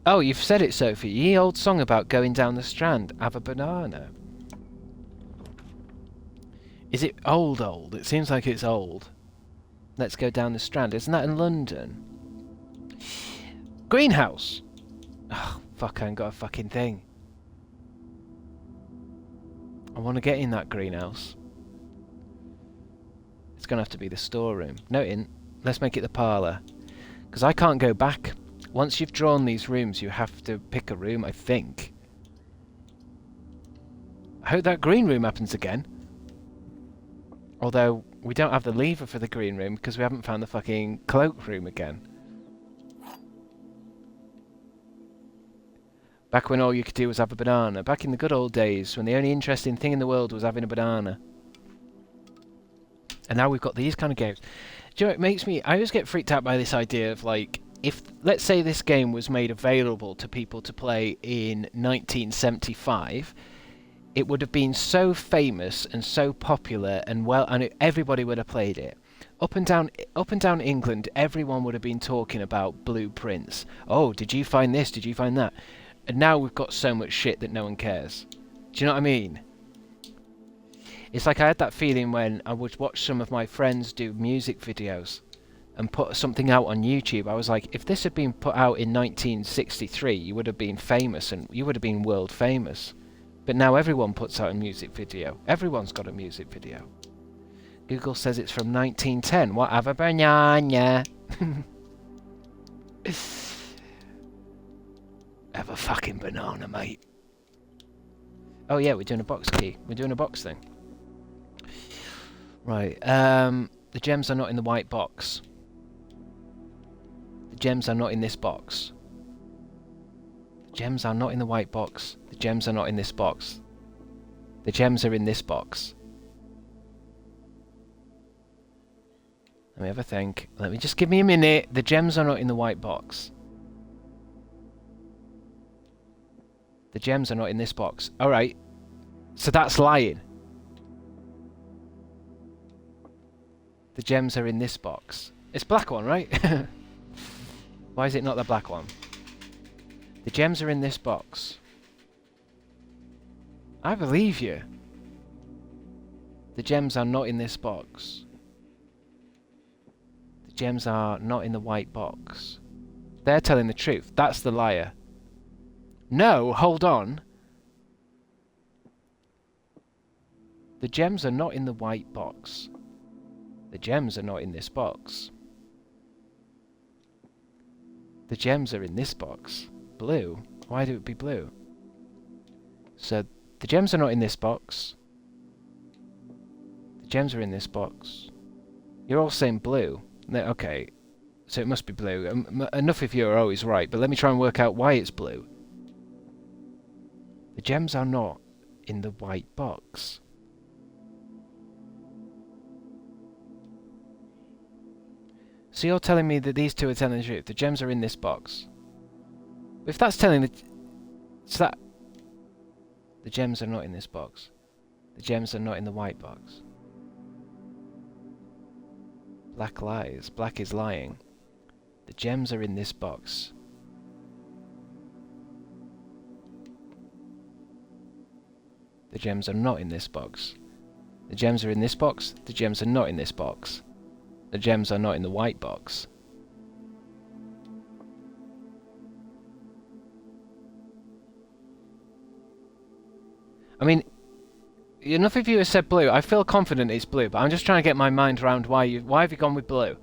Oh, you've said it, Sophie. Ye old song about going down the Strand. Have a banana. Is it old? It seems like it's old. Let's go down the Strand. Isn't that in London? Greenhouse. Oh, fuck, I ain't got a fucking thing. I want to get in that greenhouse. It's going to have to be the storeroom. No, it isn't. Let's make it the parlour. Because I can't go back. Once you've drawn these rooms, you have to pick a room, I think. I hope that green room happens again. Although, we don't have the lever for the green room because we haven't found the fucking cloakroom again. Back when all you could do was have a banana. Back in the good old days when the only interesting thing in the world was having a banana. And now we've got these kind of games. Do you know, it makes me... I always get freaked out by this idea of, like, if, let's say this game was made available to people to play in 1975, it would have been so famous and so popular and well, and everybody would have played it. up and down England, everyone would have been talking about blueprints. Oh, did you find this? Did you find that? And now we've got so much shit that no one cares. Do you know what I mean? It's like I had that feeling when I would watch some of my friends do music videos and put something out on YouTube. I was like, if this had been put out in 1963, you would have been famous and you would have been world famous. But now everyone puts out a music video. Everyone's got a music video. Google says it's from 1910. What? Have a banana. Have a fucking banana, mate. Oh yeah, we're doing a box key. We're doing a box thing. Right. The gems are not in the white box. The gems are not in this box. The gems are not in the white box. The gems are not in this box. The gems are in this box. Let me have a think. Let me just give me a minute. The gems are not in the white box. The gems are not in this box. Alright. So that's lying. The gems are in this box. It's black one, right? Why is it not the black one? The gems are in this box. I believe you. The gems are not in this box. The gems are not in the white box. They're telling the truth. That's the liar. No, hold on. The gems are not in the white box. The gems are not in this box. The gems are in this box. Blue? Why do it be blue? So, the gems are not in this box. The gems are in this box. You're all saying blue. No, okay, so it must be blue. Enough of you are always right, but let me try and work out why it's blue. The gems are not in the white box. So you're telling me that these two are telling the truth. The gems are in this box. If that's telling the... So that... The gems are not in this box. The gems are not in the white box. Black lies. Black is lying. The gems are in this box. The gems are not in this box. The gems are in this box. The gems are not in this box. The gems are not in the white box. I mean, enough of you have said blue. I feel confident it's blue, but I'm just trying to get my mind around why have you gone with blue?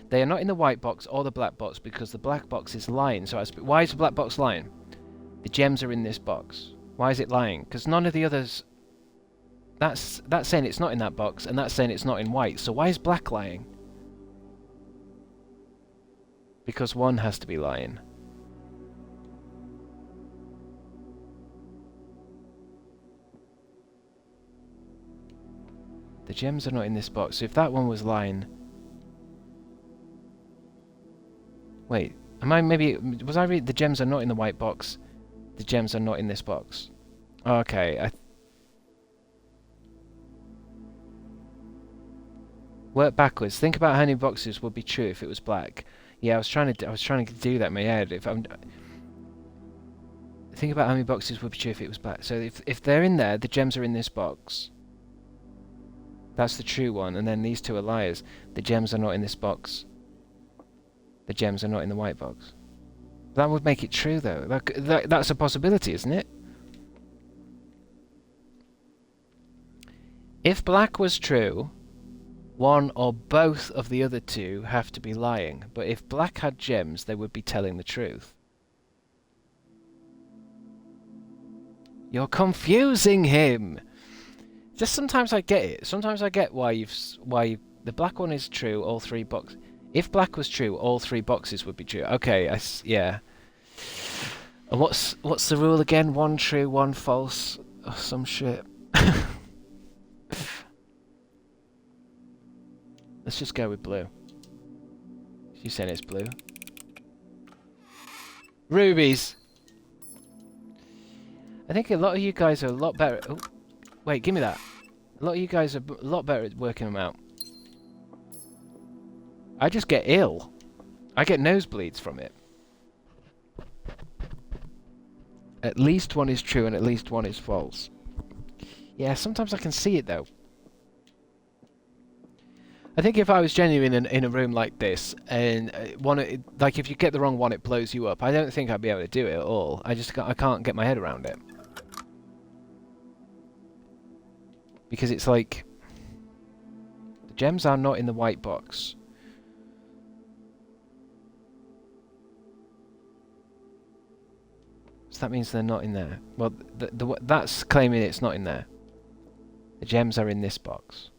They are not in the white box or the black box because the black box is lying. So why is the black box lying? The gems are in this box. Why is it lying? Because none of the others... That's saying it's not in that box, and that's saying it's not in white. So why is black lying? Because one has to be lying. The gems are not in this box. So if that one was lying... Wait, am I maybe... Was I reading the gems are not in the white box? The gems are not in this box. Okay, work backwards. Think about how many boxes would be true if it was black. Yeah, I was trying to do that in my head. Think about how many boxes would be true if it was black. So if they're in there, the gems are in this box. That's the true one, and then these two are liars. The gems are not in this box. The gems are not in the white box. That would make it true, though. That's a possibility, isn't it? If black was true, one or both of the other two have to be lying. But if black had gems, they would be telling the truth. You're confusing him! Just sometimes I get it. Sometimes I get why the black one is true, all three boxes. If black was true, all three boxes would be true. Okay, yeah. And what's the rule again? One true, one false, or some shit. Let's just go with blue. You said it's blue. Rubies! I think a lot of you guys are a lot better... Oh, wait, give me that. A lot of you guys are a lot better at working them out. I just get ill. I get nosebleeds from it. At least one is true and at least one is false. Yeah, sometimes I can see it though. I think if I was genuine in a room like this, and like if you get the wrong one, it blows you up. I don't think I'd be able to do it at all. I can't get my head around it. Because it's like, the gems are not in the white box. So that means they're not in there. Well, that's claiming it's not in there. The gems are in this box.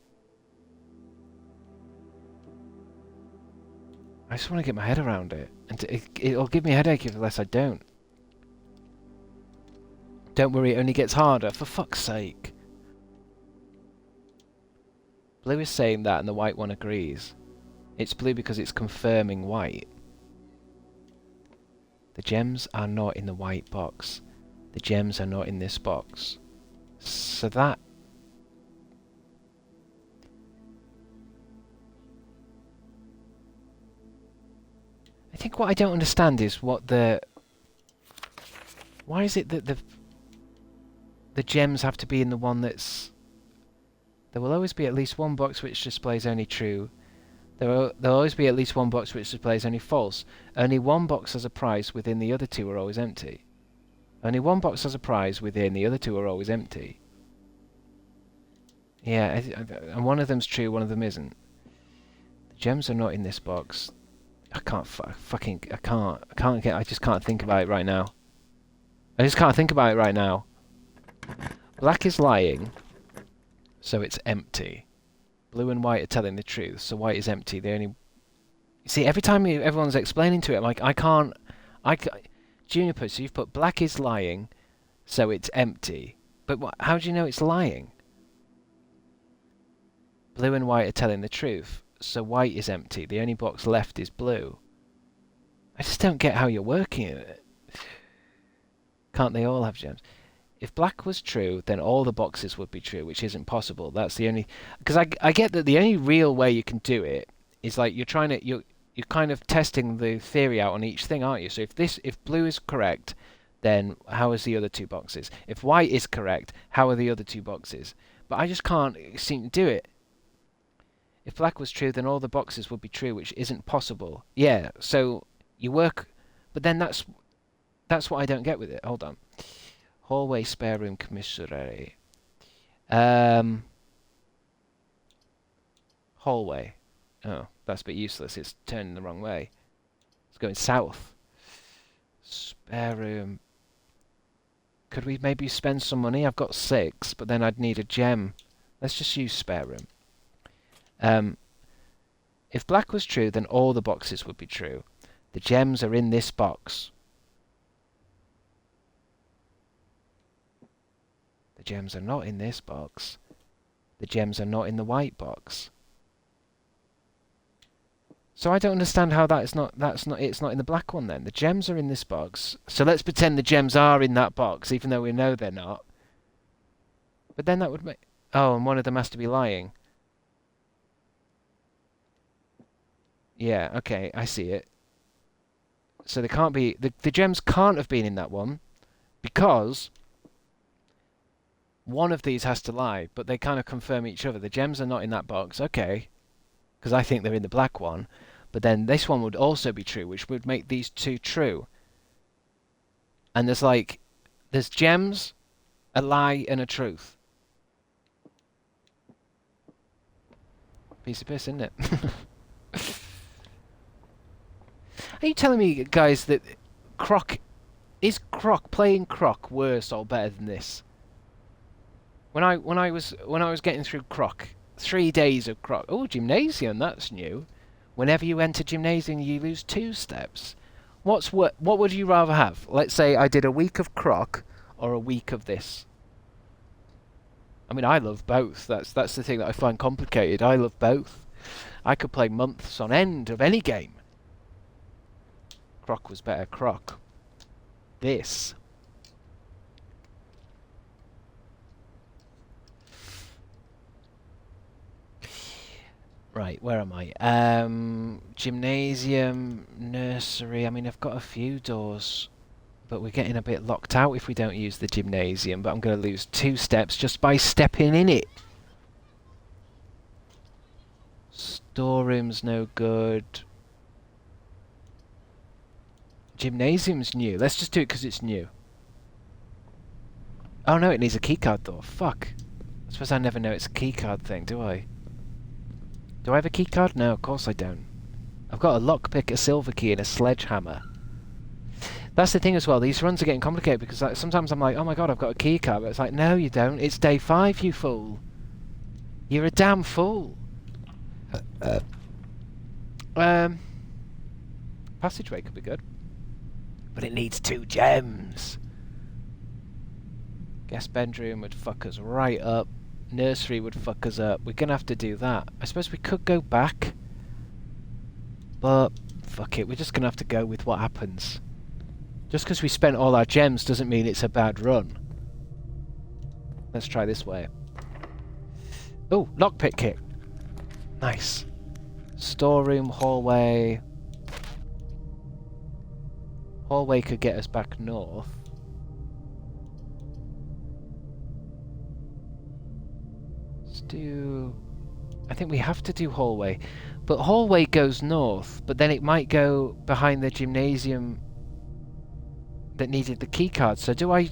I just want to get my head around it. And it'll give me a headache unless I don't. Don't worry, it only gets harder. For fuck's sake. Blue is saying that and the white one agrees. It's blue because it's confirming white. The gems are not in the white box. The gems are not in this box. So that... I think what I don't understand is what the... Why is it that the gems have to be in the one that's... There will always be at least one box which displays only true. There'll always be at least one box which displays only false. Only one box has a prize within the other two are always empty. Only one box has a prize within the other two are always empty. Yeah, and one of them's true, one of them isn't. The gems are not in this box. I can't I just can't think about it right now. I just can't think about it right now. Black is lying, so it's empty. Blue and white are telling the truth, so white is empty. They only... You see, every time everyone's explaining to it, I'm like, I can't... Juniper, so you've put black is lying, so it's empty. But how do you know it's lying? Blue and white are telling the truth, so white is empty. The only box left is blue. I just don't get how you're working it. Can't they all have gems? If black was true, then all the boxes would be true, which isn't possible. That's the only... Because I get that the only real way you can do it is like you're kind of testing the theory out on each thing, aren't you? So if blue is correct, then how is the other two boxes? If white is correct, how are the other two boxes? But I just can't seem to do it. If black was true, then all the boxes would be true, which isn't possible. Yeah, so you work... But then that's what I don't get with it. Hold on. Hallway, spare room, commissary. Hallway. Oh, that's a bit useless. It's turning the wrong way. It's going south. Spare room. Could we maybe spend some money? I've got 6, but then I'd need a gem. Let's just use spare room. If black was true, then all the boxes would be true. The gems are in this box. The gems are not in this box. The gems are not in the white box. So I don't understand how it's not in the black one then. The gems are in this box. So let's pretend the gems are in that box, even though we know they're not. But then that would make... Oh, and one of them has to be lying. Yeah, okay, I see it. So they can't be... The gems can't have been in that one, because one of these has to lie, but they kind of confirm each other. The gems are not in that box, okay, because I think they're in the black one, but then this one would also be true, which would make these two true. And there's gems, a lie, and a truth. Piece of piss, isn't it? Are you telling me, guys, that playing Croc worse or better than this? When I was getting through Croc, 3 days of Croc. Oh, Gymnasium, that's new. Whenever you enter Gymnasium, you lose 2 steps. What would you rather have? Let's say I did a week of Croc or a week of this. I mean, I love both. That's the thing that I find complicated. I love both. I could play months on end of any game. Croc was better. Croc. This. Right, where am I? Gymnasium, nursery. I mean, I've got a few doors, but we're getting a bit locked out if we don't use the gymnasium. But I'm going to lose 2 steps just by stepping in it. Storeroom's no good. Gymnasium's new. Let's just do it because it's new. Oh no, it needs a keycard though. Fuck. I suppose I never know it's a keycard thing, do I? Do I have a keycard? No, of course I don't. I've got a lockpick, a silver key, and a sledgehammer. That's the thing as well. These runs are getting complicated because like, sometimes I'm like, oh my god, I've got a keycard. But it's like, no, you don't. It's day 5, you fool. You're a damn fool. Passageway could be good. But it needs 2 gems. Guest bedroom would fuck us right up. Nursery would fuck us up. We're gonna have to do that. I suppose we could go back. But, fuck it. We're just gonna have to go with what happens. Just because we spent all our gems doesn't mean it's a bad run. Let's try this way. Oh, lockpick kit. Nice. Storeroom, hallway. Hallway could get us back north. Let's do... I think we have to do hallway. But hallway goes north, but then it might go behind the gymnasium that needed the keycard. So do I...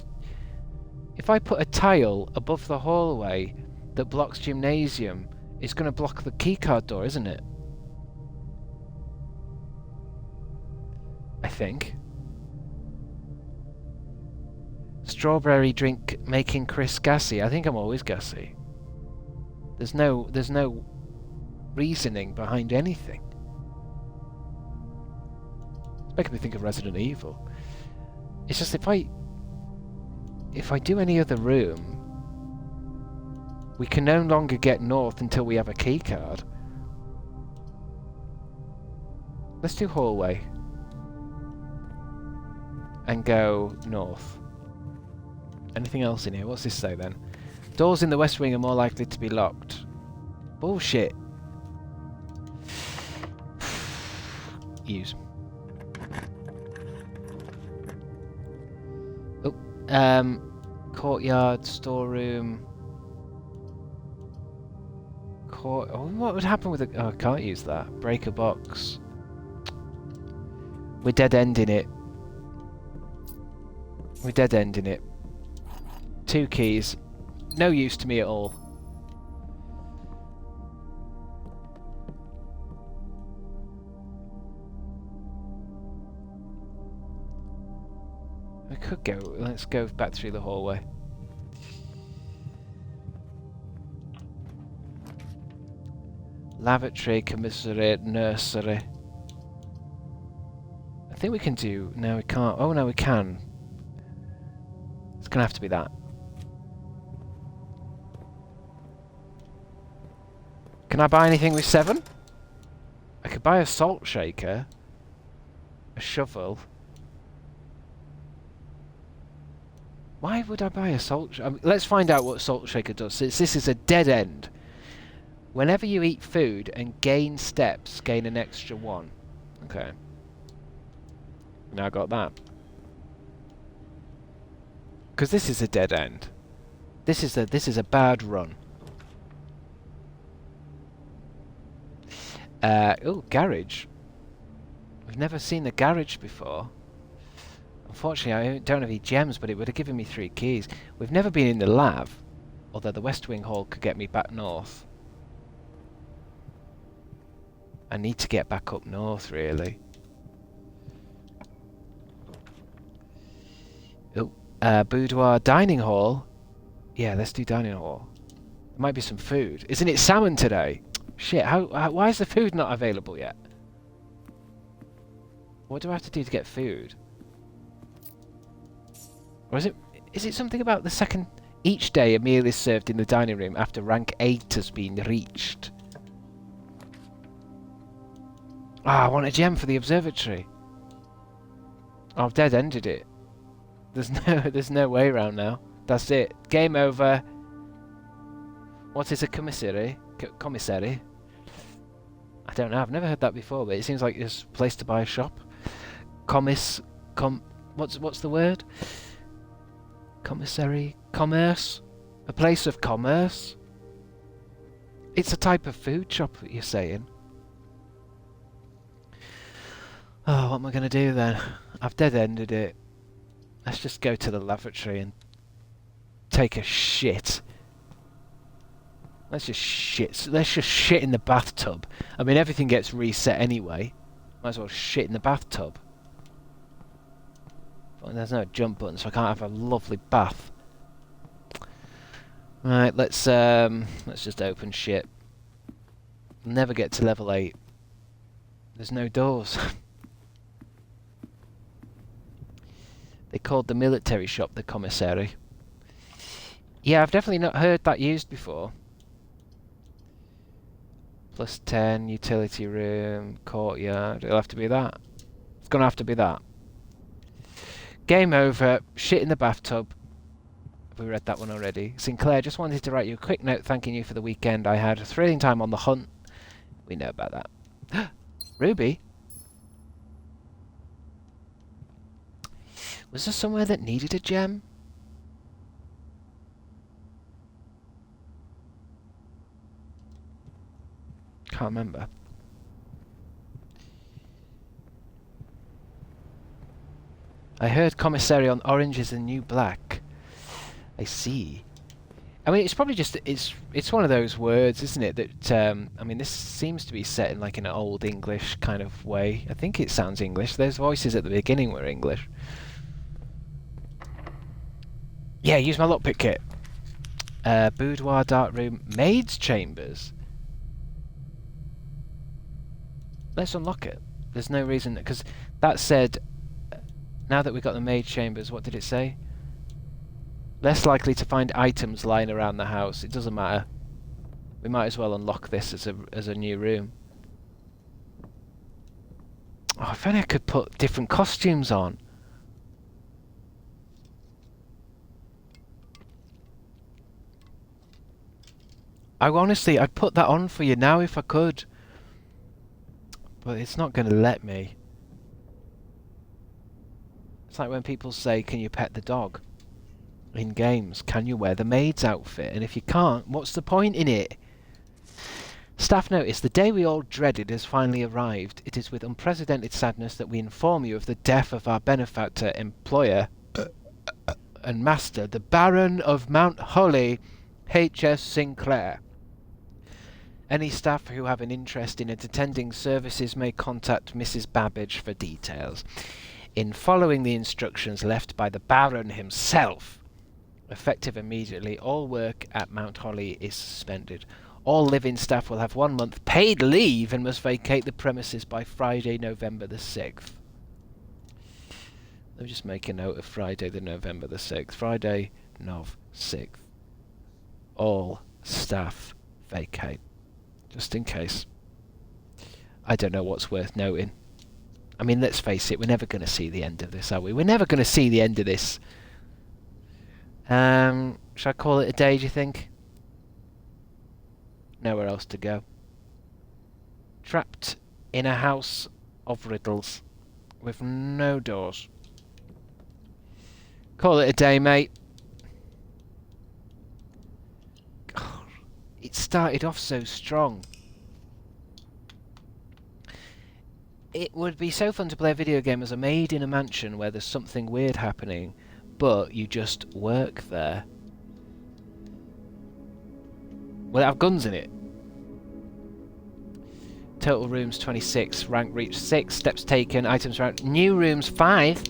If I put a tile above the hallway that blocks gymnasium, it's going to block the keycard door, isn't it? I think. Strawberry drink making Chris gassy. I think I'm always gassy. There's no reasoning behind anything. It's making me think of Resident Evil. It's just if I do any other room, we can no longer get north until we have a keycard. Let's do hallway. And go north. Anything else in here? What's this say then? Doors in the west wing are more likely to be locked. Bullshit. Use. Oh, courtyard, storeroom. Oh, what would happen with a... Oh, I can't use that. Breaker box. We're dead-ending it. We're dead-ending it. 2 keys. No use to me at all. We could go... Let's go back through the hallway. Lavatory, commissary, nursery. I think we can do... No, we can't. Oh, no, we can. It's going to have to be that. Can I buy anything with 7? I could buy a salt shaker. A shovel. Why would I buy a salt shaker? I mean, let's find out what salt shaker does. This is a dead end. Whenever you eat food and gain steps, gain an extra 1. Okay. Now I got that. Because this is a dead end. This is a bad run. Oh, garage. We've never seen the garage before. Unfortunately, I don't have any gems, but it would have given me 3 keys. We've never been in the lab, although the West Wing Hall could get me back north. I need to get back up north, really. Oh, boudoir, dining hall. Yeah, let's do dining hall. There might be some food. Isn't it salmon today? Shit, why is the food not available yet? What do I have to do to get food? Or is it something about the second... Each day a meal is served in the dining room after rank 8 has been reached. Ah, I want a gem for the observatory. Oh, I've dead-ended it. There's no way around now. That's it. Game over. What is a commissary? Commissary? don't know. I've never heard that before, but it seems like it's a place to buy a shop. What's the word? Commissary? Commerce? A place of commerce? It's a type of food shop that you're saying. Oh, what am I going to do then? I've dead-ended it. Let's just go to the lavatory and take a shit. Let's just shit in the bathtub. I mean, everything gets reset anyway. Might as well shit in the bathtub. But there's no jump button, so I can't have a lovely bath. Right, let's just open shit. Never get to level 8. There's no doors. They called the military shop the commissary. Yeah, I've definitely not heard that used before. Plus 10, utility room, courtyard. It'll have to be that. It's gonna have to be that. Game over. Shit in the bathtub. We read that one already. Sinclair, just wanted to write you a quick note thanking you for the weekend. I had a thrilling time on the hunt. We know about that. Ruby? Was there somewhere that needed a gem? Can't remember. I heard commissary on orange is the new black. I see. I mean, it's probably just it's one of those words, isn't it? That I mean, this seems to be set in like an old English kind of way. I think it sounds English. Those voices at the beginning were English. Yeah, use my lockpick kit. Boudoir, dark room, maid's chambers. Let's unlock it. There's no reason, because that said, now that we've got the maid chambers, what did it say? Less likely to find items lying around the house. It doesn't matter. We might as well unlock this as a new room. Oh, if only I could put different costumes on. I'd put that on for you now if I could. But it's not going to let me. It's like when people say, can you pet the dog? In games, can you wear the maid's outfit? And if you can't, what's the point in it? Staff notice, the day we all dreaded has finally arrived. It is with unprecedented sadness that we inform you of the death of our benefactor, employer, and master, the Baron of Mount Holly, H.S. Sinclair. Any staff who have an interest in attending services may contact Mrs. Babbage for details. In following the instructions left by the Baron himself, effective immediately, all work at Mount Holly is suspended. All living staff will have 1 month paid leave and must vacate the premises by Friday, November the 6th. Let me just make a note of Friday, the November the 6th. Friday, Nov 6th. All staff vacate. Just in case. I don't know what's worth noting. I mean, let's face it, we're never going to see the end of this, are we? We're never going to see the end of this. Should I call it a day, do you think? Nowhere else to go. Trapped in a house of riddles with no doors. Call it a day, mate. It started off so strong. It would be so fun to play a video game as a maid in a mansion where there's something weird happening, but you just work there. Will it have guns in it? Total rooms 26, rank reached 6, steps taken, items ranked. New rooms 5.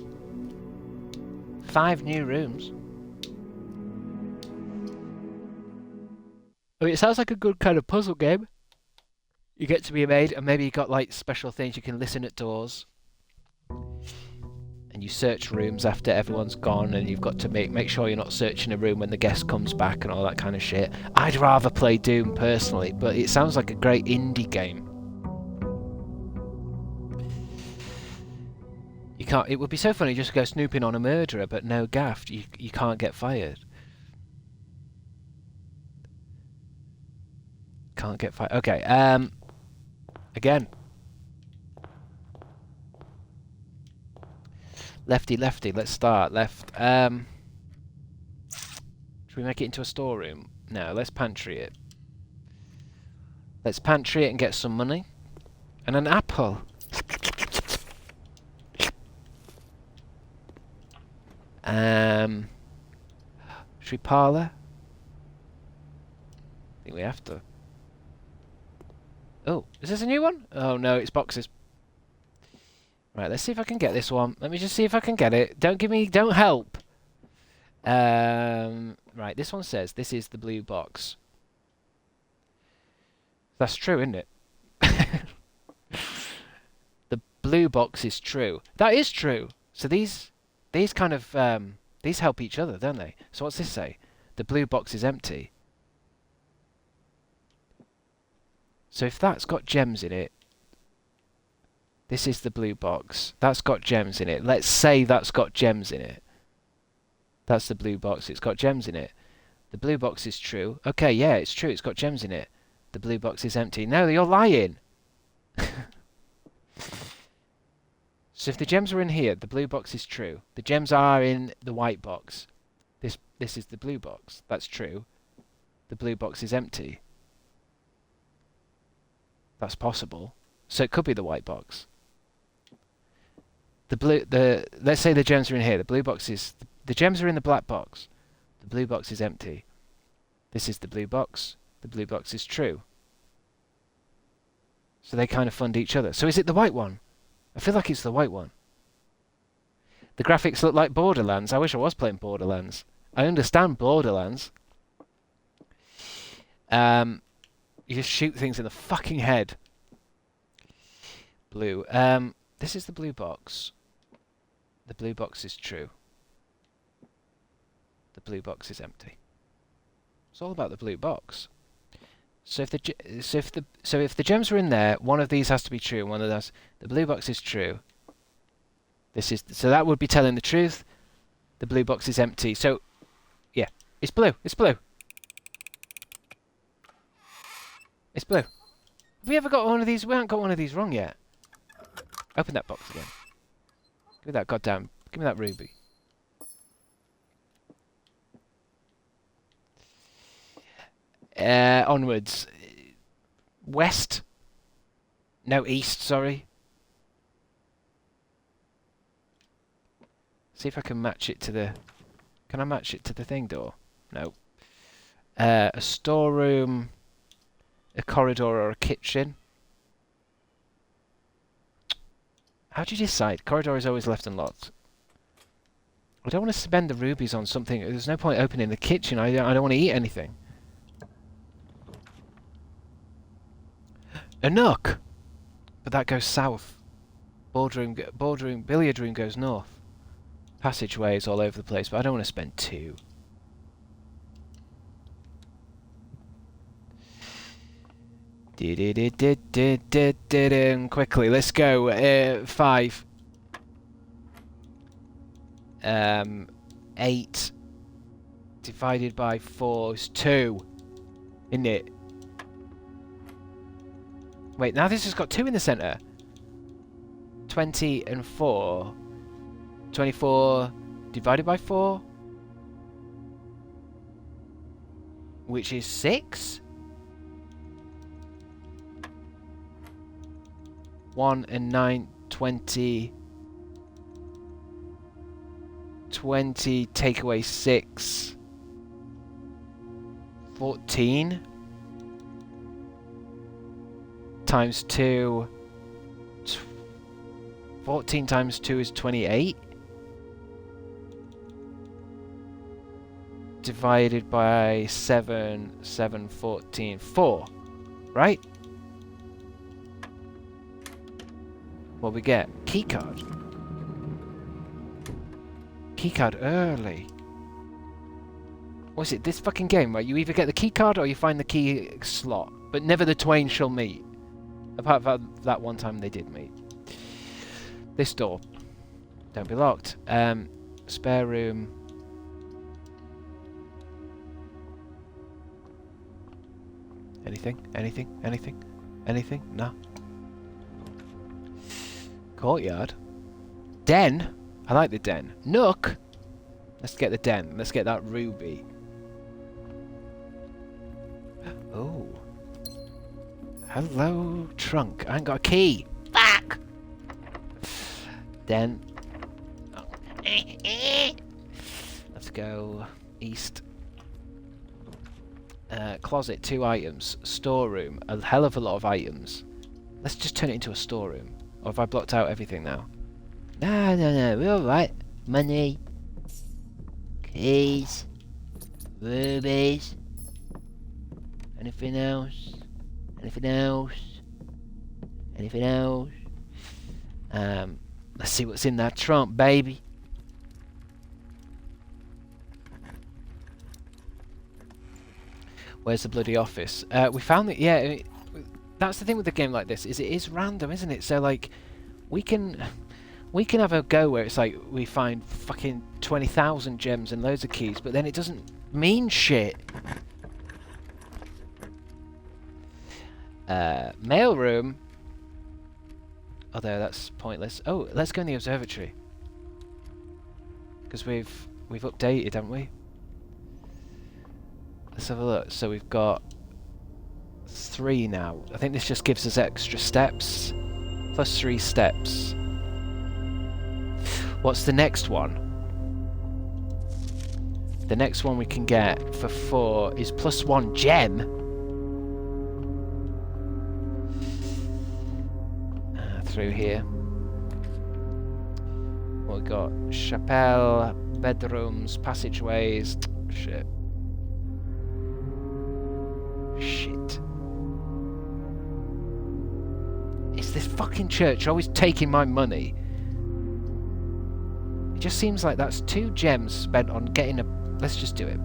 5 new rooms. I mean, it sounds like a good kind of puzzle game. You get to be a maid, and maybe you got like special things. You can listen at doors, and you search rooms after everyone's gone, and you've got to make sure you're not searching a room when the guest comes back and all that kind of shit. I'd rather play Doom personally, but it sounds like a great indie game. You can't. It would be so funny just to go snooping on a murderer, but no gaff. You can't get fired. Can't get fired. Okay. Again. Lefty, lefty. Let's start. Left. Should we make it into a storeroom? No, let's pantry it. Let's pantry it and get some money. And an apple. Should we parlour? I think we have to. Oh, is this a new one? Oh no, it's boxes. Right, let's see if I can get this one. Let me just see if I can get it. Don't help. Right, this one says this is the blue box. That's true, isn't it? The blue box is true. That is true. So these kind of these help each other, don't they? So what's this say? The blue box is empty. So if that's got gems in it, this is the blue box. That's got gems in it. Let's say that's got gems in it. That's the blue box. It's got gems in it. The blue box is true. Okay, yeah, it's true. It's got gems in it. The blue box is empty. No, you're lying. So if the gems are in here, the blue box is true. The gems are in the white box. This is the blue box. That's true. The blue box is empty. That's possible. So it could be the white box. Let's say the gems are in here. The blue box is the gems are in the black box. The blue box is empty. This is the blue box. The blue box is true. So they kind of fund each other. So is it the white one? I feel like it's the white one. The graphics look like Borderlands. I wish I was playing Borderlands. I understand Borderlands. You just shoot things in the fucking head. Blue. This is the blue box. The blue box is true. The blue box is empty. It's all about the blue box. So if the gems are in there, one of these has to be true, and one of those. The blue box is true. So that would be telling the truth. The blue box is empty. So yeah, it's blue. It's blue. It's blue. Have we ever got one of these? We haven't got one of these wrong yet. Open that box again. Give me that goddamn. Give me that ruby. Onwards. West. No, east, sorry. See if I can match it to the... Can I match it to the thing door? No. A storeroom, a corridor or a kitchen. How do you decide? Corridor is always left unlocked. I don't want to spend the rubies on something. There's no point opening the kitchen. I don't want to eat anything. A nook! But that goes south. Boardroom, billiard room goes north. Passageways all over the place, but I don't want to spend 2. Quickly, let's go. 5. 8 divided by 4 is 2. Isn't it? Wait, now this has got 2 in the centre. 20 and 4. 24 divided by 4. Which is 6. 1 and 9, 20. 20, take away 6. 14. Times 2. 14 times 2 is 28. Divided by 7, 7, 14, 4. Right? What we get? Keycard. Keycard early. What's it? This fucking game, right? You either get the keycard or you find the key slot. But never the twain shall meet. Apart from that one time they did meet. This door. Don't be locked. Spare room. Anything? Anything? Anything? Anything? No. Courtyard. Den. I like the den. Nook. Let's get the den. Let's get that ruby. Oh. Hello, trunk. I ain't got a key. Fuck! Den. Oh. Let's go east. Closet, 2 items. Storeroom, a hell of a lot of items. Let's just turn it into a storeroom. Or have I blocked out everything now? No, we're alright. Money. Keys. Rubies. Anything else? Anything else? Anything else? Let's see what's in that trunk, baby. Where's the bloody office? We found that. Yeah, that's the thing with a game like this. Is it is random, isn't it? So like, we can have a go where it's like we find fucking 20,000 gems and loads of keys, but then it doesn't mean shit. Mailroom. Although that's pointless. Oh, let's go in the observatory. Because we've updated, haven't we? Let's have a look. So we've got 3 now. I think this just gives us extra steps. Plus 3 steps. What's the next one? The next one we can get for 4 is plus 1 gem. Through here. What we got? Chapelle, bedrooms, passageways. Shit. Is this fucking church always taking my money? It just seems like that's 2 gems spent on getting a... Let's just do it.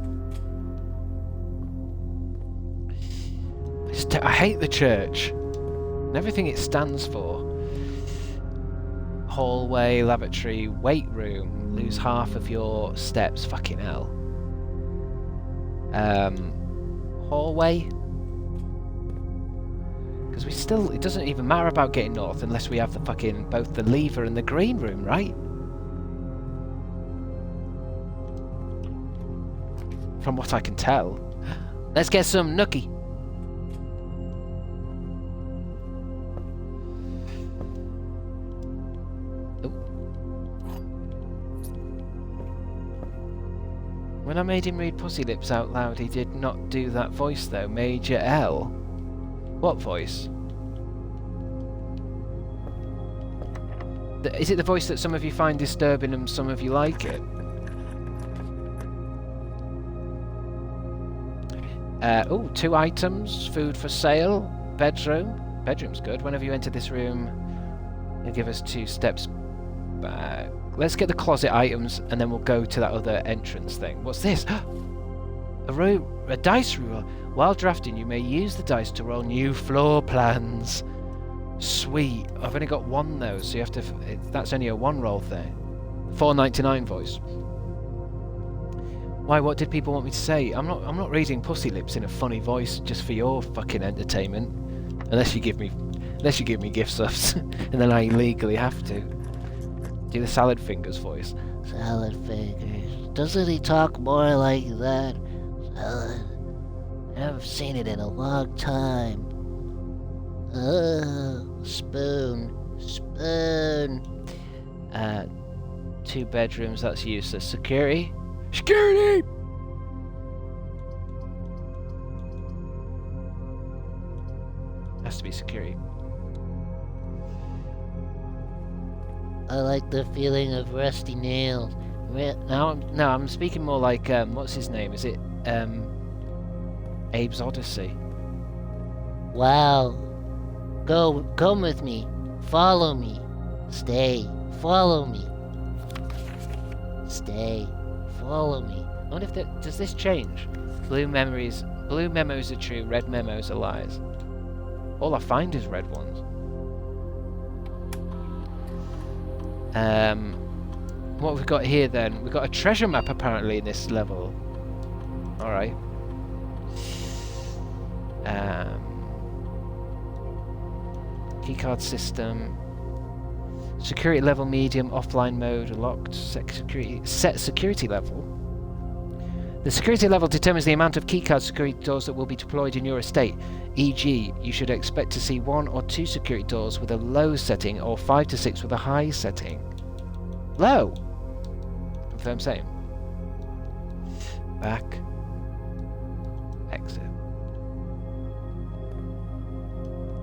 I hate the church. And everything it stands for. Hallway, lavatory, weight room. Lose half of your steps. Fucking hell. Hallway. Because we still... It doesn't even matter about getting north unless we have the fucking... both the lever and the green room, right? From what I can tell. Let's get some nookie. When I made him read Pussy Lips out loud, he did not do that voice though. Major L. What voice? Is it the voice that some of you find disturbing and some of you like it? Oh, 2 items. Food for sale. Bedroom. Bedroom's good. Whenever you enter this room, you'll give us 2 steps back. Let's get the closet items and then we'll go to that other entrance thing. What's this? A dice roller. While drafting, you may use the dice to roll new floor plans. Sweet. I've only got 1 though, so you have to... that's only a 1 roll thing. 4.99 voice. Why? What did people want me to say? I'm not reading Pussy Lips in a funny voice just for your fucking entertainment. Unless you give me gift subs, and then I legally have to. Do the salad fingers voice. Salad fingers. Doesn't he talk more like that? Salad. I haven't seen it in a long time. Spoon. Spoon. 2 bedrooms, that's useless. Security? Security! Has to be security. I like the feeling of rusty nails. No, I'm speaking more like, what's his name? Is it, Abe's Odyssey? Wow. Come with me. Follow me. Stay. Follow me. Stay. Follow me. I wonder if does this change? Blue memos are true, red memos are lies. All I find is red ones. What have we got here then? We've got a treasure map apparently in this level. Alright. Keycard system. Security level medium, offline mode, locked, set security level. The security level determines the amount of keycard security doors that will be deployed in your estate. E.g., you should expect to see 1 or 2 security doors with a low setting or 5 to 6 with a high setting. Low! Confirm same. Back. Exit.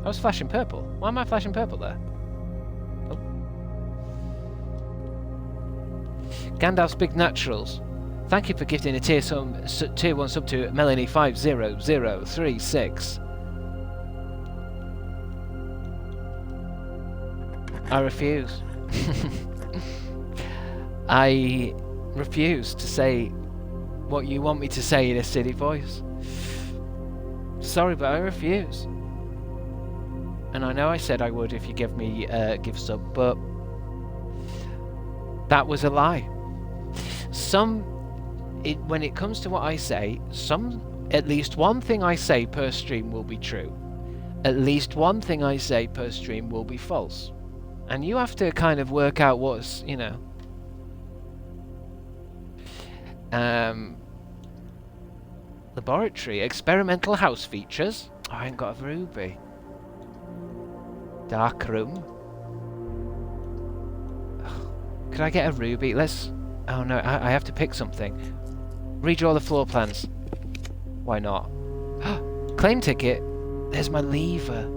I was flashing purple. Why am I flashing purple there? Oh. Gandalf's Big Naturals. Thank you for gifting a tier 1 sub to Melanie50036. I refuse. I refuse to say what you want me to say in a silly voice. Sorry, but I refuse. And I know I said I would if you give me a gift sub, but that was a lie. When it comes to what I say, at least one thing I say per stream will be true. At least one thing I say per stream will be false. And you have to kind of work out what's, you know. Laboratory, experimental house features. Oh, I ain't got a ruby. Dark room. Could I get a ruby? Oh no, I have to pick something. Redraw the floor plans. Why not? Claim ticket. There's my lever.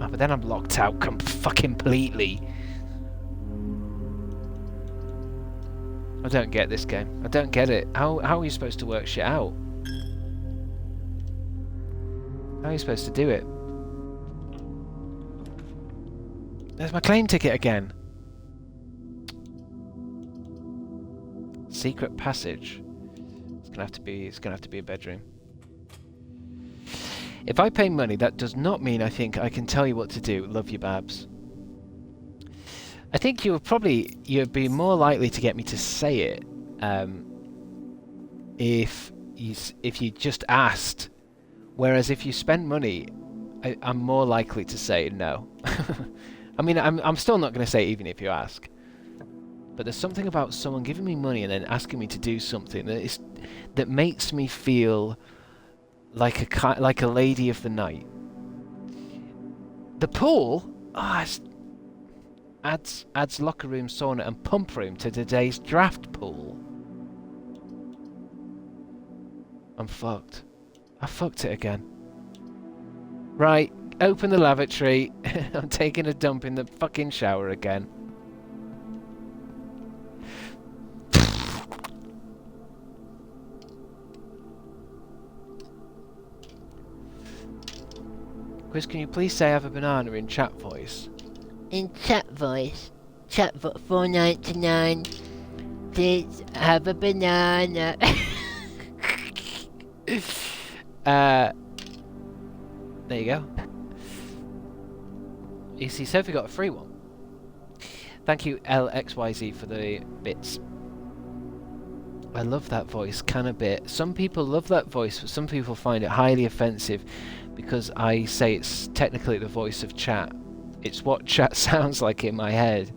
Oh, but then I'm locked out completely. I don't get this game. I don't get it. How are you supposed to work shit out? How are you supposed to do it? There's my claim ticket again. Secret passage. It's gonna have to be a bedroom. If I pay money, that does not mean I think I can tell you what to do. Love you, Babs. I think you'd be more likely to get me to say it if you just asked. Whereas if you spend money, I'm more likely to say no. I mean, I'm still not going to say it even if you ask. But there's something about someone giving me money and then asking me to do something that makes me feel like a lady of the night. The pool adds locker room, sauna, and pump room to today's draft pool. I'm fucked. I fucked it again. Right, open the lavatory. I'm taking a dump in the fucking shower again. Chris, can you please say I have a banana in chat voice? In chat voice, chatbot 499, please have a banana. There you go. You see, Sophie got a free one. Thank you, LXYZ, for the bits. I love that voice, can a bit. Some people love that voice, but some people find it highly offensive because I say it's technically the voice of chat. It's what chat sounds like in my head.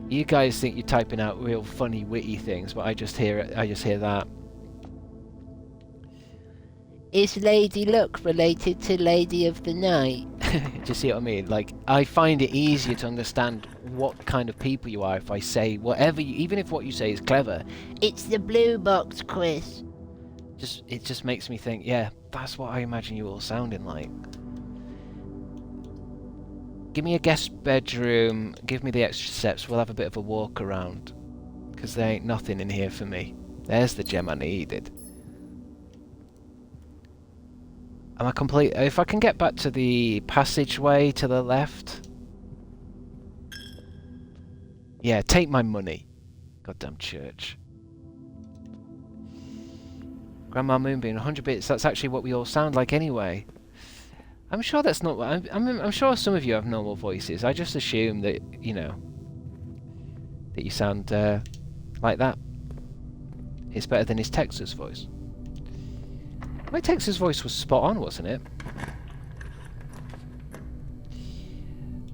You guys think you're typing out real funny, witty things, but I just hear it. I just hear that. Is Lady Luck related to Lady of the Night? Do you see what I mean? Like, I find it easier to understand what kind of people you are if I say whatever you, even if what you say is clever. It's the blue box, Chris. It just makes me think, yeah, that's what I imagine you all sounding like. Give me a guest bedroom, give me the extra steps, we'll have a bit of a walk around. Because there ain't nothing in here for me. There's the gem I needed. Am I complete? If I can get back to the passageway to the left. Yeah, take my money. Goddamn church. Grandma Moonbeam, 100 bits. That's actually what we all sound like anyway. I'm sure that's not. I'm sure some of you have normal voices. I just assume that, you know, that you sound like that. It's better than his Texas voice. My Texas voice was spot on, wasn't it?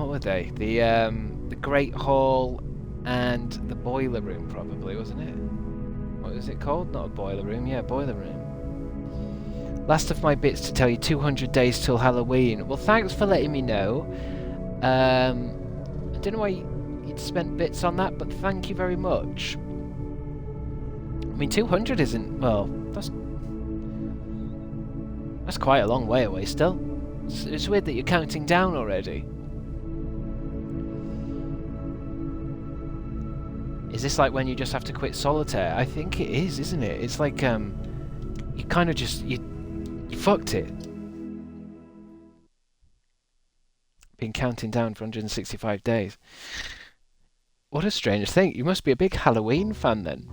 What were they? The Great Hall and the Boiler Room, probably, wasn't it? What was it called? Not a boiler room. Yeah, boiler room. Last of my bits to tell you, 200 days till Halloween. Well, thanks for letting me know. I don't know why you'd spent bits on that, but thank you very much. I mean, 200 isn't... Well, that's quite a long way away still. It's weird that you're counting down already. Is this like when you just have to quit solitaire? I think it is, isn't it? It's like, you kind of just... You fucked it. Been counting down for 165 days. What a strange thing. You must be a big Halloween fan then.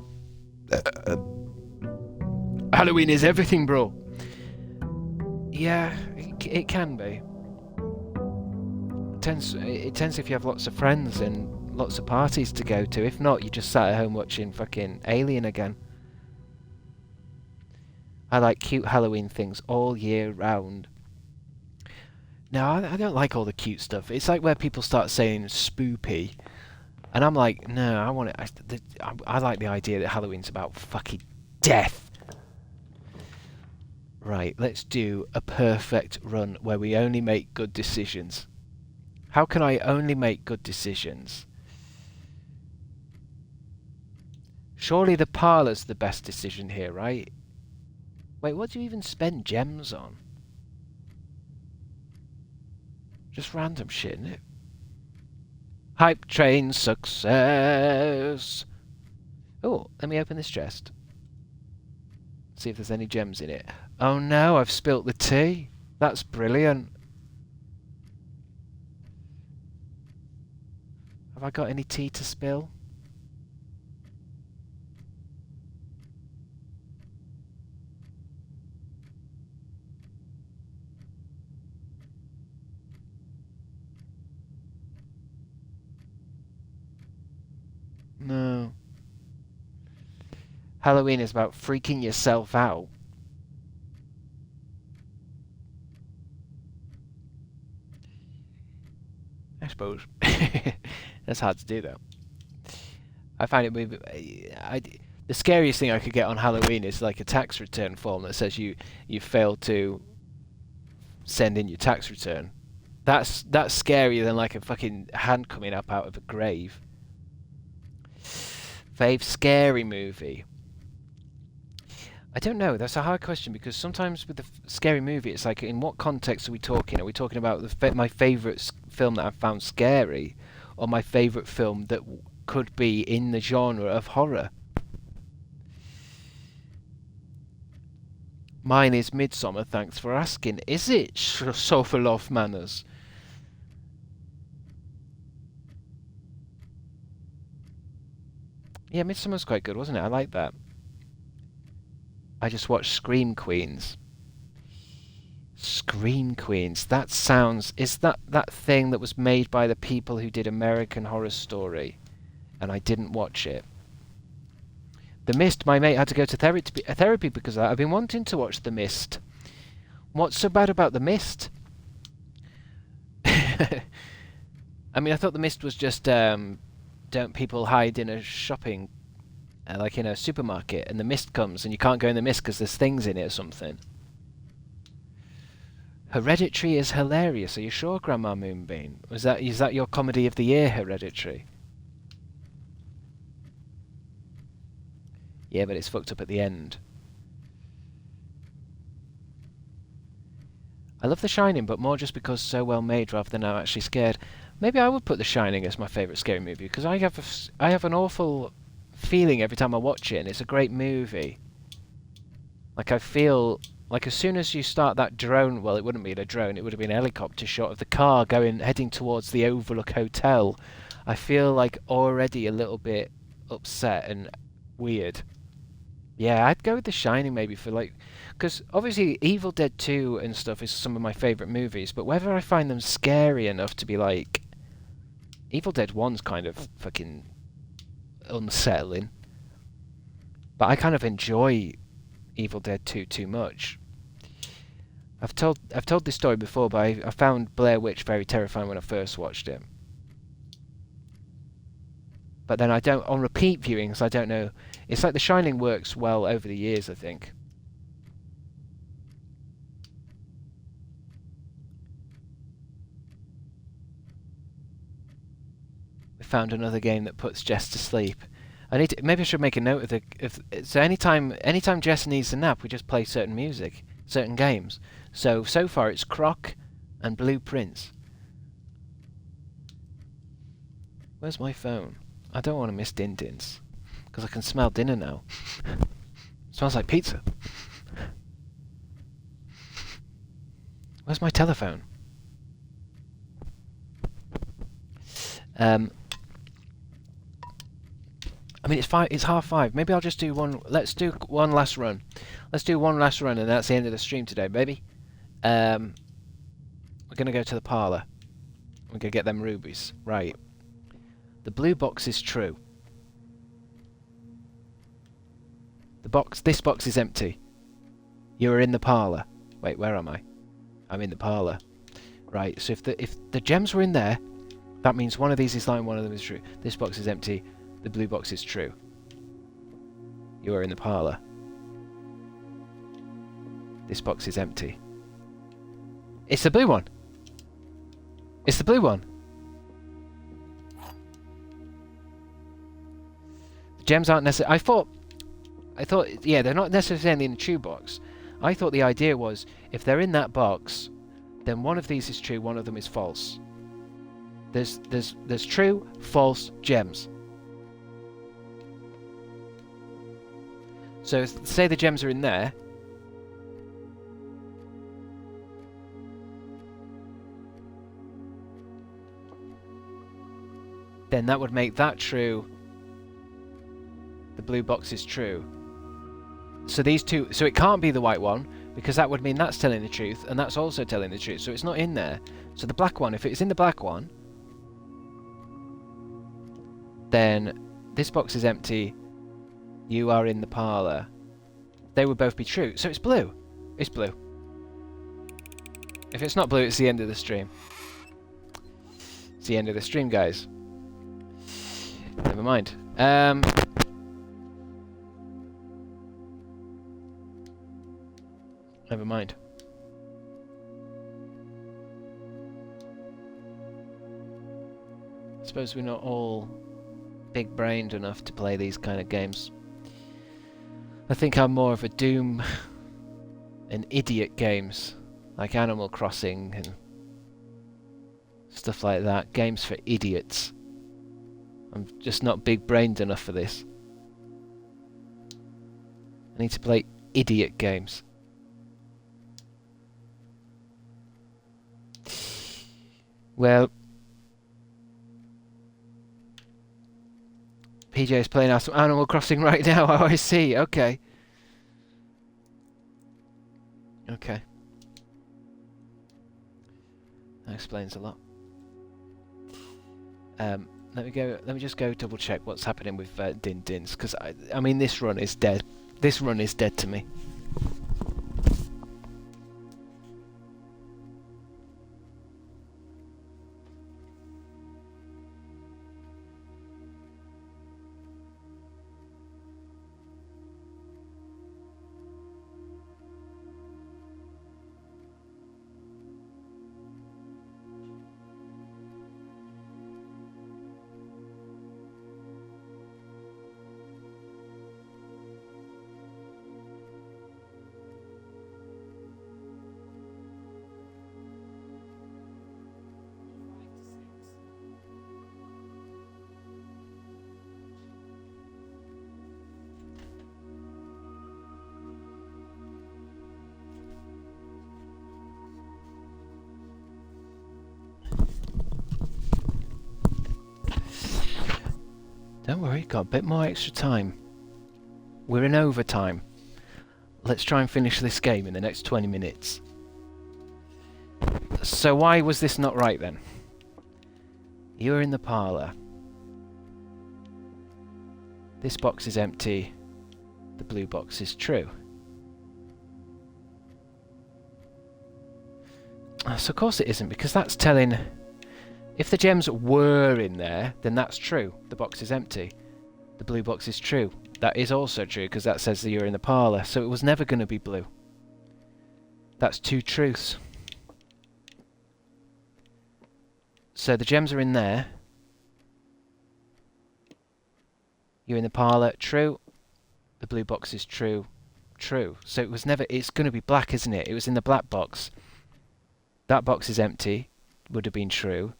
Halloween is everything, bro. Yeah, it can be. It tends if you have lots of friends and lots of parties to go to. If not, you just sat at home watching fucking Alien again. I like cute Halloween things all year round. No, I don't like all the cute stuff. It's like where people start saying spoopy. And I'm like, no, I want it. I like the idea that Halloween's about fucking death. Right, let's do a perfect run where we only make good decisions. How can I only make good decisions? Surely the parlour's the best decision here, right? Wait, what do you even spend gems on? Just random shit, isn't it? Hype train success! Oh, let me open this chest. See if there's any gems in it. Oh no, I've spilt the tea. That's brilliant. Have I got any tea to spill? No. Halloween is about freaking yourself out. I suppose. That's hard to do, though. I find it the scariest thing I could get on Halloween is like a tax return form that says you failed to send in your tax return. That's scarier than like a fucking hand coming up out of a grave. Fave scary movie. I don't know. That's a hard question because sometimes with the scary movie, it's like, in what context are we talking? Are we talking about my favourite film that I've found scary, or my favourite film that could be in the genre of horror? Mine is Midsummer. Thanks for asking. Is it Sofa Love Manners? Yeah, Midsummer's quite good, wasn't it? I like that. I just watched Scream Queens. Scream Queens. That sounds... Is that thing that was made by the people who did American Horror Story? And I didn't watch it. The Mist. My mate had to go to therapy because of that. I've been wanting to watch The Mist. What's so bad about The Mist? I mean, I thought The Mist was just... don't people hide in a shopping... like in a supermarket, and the mist comes, and you can't go in the mist because there's things in it or something. Hereditary is hilarious. Are you sure, Grandma Moonbeam? Is that your comedy of the year, Hereditary? Yeah, but it's fucked up at the end. I love The Shining, but more just because it's so well made rather than I'm actually scared. Maybe I would put The Shining as my favourite scary movie, because I have an awful feeling every time I watch it, and it's a great movie. Like, I feel like as soon as you start that drone, well, it wouldn't be a drone, it would have been a helicopter shot of the car heading towards the Overlook Hotel, I feel like already a little bit upset and weird. Yeah, I'd go with The Shining maybe for like... Because obviously Evil Dead 2 and stuff is some of my favourite movies, but whether I find them scary enough to be like... Evil Dead 1's kind of fucking unsettling. But I kind of enjoy Evil Dead 2 too much. I've told this story before, but I found Blair Witch very terrifying when I first watched it. But then I don't, on repeat viewings, I don't know. It's like The Shining works well over the years, I think. We found another game that puts Jess to sleep. Maybe I should make a note of so anytime Jess needs a nap, we just play certain music, certain games. So far it's Croc and Blueprints. Where's my phone? I don't want to miss Din Din's, because I can smell dinner now. Smells like pizza. Where's my telephone? I mean, it's 5:30. Maybe I'll just do one. Let's do one last run. Let's do one last run, and that's the end of the stream today, baby. We're gonna go to the parlour. We're gonna get them rubies. Right. The blue box is true. This box is empty. You are in the parlour. Wait, where am I? I'm in the parlour. Right. So if the gems were in there, that means one of these is lying, one of them is true. This box is empty. The blue box is true. You are in the parlour. This box is empty. It's the blue one. It's the blue one. The gems aren't necessarily... I thought, yeah, they're not necessarily in the true box. I thought the idea was, if they're in that box, then one of these is true, one of them is false. There's true, false gems. So say the gems are in there. Then that would make that true. The blue box is true. So these two, so it can't be the white one, because that would mean that's telling the truth, and that's also telling the truth, so it's not in there. So the black one, if it's in the black one, then this box is empty, you are in the parlour. They would both be true, so it's blue. It's blue. If it's not blue, it's the end of the stream. It's the end of the stream, guys. Never mind. Never mind. I suppose we're not all big-brained enough to play these kind of games. I think I'm more of a Doom and idiot games, like Animal Crossing and stuff like that. Games for idiots. I'm just not big-brained enough for this. I need to play idiot games. Well, PJ is playing out some Animal Crossing right now. Oh, I see. Okay. Okay. That explains a lot. Let me just go double check what's happening with Din Din's, because I mean this run is dead. This run is dead to me. Don't worry, got a bit more extra time. We're in overtime. Let's try and finish this game in the next 20 minutes. So why was this not right then? You're in the parlour. This box is empty. The blue box is true. So of course it isn't, because that's telling... If the gems were in there, then that's true. The box is empty. The blue box is true. That is also true, because that says that you're in the parlour. So it was never going to be blue. That's two truths. So the gems are in there. You're in the parlour. True. The blue box is true. True. So it was never... It's going to be black, isn't it? It was in the black box. That box is empty. Would have been true.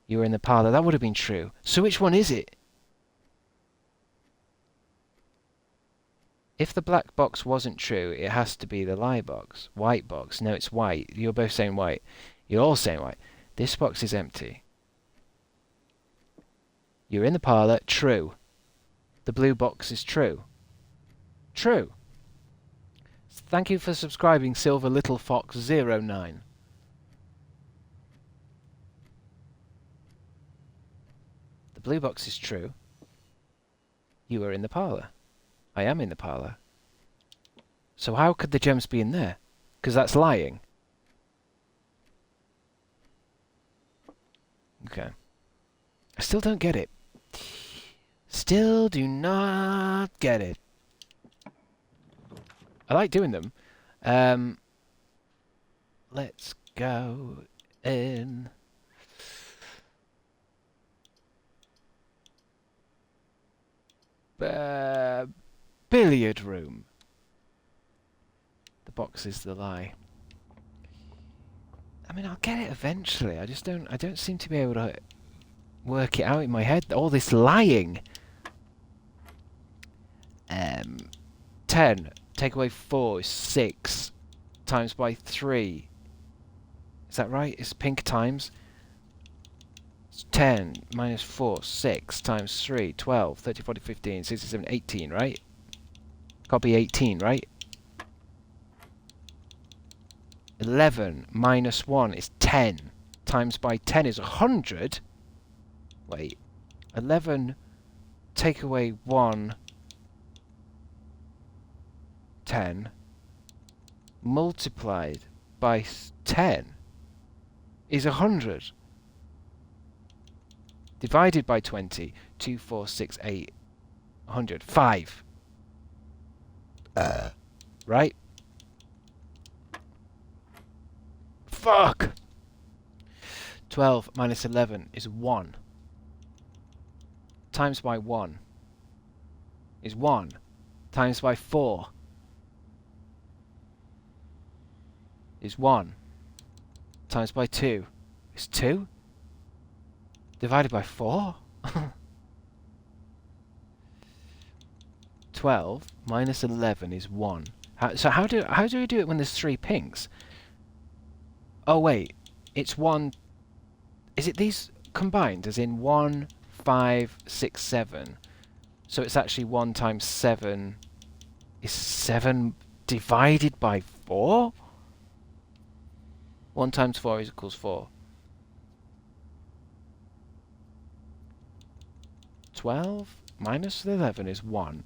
You were in the parlour. That would have been true. So which one is it? If the black box wasn't true, it has to be the lie box. White box. No, it's white. You're both saying white. You're all saying white. This box is empty. You're in the parlour. True. The blue box is true. True. Thank you for subscribing, Silver Little Fox 09. The blue box is true. You are in the parlour. I am in the parlour. So how could the gems be in there? Because that's lying. Okay. I still don't get it. Still do not get it. I like doing them. Let's go in. Billiard room. The box is the lie. I mean, I'll get it eventually. I don't seem to be able to work it out in my head. All this lying. 10. Take away 4 is 6. Times by 3. Is that right? It's pink times. It's 10 minus 4, 6 times 3, 12, 30, 40, 15, 67, 18, right? Got to be 18, right? 11 minus 1 is 10. Times by 10 is 100. Wait. 11 take away 1, 10. Multiplied by 10 is 100. Divided by 20. 2, 4, 6, 8. 100. 5. Right? Fuck! 12 minus 11 is 1. Times by 1 is 1. Times by 4 is 1. Times by 2 is 2. Divided by 4? 12 minus 11 is 1. So how do we do it when there's 3 pinks? Oh wait, it's 1... Is it these combined? As in 1, 5, 6, 7. So it's actually 1 times 7 is 7 divided by 4? 1 times 4 is equals 4. 12 minus 11 is 1.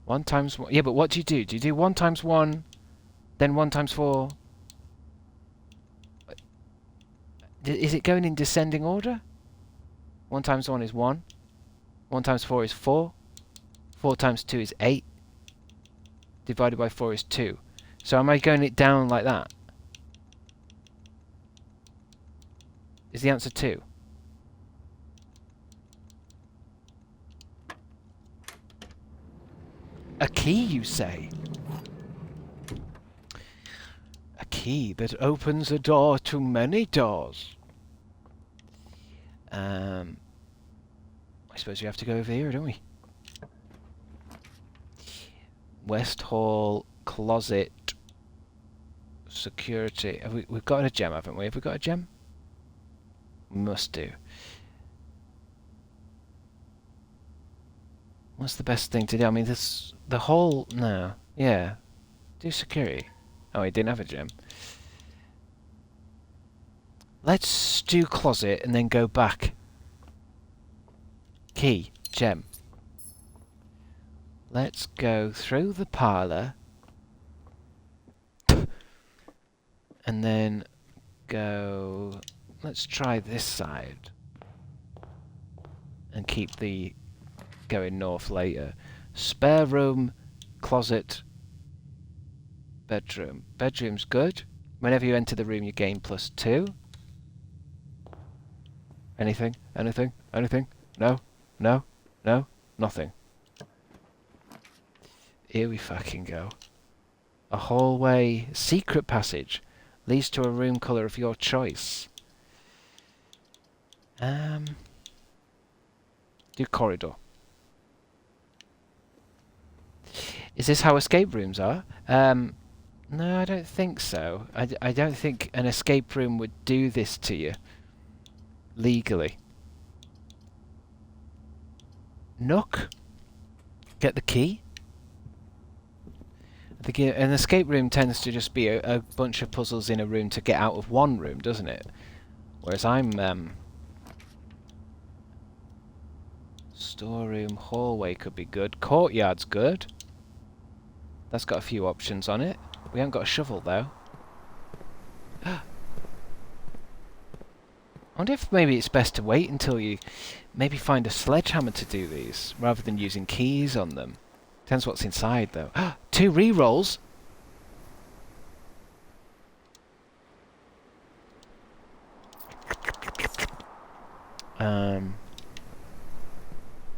1 times 1... Yeah, but what do you do? Do you do 1 times 1, then 1 times 4? Is it going in descending order? 1 times 1 is 1. 1 times 4 is 4. 4 times 2 is 8. Divided by 4 is 2. So am I going it down like that? Is the answer 2? A key, you say? A key that opens a door to many doors. I suppose we have to go over here, don't we? West Hall, closet, security. We've got a gem, haven't we? Have we got a gem? We must do. What's the best thing to do? I mean, the whole... No. Yeah. Do security. Oh, he didn't have a gem. Let's do closet and then go back. Key. Gem. Let's go through the parlour. And then go... Let's try this side. And keep the going north later. Spare room, closet, bedroom. Bedroom's good. Whenever you enter the room, you gain +2. Anything? Anything? Anything? No? No? No? Nothing. Here we fucking go. A hallway secret passage leads to a room colour of your choice. Do corridor. Is this how escape rooms are? No, I don't think so. I don't think an escape room would do this to you. Legally. Nook. Get the key. An escape room tends to just be a bunch of puzzles in a room to get out of one room, doesn't it? Whereas I'm... Storeroom, hallway could be good. Courtyard's good. That's got a few options on it. We haven't got a shovel, though. I wonder if maybe it's best to wait until you maybe find a sledgehammer to do these, rather than using keys on them. Depends what's inside, though. 2 re-rolls!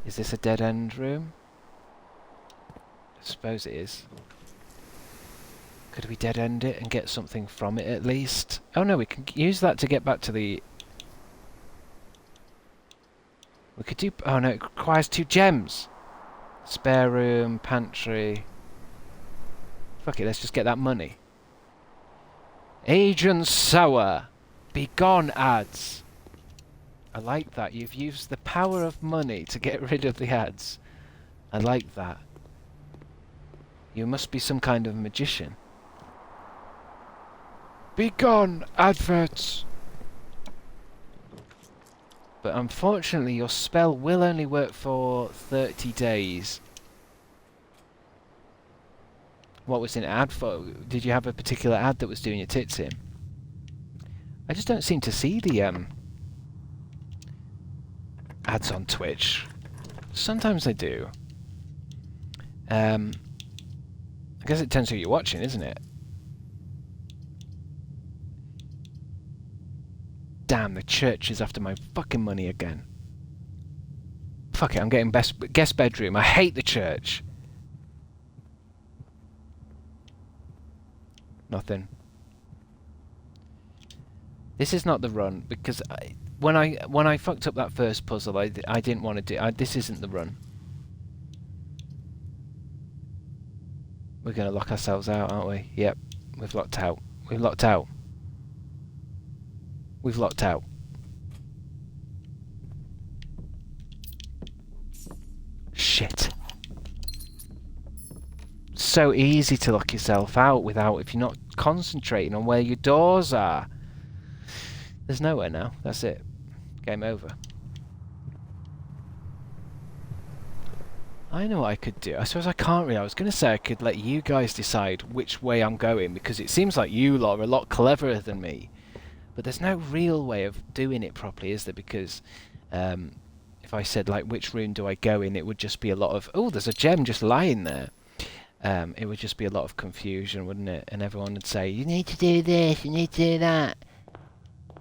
Is this a dead-end room? I suppose it is. Could we dead-end it and get something from it at least? Oh no, we can use that to get back to the... We could do... Oh no, it requires 2 gems! Spare room, pantry... Fuck it, let's just get that money. Agent Sour! Begone, ads! I like that. You've used the power of money to get rid of the ads. I like that. You must be some kind of magician. Begone, adverts! But unfortunately your spell will only work for 30 days. What was an ad for? Did you have a particular ad that was doing your tits in? I just don't seem to see the ads on Twitch. Sometimes I do. I guess it depends who you're watching, isn't it? Damn, the church is after my fucking money again. Fuck it, I'm getting guest bedroom. I hate the church. Nothing. This is not the run, because when I fucked up that first puzzle, I didn't want to do... this isn't the run. We're going to lock ourselves out, aren't we? Yep, we've locked out. We've locked out. We've locked out. Shit. So easy to lock yourself out without, if you're not concentrating on where your doors are. There's nowhere now. That's it. Game over. I know what I could do. I suppose I can't really. I was going to say I could let you guys decide which way I'm going, because it seems like you lot are a lot cleverer than me. But there's no real way of doing it properly, is there? Because if I said, like, which room do I go in, it would just be a lot of, oh, there's a gem just lying there. It would just be a lot of confusion, wouldn't it? And everyone would say, you need to do this, you need to do that.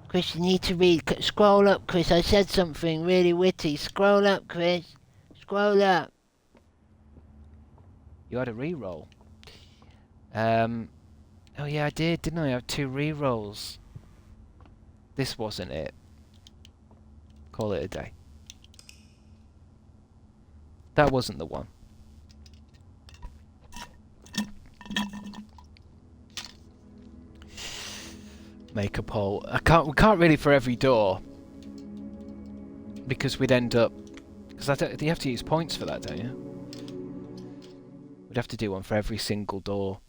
Chris, you need to read. Scroll up, Chris. I said something really witty. Scroll up, Chris. Scroll up. You had a re-roll. Oh yeah, I did, didn't I? I have 2 re-rolls. This wasn't it. Call it a day. That wasn't the one. Make a poll. We can't really for every door, because we'd end up... Because you have to use points for that, don't you? We'd have to do one for every single door.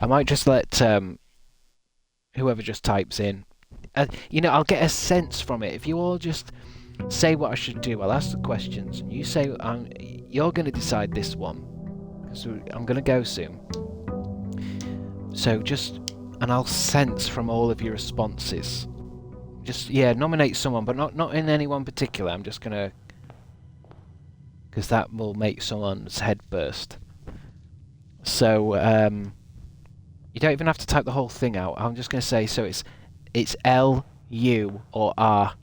I might just let whoever just types in. You know, I'll get a sense from it. If you all just say what I should do, I'll ask the questions, and you say you're going to decide this one, because I'm going to go soon. So just and I'll sense from all of your responses. Just, yeah, nominate someone, but not in any one particular. I'm just gonna... because that will make someone's head burst. So, you don't even have to type the whole thing out. I'm just gonna say, so it's L, U, or R.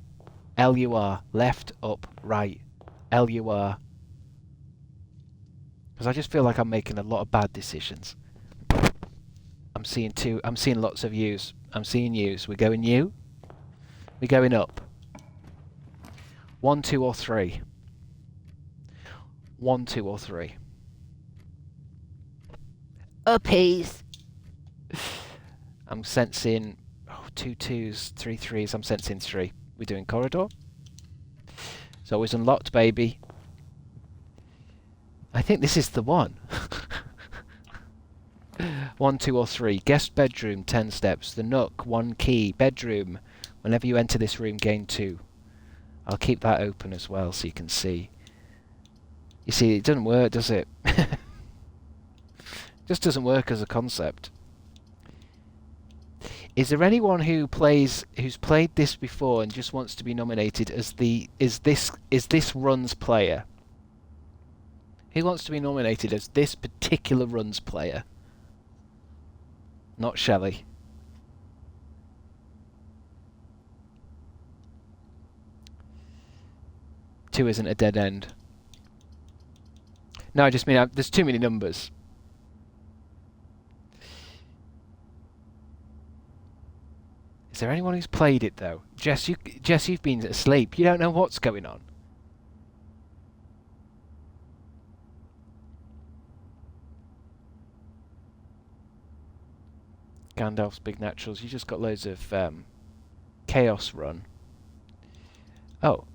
L, U, R. Left, up, right. L, U, R. Because I just feel like I'm making a lot of bad decisions. I'm seeing lots of U's. I'm seeing U's. We're going U. We're going up. 1, 2, or 3. 1, 2, or 3. Uppies. I'm sensing 2 2s, 3 3s. I'm sensing 3. We're doing corridor. It's always unlocked, baby. I think this is the one. 1, 2, or 3. Guest bedroom, 10 steps. The nook, 1 key. Bedroom. Whenever you enter this room, gain 2. I'll keep that open as well so you can see. You see, it doesn't work, does it? Just doesn't work as a concept. Is there anyone who's played this before and just wants to be nominated as the is this run's player? Who wants to be nominated as this particular run's player? Not Shelley. Two isn't a dead end. No, I just mean there's too many numbers. Is there anyone who's played it though? Jess, you've been asleep. You don't know what's going on. Gandalf's Big Naturals. You just got loads of Chaos Run. Oh,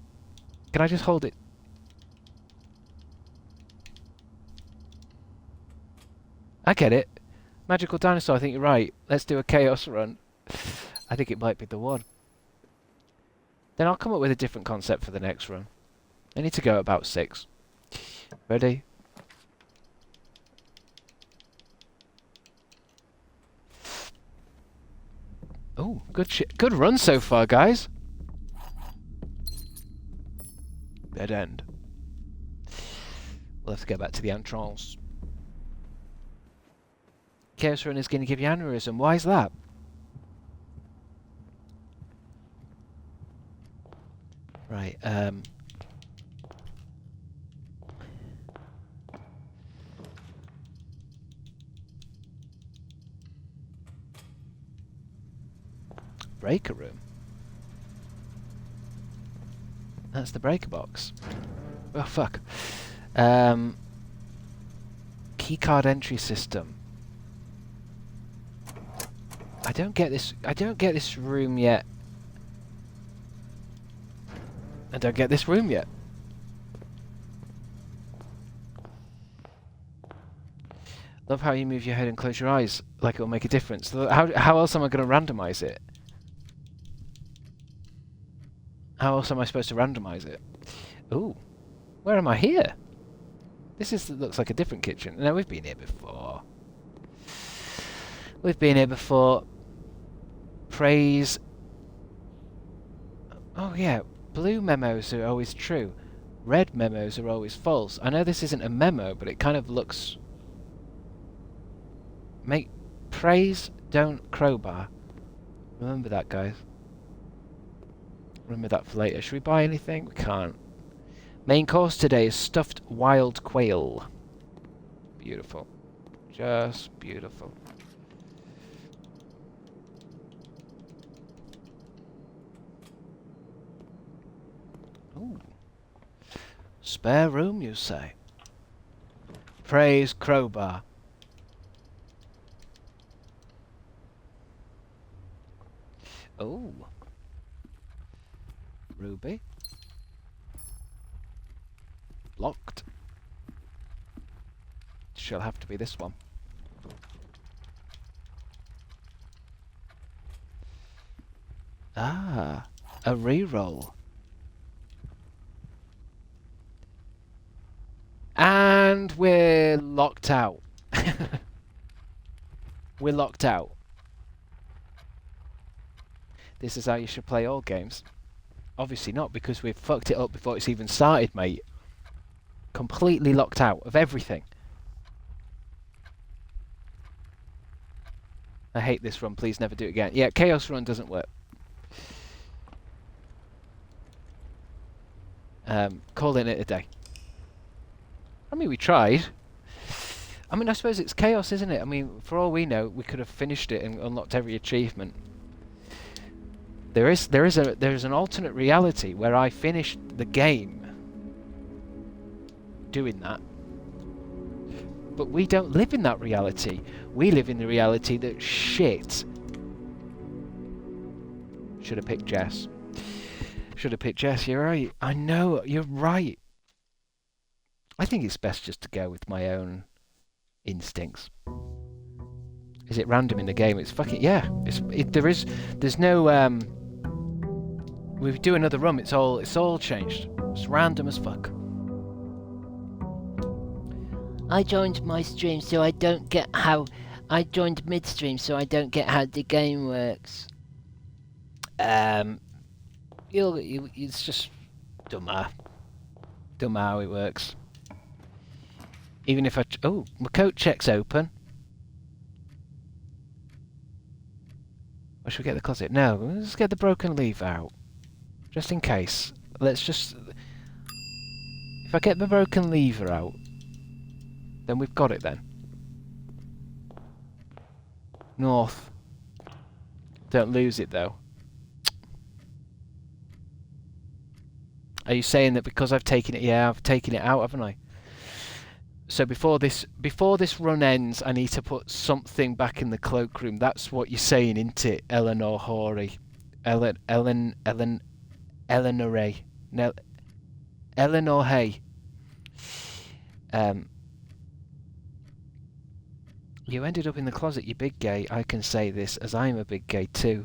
can I just hold it? I get it. Magical Dinosaur, I think you're right. Let's do a Chaos Run. I think it might be the one. Then I'll come up with a different concept for the next run. I need to go about 6. Ready? Oh, good run so far, guys. Dead end. We'll have to go back to the entrance. Chaos Run is going to give you aneurysm. Why is that? Right, breaker room. That's the breaker box. Oh fuck. Keycard entry system. I don't get this room yet. I don't get this room yet. Love how you move your head and close your eyes like it will make a difference. How else am I going to randomize it? How else am I supposed to randomize it? Ooh, where am I here? Looks like a different kitchen. No, we've been here before. We've been here before. Praise. Oh yeah. Blue memos are always true. Red memos are always false. I know this isn't a memo, but it kind of looks... Praise, don't crowbar. Remember that, guys. Remember that for later. Should we buy anything? We can't. Main course today is stuffed wild quail. Beautiful. Just beautiful. Ooh. Spare room, you say? Praise crowbar. Oh. Ruby. Locked. She'll have to be this one. Ah, a reroll. And we're locked out. We're locked out. this is how you should play all games. Obviously not, because we've fucked it up before it's even started, mate. Completely locked out of everything. I hate this run, please never do it again. Yeah, Chaos Run doesn't work. Calling it a day. I mean, we tried. I mean, I suppose it's chaos, isn't it? I mean, for all we know, we could have finished it and unlocked every achievement. There is an alternate reality where I finished the game doing that. But we don't live in that reality. We live in the reality that shit. Should have picked Jess. Should have picked Jess, you're right. I know, you're right. I think it's best just to go with my own instincts. Is it random in the game? It's fucking, yeah. There's no, we do another run, it's all changed. It's random as fuck. I joined my stream so I don't get how... I joined midstream so I don't get how the game works. It's just dumber how it works. Even if oh, my coat check's open. Or should we get the closet? No, let's get the broken lever out. Just in case. Let's just... If I get the broken lever out, then we've got it then. North. Don't lose it though. Are you saying that because I've taken it? Yeah, I've taken it out, haven't I? So before this run ends, I need to put something back in the cloakroom. That's what you're saying, isn't it, Eleanor Hoary? Eleanor Ray. No, Eleanor Hay. You ended up in the closet, you big gay. I can say this as I'm a big gay too.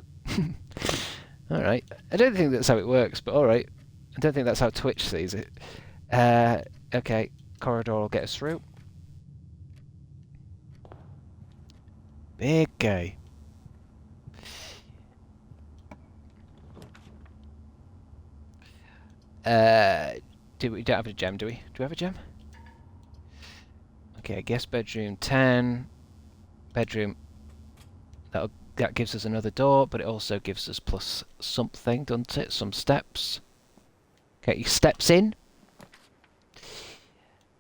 Alright. I don't think that's how it works, but alright. I don't think that's how Twitch sees it. Okay. Corridor will get us through. Big gay. We don't have a gem, do we? Do we have a gem? Okay, guest bedroom 10. Bedroom. That gives us another door, but it also gives us plus something, doesn't it? Some steps. Okay, steps in.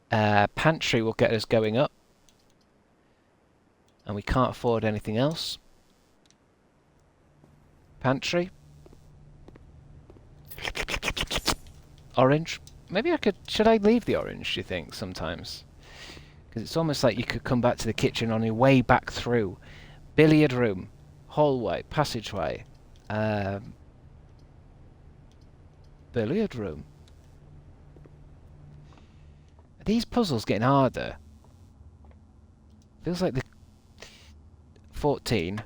Pantry will get us going up. And we can't afford anything else. Pantry. Orange. Maybe I could... Should I leave the orange, do you think, sometimes? Because it's almost like you could come back to the kitchen on your way back through. Billiard room. Hallway. Passageway. Billiard room. Are these puzzles getting harder? Feels like the 14.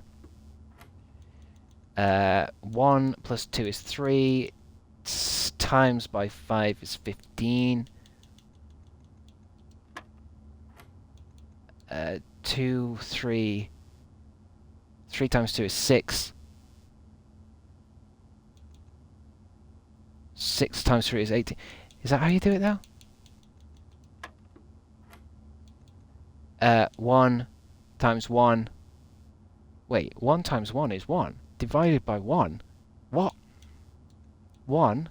1 plus 2 is 3. Times by 5 is 15. 2, 3. 3 times 2 is 6. 6 times 3 is 18. Is that how you do it though? 1 times 1. Wait, 1 times 1 is 1. Divided by 1. What? 1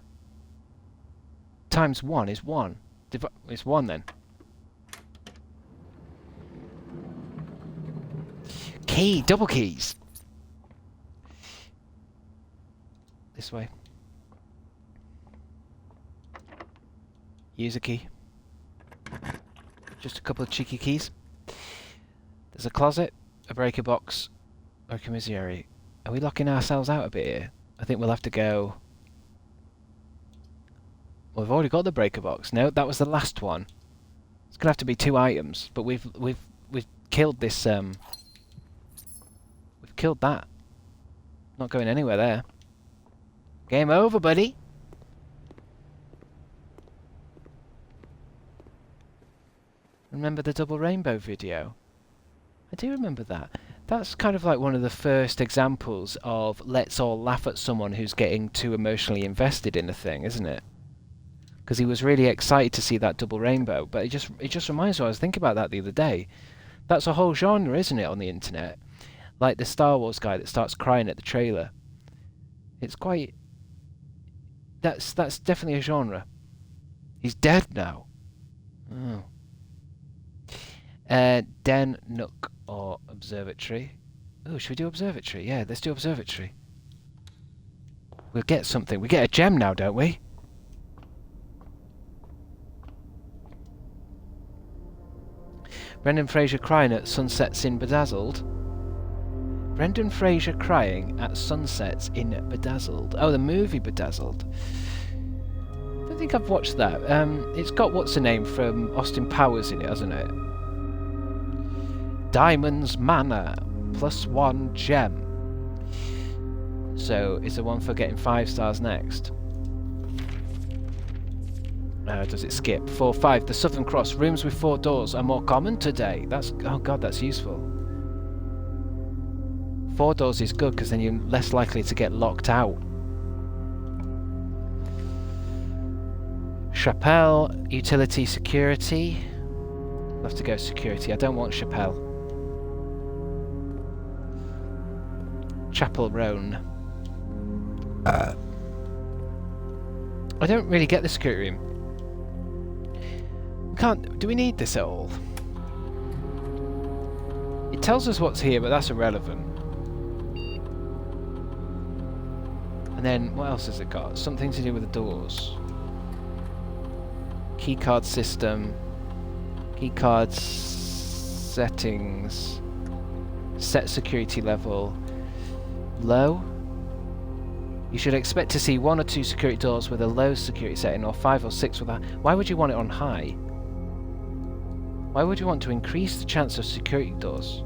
times 1 is 1. It's 1 then. Key! Double keys! This way. Use a key. Just a couple of cheeky keys. There's a closet, a breaker box, or a commissary. Are we locking ourselves out a bit here? I think we'll have to go... Well, we've already got the breaker box. No, that was the last one. It's gonna have to be 2 items, but we've killed this. We've killed that. Not going anywhere there. Game over, buddy. Remember the double rainbow video? I do remember that. That's kind of like one of the first examples of let's all laugh at someone who's getting too emotionally invested in a thing, isn't it? Because he was really excited to see that double rainbow, but it just reminds me, I was thinking about that the other day. That's a whole genre, isn't it, on the internet? Like the Star Wars guy that starts crying at the trailer. It's quite... That's definitely a genre. He's dead now. Oh. Den, Nook, or Observatory. Oh, should we do Observatory? Yeah, let's do Observatory. We'll get something. We get a gem now, don't we? Brendan Fraser crying at sunsets in Bedazzled. Brendan Fraser crying at sunsets in Bedazzled. Oh, the movie Bedazzled. I don't think I've watched that. It's got what's her name from Austin Powers in it, hasn't it? Diamonds Manor +1 gem. So is the one for getting 5 stars next? Does it skip? 4, 5. The Southern Cross. Rooms with 4 doors are more common today. That's... Oh god, that's useful. 4 doors is good because then you're less likely to get locked out. Chapelle, utility, security. I'll have to go security. I don't want Chapelle. Chapel Roan. I don't really get the security room. We can't... Do we need this at all? It tells us what's here, but that's irrelevant. And then, what else has it got? Something to do with the doors. Keycard system. Keycard settings. Set security level. Low. You should expect to see 1 or 2 security doors with a low security setting, or 5 or 6 with a... Why would you want it on high? Why would you want to increase the chance of security doors?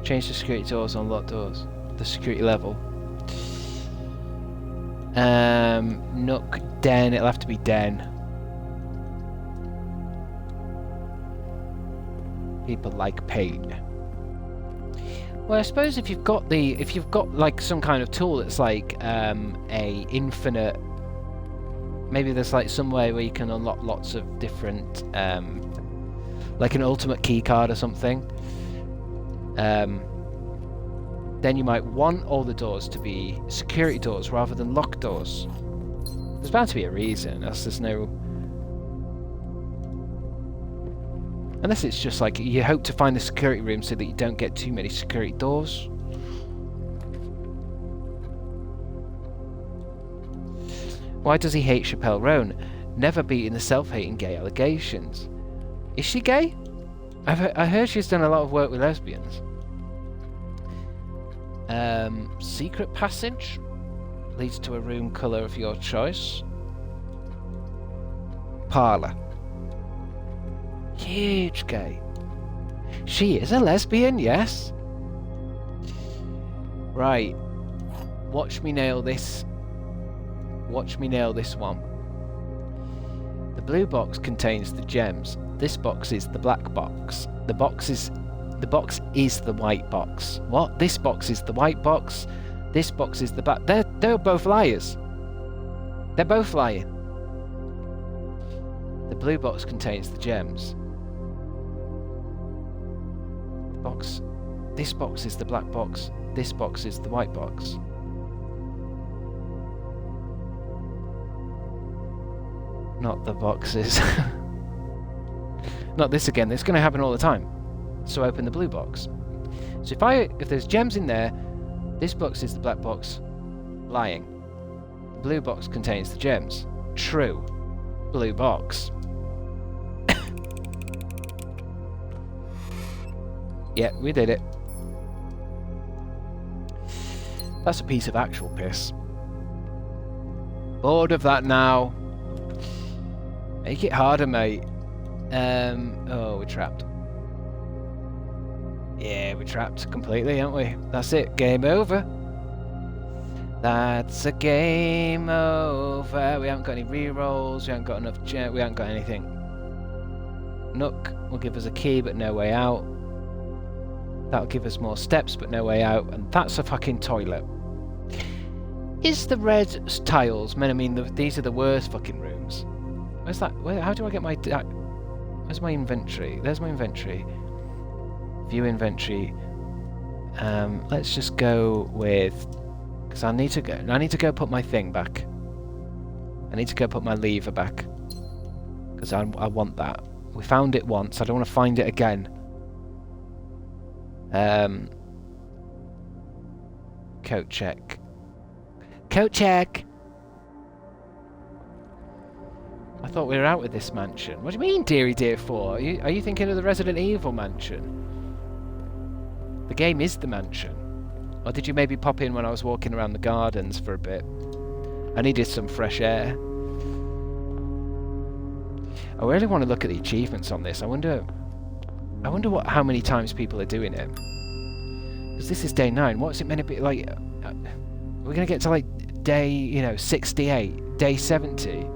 Change the security doors on locked doors. The security level. Nook, Den, it'll have to be Den. People like pain. Well, I suppose if you've got like some kind of tool that's like a infinite, maybe there's like some way where you can unlock lots of different, like an ultimate key card or something. Then you might want all the doors to be security doors rather than locked doors. There's bound to be a reason, else there's no... Unless it's just like you hope to find a security room so that you don't get too many security doors. Why does he hate Chapelle Roan? Never beaten the self-hating gay allegations. Is she gay? I heard she's done a lot of work with lesbians. Secret passage leads to a room colour of your choice. Parlour. Huge gay. She is a lesbian, yes. Right. Watch me nail this. Watch me nail this one. The blue box contains the gems. This box is the black box. The box is the white box. What? This box is the white box. This box is the black. They're both liars. They're both lying. The blue box contains the gems. Box. This box is the black box. This box is the white box. Not the boxes. Not this again. This is going to happen all the time. So open the blue box. So if there's gems in there, this box is the black box. Lying. The blue box contains the gems. True. Blue box. Yeah, we did it. That's a piece of actual piss. Bored of that now. Make it harder, mate. Oh, we're trapped. Yeah, we're trapped completely, aren't we? That's it. Game over. That's a game over. We haven't got any rerolls. We haven't got enough. We haven't got anything. Nook will give us a key, but no way out. That'll give us more steps, but no way out. And that's a fucking toilet. Is the red tiles meant? I mean, these are the worst fucking rooms. Where's that? How do I get my? Where's my inventory? There's my inventory. View inventory. Let's just go with, because I need to go put my thing back. I need to go put my lever back, because I want that. We found it once. I don't want to find it again. Coat check. Coat check. I thought we were out with this mansion. What do you mean, dearie dear 4? Are you thinking of the Resident Evil mansion? The game is the mansion. Or did you maybe pop in when I was walking around the gardens for a bit? I needed some fresh air. I really want to look at the achievements on this. I wonder how many times people are doing it. Because this is day 9. What's it meant to be like? We're gonna get to like day, 68, day 70.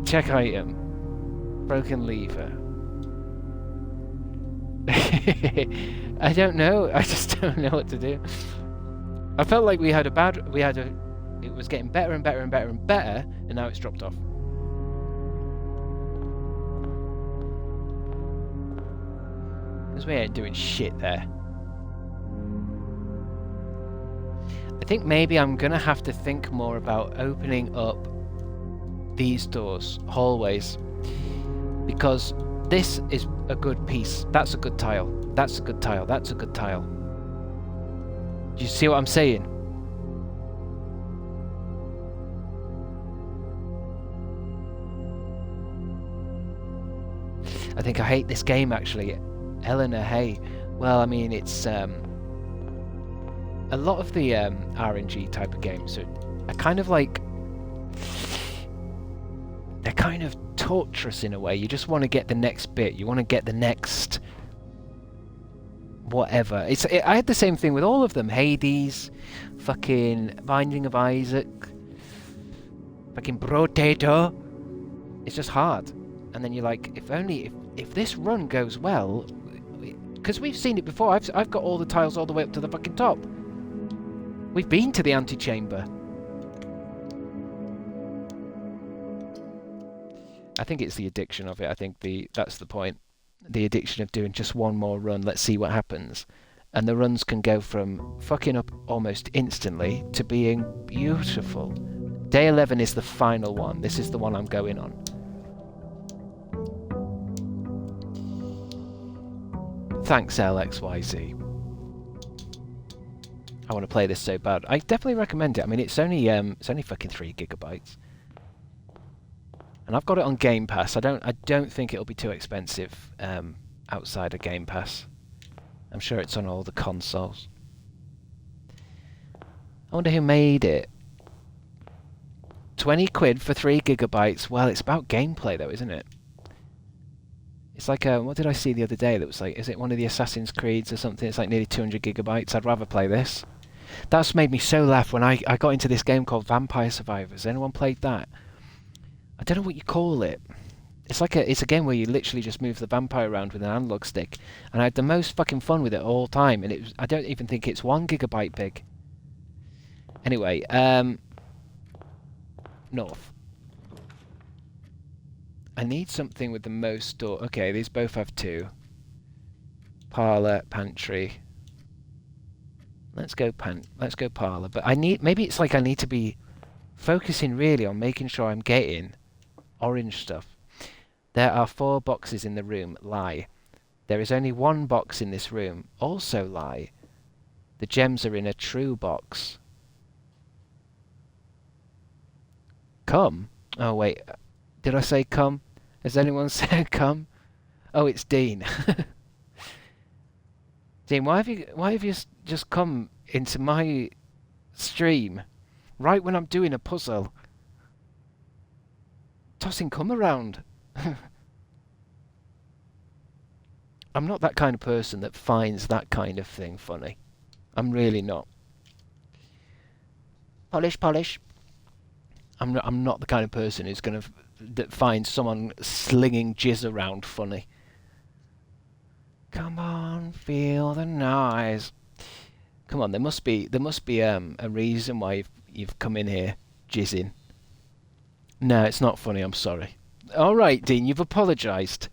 Check item. Broken lever. I don't know. I just don't know what to do. I felt like it was getting better and better and better and better, and now it's dropped off. Because we ain't doing shit there. I think maybe I'm gonna have to think more about opening up these doors, hallways, because this is a good piece. That's a good tile. That's a good tile. That's a good tile. Do you see what I'm saying? I think I hate this game, actually. Eleanor, hey. Well, I mean, it's a lot of the RNG type of games are kind of like, they're kind of torturous in a way. You just want to get the next bit. You want to get the next whatever. I had the same thing with all of them. Hades, fucking Binding of Isaac, fucking Brotato. It's just hard. And then you're like, if this run goes well, because we've seen it before. I've got all the tiles all the way up to the fucking top. We've been to the antechamber. I think it's the addiction of it. I think that's the point. The addiction of doing just one more run. Let's see what happens. And the runs can go from fucking up almost instantly to being beautiful. Day 11 is the final one. This is the one I'm going on. Thanks, LXYZ. I want to play this so bad. I definitely recommend it. I mean, it's only fucking 3 gigabytes. And I've got it on Game Pass. I don't think it'll be too expensive outside of Game Pass. I'm sure it's on all the consoles. I wonder who made it. 20 quid for 3 gigabytes. Well, it's about gameplay though, isn't it? It's like, what did I see the other day that was like, is it one of the Assassin's Creeds or something? It's like nearly 200 gigabytes. I'd rather play this. That's made me so laugh when I got into this game called Vampire Survivors. Anyone played that? I don't know what you call it. It's a game where you literally just move the vampire around with an analog stick, and I had the most fucking fun with it all time. And I don't even think it's 1 gigabyte big. Anyway, north. I need something with the most door. Okay, these both have 2. Parlour, pantry. Let's go parlour. But maybe it's like I need to be focusing really on making sure I'm getting orange stuff. There are 4 boxes in the room. Lie. There is only 1 box in this room. Also lie. The gems are in a true box. Come? Oh wait. Did I say come? Has anyone said come? Oh, it's Dean. Dean, why have you just come into my stream right when I'm doing a puzzle? Tossing cum around. I'm not that kind of person that finds that kind of thing funny. I'm really not. Polish. I'm not the kind of person who's going to that finds someone slinging jizz around funny. Come on, feel the noise. Come on, there must be a reason why you've come in here jizzing. No, it's not funny. I'm sorry. All right, Dean, you've apologised.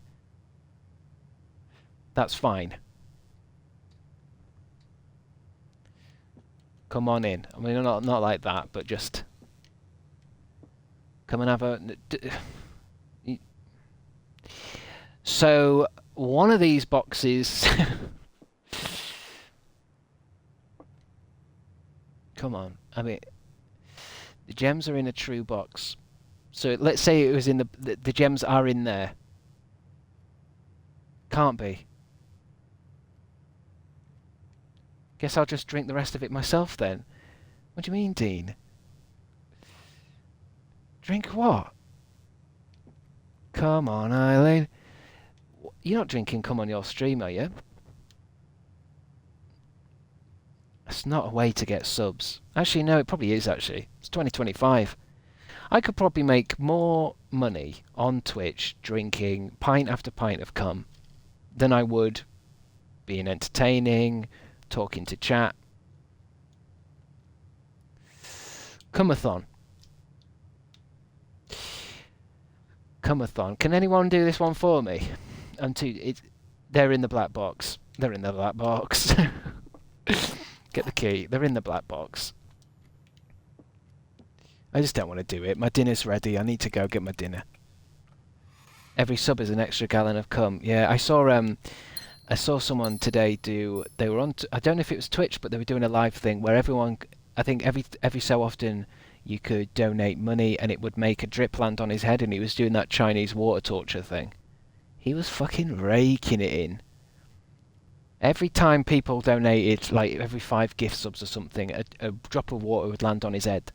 That's fine. Come on in. I mean, not like that, but just come and have a. So one of these boxes. Come on. I mean, the gems are in a true box. So let's say it was in the gems are in there. Can't be. Guess I'll just drink the rest of it myself then. What do you mean, Dean? Drink what? Come on, Eileen. You're not drinking Come on your stream, are you? It's not a way to get subs. Actually, no, it probably is, actually. It's 2025. I could probably make more money on Twitch drinking pint after pint of cum than I would being entertaining, talking to chat. Cumathon. Cumathon. Can anyone do this one for me? They're in the black box. They're in the black box. Get the key. They're in the black box. I just don't want to do it. My dinner's ready. I need to go get my dinner. Every sub is an extra gallon of cum. Yeah, I saw someone today do. They were on. I don't know if it was Twitch, but they were doing a live thing where everyone. I think every so often you could donate money and it would make a drip land on his head, and he was doing that Chinese water torture thing. He was fucking raking it in. Every time people donated, like every 5 gift subs or something, a drop of water would land on his head.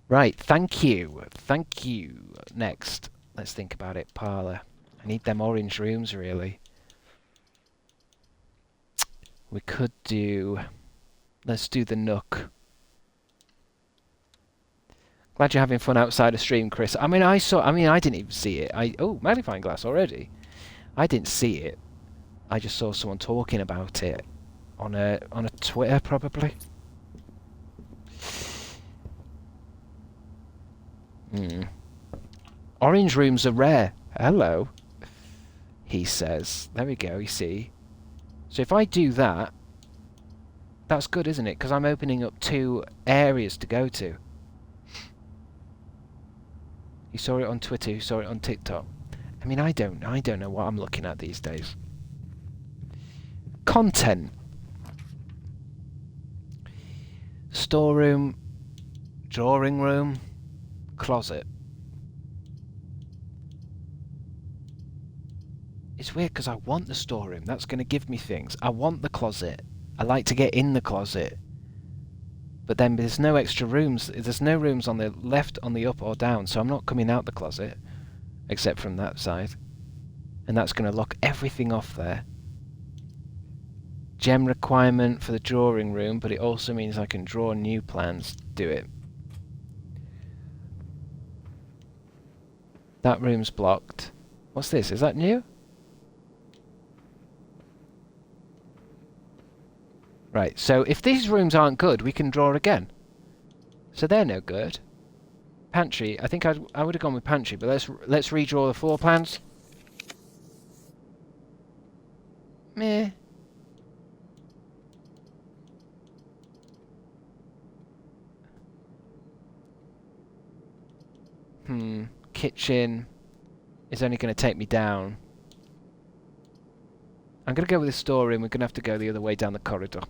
Right, thank you. Thank you. Next, let's think about it. Parlour. I need them orange rooms, really. We could do... Let's do the Nook. Glad you're having fun outside of stream, Chris. I mean, I didn't even see it. Oh, magnifying glass already. I didn't see it. I just saw someone talking about it on a Twitter, probably. Orange rooms are rare. Hello, he says. There we go, you see. So if I do that, that's good, isn't it? Because I'm opening up 2 areas to go to. You saw it on Twitter, you saw it on TikTok. I mean, I don't know what I'm looking at these days. Content. Storeroom, drawing room, closet. It's weird because I want the storeroom. That's going to give me things. I want the closet. I like to get in the closet. But then there's no extra rooms. There's no rooms on the left, on the up or down, so I'm not coming out the closet. Except from that side. And that's going to lock everything off there. Gem requirement for the drawing room, but it also means I can draw new plans to do it. That room's blocked. What's this? Is that new? Right, so if these rooms aren't good, we can draw again. So they're no good. Pantry. I think I would have gone with pantry, but let's redraw the floor plans. Meh. Kitchen is only going to take me down. I'm going to go with the storeroom. We're going to have to go the other way down the corridor.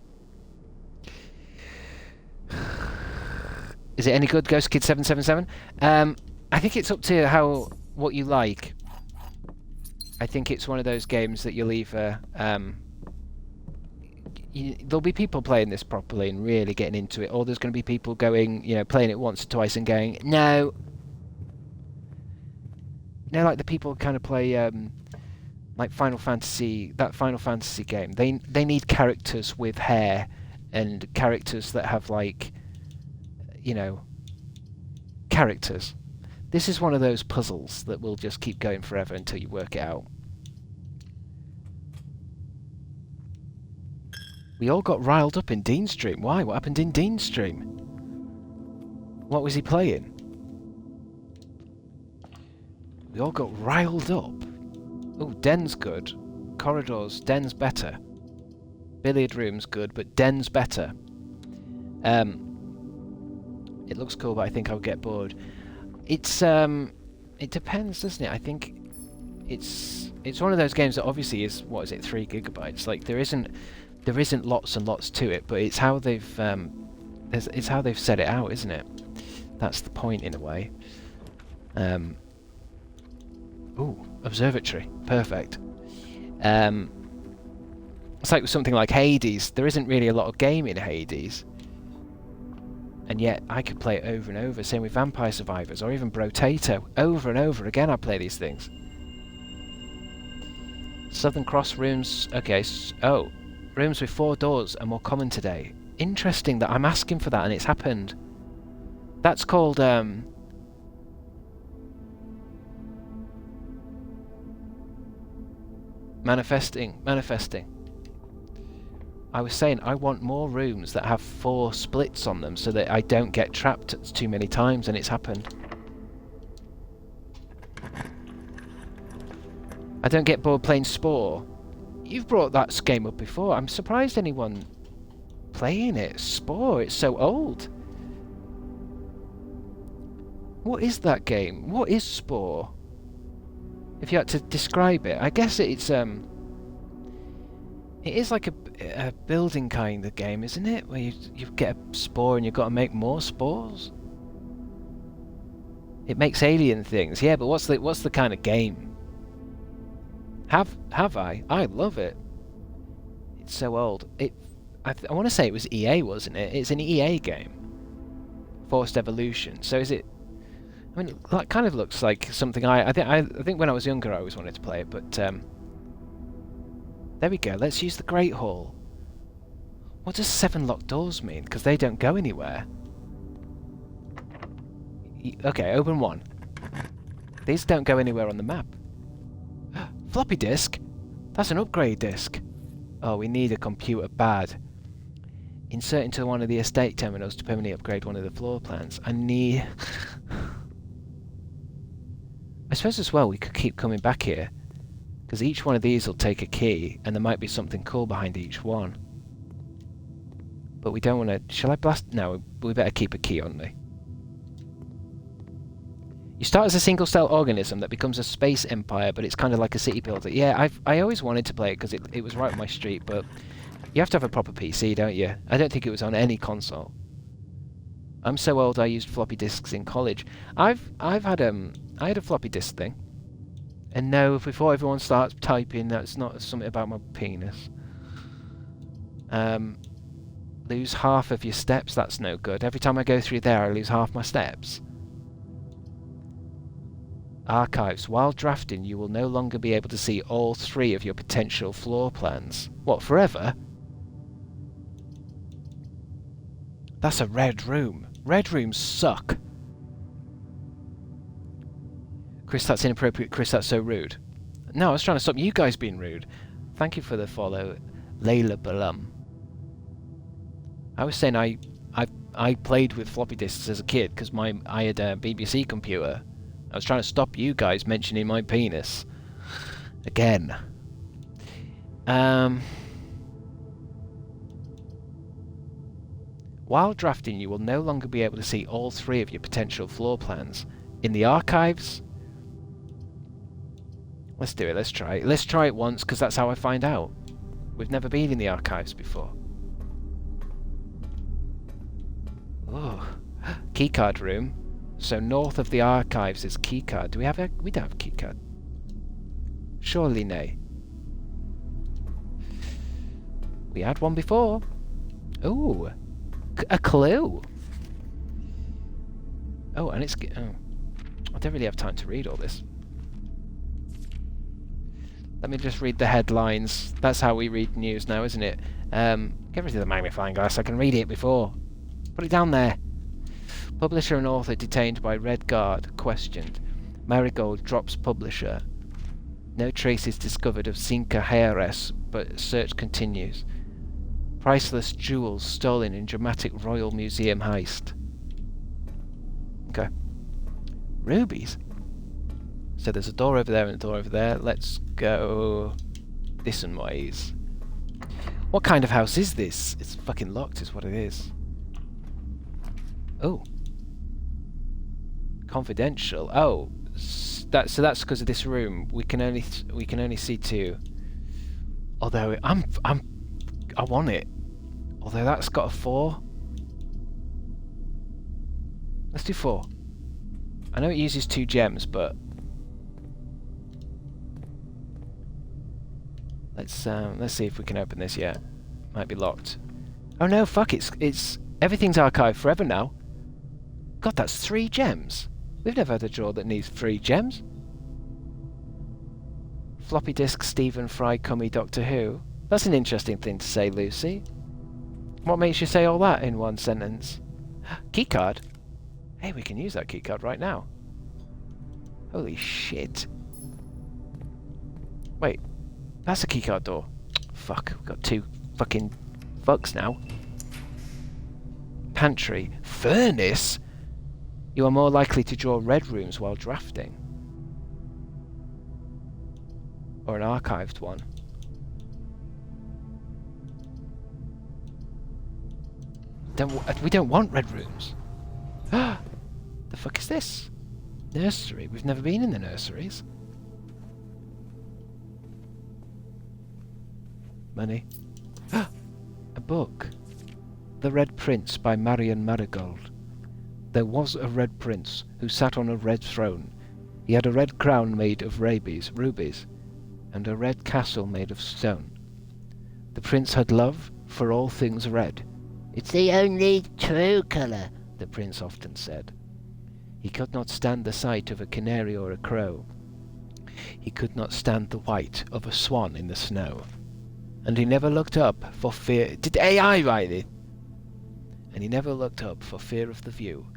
Is it any good, Ghost Kid 777? I think it's up to what you like. I think it's one of those games that you'll either... there'll be people playing this properly and really getting into it, or there's going to be people going, playing it once or twice and going, no. Like the people kind of play, like Final Fantasy, that Final Fantasy game. They need characters with hair and characters that have, like, characters. This is one of those puzzles that will just keep going forever until you work it out. We all got riled up in Dean's stream. Why? What happened in Dean's stream? What was he playing? We all got riled up. Oh, den's good. Corridors, den's better. Billiard room's good, but den's better. It looks cool, but I think I'll get bored. It's it depends, doesn't it? I think it's one of those games that obviously is, what is it, 3 gigabytes. Like there isn't lots and lots to it, but it's how they've it's how they've set it out, isn't it? That's the point in a way. Ooh, observatory, perfect. It's like something like Hades. There isn't really a lot of game in Hades, and yet I could play it over and over. Same with Vampire Survivors or even Brotato. Over and over again I play these things. Southern Cross rooms. Okay, oh, rooms with 4 doors are more common today. Interesting that I'm asking for that and it's happened. That's called manifesting. I was saying I want more rooms that have 4 splits on them so that I don't get trapped too many times, and it's happened. I don't get bored playing Spore. You've brought that game up before. I'm surprised anyone playing it. Spore, it's so old. What is that game? What is Spore? If you had to describe it, I guess it is like a building kind of game, isn't it? Where you get a spore and you've got to make more spores. It makes alien things, yeah. But what's the kind of game? Have I? I love it. It's so old. I want to say it was EA, wasn't it? It's an EA game. Forced Evolution. So is it? I mean, that kind of looks like something I think when I was younger I always wanted to play it, but there we go. Let's use the Great Hall. What does 7 locked doors mean? Because they don't go anywhere. Okay, open 1. These don't go anywhere on the map. Floppy disk? That's an upgrade disk. Oh, we need a computer bad. Insert into one of the estate terminals to permanently upgrade one of the floor plans. I need... I suppose as well we could keep coming back here, because each one of these will take a key, and there might be something cool behind each one. But we don't want to... Shall I blast? No, we better keep a key on me. You start as a single-cell organism that becomes a space empire, but it's kind of like a city builder. Yeah, I always wanted to play it because it was right up my street, but you have to have a proper PC, don't you? I don't think it was on any console. I'm so old I used floppy disks in college. I had a floppy disk thing. And no, before everyone starts typing, that's not something about my penis. Lose half of your steps, that's no good. Every time I go through there, I lose half my steps. Archives. While drafting, you will no longer be able to see all 3 of your potential floor plans. What, forever? That's a red room. Red rooms suck. Chris, that's inappropriate. Chris, that's so rude. No, I was trying to stop you guys being rude. Thank you for the follow, Layla Balum. I was saying I played with floppy disks as a kid because I had a BBC computer. I was trying to stop you guys mentioning my penis. Again. While drafting, you will no longer be able to see all 3 of your potential floor plans. In the archives... Let's do it, let's try it. Let's try it once, because that's how I find out. We've never been in the archives before. Oh, keycard room. So north of the archives is keycard. Do we have a... We don't have a keycard. Surely nay. We had one before. Ooh. A clue. Oh, and it's... Oh. I don't really have time to read all this. Let me just read the headlines. That's how we read news now, isn't it? Get rid of the magnifying glass. I can read it before. Put it down there. Publisher and author detained by Red Guard, questioned. Marigold drops publisher. No trace is discovered of Cinca Heiress, but search continues. Priceless jewels stolen in dramatic Royal Museum heist. Okay. Rubies? So there's a door over there and a door over there. Let's go this and ways. What kind of house is this? It's fucking locked is what it is. Oh. Confidential. Oh. So that's because of this room. We can only see two. Although I want it. Although that's got a 4. Let's do 4. I know it uses 2 gems, but let's see if we can open this yet. Might be locked. Oh no, fuck! It's everything's archived forever now. God, that's 3 gems. We've never had a drawer that needs 3 gems. Floppy disk, Stephen Fry, Cummy, Doctor Who. That's an interesting thing to say, Lucy. What makes you say all that in one sentence? Keycard? Hey, we can use that keycard right now. Holy shit. Wait, that's a keycard door. Fuck, we've got 2 fucking fucks now. Pantry. Furnace? You are more likely to draw red rooms while drafting. Or an archived one. We don't want red rooms. The fuck is this? Nursery. We've never been in the nurseries. Money. A book. The Red Prince by Marion Marigold. There was a red prince who sat on a red throne. He had a red crown made of rubies, and a red castle made of stone. The prince had love for all things red. It's the only true colour, the prince often said. He could not stand the sight of a canary or a crow. He could not stand the white of a swan in the snow. And he never looked up for fear... Did AI write it? And he never looked up for fear of the view.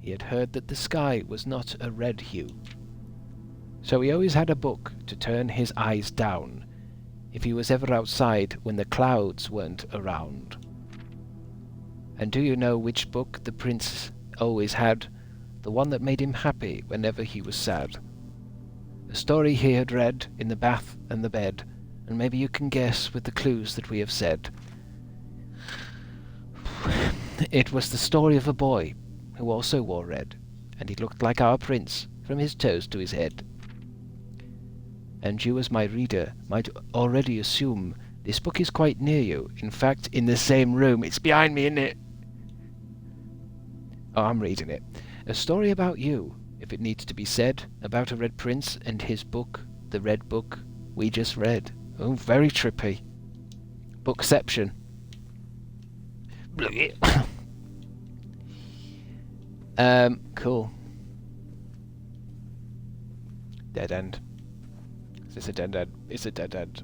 He had heard that the sky was not a red hue. So he always had a book to turn his eyes down, if he was ever outside when the clouds weren't around. And do you know which book the prince always had? The one that made him happy whenever he was sad. A story he had read in the bath and the bed, and maybe you can guess with the clues that we have said. It was the story of a boy who also wore red, and he looked like our prince from his toes to his head. And you as my reader might already assume this book is quite near you, in fact in the same room. It's behind me, isn't it? Oh, I'm reading it. A story about you, if it needs to be said, about a red prince and his book, the red book we just read. Oh, very trippy. Bookception. Cool. Dead end. Is this a dead end? It's a dead end.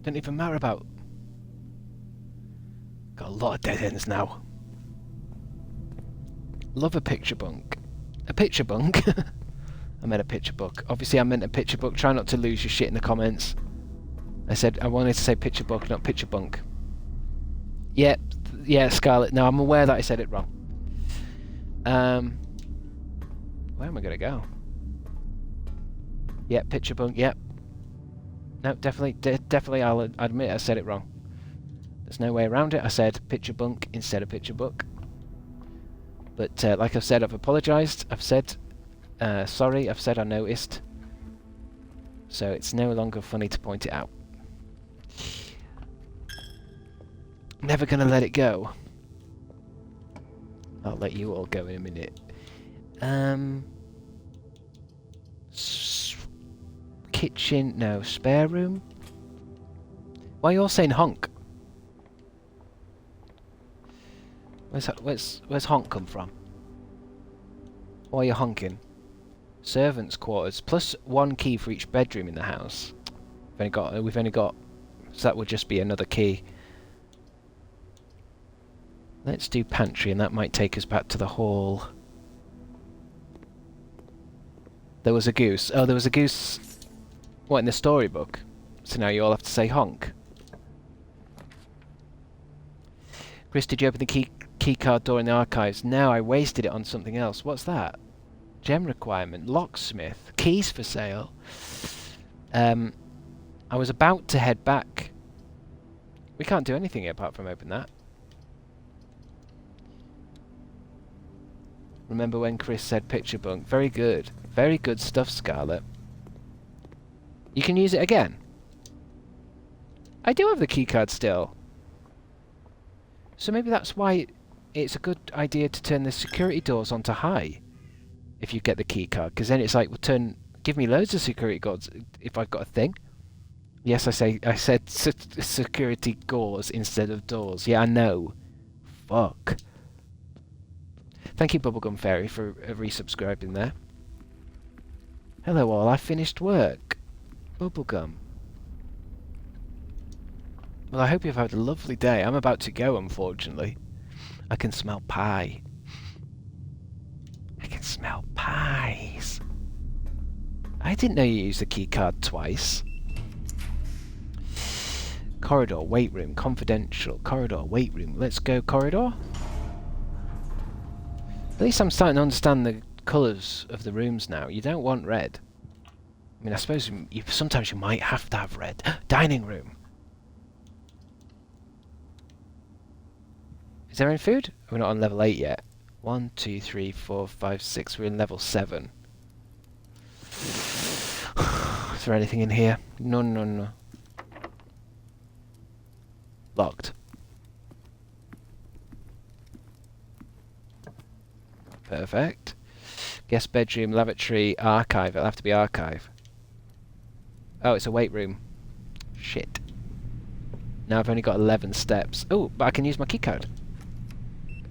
Don't even matter about... Got a lot of dead ends now. Love a picture bunk. A picture bunk? I meant a picture book. Obviously I meant a picture book. Try not to lose your shit in the comments. I wanted to say picture book, not picture bunk. Yeah, Scarlett. No, I'm aware that I said it wrong. Where am I gonna go? Yeah, picture bunk. Yep. No, definitely. I'll admit I said it wrong. There's no way around it. I said picture bunk instead of picture book. But like I've said, I've apologised. I've said sorry. I've said I noticed. So it's no longer funny to point it out. Never gonna let it go. I'll let you all go in a minute. Kitchen, no, spare room? Why are you all saying honk? Where's honk come from? Why are you honking? Servants' quarters, plus 1 key for each bedroom in the house. We've only got, so that would just be another key. Let's do pantry, and that might take us back to the hall. There was a goose. Oh, there was a goose... What, in the storybook? So now you all have to say honk. Chris, did you open the keycard door in the archives? No, I wasted it on something else. What's that? Gem requirement. Locksmith. Keys for sale. I was about to head back. We can't do anything here apart from open that. Remember when Chris said picture bunk? Very good. Very good stuff, Scarlet. You can use it again. I do have the keycard still. So maybe that's why it's a good idea to turn the security doors onto high. If you get the keycard. Because then it's like, well, give me loads of security guards if I've got a thing. Yes, I said security gauze instead of doors. Yeah, I know. Fuck. Thank you, Bubblegum Fairy, for resubscribing there. Hello all, I finished work. Bubblegum. Well, I hope you've had a lovely day. I'm about to go, unfortunately. I can smell pie. I can smell pies. I didn't know you used the keycard twice. Corridor, wait room, confidential. Corridor, wait room. Let's go corridor. At least I'm starting to understand the colours of the rooms now. You don't want red. I mean, I suppose sometimes you might have to have red. Dining room. Is there any food? We're not on level 8 yet. 1, 2, 3, 4, 5, 6. We're in level 7. Is there anything in here? No, no, no. Locked. Perfect. Guest bedroom, lavatory, archive. It'll have to be archive. Oh, it's a weight room. Shit. Now I've only got 11 steps. Oh, but I can use my keycard.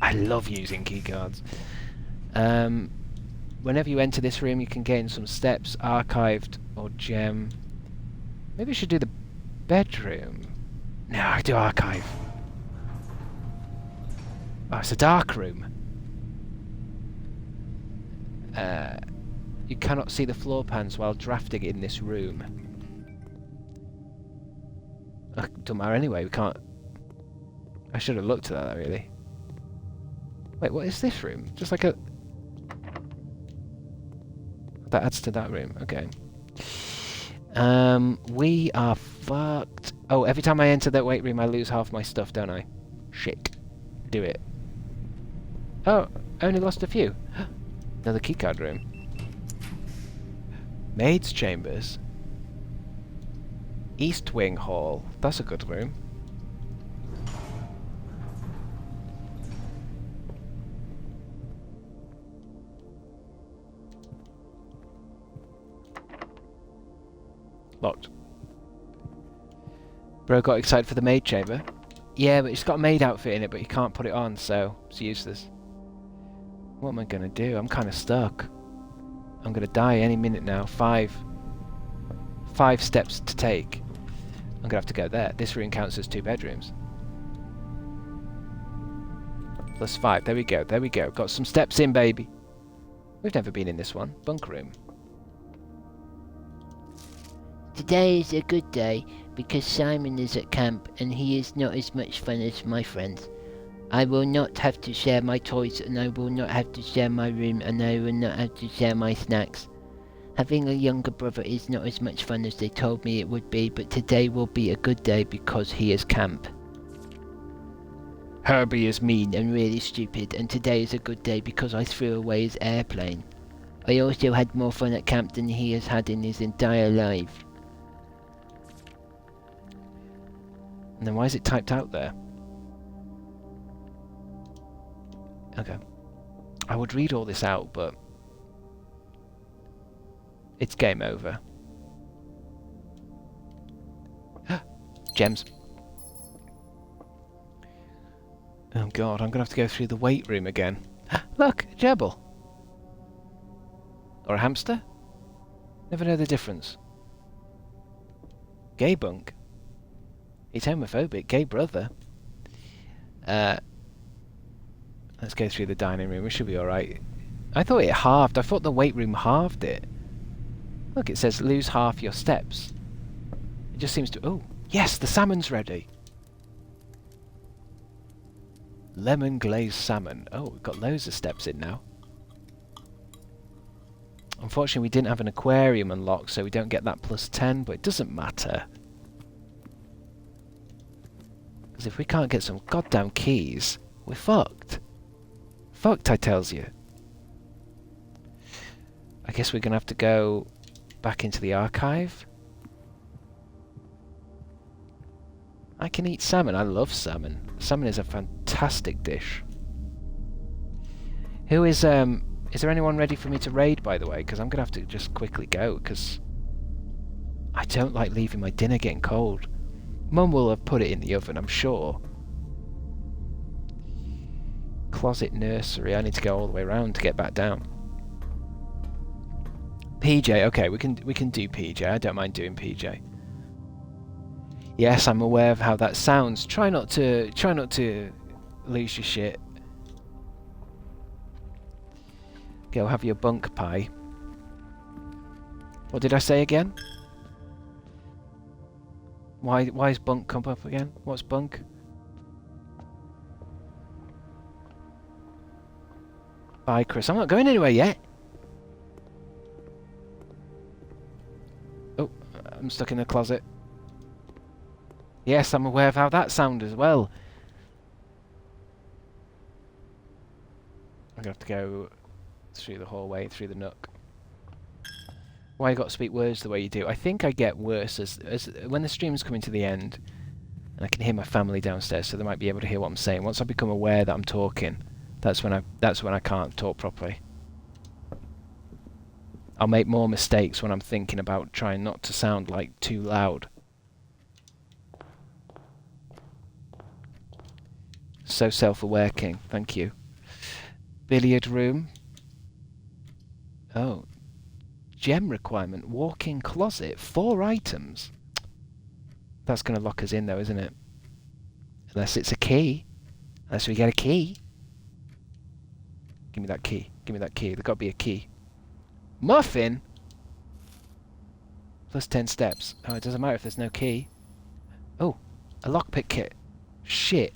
I love using keycards. Whenever you enter this room, you can gain some steps, archived or gem. Maybe I should do the bedroom. No, I do archive. Oh, it's a dark room. You cannot see the floor pans while drafting in this room. Don't matter anyway, we can't... I should have looked at that, really. Wait, what is this room? Just like a... That adds to that room, okay. We are fucked. Oh, every time I enter that weight room I lose half my stuff, don't I? Shit. Do it. Oh, I only lost a few. Another keycard room. Maid's chambers. East Wing Hall. That's a good room. Locked. Bro got excited for the maid chamber. Yeah, but it's got a maid outfit in it, but you can't put it on, so it's useless. What am I gonna do? I'm kind of stuck. I'm gonna die any minute now. Five steps to take. I'm gonna have to go there. This room counts as 2 bedrooms. Plus 5. There we go. There we go. Got some steps in, baby. We've never been in this one. Bunk room. Today is a good day because Simon is at camp and he is not as much fun as my friends. I will not have to share my toys and I will not have to share my room and I will not have to share my snacks. Having a younger brother is not as much fun as they told me it would be, but today will be a good day because he is camp. Herbie is mean and really stupid, and today is a good day because I threw away his airplane. I also had more fun at camp than he has had in his entire life. And then why is it typed out there? Okay. I would read all this out, but it's game over. Gems. Oh god, I'm gonna have to go through the weight room again. Look, a gerbil. Or a hamster? Never know the difference. Gay bunk. He's homophobic. Gay brother. Let's go through the dining room. We should be alright. I thought it halved. I thought the weight room halved it. Look, it says lose half your steps. It just seems to... Oh, yes, the salmon's ready. Lemon glazed salmon. Oh, we've got loads of steps in now. Unfortunately, we didn't have an aquarium unlocked, so we don't get that plus 10, but it doesn't matter. Because if we can't get some goddamn keys, we're fucked. Fucked, I tells you. I guess we're going to have to go back into the archive. I can eat salmon. I love salmon. Salmon is a fantastic dish. Who is there anyone ready for me to raid, by the way? Because I'm going to have to just quickly go, because I don't like leaving my dinner getting cold. Mum will have put it in the oven, I'm sure. Closet nursery. I need to go all the way around to get back down. PJ. Okay, we can do PJ. I don't mind doing PJ. Yes, I'm aware of how that sounds. Try not to lose your shit. Go have your bunk pie. What did I say again? Why is bunk come up again? What's bunk? Bye, Chris. I'm not going anywhere yet. Oh, I'm stuck in the closet. Yes, I'm aware of how that sounds as well. I'm gonna have to go through the hallway, through the nook. Why you got to speak words the way you do? I think I get worse as when the stream's coming to the end, and I can hear my family downstairs, so they might be able to hear what I'm saying. Once I become aware that I'm talking, that's when I can't talk properly. I'll make more mistakes when I'm thinking about trying not to sound like too loud. So self-aware, King. Thank you. Billiard room. Oh. Gem requirement. Walk-in closet. 4 items. That's going to lock us in though, isn't it? Unless it's a key. Unless we get a key. Give me that key. Give me that key. There's got to be a key. Muffin? Plus 10 steps. Oh, it doesn't matter if there's no key. Oh. A lockpick kit. Shit.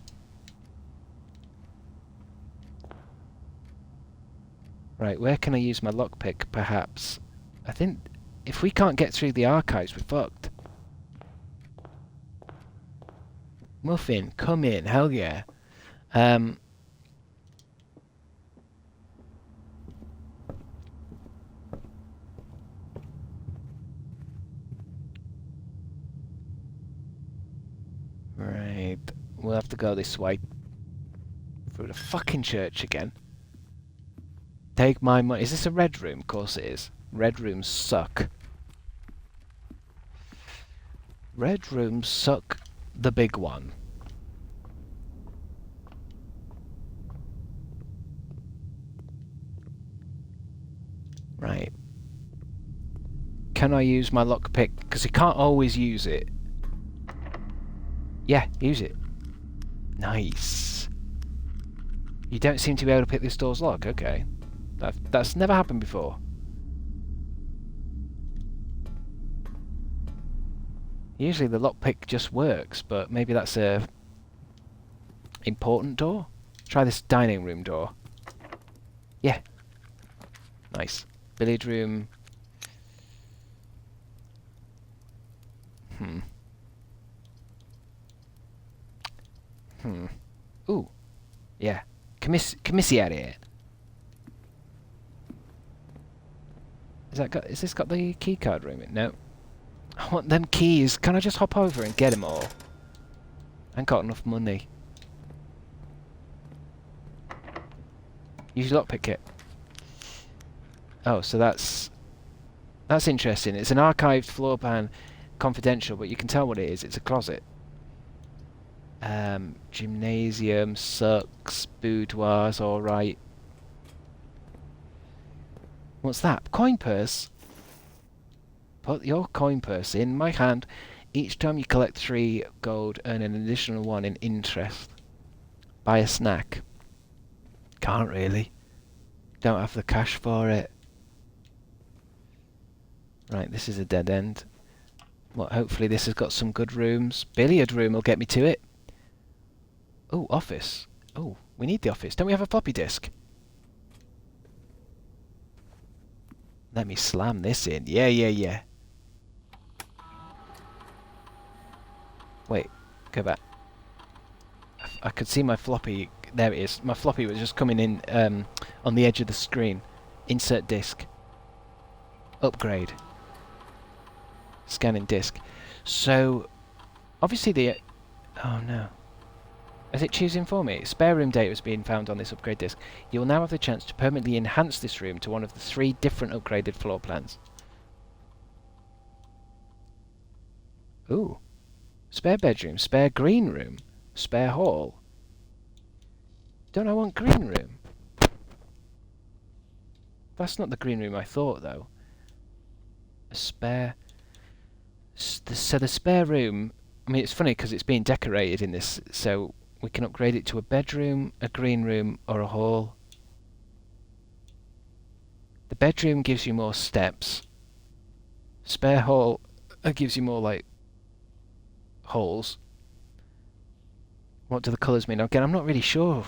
Right, where can I use my lockpick, perhaps? I think if we can't get through the archives, we're fucked. Muffin, come in, hell yeah. Right, we'll have to go this way. Through the fucking church again. Take my money. Is this a red room? Of course it is. Red rooms suck. Red rooms suck the big one. Right. Can I use my lockpick? Because you can't always use it. Yeah, use it. Nice. You don't seem to be able to pick this door's lock. Okay. That's never happened before. Usually the lockpick just works, but maybe that's a important door? Try this dining room door. Yeah. Nice. Billiard room. Ooh. Yeah. Commissariat. Is this got the key card room in? No. I want them keys. Can I just hop over and get them all? I ain't got enough money. Use lockpick kit. Oh, so that's interesting. It's an archived floor plan, confidential, but you can tell what it is. It's a closet. Gymnasium sucks. Boudoir's alright. What's that? Coin purse? Put your coin purse in my hand. Each time you collect 3 gold, earn an additional 1 in interest. Buy a snack. Can't really. Don't have the cash for it. Right, this is a dead end. Well, hopefully this has got some good rooms. Billiard room will get me to it. Oh, office. Oh, we need the office. Don't we have a floppy disk? Let me slam this in. Yeah, yeah, yeah. Wait, go back. I could see my floppy. There it is. My floppy was just coming in on the edge of the screen. Insert disk. Upgrade. Scanning disk. So, obviously the... Oh no. Is it choosing for me? Spare room data is being found on this upgrade disk. You will now have the chance to permanently enhance this room to one of the 3 different upgraded floor plans. Ooh. Spare bedroom, spare green room, spare hall. Don't I want green room? That's not the green room I thought, though. A spare... So the spare room... I mean, it's funny because it's being decorated in this, so we can upgrade it to a bedroom, a green room, or a hall. The bedroom gives you more steps. Spare hall gives you more, like, holes. What do the colours mean? Again, I'm not really sure.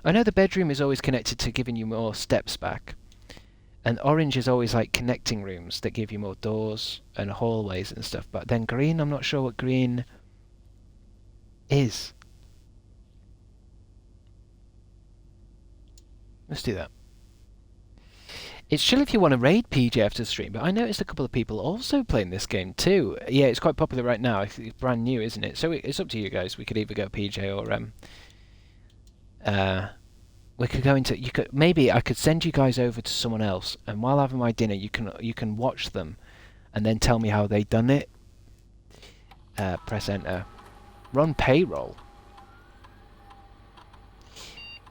I know the bedroom is always connected to giving you more steps back. And orange is always like connecting rooms that give you more doors and hallways and stuff. But then green, I'm not sure what green is. Let's do that. It's chill if you want to raid PJ after the stream, but I noticed a couple of people also playing this game too. Yeah, it's quite popular right now. It's brand new, isn't it? So it's up to you guys. We could either go PJ or we could go into... maybe I could send you guys over to someone else, and while having my dinner, you can watch them, and then tell me how they done it. Press enter. Run payroll.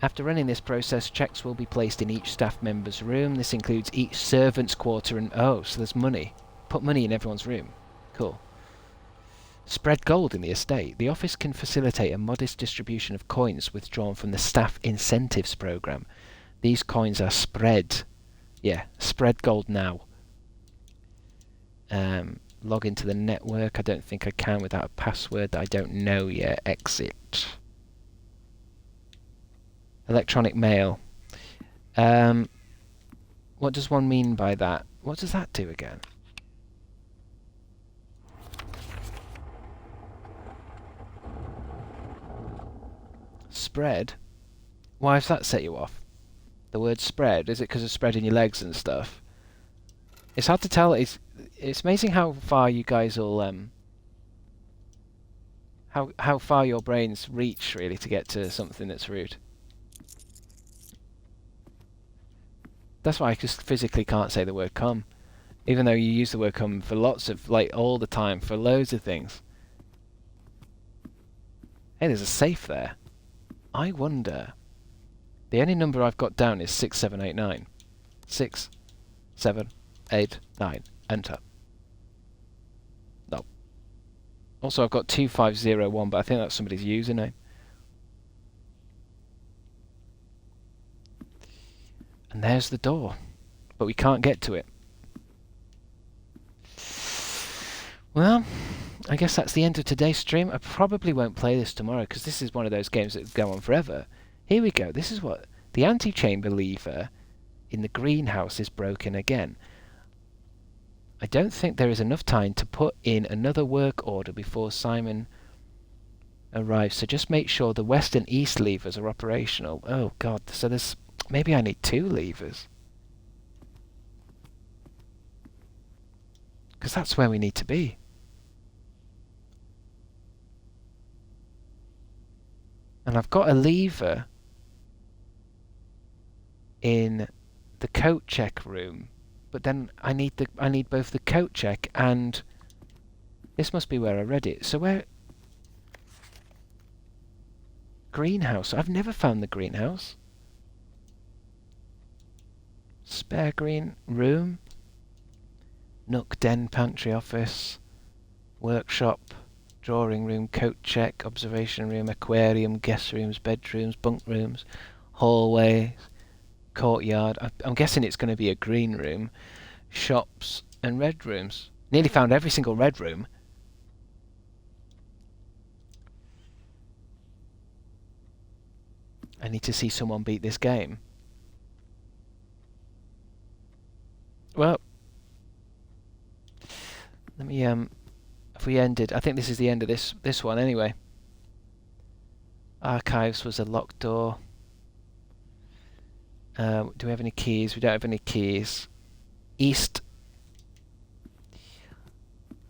After running this process, checks will be placed in each staff member's room. This includes each servant's quarter and... Oh, so there's money. Put money in everyone's room. Cool. Spread gold in the estate. The office can facilitate a modest distribution of coins withdrawn from the staff incentives program. These coins are spread. Yeah, spread gold now. Log into the network. I don't think I can without a password that I don't know yet. Exit. Electronic mail. What does one mean by that? What does that do again? Spread? Why does that set you off? The word spread? Is it because of spreading your legs and stuff? It's hard to tell. It's amazing how far you guys will how far your brains reach really to get to something that's rude. That's why I just physically can't say the word come, even though you use the word come for lots of, like, all the time for loads of things. Hey, there's a safe there. I wonder. The only number I've got down is 6789. 6, 7, 8, 9. Enter. No. Also, I've got 2501, but I think that's somebody's username. And there's the door, but we can't get to it. Well, I guess that's the end of today's stream. I probably won't play this tomorrow because this is one of those games that go on forever. Here we go. This is what the antechamber lever in the greenhouse is broken again. I don't think there is enough time to put in another work order before Simon arrives, so just make sure the west and east levers are operational. Oh god, so there's... Maybe I need 2 levers. Because that's where we need to be. And I've got a lever in the coat check room, but then I need both the coat check and this must be where I read it. So where... Greenhouse. I've never found the greenhouse. Spare green room. Nook, den, pantry, office, workshop, drawing room, coat check, observation room, aquarium, guest rooms, bedrooms, bunk rooms, hallways, courtyard. I'm guessing it's going to be a green room. Shops, and red rooms. Nearly found every single red room. I need to see someone beat this game. Well, let me if we ended, I think this is the end of this one anyway. Archives was a locked door. Do we have any keys? We don't have any keys. East.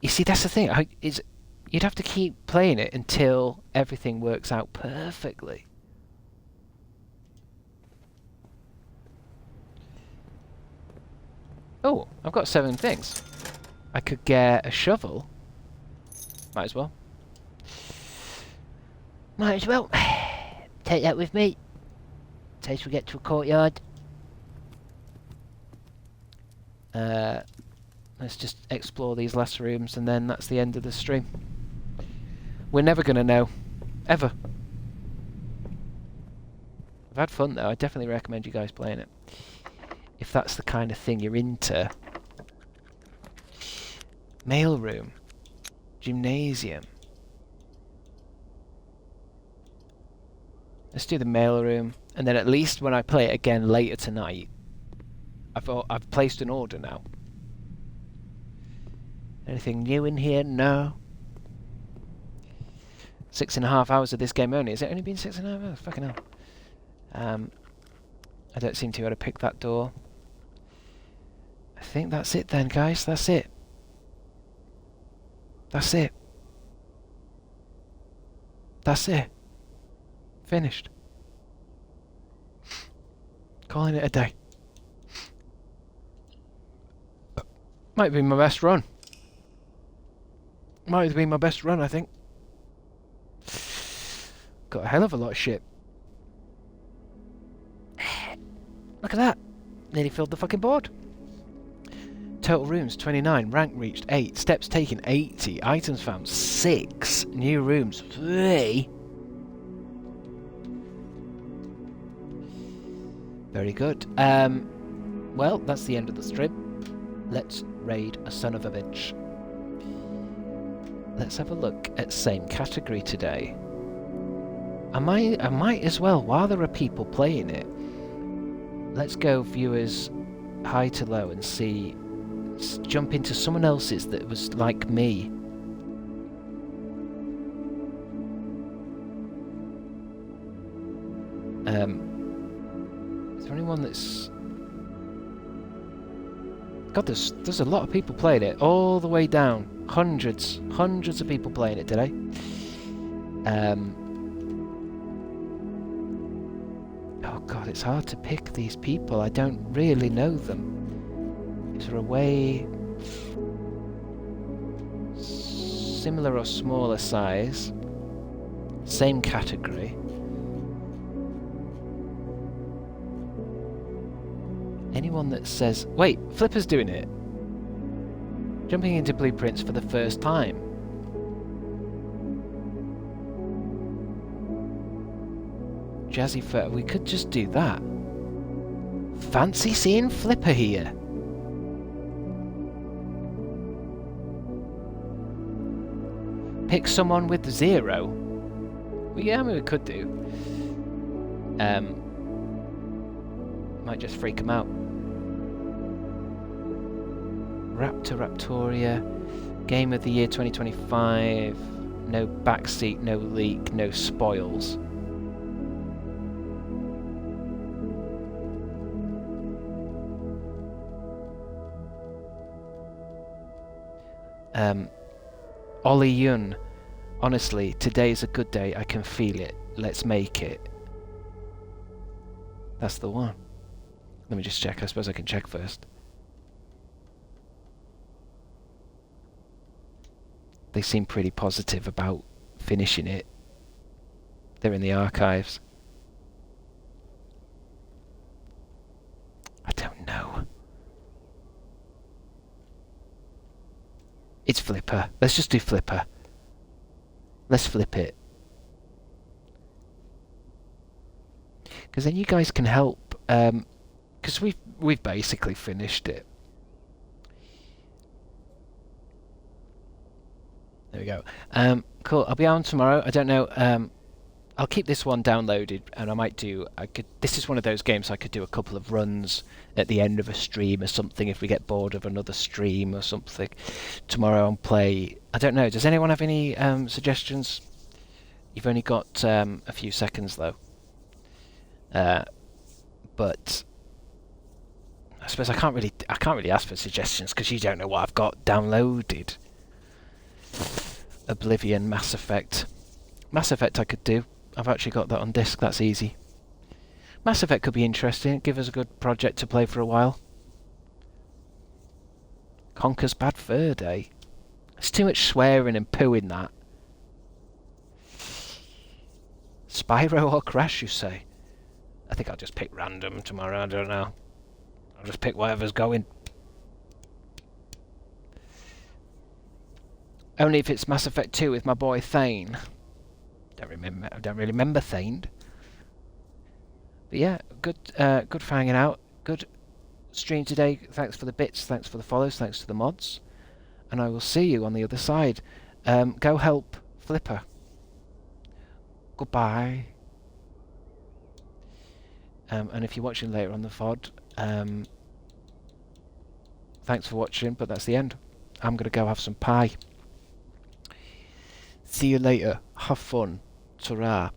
You see, that's the thing. You'd have to keep playing it until everything works out perfectly. Oh, I've got 7 things. I could get a shovel. Might as well. Might as well. Take that with me. In case we get to a courtyard. Let's just explore these last rooms and then that's the end of the stream. We're never going to know. Ever. I've had fun though. I definitely recommend you guys playing it. If that's the kind of thing you're into. Mailroom. Gymnasium. Let's do the mailroom, and then at least when I play it again later tonight, I've placed an order now. Anything new in here? No. 6.5 hours of this game only. Has it only been 6.5 hours? Fucking hell. I don't seem to be able to pick that door. I think that's it then, guys. That's it. That's it. That's it. Finished. Calling it a day. Might be my best run. Might be my best run, I think. Got a hell of a lot of shit. Look at that. Nearly filled the fucking board. Total rooms 29, rank reached 8, steps taken 80, items found 6, new rooms 3. Very good. Well, that's the end of the stream. Let's raid a son of a bitch. Let's have a look at same category today. I might as well, while there are people playing it, let's go viewers high to low and see. Jump into someone else's that was like me. Is there anyone that's... God, there's a lot of people playing it all the way down. Hundreds of people playing it today. Oh God, it's hard to pick these people. I don't really know them. Is there a way... similar or smaller size, same category? Anyone that says... Wait, Flipper's doing it! Jumping into blueprints for the first time. Jazzy Fur, we could just do that. Fancy seeing Flipper here. Pick someone with 0. Well, yeah, I mean, we could do. Might just freak them out. Raptoria. Game of the year 2025. No backseat, no leak, no spoils. Ollie Yun, honestly, today's a good day. I can feel it. Let's make it. That's the one. Let me just check. I suppose I can check first. They seem pretty positive about finishing it. They're in the archives. I don't know. It's Flipper. Let's just do Flipper. Let's flip it. Because then you guys can help. Because we've basically finished it. There we go. Cool. I'll be on tomorrow. I don't know. I'll keep this one downloaded, and I might do. This is one of those games I could do a couple of runs at the end of a stream or something if we get bored of another stream or something. Tomorrow I'll play. I don't know. Does anyone have any suggestions? You've only got a few seconds though. But I suppose I can't really ask for suggestions because you don't know what I've got downloaded. Oblivion, Mass Effect. Mass Effect I could do. I've actually got that on disc, that's easy. Mass Effect could be interesting, give us a good project to play for a while. Conker's Bad Fur Day. There's too much swearing and poo in that. Spyro or Crash, you say? I think I'll just pick random tomorrow, I don't know. I'll just pick whatever's going. Only if it's Mass Effect 2 with my boy Thane. I don't really remember Thane. But yeah, good for hanging out. Good stream today. Thanks for the bits, thanks for the follows, thanks to the mods. And I will see you on the other side. Go help Flipper. Goodbye. And if you're watching later on the VOD, thanks for watching, but that's the end. I'm going to go have some pie. See you later. Have fun. Ta-ra.